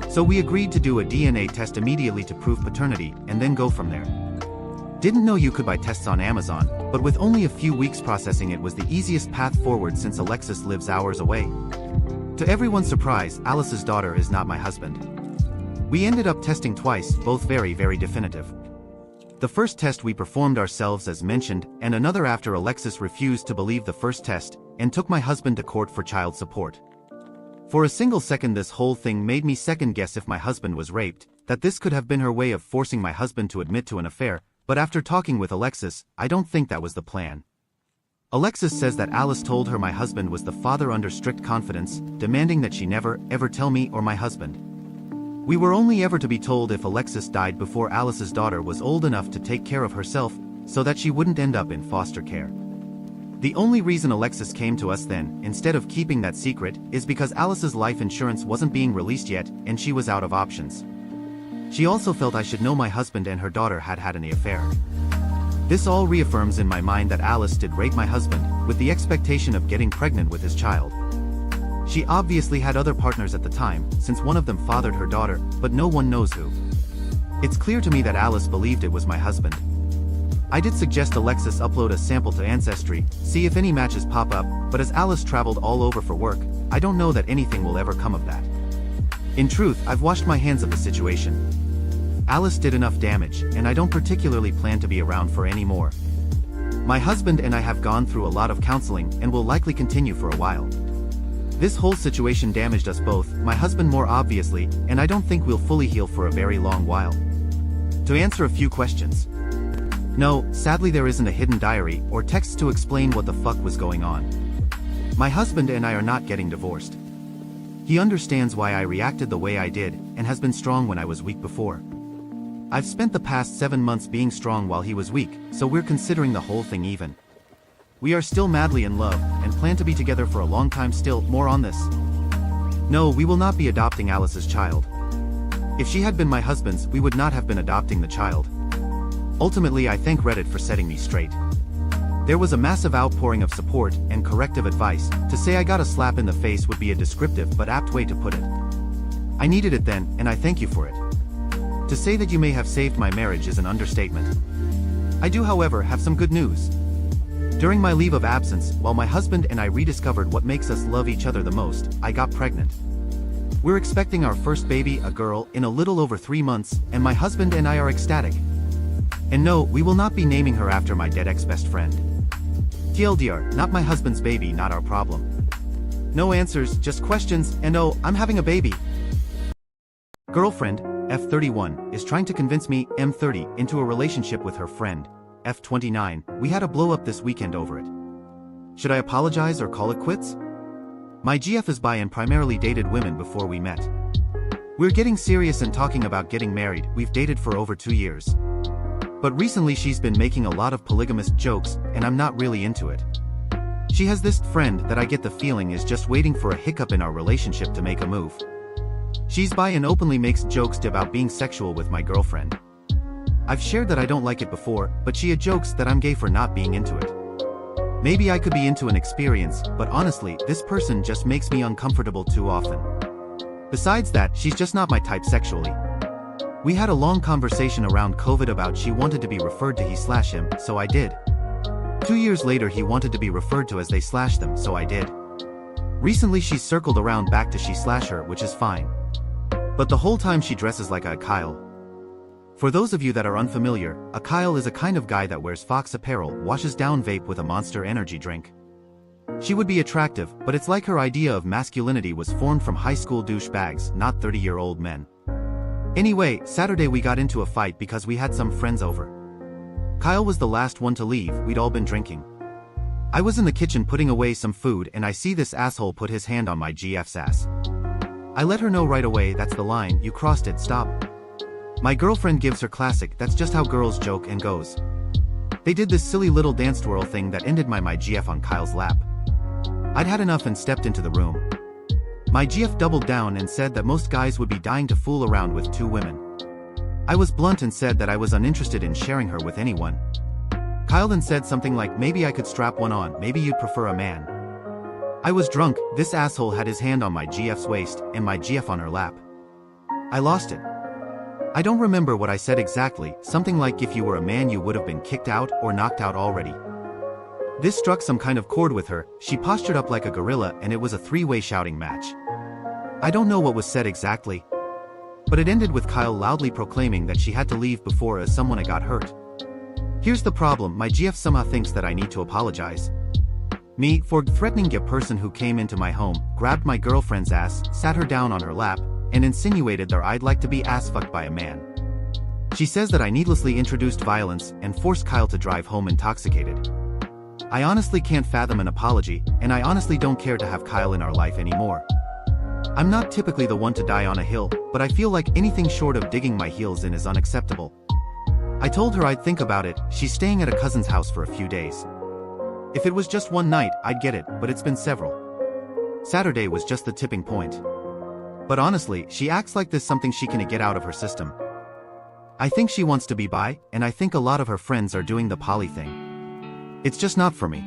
So we agreed to do a DNA test immediately to prove paternity, and then go from there. Didn't know you could buy tests on Amazon, but with only a few weeks processing it was the easiest path forward since Alexis lives hours away. To everyone's surprise, Alice's daughter is not my husband. We ended up testing twice, both very, very definitive. The first test we performed ourselves as mentioned, and another after Alexis refused to believe the first test, and took my husband to court for child support. For a single second this whole thing made me second guess if my husband was raped, that this could have been her way of forcing my husband to admit to an affair, but after talking with Alexis, I don't think that was the plan. Alexis says that Alice told her my husband was the father under strict confidence, demanding that she never, ever tell me or my husband. We were only ever to be told if Alexis died before Alice's daughter was old enough to take care of herself, so that she wouldn't end up in foster care. The only reason Alexis came to us then, instead of keeping that secret, is because Alice's life insurance wasn't being released yet, and she was out of options. She also felt I should know my husband and her daughter had had any affair. This all reaffirms in my mind that Alice did rape my husband, with the expectation of getting pregnant with his child. She obviously had other partners at the time, since one of them fathered her daughter, but no one knows who. It's clear to me that Alice believed it was my husband. I did suggest Alexis upload a sample to Ancestry, see if any matches pop up, but as Alice traveled all over for work, I don't know that anything will ever come of that. In truth, I've washed my hands of the situation. Alice did enough damage, and I don't particularly plan to be around for any more. My husband and I have gone through a lot of counseling and will likely continue for a while. This whole situation damaged us both, my husband more obviously, and I don't think we'll fully heal for a very long while. To answer a few questions. No, sadly there isn't a hidden diary or texts to explain what the fuck was going on. My husband and I are not getting divorced. He understands why I reacted the way I did and has been strong when I was weak before. I've spent the past 7 months being strong while he was weak, so we're considering the whole thing even. We are still madly in love, and plan to be together for a long time still, more on this. No, we will not be adopting Alice's child. If she had been my husband's, we would not have been adopting the child. Ultimately, I thank Reddit for setting me straight. There was a massive outpouring of support and corrective advice. To say I got a slap in the face would be a descriptive but apt way to put it. I needed it then, and I thank you for it. To say that you may have saved my marriage is an understatement. I do, however, have some good news. During my leave of absence, while my husband and I rediscovered what makes us love each other the most, I got pregnant. We're expecting our first baby, a girl, in a little over 3 months, and my husband and I are ecstatic. And no, we will not be naming her after my dead ex-best friend. TLDR, not my husband's baby, not our problem. No answers, just questions, and oh, I'm having a baby. Girlfriend, F31, is trying to convince me, M30, into a relationship with her friend, F29, we had a blow-up this weekend over it. Should I apologize or call it quits? My GF is bi and primarily dated women before we met. We're getting serious and talking about getting married, we've dated for over 2 years. But recently she's been making a lot of polygamous jokes, and I'm not really into it. She has this friend that I get the feeling is just waiting for a hiccup in our relationship to make a move. She's bi and openly makes jokes about being sexual with my girlfriend. I've shared that I don't like it before, but she jokes that I'm gay for not being into it. Maybe I could be into an experience, but honestly, this person just makes me uncomfortable too often. Besides that, she's just not my type sexually. We had a long conversation around COVID about she wanted to be referred to he/him, so I did. 2 years later he wanted to be referred to as they/them, so I did. Recently she's circled around back to she/her, which is fine. But the whole time she dresses like a Kyle. For those of you that are unfamiliar, a Kyle is a kind of guy that wears Fox apparel, washes down vape with a Monster energy drink. She would be attractive, but it's like her idea of masculinity was formed from high school douchebags, not 30-year-old men. Anyway, Saturday we got into a fight because we had some friends over. Kyle was the last one to leave, we'd all been drinking. I was in the kitchen putting away some food and I see this asshole put his hand on my GF's ass. I let her know right away, that's the line, you crossed it, stop. My girlfriend gives her classic, that's just how girls joke, and goes. They did this silly little dance twirl thing that ended my GF on Kyle's lap. I'd had enough and stepped into the room. My GF doubled down and said that most guys would be dying to fool around with 2 women. I was blunt and said that I was uninterested in sharing her with anyone. Kyle then said something like, maybe I could strap one on, maybe you'd prefer a man. I was drunk, this asshole had his hand on my GF's waist, and my GF on her lap. I lost it. I don't remember what I said exactly, something like if you were a man you would have been kicked out or knocked out already. This struck some kind of chord with her, she postured up like a gorilla and it was a 3-way shouting match. I don't know what was said exactly. But it ended with Kyle loudly proclaiming that she had to leave before someone got hurt. Here's the problem, my GF somehow thinks that I need to apologize. Me, for threatening a person who came into my home, grabbed my girlfriend's ass, sat her down on her lap, and insinuated that I'd like to be ass-fucked by a man. She says that I needlessly introduced violence and forced Kyle to drive home intoxicated. I honestly can't fathom an apology, and I honestly don't care to have Kyle in our life anymore. I'm not typically the one to die on a hill, but I feel like anything short of digging my heels in is unacceptable. I told her I'd think about it, she's staying at a cousin's house for a few days. If it was just one night, I'd get it, but it's been several. Saturday was just the tipping point. But honestly, she acts like this something she can get out of her system. I think she wants to be bi, and I think a lot of her friends are doing the poly thing. It's just not for me.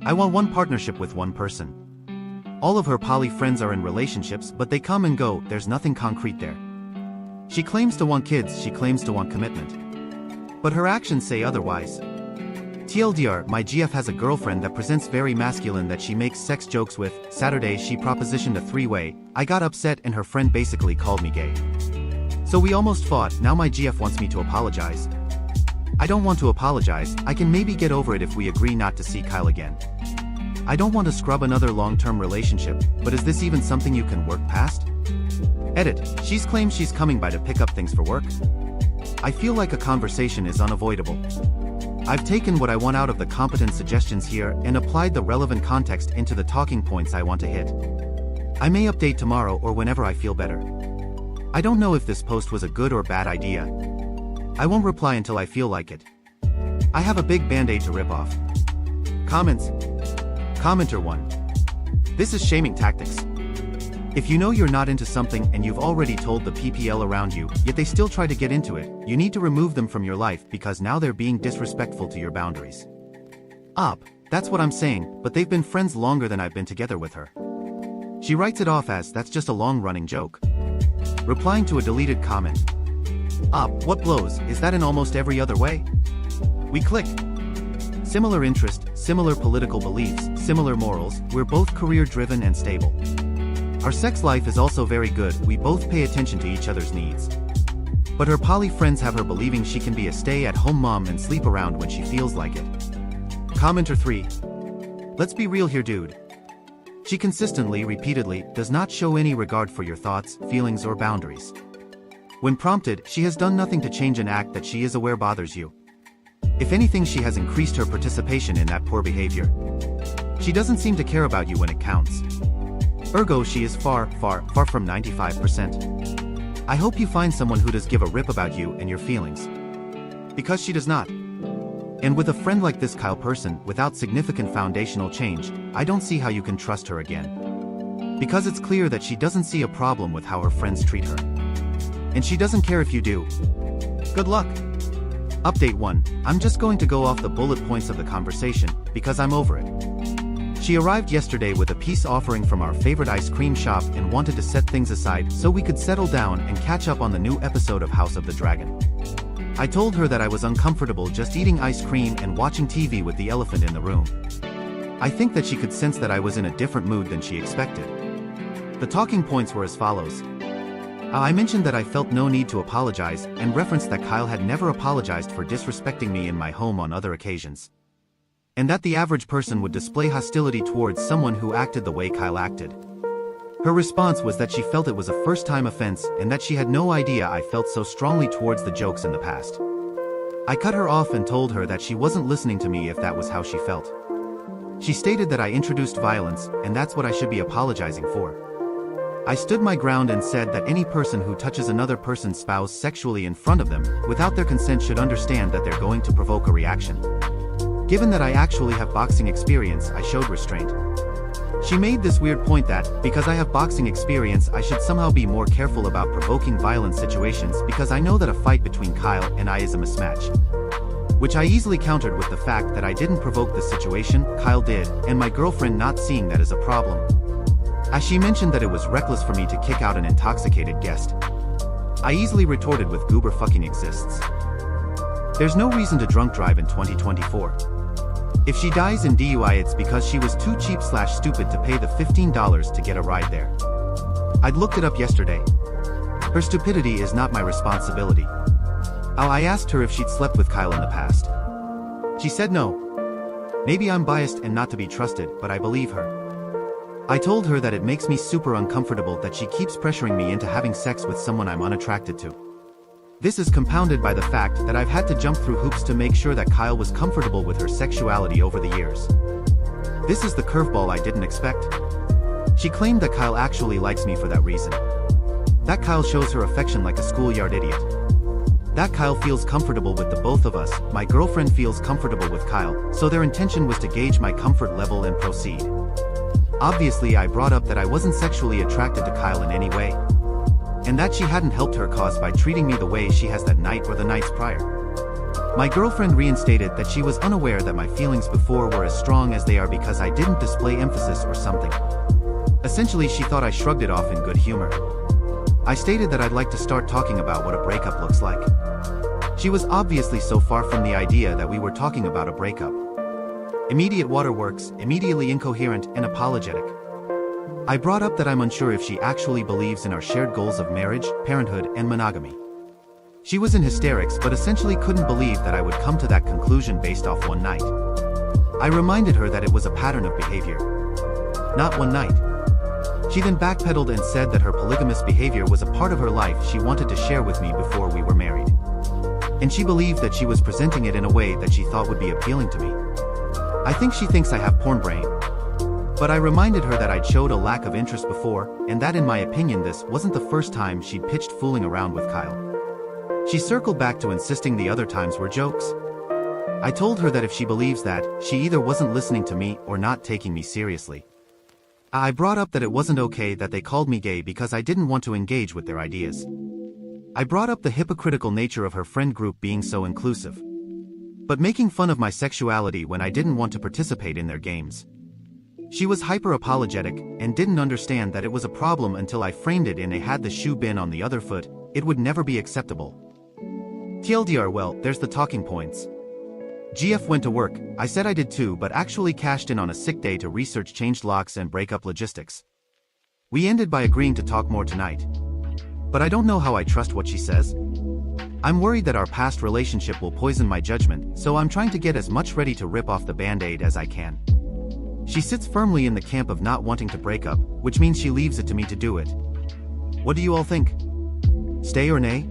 I want one partnership with one person. All of her poly friends are in relationships, but they come and go, there's nothing concrete there. She claims to want kids, she claims to want commitment. But her actions say otherwise. TLDR, my GF has a girlfriend that presents very masculine that she makes sex jokes with. Saturday she propositioned a three-way, I got upset and her friend basically called me gay. So we almost fought, now my GF wants me to apologize. I don't want to apologize, I can maybe get over it if we agree not to see Kyle again. I don't want to scrub another long-term relationship, but is this even something you can work past? Edit, she's claimed she's coming by to pick up things for work. I feel like a conversation is unavoidable. I've taken what I want out of the competent suggestions here and applied the relevant context into the talking points I want to hit. I may update tomorrow or whenever I feel better. I don't know if this post was a good or bad idea. I won't reply until I feel like it. I have a big band-aid to rip off. Comments. Commenter 1. This is shaming tactics. If you know you're not into something and you've already told the PPL around you, yet they still try to get into it, you need to remove them from your life because now they're being disrespectful to your boundaries. That's what I'm saying, but they've been friends longer than I've been together with her. She writes it off as that's just a long-running joke. Replying to a deleted comment. What blows, is that in almost every other way? We click. Similar interest, similar political beliefs, similar morals, we're both career-driven and stable. Our sex life is also very good, we both pay attention to each other's needs. But her poly friends have her believing she can be a stay-at-home mom and sleep around when she feels like it. Commenter 3. Let's be real here, dude. She consistently, repeatedly, does not show any regard for your thoughts, feelings or boundaries. When prompted, she has done nothing to change an act that she is aware bothers you. If anything, she has increased her participation in that poor behavior. She doesn't seem to care about you when it counts. Ergo, she is far from 95%. I hope you find someone who does give a rip about you and your feelings. Because she does not. And with a friend like this Kyle person, without significant foundational change, I don't see how you can trust her again. Because it's clear that she doesn't see a problem with how her friends treat her. And she doesn't care if you do. Good luck. Update 1. I'm just going to go off the bullet points of the conversation, because I'm over it. She arrived yesterday with a peace offering from our favorite ice cream shop and wanted to set things aside so we could settle down and catch up on the new episode of House of the Dragon. I told her that I was uncomfortable just eating ice cream and watching TV with the elephant in the room. I think that she could sense that I was in a different mood than she expected. The talking points were as follows. I mentioned that I felt no need to apologize and referenced that Kyle had never apologized for disrespecting me in my home on other occasions. And that the average person would display hostility towards someone who acted the way Kyle acted. Her response was that she felt it was a first-time offense and that she had no idea I felt so strongly towards the jokes in the past. I cut her off and told her that she wasn't listening to me if that was how she felt. She stated that I introduced violence, and that's what I should be apologizing for. I stood my ground and said that any person who touches another person's spouse sexually in front of them, without their consent, should understand that they're going to provoke a reaction. Given that I actually have boxing experience, I showed restraint. She made this weird point that, because I have boxing experience, I should somehow be more careful about provoking violent situations because I know that a fight between Kyle and I is a mismatch. Which I easily countered with the fact that I didn't provoke this situation, Kyle did, and my girlfriend not seeing that as a problem. As she mentioned that it was reckless for me to kick out an intoxicated guest. I easily retorted with goober fucking exists. There's no reason to drunk drive in 2024. If she dies in DUI, it's because she was too cheap/stupid to pay the $15 to get a ride there. I'd looked it up yesterday. Her stupidity is not my responsibility. I asked her if she'd slept with Kyle in the past. She said no. Maybe I'm biased and not to be trusted, but I believe her. I told her that it makes me super uncomfortable that she keeps pressuring me into having sex with someone I'm unattracted to. This is compounded by the fact that I've had to jump through hoops to make sure that Kyle was comfortable with her sexuality over the years. This is the curveball I didn't expect. She claimed that Kyle actually likes me for that reason. That Kyle shows her affection like a schoolyard idiot. That Kyle feels comfortable with the both of us, my girlfriend feels comfortable with Kyle, so their intention was to gauge my comfort level and proceed. Obviously, I brought up that I wasn't sexually attracted to Kyle in any way. And that she hadn't helped her cause by treating me the way she has that night or the nights prior. My girlfriend reinstated that she was unaware that my feelings before were as strong as they are because I didn't display emphasis or something. Essentially, she thought I shrugged it off in good humor. I stated that I'd like to start talking about what a breakup looks like. She was obviously so far from the idea that we were talking about a breakup. Immediate waterworks, immediately incoherent and apologetic. I brought up that I'm unsure if she actually believes in our shared goals of marriage, parenthood, and monogamy. She was in hysterics but essentially couldn't believe that I would come to that conclusion based off one night. I reminded her that it was a pattern of behavior. Not one night. She then backpedaled and said that her polygamous behavior was a part of her life she wanted to share with me before we were married. And she believed that she was presenting it in a way that she thought would be appealing to me. I think she thinks I have porn brain. But I reminded her that I'd showed a lack of interest before, and that in my opinion this wasn't the first time she'd pitched fooling around with Kyle. She circled back to insisting the other times were jokes. I told her that if she believes that, she either wasn't listening to me or not taking me seriously. I brought up that it wasn't okay that they called me gay because I didn't want to engage with their ideas. I brought up the hypocritical nature of her friend group being so inclusive. But making fun of my sexuality when I didn't want to participate in their games. She was hyper-apologetic and didn't understand that it was a problem until I framed it in a had the shoe been on the other foot, it would never be acceptable. TLDR, well, there's the talking points. GF went to work, I said I did too, but actually cashed in on a sick day to research changed locks and breakup logistics. We ended by agreeing to talk more tonight. But I don't know how I trust what she says. I'm worried that our past relationship will poison my judgment, so I'm trying to get as much ready to rip off the band-aid as I can. She sits firmly in the camp of not wanting to break up, which means she leaves it to me to do it. What do you all think? Stay or nay?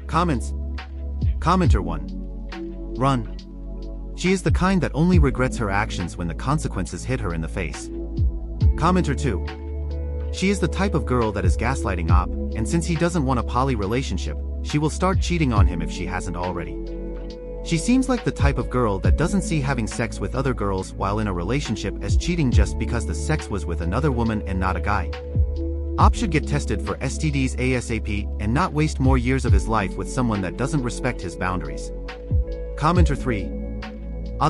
Comments. Commenter 1. Run. She is the kind that only regrets her actions when the consequences hit her in the face. Commenter 2. She is the type of girl that is gaslighting op, and since he doesn't want a poly relationship, she will start cheating on him if she hasn't already. She seems like the type of girl that doesn't see having sex with other girls while in a relationship as cheating just because the sex was with another woman and not a guy. Op should get tested for STDs ASAP and not waste more years of his life with someone that doesn't respect his boundaries. Commenter 3.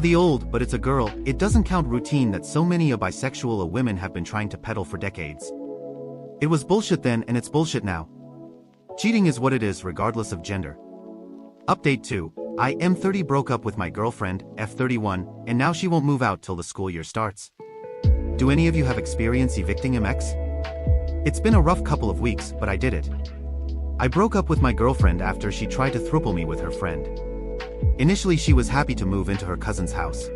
The old, but it's a girl, it doesn't count routine that so many a bisexual women have been trying to peddle for decades. It was bullshit then and it's bullshit now. Cheating is what it is regardless of gender. Update 2. I am 30 broke up with my girlfriend, F31, and now she won't move out till the school year starts. Do any of you have experience evicting MX? It's been a rough couple of weeks, but I did it. I broke up with my girlfriend after she tried to throuple me with her friend. Initially she was happy to move into her cousin's house.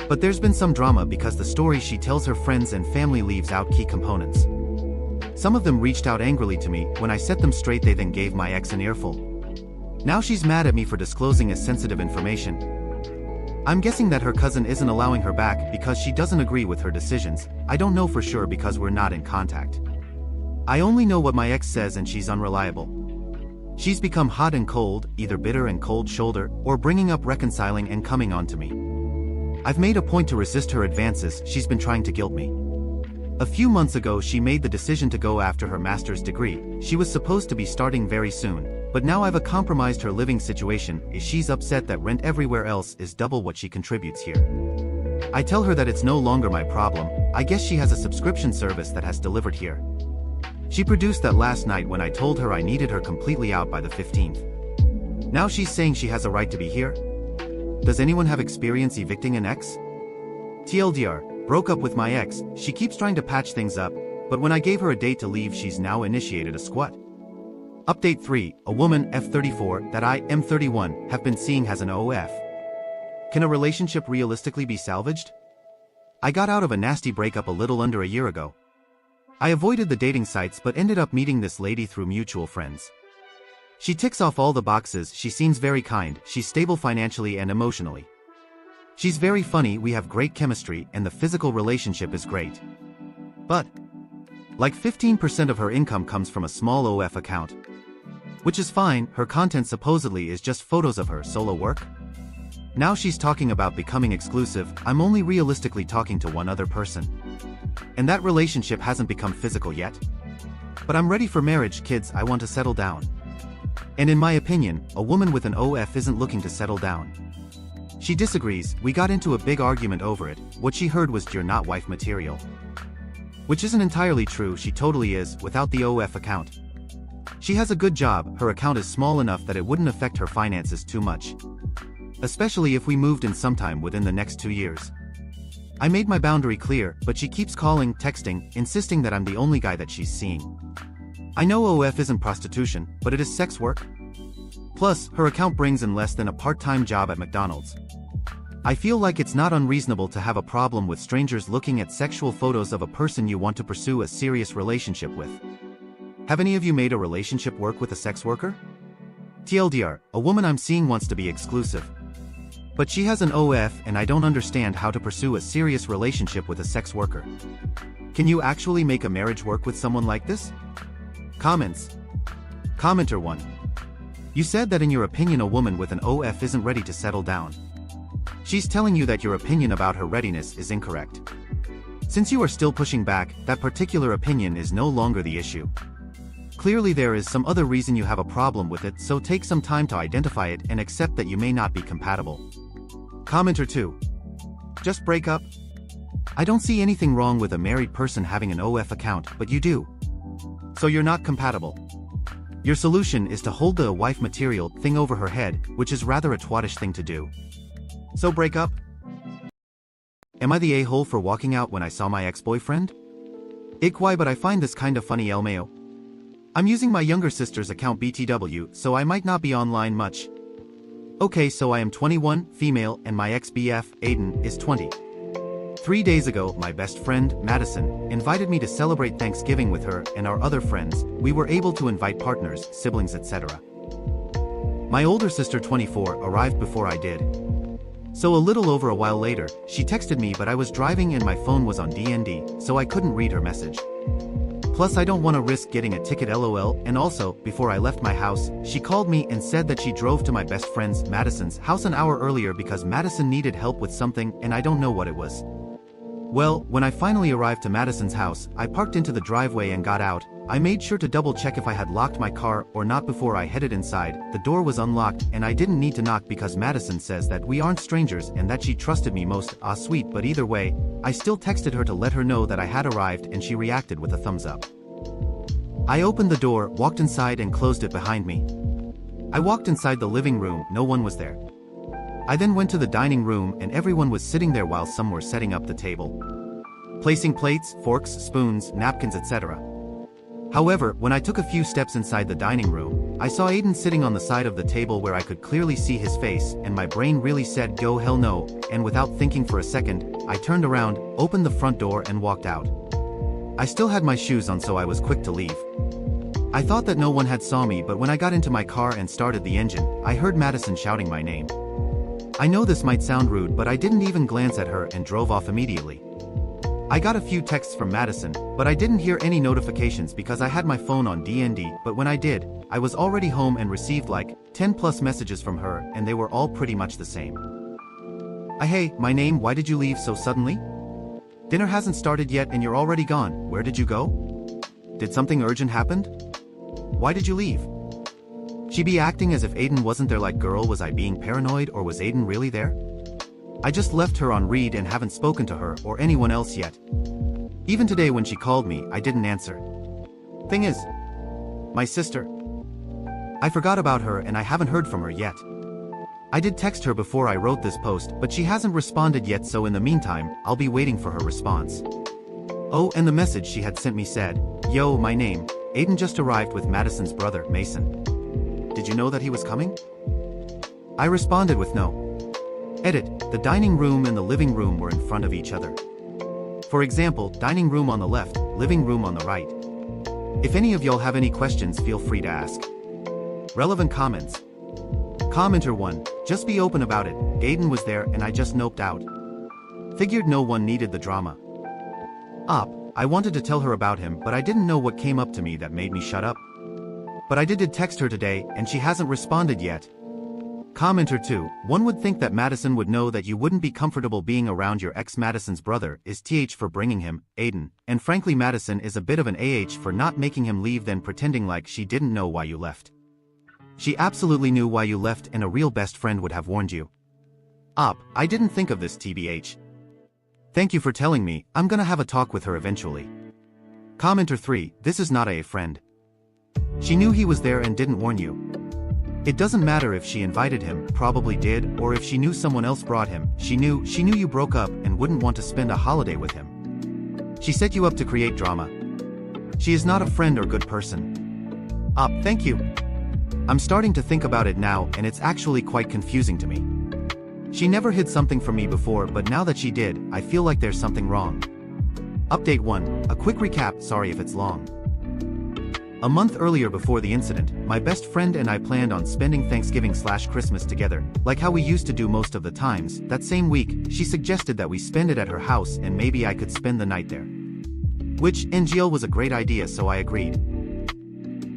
But there's been some drama because the story she tells her friends and family leaves out key components. Some of them reached out angrily to me, when I set them straight they then gave my ex an earful. Now she's mad at me for disclosing sensitive information. I'm guessing that her cousin isn't allowing her back because she doesn't agree with her decisions. I don't know for sure because we're not in contact. I only know what my ex says and she's unreliable. She's become hot and cold, either bitter and cold shoulder, or bringing up reconciling and coming on to me. I've made a point to resist her advances, she's been trying to guilt me. A few months ago she made the decision to go after her master's degree. She was supposed to be starting very soon, but now I've compromised her living situation. She's upset that rent everywhere else is double what she contributes here. I tell her that it's no longer my problem, I guess she has a subscription service that has delivered here. She produced that last night when I told her I needed her completely out by the 15th. Now she's saying she has a right to be here? Does anyone have experience evicting an ex? TLDR, broke up with my ex, she keeps trying to patch things up, but when I gave her a date to leave she's now initiated a squat. Update 3, a woman, F34, that I, M31, have been seeing has an OF. Can a relationship realistically be salvaged? I got out of a nasty breakup a little under a year ago. I avoided the dating sites but ended up meeting this lady through mutual friends. She ticks off all the boxes, she seems very kind, she's stable financially and emotionally. She's very funny, we have great chemistry, and the physical relationship is great. But, like 15% of her income comes from a small OF account. Which is fine, her content supposedly is just photos of her solo work. Now she's talking about becoming exclusive, I'm only realistically talking to one other person. And that relationship hasn't become physical yet. But I'm ready for marriage, kids, I want to settle down. And in my opinion, a woman with an OF isn't looking to settle down. She disagrees, we got into a big argument over it, what she heard was you're not wife material. Which isn't entirely true, she totally is, without the OF account. She has a good job, her account is small enough that it wouldn't affect her finances too much. Especially if we moved in sometime within the next 2 years. I made my boundary clear, but she keeps calling, texting, insisting that I'm the only guy that she's seeing. I know OF isn't prostitution, but it is sex work. Plus, her account brings in less than a part-time job at McDonald's. I feel like it's not unreasonable to have a problem with strangers looking at sexual photos of a person you want to pursue a serious relationship with. Have any of you made a relationship work with a sex worker? TLDR, a woman I'm seeing wants to be exclusive. But she has an OF and I don't understand how to pursue a serious relationship with a sex worker. Can you actually make a marriage work with someone like this? Comments. Commenter 1. You said that in your opinion a woman with an OF isn't ready to settle down. She's telling you that your opinion about her readiness is incorrect. Since you are still pushing back, that particular opinion is no longer the issue. Clearly there is some other reason you have a problem with it, so take some time to identify it and accept that you may not be compatible. Commenter 2. Just break up? I don't see anything wrong with a married person having an OF account, but you do. So you're not compatible. Your solution is to hold the wife material thing over her head, which is rather a twatish thing to do. So break up? Am I the a-hole for walking out when I saw my ex-boyfriend? Why, but I find this kinda funny, LMAO. I'm using my younger sister's account BTW, so I might not be online much. Okay, so I am 21, female, and my ex-BF, Aiden, is 20. 3 days ago, my best friend, Madison, invited me to celebrate Thanksgiving with her and our other friends. We were able to invite partners, siblings, etc. My older sister, 24, arrived before I did. So a little over a while later, she texted me, but I was driving and my phone was on DND, so I couldn't read her message. Plus I don't want to risk getting a ticket, LOL, and also, before I left my house, she called me and said that she drove to my best friend's, Madison's, house an hour earlier because Madison needed help with something and I don't know what it was. Well, when I finally arrived to Madison's house, I parked into the driveway and got out. I made sure to double check if I had locked my car or not before I headed inside. The door was unlocked and I didn't need to knock because Madison says that we aren't strangers and that she trusted me most. Sweet, but either way, I still texted her to let her know that I had arrived and she reacted with a thumbs up. I opened the door, walked inside and closed it behind me. I walked inside the living room, no one was there. I then went to the dining room and everyone was sitting there while some were setting up the table, placing plates, forks, spoons, napkins, etc. However, when I took a few steps inside the dining room, I saw Aiden sitting on the side of the table where I could clearly see his face, and my brain really said, "Go hell no," and without thinking for a second, I turned around, opened the front door and walked out. I still had my shoes on, so I was quick to leave. I thought that no one had saw me, but when I got into my car and started the engine, I heard Madison shouting my name. I know this might sound rude, but I didn't even glance at her and drove off immediately. I got a few texts from Madison, but I didn't hear any notifications because I had my phone on DND, but when I did, I was already home and received like 10 plus messages from her and they were all pretty much the same. Hey, my name, why did you leave so suddenly? Dinner hasn't started yet and you're already gone, where did you go? Did something urgent happen? Why did you leave? She be acting as if Aiden wasn't there, like, girl, was I being paranoid or was Aiden really there? I just left her on read and haven't spoken to her or anyone else yet. Even today when she called me, I didn't answer. Thing is, my sister. I forgot about her and I haven't heard from her yet. I did text her before I wrote this post, but she hasn't responded yet, so in the meantime, I'll be waiting for her response. Oh, and the message she had sent me said, "Yo, my name, Aiden just arrived with Madison's brother, Mason. Did you know that he was coming?" I responded with no. Edit, the dining room and the living room were in front of each other. For example, dining room on the left, living room on the right. If any of y'all have any questions, feel free to ask. Relevant comments. Commenter 1, just be open about it, Aiden was there and I just noped out. Figured no one needed the drama. I wanted to tell her about him, but I didn't know what came up to me that made me shut up. But I did text her today and she hasn't responded yet. Commenter 2, one would think that Madison would know that you wouldn't be comfortable being around your ex. Madison's brother is TH for bringing him, Aiden, and frankly Madison is a bit of an AH for not making him leave, then pretending like she didn't know why you left. She absolutely knew why you left and a real best friend would have warned you. I didn't think of this, TBH. Thank you for telling me, I'm gonna have a talk with her eventually. Commenter 3, this is not a friend. She knew he was there and didn't warn you. It doesn't matter if she invited him, probably did, or if she knew someone else brought him, she knew you broke up and wouldn't want to spend a holiday with him. She set you up to create drama. She is not a friend or good person. Thank you. I'm starting to think about it now and it's actually quite confusing to me. She never hid something from me before, but now that she did, I feel like there's something wrong. Update 1, a quick recap, sorry if it's long. A month earlier before the incident, my best friend and I planned on spending Thanksgiving/Christmas together, like how we used to do most of the times. That same week, she suggested that we spend it at her house and maybe I could spend the night there. Which, NGL was a great idea, so I agreed.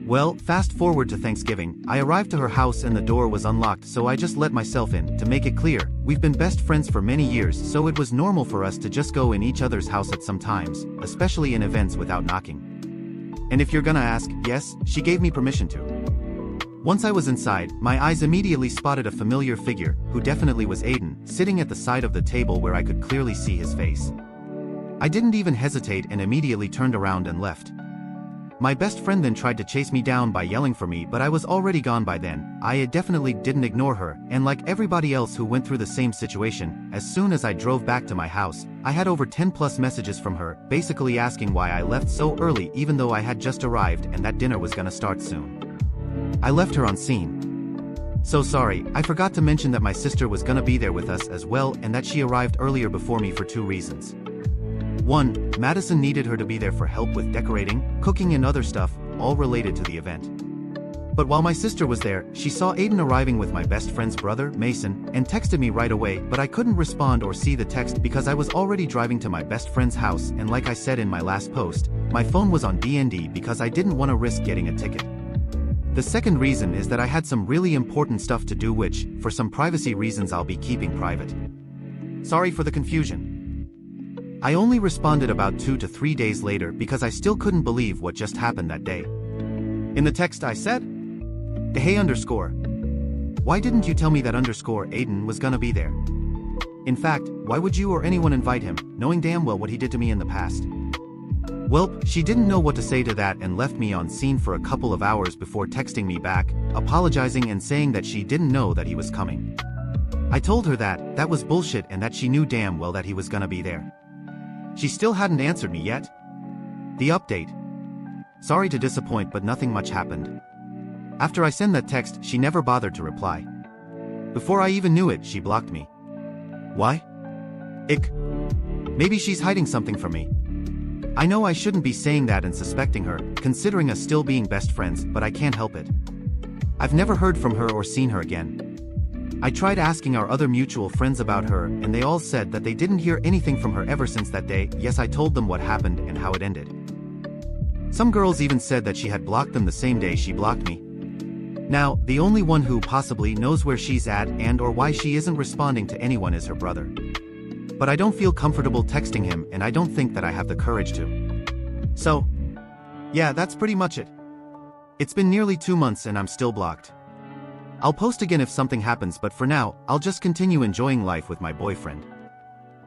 Well, fast forward to Thanksgiving, I arrived to her house and the door was unlocked, so I just let myself in. To make it clear, we've been best friends for many years, so it was normal for us to just go in each other's house at some times, especially in events without knocking. And if you're gonna ask, yes, she gave me permission to. Once I was inside, my eyes immediately spotted a familiar figure, who definitely was Aiden, sitting at the side of the table where I could clearly see his face. I didn't even hesitate and immediately turned around and left. My best friend then tried to chase me down by yelling for me, but I was already gone by then. I definitely didn't ignore her, and like everybody else who went through the same situation, as soon as I drove back to my house, I had over 10 plus messages from her, basically asking why I left so early even though I had just arrived and that dinner was gonna start soon. I left her on scene. So sorry, I forgot to mention that my sister was gonna be there with us as well and that she arrived earlier before me for 2 reasons. 1. Madison needed her to be there for help with decorating, cooking and other stuff, all related to the event. But while my sister was there, she saw Aiden arriving with my best friend's brother, Mason, and texted me right away, but I couldn't respond or see the text because I was already driving to my best friend's house, and like I said in my last post, my phone was on DND because I didn't want to risk getting a ticket. The second reason is that I had some really important stuff to do which, for some privacy reasons, I'll be keeping private. Sorry for the confusion. I only responded about 2 to 3 days later because I still couldn't believe what just happened that day. In the text I said, "Hey underscore. Why didn't you tell me that underscore Aiden was gonna be there? In fact, why would you or anyone invite him, knowing damn well what he did to me in the past?" Welp, she didn't know what to say to that and left me on scene for a couple of hours before texting me back, apologizing and saying that she didn't know that he was coming. I told her that that was bullshit and that she knew damn well that he was gonna be there. She still hadn't answered me yet. The update. Sorry to disappoint, but nothing much happened. After I sent that text, she never bothered to reply. Before I even knew it, she blocked me. Why? Ick. Maybe she's hiding something from me. I know I shouldn't be saying that and suspecting her, considering us still being best friends, but I can't help it. I've never heard from her or seen her again. I tried asking our other mutual friends about her, and they all said that they didn't hear anything from her ever since that day. Yes, I told them what happened and how it ended. Some girls even said that she had blocked them the same day she blocked me. Now, the only one who possibly knows where she's at and or why she isn't responding to anyone is her brother. But I don't feel comfortable texting him, and I don't think that I have the courage to. So, yeah, that's pretty much it. It's been nearly 2 months and I'm still blocked. I'll post again if something happens, but for now, I'll just continue enjoying life with my boyfriend.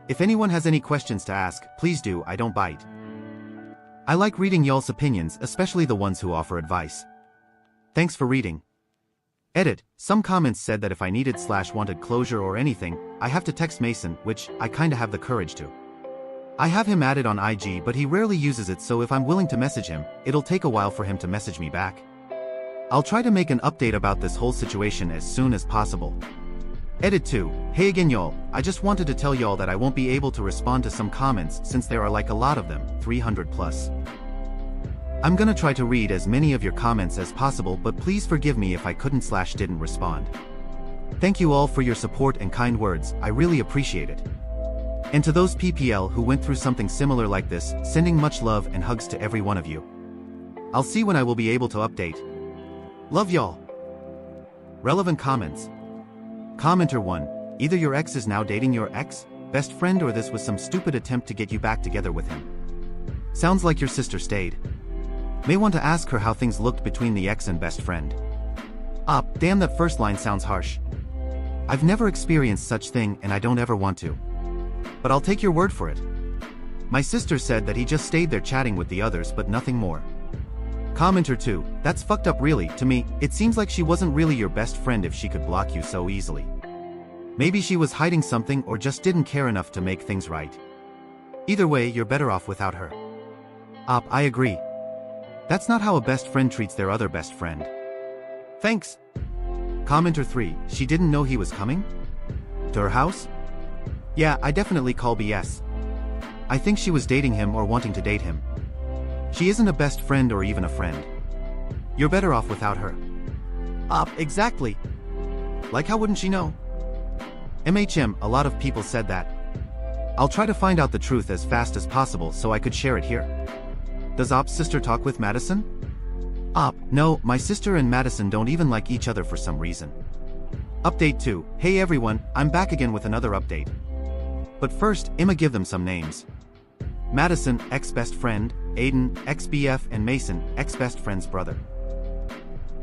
If anyone has any questions to ask, please do, I don't bite. I like reading y'all's opinions, especially the ones who offer advice. Thanks for reading. Edit, some comments said that if I needed/wanted closure or anything, I have to text Mason, which I kinda have the courage to. I have him added on IG, but he rarely uses it, so if I'm willing to message him, it'll take a while for him to message me back. I'll try to make an update about this whole situation as soon as possible. Edit 2, hey again y'all, I just wanted to tell y'all that I won't be able to respond to some comments since there are like a lot of them, 300 plus. I'm gonna try to read as many of your comments as possible, but please forgive me if I couldn't/didn't respond. Thank you all for your support and kind words, I really appreciate it. And to those PPL who went through something similar like this, sending much love and hugs to every one of you. I'll see when I will be able to update. Love y'all. Relevant comments. Commenter 1, either your ex is now dating your ex, best friend, or this was some stupid attempt to get you back together with him. Sounds like your sister stayed. May want to ask her how things looked between the ex and best friend. Damn, that first line sounds harsh. I've never experienced such thing and I don't ever want to. But I'll take your word for it. My sister said that he just stayed there chatting with the others but nothing more. Commenter 2, that's fucked up really. To me, it seems like she wasn't really your best friend if she could block you so easily. Maybe she was hiding something or just didn't care enough to make things right. Either way, you're better off without her. Op, I agree. That's not how a best friend treats their other best friend. Thanks. Commenter 3, she didn't know he was coming? To her house? Yeah, I definitely call BS. I think she was dating him or wanting to date him. She isn't a best friend or even a friend. You're better off without her. Exactly. Like how wouldn't she know? MHM, a lot of people said that. I'll try to find out the truth as fast as possible so I could share it here. Does Op's sister talk with Madison? No, my sister and Madison don't even like each other for some reason. Update 2, hey everyone, I'm back again with another update. But first, I'ma give them some names. Madison, ex-best friend, Aiden, ex-BF, and Mason, ex-best friend's brother.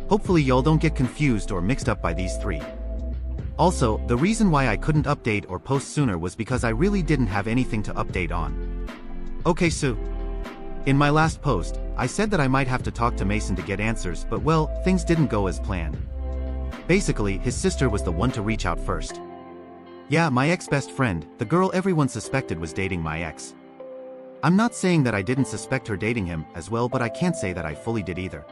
Hopefully y'all don't get confused or mixed up by these three. Also, the reason why I couldn't update or post sooner was because I really didn't have anything to update on. Okay, Sue. In my last post, I said that I might have to talk to Mason to get answers, but well, things didn't go as planned. Basically, his sister was the one to reach out first. Yeah, my ex-best friend, the girl everyone suspected was dating my ex. I'm not saying that I didn't suspect her dating him as well, but I can't say that I fully did either.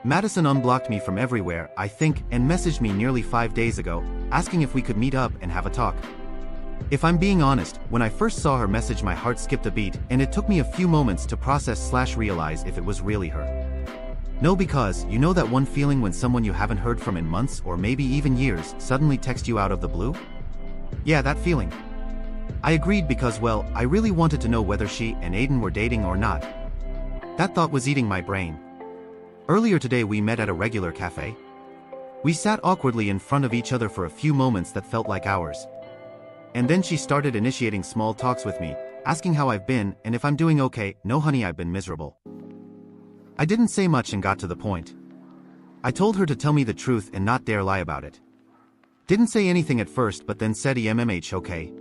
Madison unblocked me from everywhere, I think, and messaged me nearly 5 days ago, asking if we could meet up and have a talk. If I'm being honest, when I first saw her message my heart skipped a beat, and it took me a few moments to process/realize if it was really her. No, because, you know that one feeling when someone you haven't heard from in months or maybe even years suddenly texts you out of the blue? Yeah, that feeling. I agreed because, well, I really wanted to know whether she and Aiden were dating or not. That thought was eating my brain. Earlier today we met at a regular cafe. We sat awkwardly in front of each other for a few moments that felt like hours. And then she started initiating small talks with me, asking how I've been and if I'm doing okay. No honey, I've been miserable. I didn't say much and got to the point. I told her to tell me the truth and not dare lie about it. Didn't say anything at first but then said okay.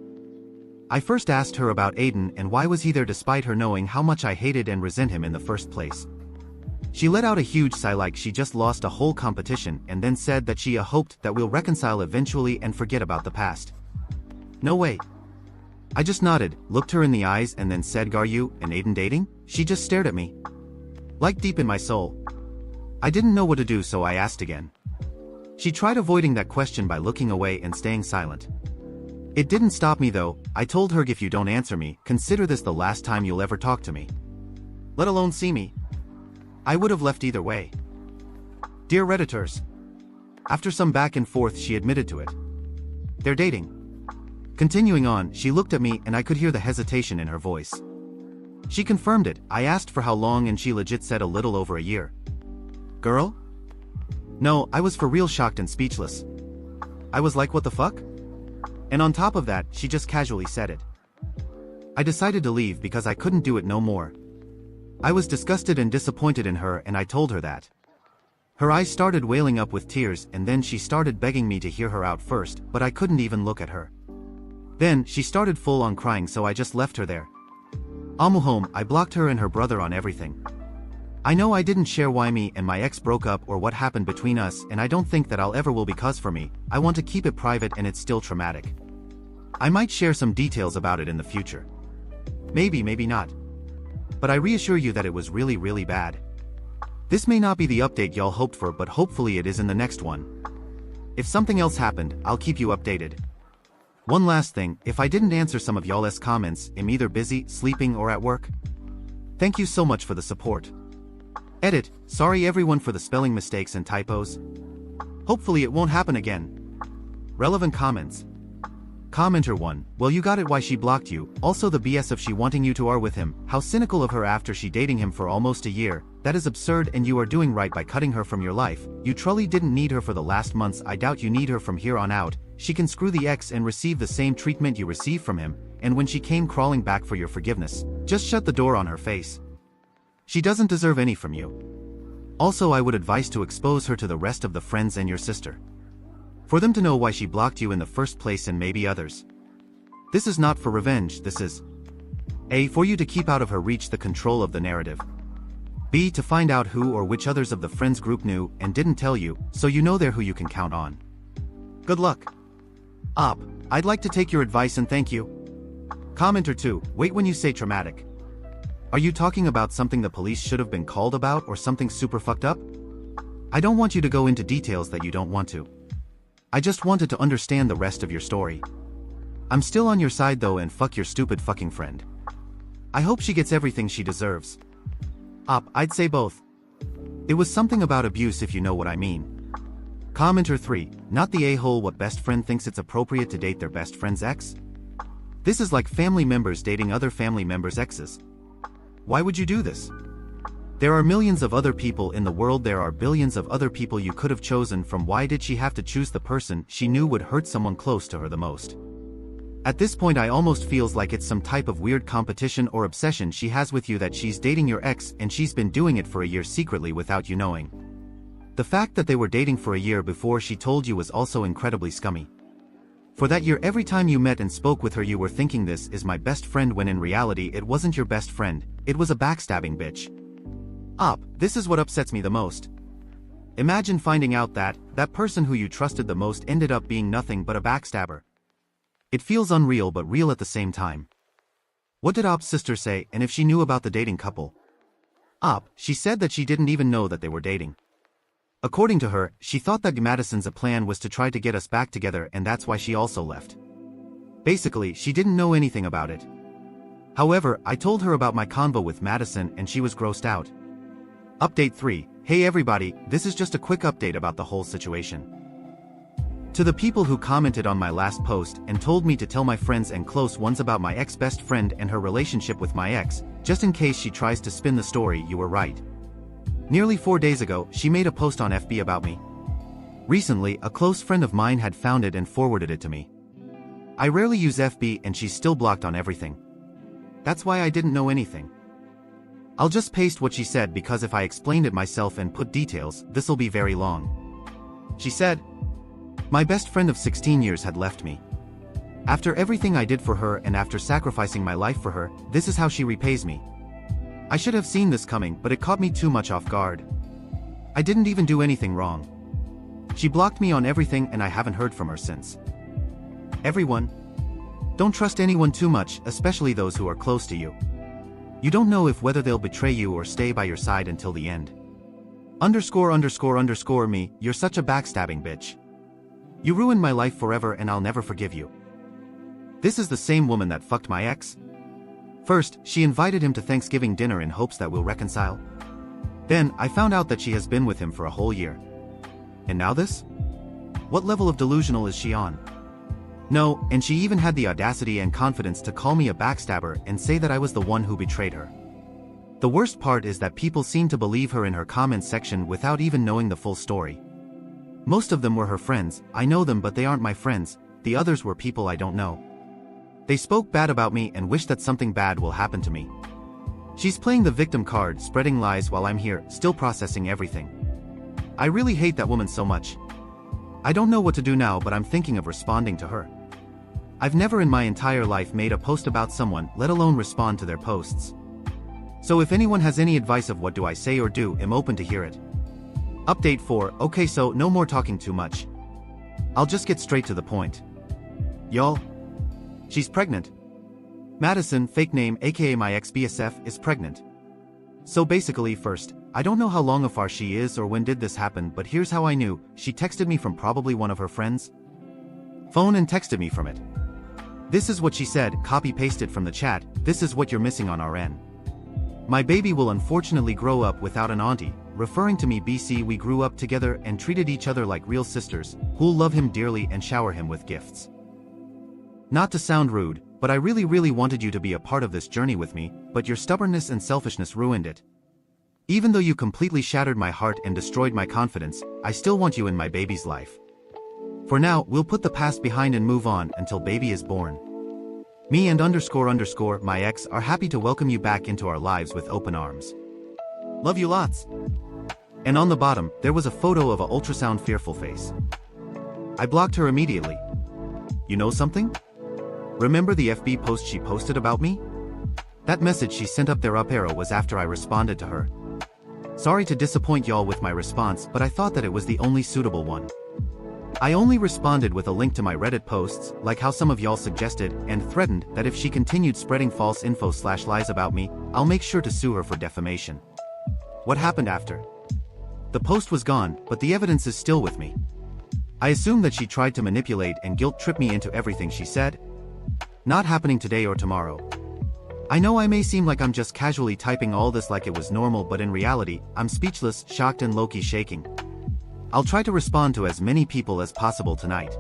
I first asked her about Aiden and why was he there despite her knowing how much I hated and resent him in the first place. She let out a huge sigh like she just lost a whole competition and then said that she hoped that we'll reconcile eventually and forget about the past. No way. I just nodded, looked her in the eyes and then said, "Are you and Aiden dating?" She just stared at me. Like deep in my soul. I didn't know what to do, so I asked again. She tried avoiding that question by looking away and staying silent. It didn't stop me though. I told her, if you don't answer me, consider this the last time you'll ever talk to me. Let alone see me. I would have left either way. Dear Redditors. After some back and forth, she admitted to it. They're dating. Continuing on, she looked at me and I could hear the hesitation in her voice. She confirmed it. I asked for how long and she legit said a little over a year. Girl? No, I was for real shocked and speechless. I was like, what the fuck? And on top of that, she just casually said it. I decided to leave because I couldn't do it no more. I was disgusted and disappointed in her and I told her that. Her eyes started welling up with tears and then she started begging me to hear her out first, but I couldn't even look at her. Then, she started full on crying, so I just left her there. Home, I blocked her and her brother on everything. I know I didn't share why me and my ex broke up or what happened between us, and I don't think that I'll ever will, because for me, I want to keep it private and it's still traumatic. I might share some details about it in the future. Maybe, maybe not. But I reassure you that it was really, really bad. This may not be the update y'all hoped for, but hopefully it is in the next one. If something else happened, I'll keep you updated. One last thing, if I didn't answer some of y'all's comments, I'm either busy, sleeping, or at work. Thank you so much for the support. Edit, sorry everyone for the spelling mistakes and typos. Hopefully it won't happen again. Relevant comments. Commenter 1, well, you got it, why she blocked you. Also the BS of she wanting you to are with him. How cynical of her after she dating him for almost a year. That is absurd, and you are doing right by cutting her from your life. You truly didn't need her for the last months. I doubt you need her from here on out. She can screw the ex and receive the same treatment you received from him, and when she came crawling back for your forgiveness, just shut the door on her face. She doesn't deserve any from you. Also, I would advise to expose her to the rest of the friends and your sister. For them to know why she blocked you in the first place and maybe others. This is not for revenge, this is... A. For you to keep out of her reach the control of the narrative. B. To find out who or which others of the friends group knew and didn't tell you, so you know they're who you can count on. Good luck. Op. I'd like to take your advice and thank you. Commenter 2. Wait, when you say traumatic, are you talking about something the police should have been called about or something super fucked up? I don't want you to go into details that you don't want to. I just wanted to understand the rest of your story. I'm still on your side though, and fuck your stupid fucking friend. I hope she gets everything she deserves. Op. I'd say both. It was something about abuse, if you know what I mean. Commenter 3. Not the a-hole. What best friend thinks it's appropriate to date their best friend's ex? This is like family members dating other family members' exes. Why would you do this? There are millions of other people in the world. There are billions of other people you could have chosen from. Why did she have to choose the person she knew would hurt someone close to her the most? At this point I almost feels like it's some type of weird competition or obsession she has with you, that she's dating your ex and she's been doing it for a year secretly without you knowing. The fact that they were dating for a year before she told you was also incredibly scummy. For that year, every time you met and spoke with her, you were thinking, this is my best friend, when in reality it wasn't your best friend, it was a backstabbing bitch. Op. This is what upsets me the most. Imagine finding out that that person who you trusted the most ended up being nothing but a backstabber. It feels unreal but real at the same time. What did Op's sister say, and if she knew about the dating couple? Op. She said that she didn't even know that they were dating. According to her, she thought that Madison's plan was to try to get us back together, and that's why she also left. Basically, she didn't know anything about it. However, I told her about my convo with Madison and she was grossed out. Update 3. Hey everybody, this is just a quick update about the whole situation. To the people who commented on my last post and told me to tell my friends and close ones about my ex-best friend and her relationship with my ex, just in case she tries to spin the story, you were right. Nearly 4 days ago, she made a post on FB about me. Recently, a close friend of mine had found it and forwarded it to me. I rarely use FB and she's still blocked on everything. That's why I didn't know anything. I'll just paste what she said, because if I explained it myself and put details, this'll be very long. She said, my best friend of 16 years had left me. After everything I did for her and after sacrificing my life for her, this is how she repays me. I should have seen this coming, but it caught me too much off guard. I didn't even do anything wrong. She blocked me on everything and I haven't heard from her since. Everyone, don't trust anyone too much, especially those who are close to you. You don't know if whether they'll betray you or stay by your side until the end. ____ me, you're such a backstabbing bitch. You ruined my life forever and I'll never forgive you. This is the same woman that fucked my ex. First, she invited him to Thanksgiving dinner in hopes that we'll reconcile. Then, I found out that she has been with him for a whole year. And now this? What level of delusional is she on? No, and she even had the audacity and confidence to call me a backstabber and say that I was the one who betrayed her. The worst part is that people seem to believe her in her comments section without even knowing the full story. Most of them were her friends. I know them, but they aren't my friends. The others were people I don't know. They spoke bad about me and wish that something bad will happen to me. She's playing the victim card, spreading lies while I'm here, still processing everything. I really hate that woman so much. I don't know what to do now, but I'm thinking of responding to her. I've never in my entire life made a post about someone, let alone respond to their posts. So if anyone has any advice of what do I say or do, I'm open to hear it. Update 4. Okay, so no more talking too much. I'll just get straight to the point. Y'all, she's pregnant. Madison, fake name aka my ex-BSF, is pregnant. So basically, first, I don't know how long afar she is or when did this happen, but here's how I knew. She texted me from probably one of her friends' phone and texted me from it. This is what she said, copy-pasted from the chat. This is what you're missing on our end. My baby will unfortunately grow up without an auntie, referring to me. BC, we grew up together and treated each other like real sisters, who'll love him dearly and shower him with gifts. Not to sound rude, but I really wanted you to be a part of this journey with me, but your stubbornness and selfishness ruined it. Even though you completely shattered my heart and destroyed my confidence, I still want you in my baby's life. For now, we'll put the past behind and move on until baby is born. Me and ___ my ex are happy to welcome you back into our lives with open arms. Love you lots. And on the bottom, there was a photo of a ultrasound fearful face. I blocked her immediately. You know something? Remember the FB post she posted about me? That message she sent up there up arrow was after I responded to her. Sorry to disappoint y'all with my response, but I thought that it was the only suitable one. I only responded with a link to my Reddit posts, like how some of y'all suggested, and threatened that if she continued spreading false info/lies about me, I'll make sure to sue her for defamation. What happened after? The post was gone, but the evidence is still with me. I assume that she tried to manipulate and guilt-trip me into everything she said. Not happening today or tomorrow. I know I may seem like I'm just casually typing all this like it was normal, but in reality, I'm speechless, shocked and low-key shaking. I'll try to respond to as many people as possible tonight.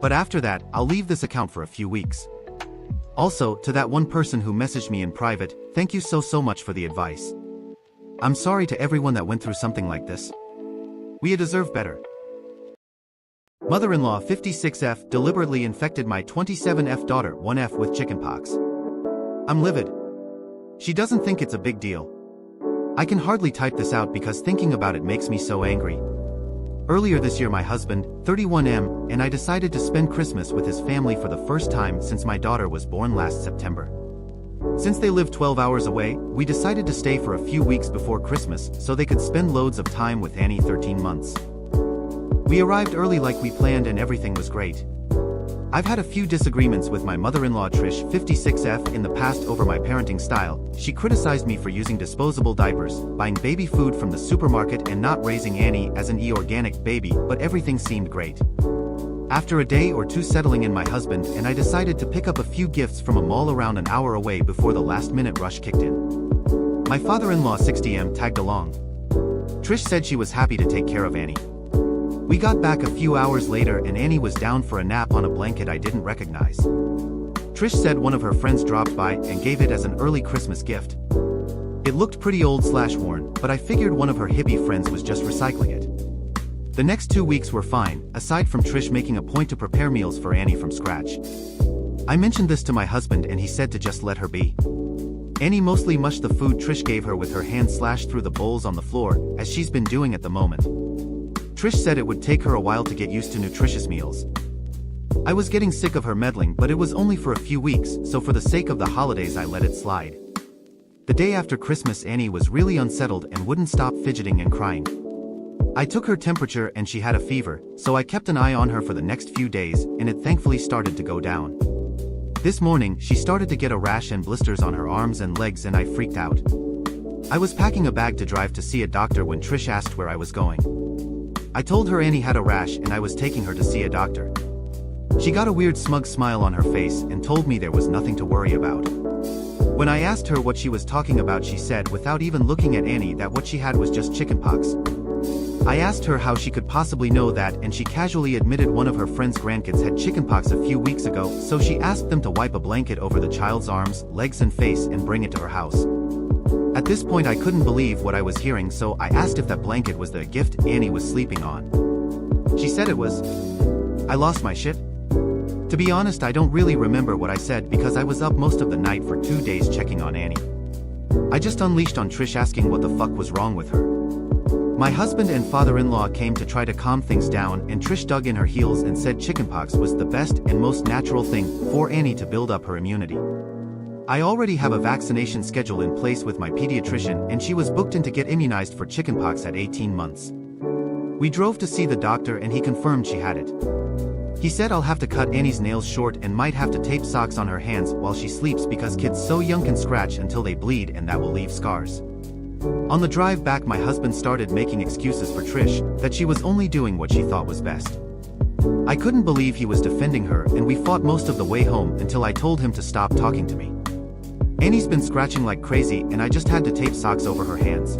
But after that, I'll leave this account for a few weeks. Also, to that one person who messaged me in private, thank you so much for the advice. I'm sorry to everyone that went through something like this. We deserve better. Mother-in-law 56F deliberately infected my 27F daughter 1F with chickenpox. I'm livid. She doesn't think it's a big deal. I can hardly type this out because thinking about it makes me so angry. Earlier this year my husband, 31M, and I decided to spend Christmas with his family for the first time since my daughter was born last September. Since they live 12 hours away, we decided to stay for a few weeks before Christmas so they could spend loads of time with Annie 13 months. We arrived early like we planned and everything was great. I've had a few disagreements with my mother-in-law Trish 56F in the past over my parenting style. She criticized me for using disposable diapers, buying baby food from the supermarket and not raising Annie as an organic baby, but everything seemed great. After a day or two settling in, my husband and I decided to pick up a few gifts from a mall around an hour away before the last-minute rush kicked in. My father-in-law 60M tagged along. Trish said she was happy to take care of Annie. We got back a few hours later and Annie was down for a nap on a blanket I didn't recognize. Trish said one of her friends dropped by and gave it as an early Christmas gift. It looked pretty old/worn, but I figured one of her hippie friends was just recycling it. The next 2 weeks were fine, aside from Trish making a point to prepare meals for Annie from scratch. I mentioned this to my husband and he said to just let her be. Annie mostly mushed the food Trish gave her with her hand slashed through the bowls on the floor, as she's been doing at the moment. Trish said it would take her a while to get used to nutritious meals. I was getting sick of her meddling, but it was only for a few weeks, so for the sake of the holidays I let it slide. The day after Christmas Annie was really unsettled and wouldn't stop fidgeting and crying. I took her temperature and she had a fever, so I kept an eye on her for the next few days, and it thankfully started to go down. This morning, she started to get a rash and blisters on her arms and legs and I freaked out. I was packing a bag to drive to see a doctor when Trish asked where I was going. I told her Annie had a rash and I was taking her to see a doctor. She got a weird smug smile on her face and told me there was nothing to worry about. When I asked her what she was talking about, she said without even looking at Annie that what she had was just chickenpox. I asked her how she could possibly know that, and she casually admitted one of her friend's grandkids had chickenpox a few weeks ago, so she asked them to wipe a blanket over the child's arms, legs and face and bring it to her house. At this point I couldn't believe what I was hearing, so I asked if that blanket was the gift Annie was sleeping on. She said it was. I lost my shit. To be honest, I don't really remember what I said because I was up most of the night for 2 days checking on Annie. I just unleashed on Trish asking what the fuck was wrong with her. My husband and father-in-law came to try to calm things down and Trish dug in her heels and said chickenpox was the best and most natural thing for Annie to build up her immunity. I already have a vaccination schedule in place with my pediatrician and she was booked in to get immunized for chickenpox at 18 months. We drove to see the doctor and he confirmed she had it. He said I'll have to cut Annie's nails short and might have to tape socks on her hands while she sleeps because kids so young can scratch until they bleed and that will leave scars. On the drive back my husband started making excuses for Trish, that she was only doing what she thought was best. I couldn't believe he was defending her and we fought most of the way home until I told him to stop talking to me. Annie's been scratching like crazy and I just had to tape socks over her hands.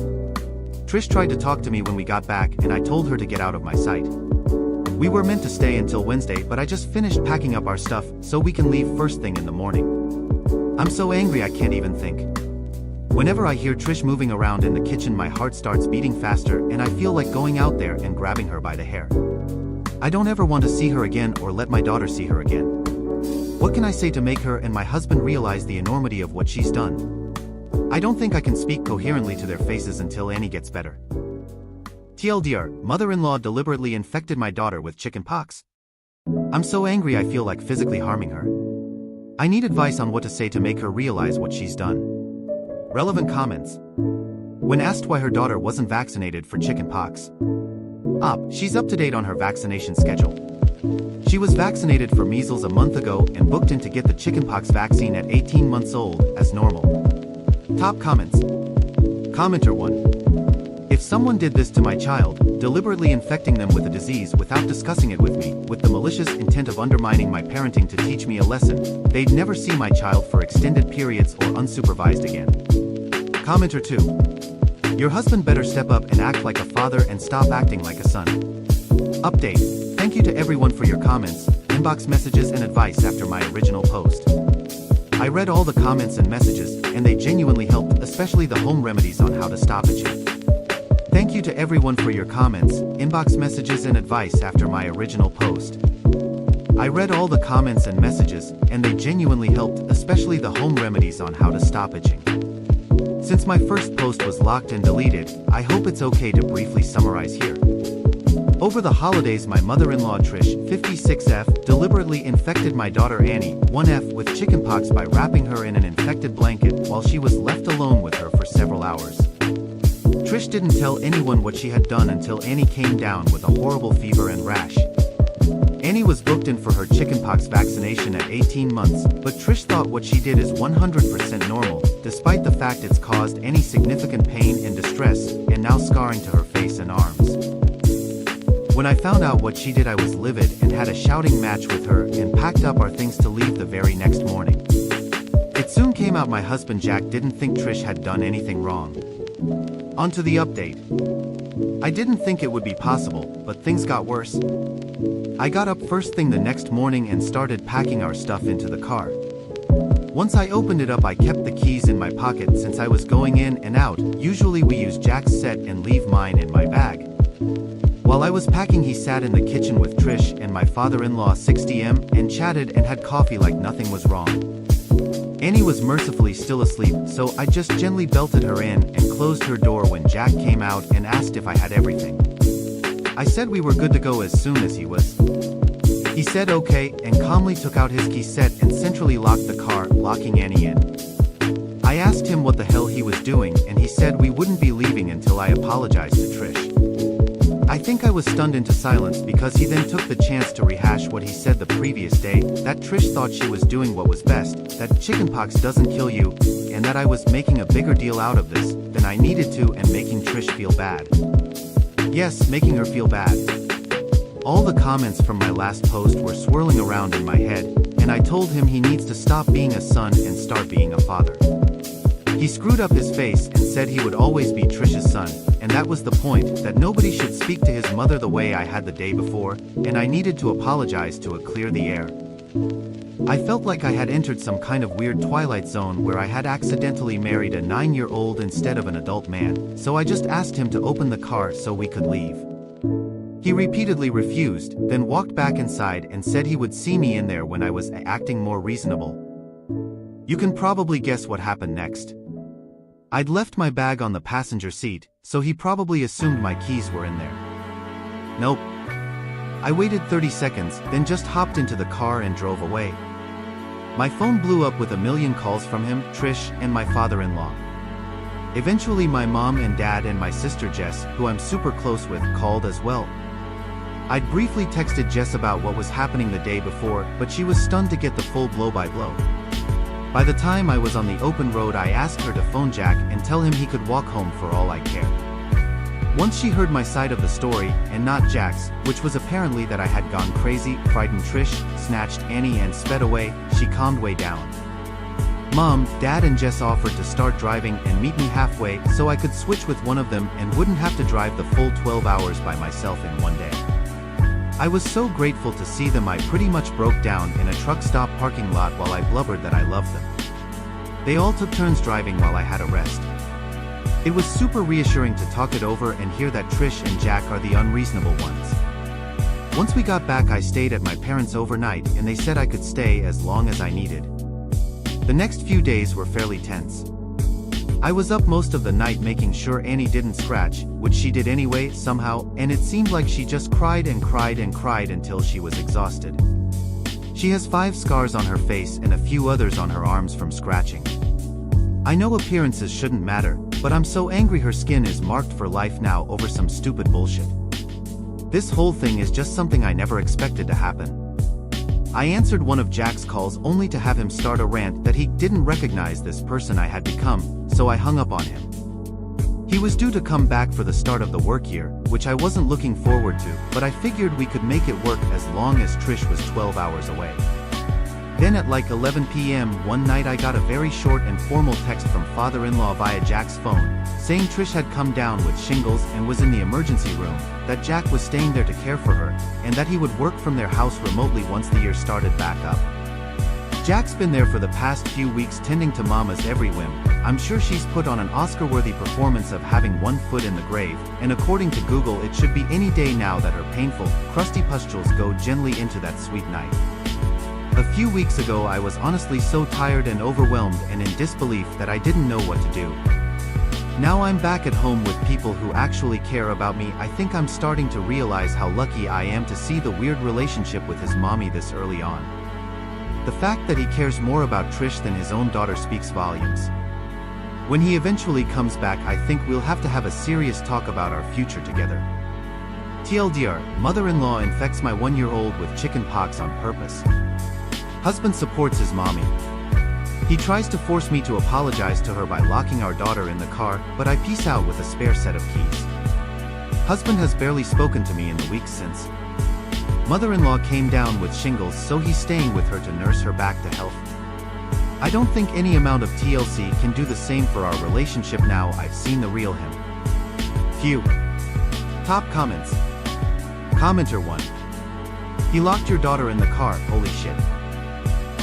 Trish tried to talk to me when we got back and I told her to get out of my sight. We were meant to stay until Wednesday, but I just finished packing up our stuff so we can leave first thing in the morning. I'm so angry I can't even think. Whenever I hear Trish moving around in the kitchen my heart starts beating faster and I feel like going out there and grabbing her by the hair. I don't ever want to see her again or let my daughter see her again. What can I say to make her and my husband realize the enormity of what she's done? I don't think I can speak coherently to their faces until Annie gets better. TLDR, mother-in-law deliberately infected my daughter with chickenpox. I'm so angry I feel like physically harming her. I need advice on what to say to make her realize what she's done. Relevant comments. When asked why her daughter wasn't vaccinated for chickenpox. She's up to date on her vaccination schedule. She was vaccinated for measles a month ago and booked in to get the chickenpox vaccine at 18 months old, as normal. Top comments. Commenter 1. If someone did this to my child, deliberately infecting them with a disease without discussing it with me, with the malicious intent of undermining my parenting to teach me a lesson, they'd never see my child for extended periods or unsupervised again. Commenter 2. Your husband better step up and act like a father and stop acting like a son. Update. Thank you to everyone for your comments, inbox messages and advice after my original post. I read all the comments and messages, and they genuinely helped, especially the home remedies on how to stop itching. Thank you to everyone for your comments, inbox messages and advice after my original post. I read all the comments and messages, and they genuinely helped, especially the home remedies on how to stop itching. Since my first post was locked and deleted, I hope it's okay to briefly summarize here. Over the holidays, my mother-in-law Trish, 56F, deliberately infected my daughter Annie, 1F, with chickenpox by wrapping her in an infected blanket while she was left alone with her for several hours. Trish didn't tell anyone what she had done until Annie came down with a horrible fever and rash. Annie was booked in for her chickenpox vaccination at 18 months, but Trish thought what she did is 100% normal, despite the fact it's caused Annie significant pain and distress, and now scarring to her face and arms. When I found out what she did, I was livid and had a shouting match with her and packed up our things to leave the very next morning. It soon came out my husband Jack didn't think Trish had done anything wrong. On to the update. I didn't think it would be possible, but things got worse. I got up first thing the next morning and started packing our stuff into the car. Once I opened it up, I kept the keys in my pocket since I was going in and out. Usually we use Jack's set and leave mine in my bag. While I was packing, he sat in the kitchen with Trish and my father-in-law 60M and chatted and had coffee like nothing was wrong. Annie was mercifully still asleep, so I just gently belted her in and closed her door when Jack came out and asked if I had everything. I said we were good to go as soon as he was. He said okay and calmly took out his key set and centrally locked the car, locking Annie in. I asked him what the hell he was doing, and he said we wouldn't be leaving until I apologized to Trish. I think I was stunned into silence because he then took the chance to rehash what he said the previous day, that Trish thought she was doing what was best, that chickenpox doesn't kill you, and that I was making a bigger deal out of this than I needed to and making Trish feel bad. Yes, making her feel bad. All the comments from my last post were swirling around in my head, and I told him he needs to stop being a son and start being a father. He screwed up his face and said he would always be Trish's son, and that was the point, that nobody should speak to his mother the way I had the day before, and I needed to apologize to clear the air. I felt like I had entered some kind of weird twilight zone where I had accidentally married a 9-year-old instead of an adult man, so I just asked him to open the car so we could leave. He repeatedly refused, then walked back inside and said he would see me in there when I was acting more reasonable. You can probably guess what happened next. I'd left my bag on the passenger seat, so he probably assumed my keys were in there. Nope. I waited 30 seconds, then just hopped into the car and drove away. My phone blew up with a million calls from him, Trish, and my father-in-law. Eventually my mom and dad and my sister Jess, who I'm super close with, called as well. I'd briefly texted Jess about what was happening the day before, but she was stunned to get the full blow-by-blow. By the time I was on the open road, I asked her to phone Jack and tell him he could walk home for all I cared. Once she heard my side of the story, and not Jack's, which was apparently that I had gone crazy, frightened Trish, snatched Annie and sped away, she calmed way down. Mom, Dad and Jess offered to start driving and meet me halfway so I could switch with one of them and wouldn't have to drive the full 12 hours by myself in one day. I was so grateful to see them. I pretty much broke down in a truck stop parking lot while I blubbered that I loved them. They all took turns driving while I had a rest. It was super reassuring to talk it over and hear that Trish and Jack are the unreasonable ones. Once we got back, I stayed at my parents' overnight and they said I could stay as long as I needed. The next few days were fairly tense. I was up most of the night making sure Annie didn't scratch, which she did anyway, somehow, and it seemed like she just cried and cried and cried until she was exhausted. She has 5 scars on her face and a few others on her arms from scratching. I know appearances shouldn't matter, but I'm so angry her skin is marked for life now over some stupid bullshit. This whole thing is just something I never expected to happen. I answered one of Jack's calls only to have him start a rant that he didn't recognize this person I had become, so I hung up on him. He was due to come back for the start of the work year, which I wasn't looking forward to, but I figured we could make it work as long as Trish was 12 hours away. Then at like 11 p.m. one night I got a very short and formal text from father-in-law via Jack's phone, saying Trish had come down with shingles and was in the emergency room, that Jack was staying there to care for her, and that he would work from their house remotely once the year started back up. Jack's been there for the past few weeks tending to Mama's every whim. I'm sure she's put on an Oscar-worthy performance of having one foot in the grave, and according to Google it should be any day now that her painful, crusty pustules go gently into that sweet night. A few weeks ago I was honestly so tired and overwhelmed and in disbelief that I didn't know what to do. Now I'm back at home with people who actually care about me. I think I'm starting to realize how lucky I am to see the weird relationship with his mommy this early on. The fact that he cares more about Trish than his own daughter speaks volumes. When he eventually comes back I think we'll have to have a serious talk about our future together. TLDR, mother-in-law infects my 1-year-old with chicken pox on purpose. Husband supports his mommy. He tries to force me to apologize to her by locking our daughter in the car, but I peace out with a spare set of keys. Husband has barely spoken to me in the weeks since. Mother-in-law came down with shingles, so he's staying with her to nurse her back to health. I don't think any amount of TLC can do the same for our relationship now I've seen the real him. Phew. Top comments. Commenter 1. He locked your daughter in the car, holy shit.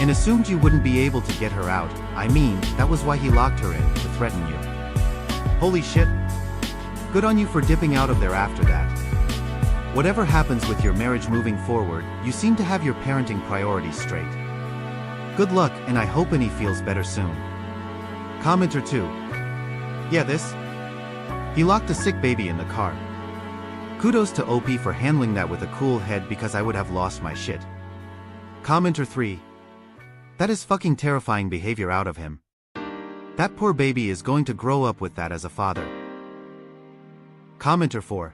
And assumed you wouldn't be able to get her out. I mean, that was why he locked her in, to threaten you. Holy shit. Good on you for dipping out of there after that. Whatever happens with your marriage moving forward, you seem to have your parenting priorities straight. Good luck, and I hope Annie feels better soon. Commenter 2. Yeah, this? He locked a sick baby in the car. Kudos to OP for handling that with a cool head because I would have lost my shit. Commenter 3. That is fucking terrifying behavior out of him. That poor baby is going to grow up with that as a father. Commenter 4.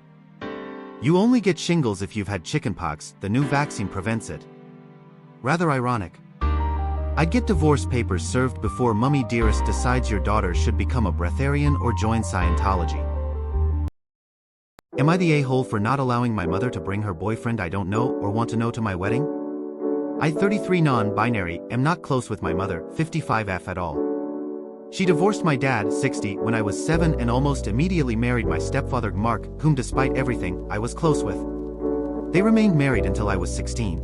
You only get shingles if you've had chickenpox, the new vaccine prevents it. Rather ironic. I'd get divorce papers served before Mummy Dearest decides your daughter should become a breatharian or join Scientology. Am I the a-hole for not allowing my mother to bring her boyfriend I don't know or want to know to my wedding? I 33 non-binary, am not close with my mother, 55F at all. She divorced my dad, 60, when I was 7 and almost immediately married my stepfather Mark, whom despite everything, I was close with. They remained married until I was 16.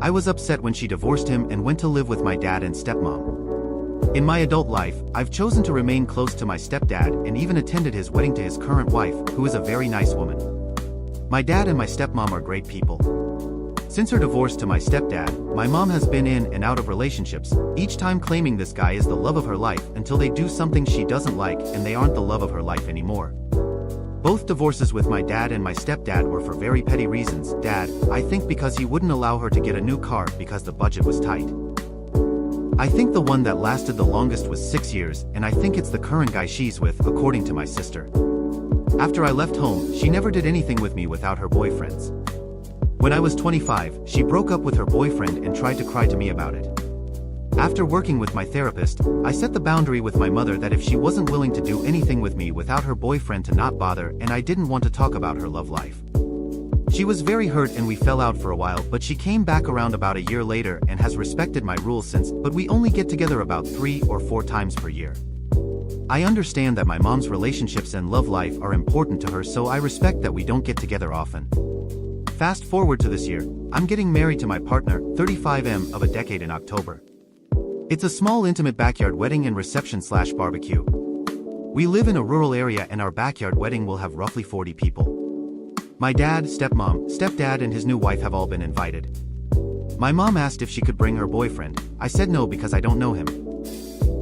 I was upset when she divorced him and went to live with my dad and stepmom. In my adult life, I've chosen to remain close to my stepdad and even attended his wedding to his current wife, who is a very nice woman. My dad and my stepmom are great people. Since her divorce to my stepdad, my mom has been in and out of relationships, each time claiming this guy is the love of her life until they do something she doesn't like and they aren't the love of her life anymore. Both divorces with my dad and my stepdad were for very petty reasons. Dad, I think because he wouldn't allow her to get a new car because the budget was tight. I think the one that lasted the longest was 6 years, and I think it's the current guy she's with, according to my sister. After I left home, she never did anything with me without her boyfriends. When I was 25, she broke up with her boyfriend and tried to cry to me about it. After working with my therapist, I set the boundary with my mother that if she wasn't willing to do anything with me without her boyfriend to not bother, and I didn't want to talk about her love life. She was very hurt and we fell out for a while, but she came back around about a year later and has respected my rules since, but we only get together about 3 or 4 times per year. I understand that my mom's relationships and love life are important to her, so I respect that we don't get together often. Fast forward to this year, I'm getting married to my partner, 35M, of a decade in October. It's a small intimate backyard wedding and reception/barbecue. We live in a rural area and our backyard wedding will have roughly 40 people. My dad, stepmom, stepdad and his new wife have all been invited. My mom asked if she could bring her boyfriend. I said no because I don't know him.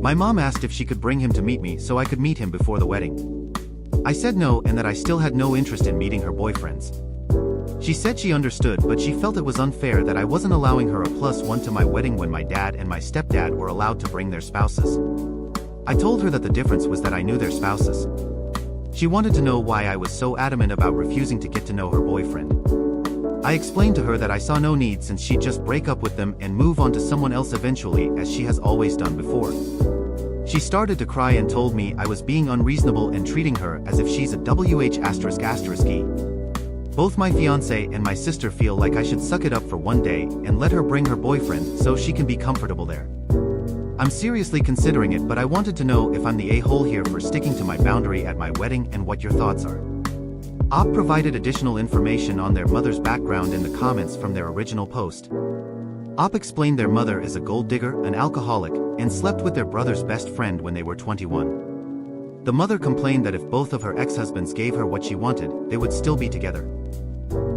My mom asked if she could bring him to meet me so I could meet him before the wedding. I said no and that I still had no interest in meeting her boyfriends. She said she understood, but she felt it was unfair that I wasn't allowing her a +1 to my wedding when my dad and my stepdad were allowed to bring their spouses. I told her that the difference was that I knew their spouses. She wanted to know why I was so adamant about refusing to get to know her boyfriend. I explained to her that I saw no need since she'd just break up with them and move on to someone else eventually, as she has always done before. She started to cry and told me I was being unreasonable and treating her as if she's a WH***. Both my fiancé and my sister feel like I should suck it up for one day and let her bring her boyfriend so she can be comfortable there. I'm seriously considering it, but I wanted to know if I'm the a-hole here for sticking to my boundary at my wedding and what your thoughts are. Op provided additional information on their mother's background in the comments from their original post. Op explained their mother is a gold digger, an alcoholic, and slept with their brother's best friend when they were 21. The mother complained that if both of her ex-husbands gave her what she wanted, they would still be together.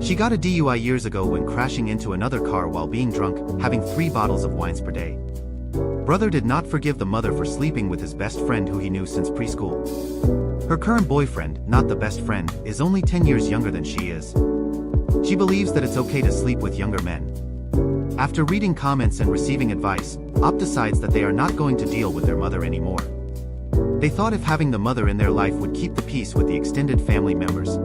She got a DUI years ago when crashing into another car while being drunk, having 3 bottles of wines per day. Brother did not forgive the mother for sleeping with his best friend who he knew since preschool. Her current boyfriend, not the best friend, is only 10 years younger than she is. She believes that it's okay to sleep with younger men. After reading comments and receiving advice, Op decides that they are not going to deal with their mother anymore. They thought if having the mother in their life would keep the peace with the extended family members.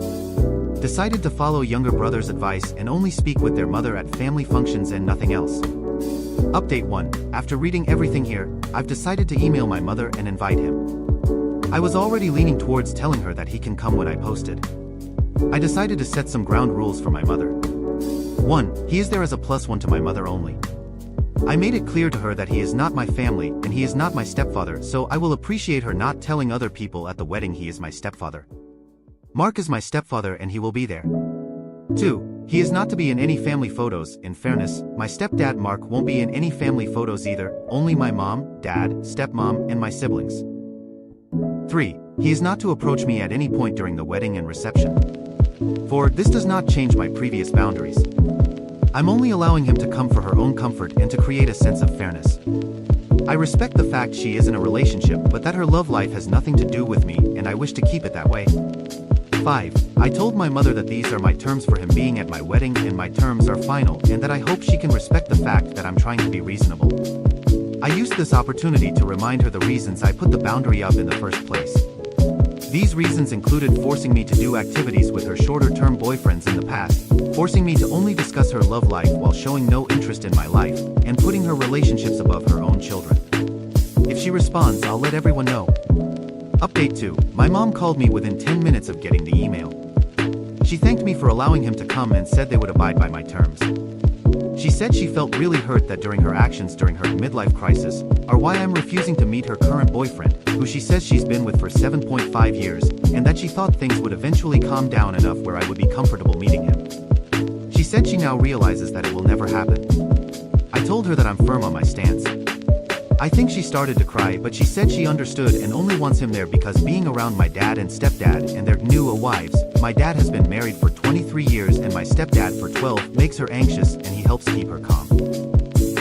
Decided to follow younger brother's advice and only speak with their mother at family functions and nothing else. Update 1. After reading everything here, I've decided to email my mother and invite him. I was already leaning towards telling her that he can come when I posted. I decided to set some ground rules for my mother. 1. He is there as a +1 to my mother only. I made it clear to her that he is not my family and he is not my stepfather, so I will appreciate her not telling other people at the wedding he is my stepfather. Mark is my stepfather and he will be there. 2. He is not to be in any family photos. In fairness, my stepdad Mark won't be in any family photos either, only my mom, dad, stepmom, and my siblings. 3. He is not to approach me at any point during the wedding and reception. 4. This does not change my previous boundaries. I'm only allowing him to come for her own comfort and to create a sense of fairness. I respect the fact she is in a relationship, but that her love life has nothing to do with me, and I wish to keep it that way. 5. I told my mother that these are my terms for him being at my wedding and my terms are final, and that I hope she can respect the fact that I'm trying to be reasonable. I used this opportunity to remind her the reasons I put the boundary up in the first place. These reasons included forcing me to do activities with her shorter-term boyfriends in the past, forcing me to only discuss her love life while showing no interest in my life, and putting her relationships above her own children. If she responds, I'll let everyone know. Update 2. My mom called me within 10 minutes of getting the email. She thanked me for allowing him to come and said they would abide by my terms. She said she felt really hurt that during her actions during her midlife crisis are why I'm refusing to meet her current boyfriend, who she says she's been with for 7.5 years, and that she thought things would eventually calm down enough where I would be comfortable meeting him. She said she now realizes that it will never happen. I told her that I'm firm on my stance. I think she started to cry, but she said she understood and only wants him there because being around my dad and stepdad and their new wives, my dad has been married for 23 years and my stepdad for 12, makes her anxious and he helps keep her calm.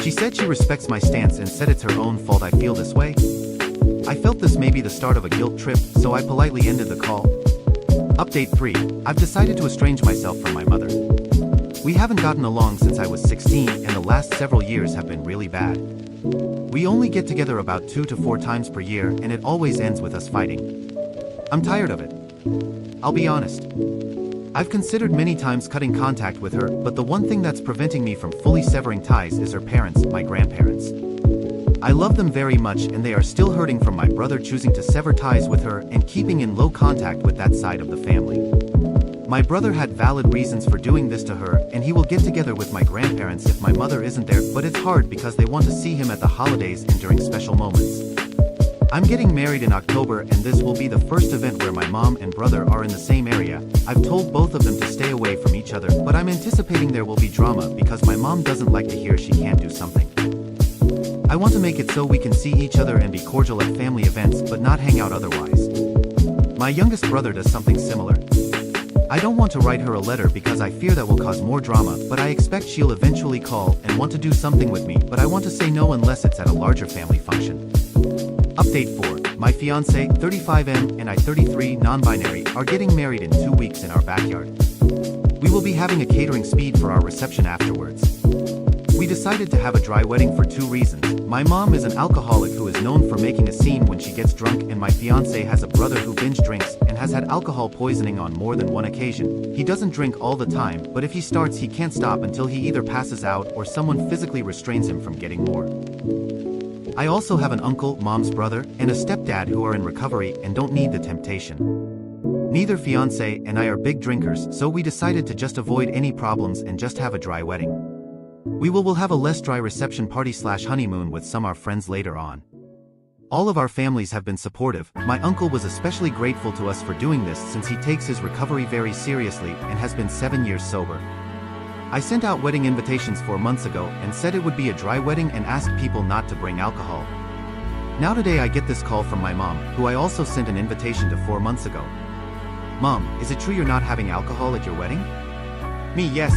She said she respects my stance and said it's her own fault I feel this way. I felt this may be the start of a guilt trip, so I politely ended the call. Update 3. I've decided to estrange myself from my mother. We haven't gotten along since I was 16 and the last several years have been really bad. We only get together about 2 to 4 times per year and it always ends with us fighting. I'm tired of it. I'll be honest. I've considered many times cutting contact with her, but the one thing that's preventing me from fully severing ties is her parents, my grandparents. I love them very much and they are still hurting from my brother choosing to sever ties with her and keeping in low contact with that side of the family. My brother had valid reasons for doing this to her and he will get together with my grandparents if my mother isn't there, but it's hard because they want to see him at the holidays and during special moments. I'm getting married in October and this will be the first event where my mom and brother are in the same area. I've told both of them to stay away from each other, but I'm anticipating there will be drama because my mom doesn't like to hear she can't do something. I want to make it so we can see each other and be cordial at family events but not hang out otherwise. My youngest brother does something similar. I don't want to write her a letter because I fear that will cause more drama, but I expect she'll eventually call and want to do something with me, but I want to say no unless it's at a larger family function. Update 4. My fiancé, 35M, and I, 33, non-binary, are getting married in 2 weeks in our backyard. We will be having a catering speed for our reception afterwards. We decided to have a dry wedding for 2 reasons. My mom is an alcoholic who is known for making a scene when she gets drunk, and my fiance has a brother who binge drinks and has had alcohol poisoning on more than one occasion. He doesn't drink all the time, but if he starts he can't stop until he either passes out or someone physically restrains him from getting more. I also have an uncle, mom's brother, and a stepdad who are in recovery and don't need the temptation. Neither fiance and I are big drinkers, so we decided to just avoid any problems and just have a dry wedding. We will have a less dry reception party / honeymoon with some our friends later on. All of our families have been supportive. My uncle was especially grateful to us for doing this since he takes his recovery very seriously and has been 7 years sober. I sent out wedding invitations 4 months ago and said it would be a dry wedding and asked people not to bring alcohol. Now today I get this call from my mom, who I also sent an invitation to 4 months ago. Mom, is it true you're not having alcohol at your wedding? Me, yes.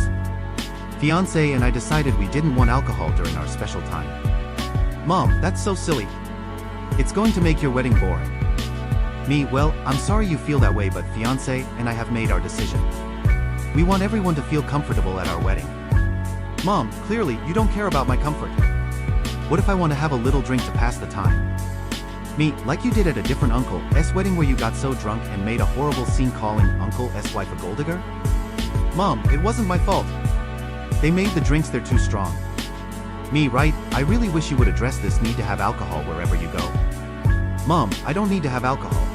Fiance and I decided we didn't want alcohol during our special time. Mom, that's so silly. It's going to make your wedding boring. Me, well, I'm sorry you feel that way, but fiance and I have made our decision. We want everyone to feel comfortable at our wedding. Mom, clearly you don't care about my comfort. What if I want to have a little drink to pass the time? Me, like you did at a different uncle's wedding where you got so drunk and made a horrible scene calling Uncle's wife a gold digger? Mom, it wasn't my fault. They made the drinks they're too strong. Me, right, I really wish you would address this need to have alcohol wherever you go. Mom, I don't need to have alcohol.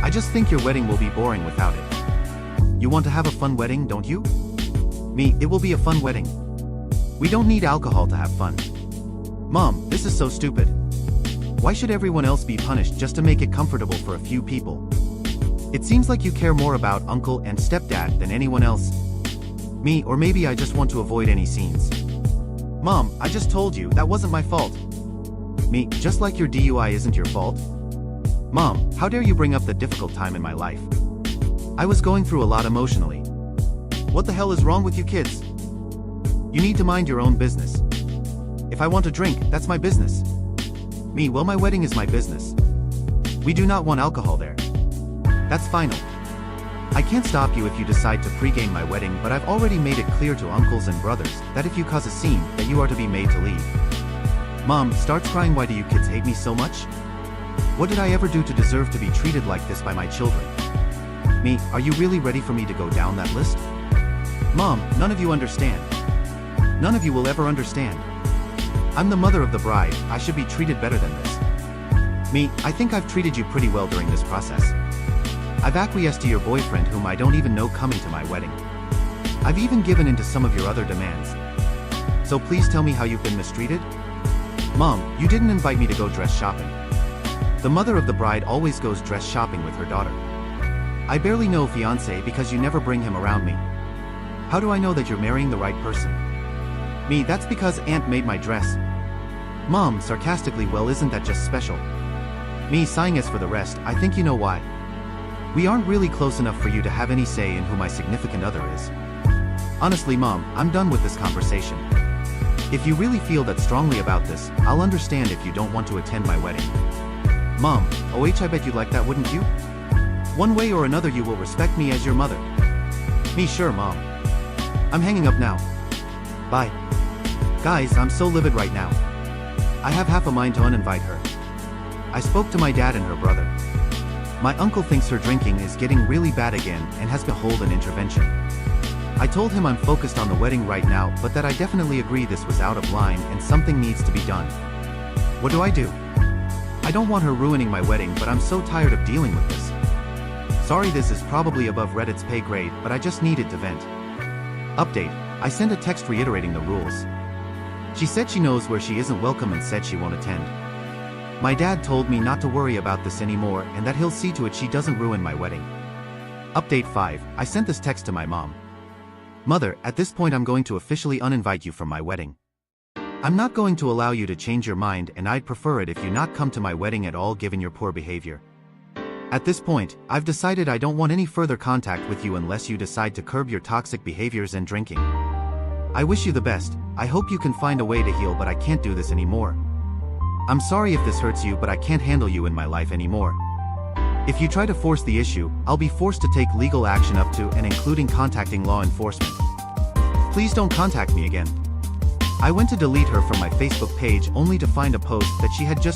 I just think your wedding will be boring without it. You want to have a fun wedding, don't you? Me, it will be a fun wedding. We don't need alcohol to have fun. Mom, this is so stupid. Why should everyone else be punished just to make it comfortable for a few people? It seems like you care more about uncle and stepdad than anyone else. Me, or maybe I just want to avoid any scenes. Mom, I just told you that wasn't my fault. Me, just like your DUI isn't your fault. Mom, how dare you bring up the difficult time in my life? I was going through a lot emotionally. What the hell is wrong with you kids? You need to mind your own business. If I want to drink, that's my business. Me, well, my wedding is my business. We do not want alcohol there. That's final. I can't stop you if you decide to pregame my wedding, but I've already made it clear to uncles and brothers that if you cause a scene, that you are to be made to leave. Mom starts crying. Why do you kids hate me so much? What did I ever do to deserve to be treated like this by my children? Me, are you really ready for me to go down that list? Mom, none of you understand. None of you will ever understand. I'm the mother of the bride, I should be treated better than this. Me, I think I've treated you pretty well during this process. I've acquiesced to your boyfriend whom I don't even know coming to my wedding. I've even given in to some of your other demands. So please tell me how you've been mistreated? Mom, you didn't invite me to go dress shopping. The mother of the bride always goes dress shopping with her daughter. I barely know fiance because you never bring him around me. How do I know that you're marrying the right person? Me, that's because Aunt made my dress. Mom, sarcastically, well, isn't that just special? Me, sighing, as for the rest, I think you know why. We aren't really close enough for you to have any say in who my significant other is. Honestly, Mom, I'm done with this conversation. If you really feel that strongly about this, I'll understand if you don't want to attend my wedding. Mom, I bet you'd like that, wouldn't you? One way or another you will respect me as your mother. Me, sure, Mom. I'm hanging up now. Bye. Guys, I'm so livid right now. I have half a mind to uninvite her. I spoke to my dad and her brother. My uncle thinks her drinking is getting really bad again and has to hold an intervention. I told him I'm focused on the wedding right now, but that I definitely agree this was out of line and something needs to be done. What do? I don't want her ruining my wedding, but I'm so tired of dealing with this. Sorry, this is probably above Reddit's pay grade, but I just needed to vent. Update, I sent a text reiterating the rules. She said she knows where she isn't welcome and said she won't attend. My dad told me not to worry about this anymore and that he'll see to it she doesn't ruin my wedding. Update 5, I sent this text to my mom. Mother, at this point I'm going to officially uninvite you from my wedding. I'm not going to allow you to change your mind, and I'd prefer it if you not come to my wedding at all given your poor behavior. At this point, I've decided I don't want any further contact with you unless you decide to curb your toxic behaviors and drinking. I wish you the best. I hope you can find a way to heal, but I can't do this anymore. I'm sorry if this hurts you, but I can't handle you in my life anymore. If you try to force the issue, I'll be forced to take legal action up to and including contacting law enforcement. Please don't contact me again. I went to delete her from my Facebook page only to find a post that she had just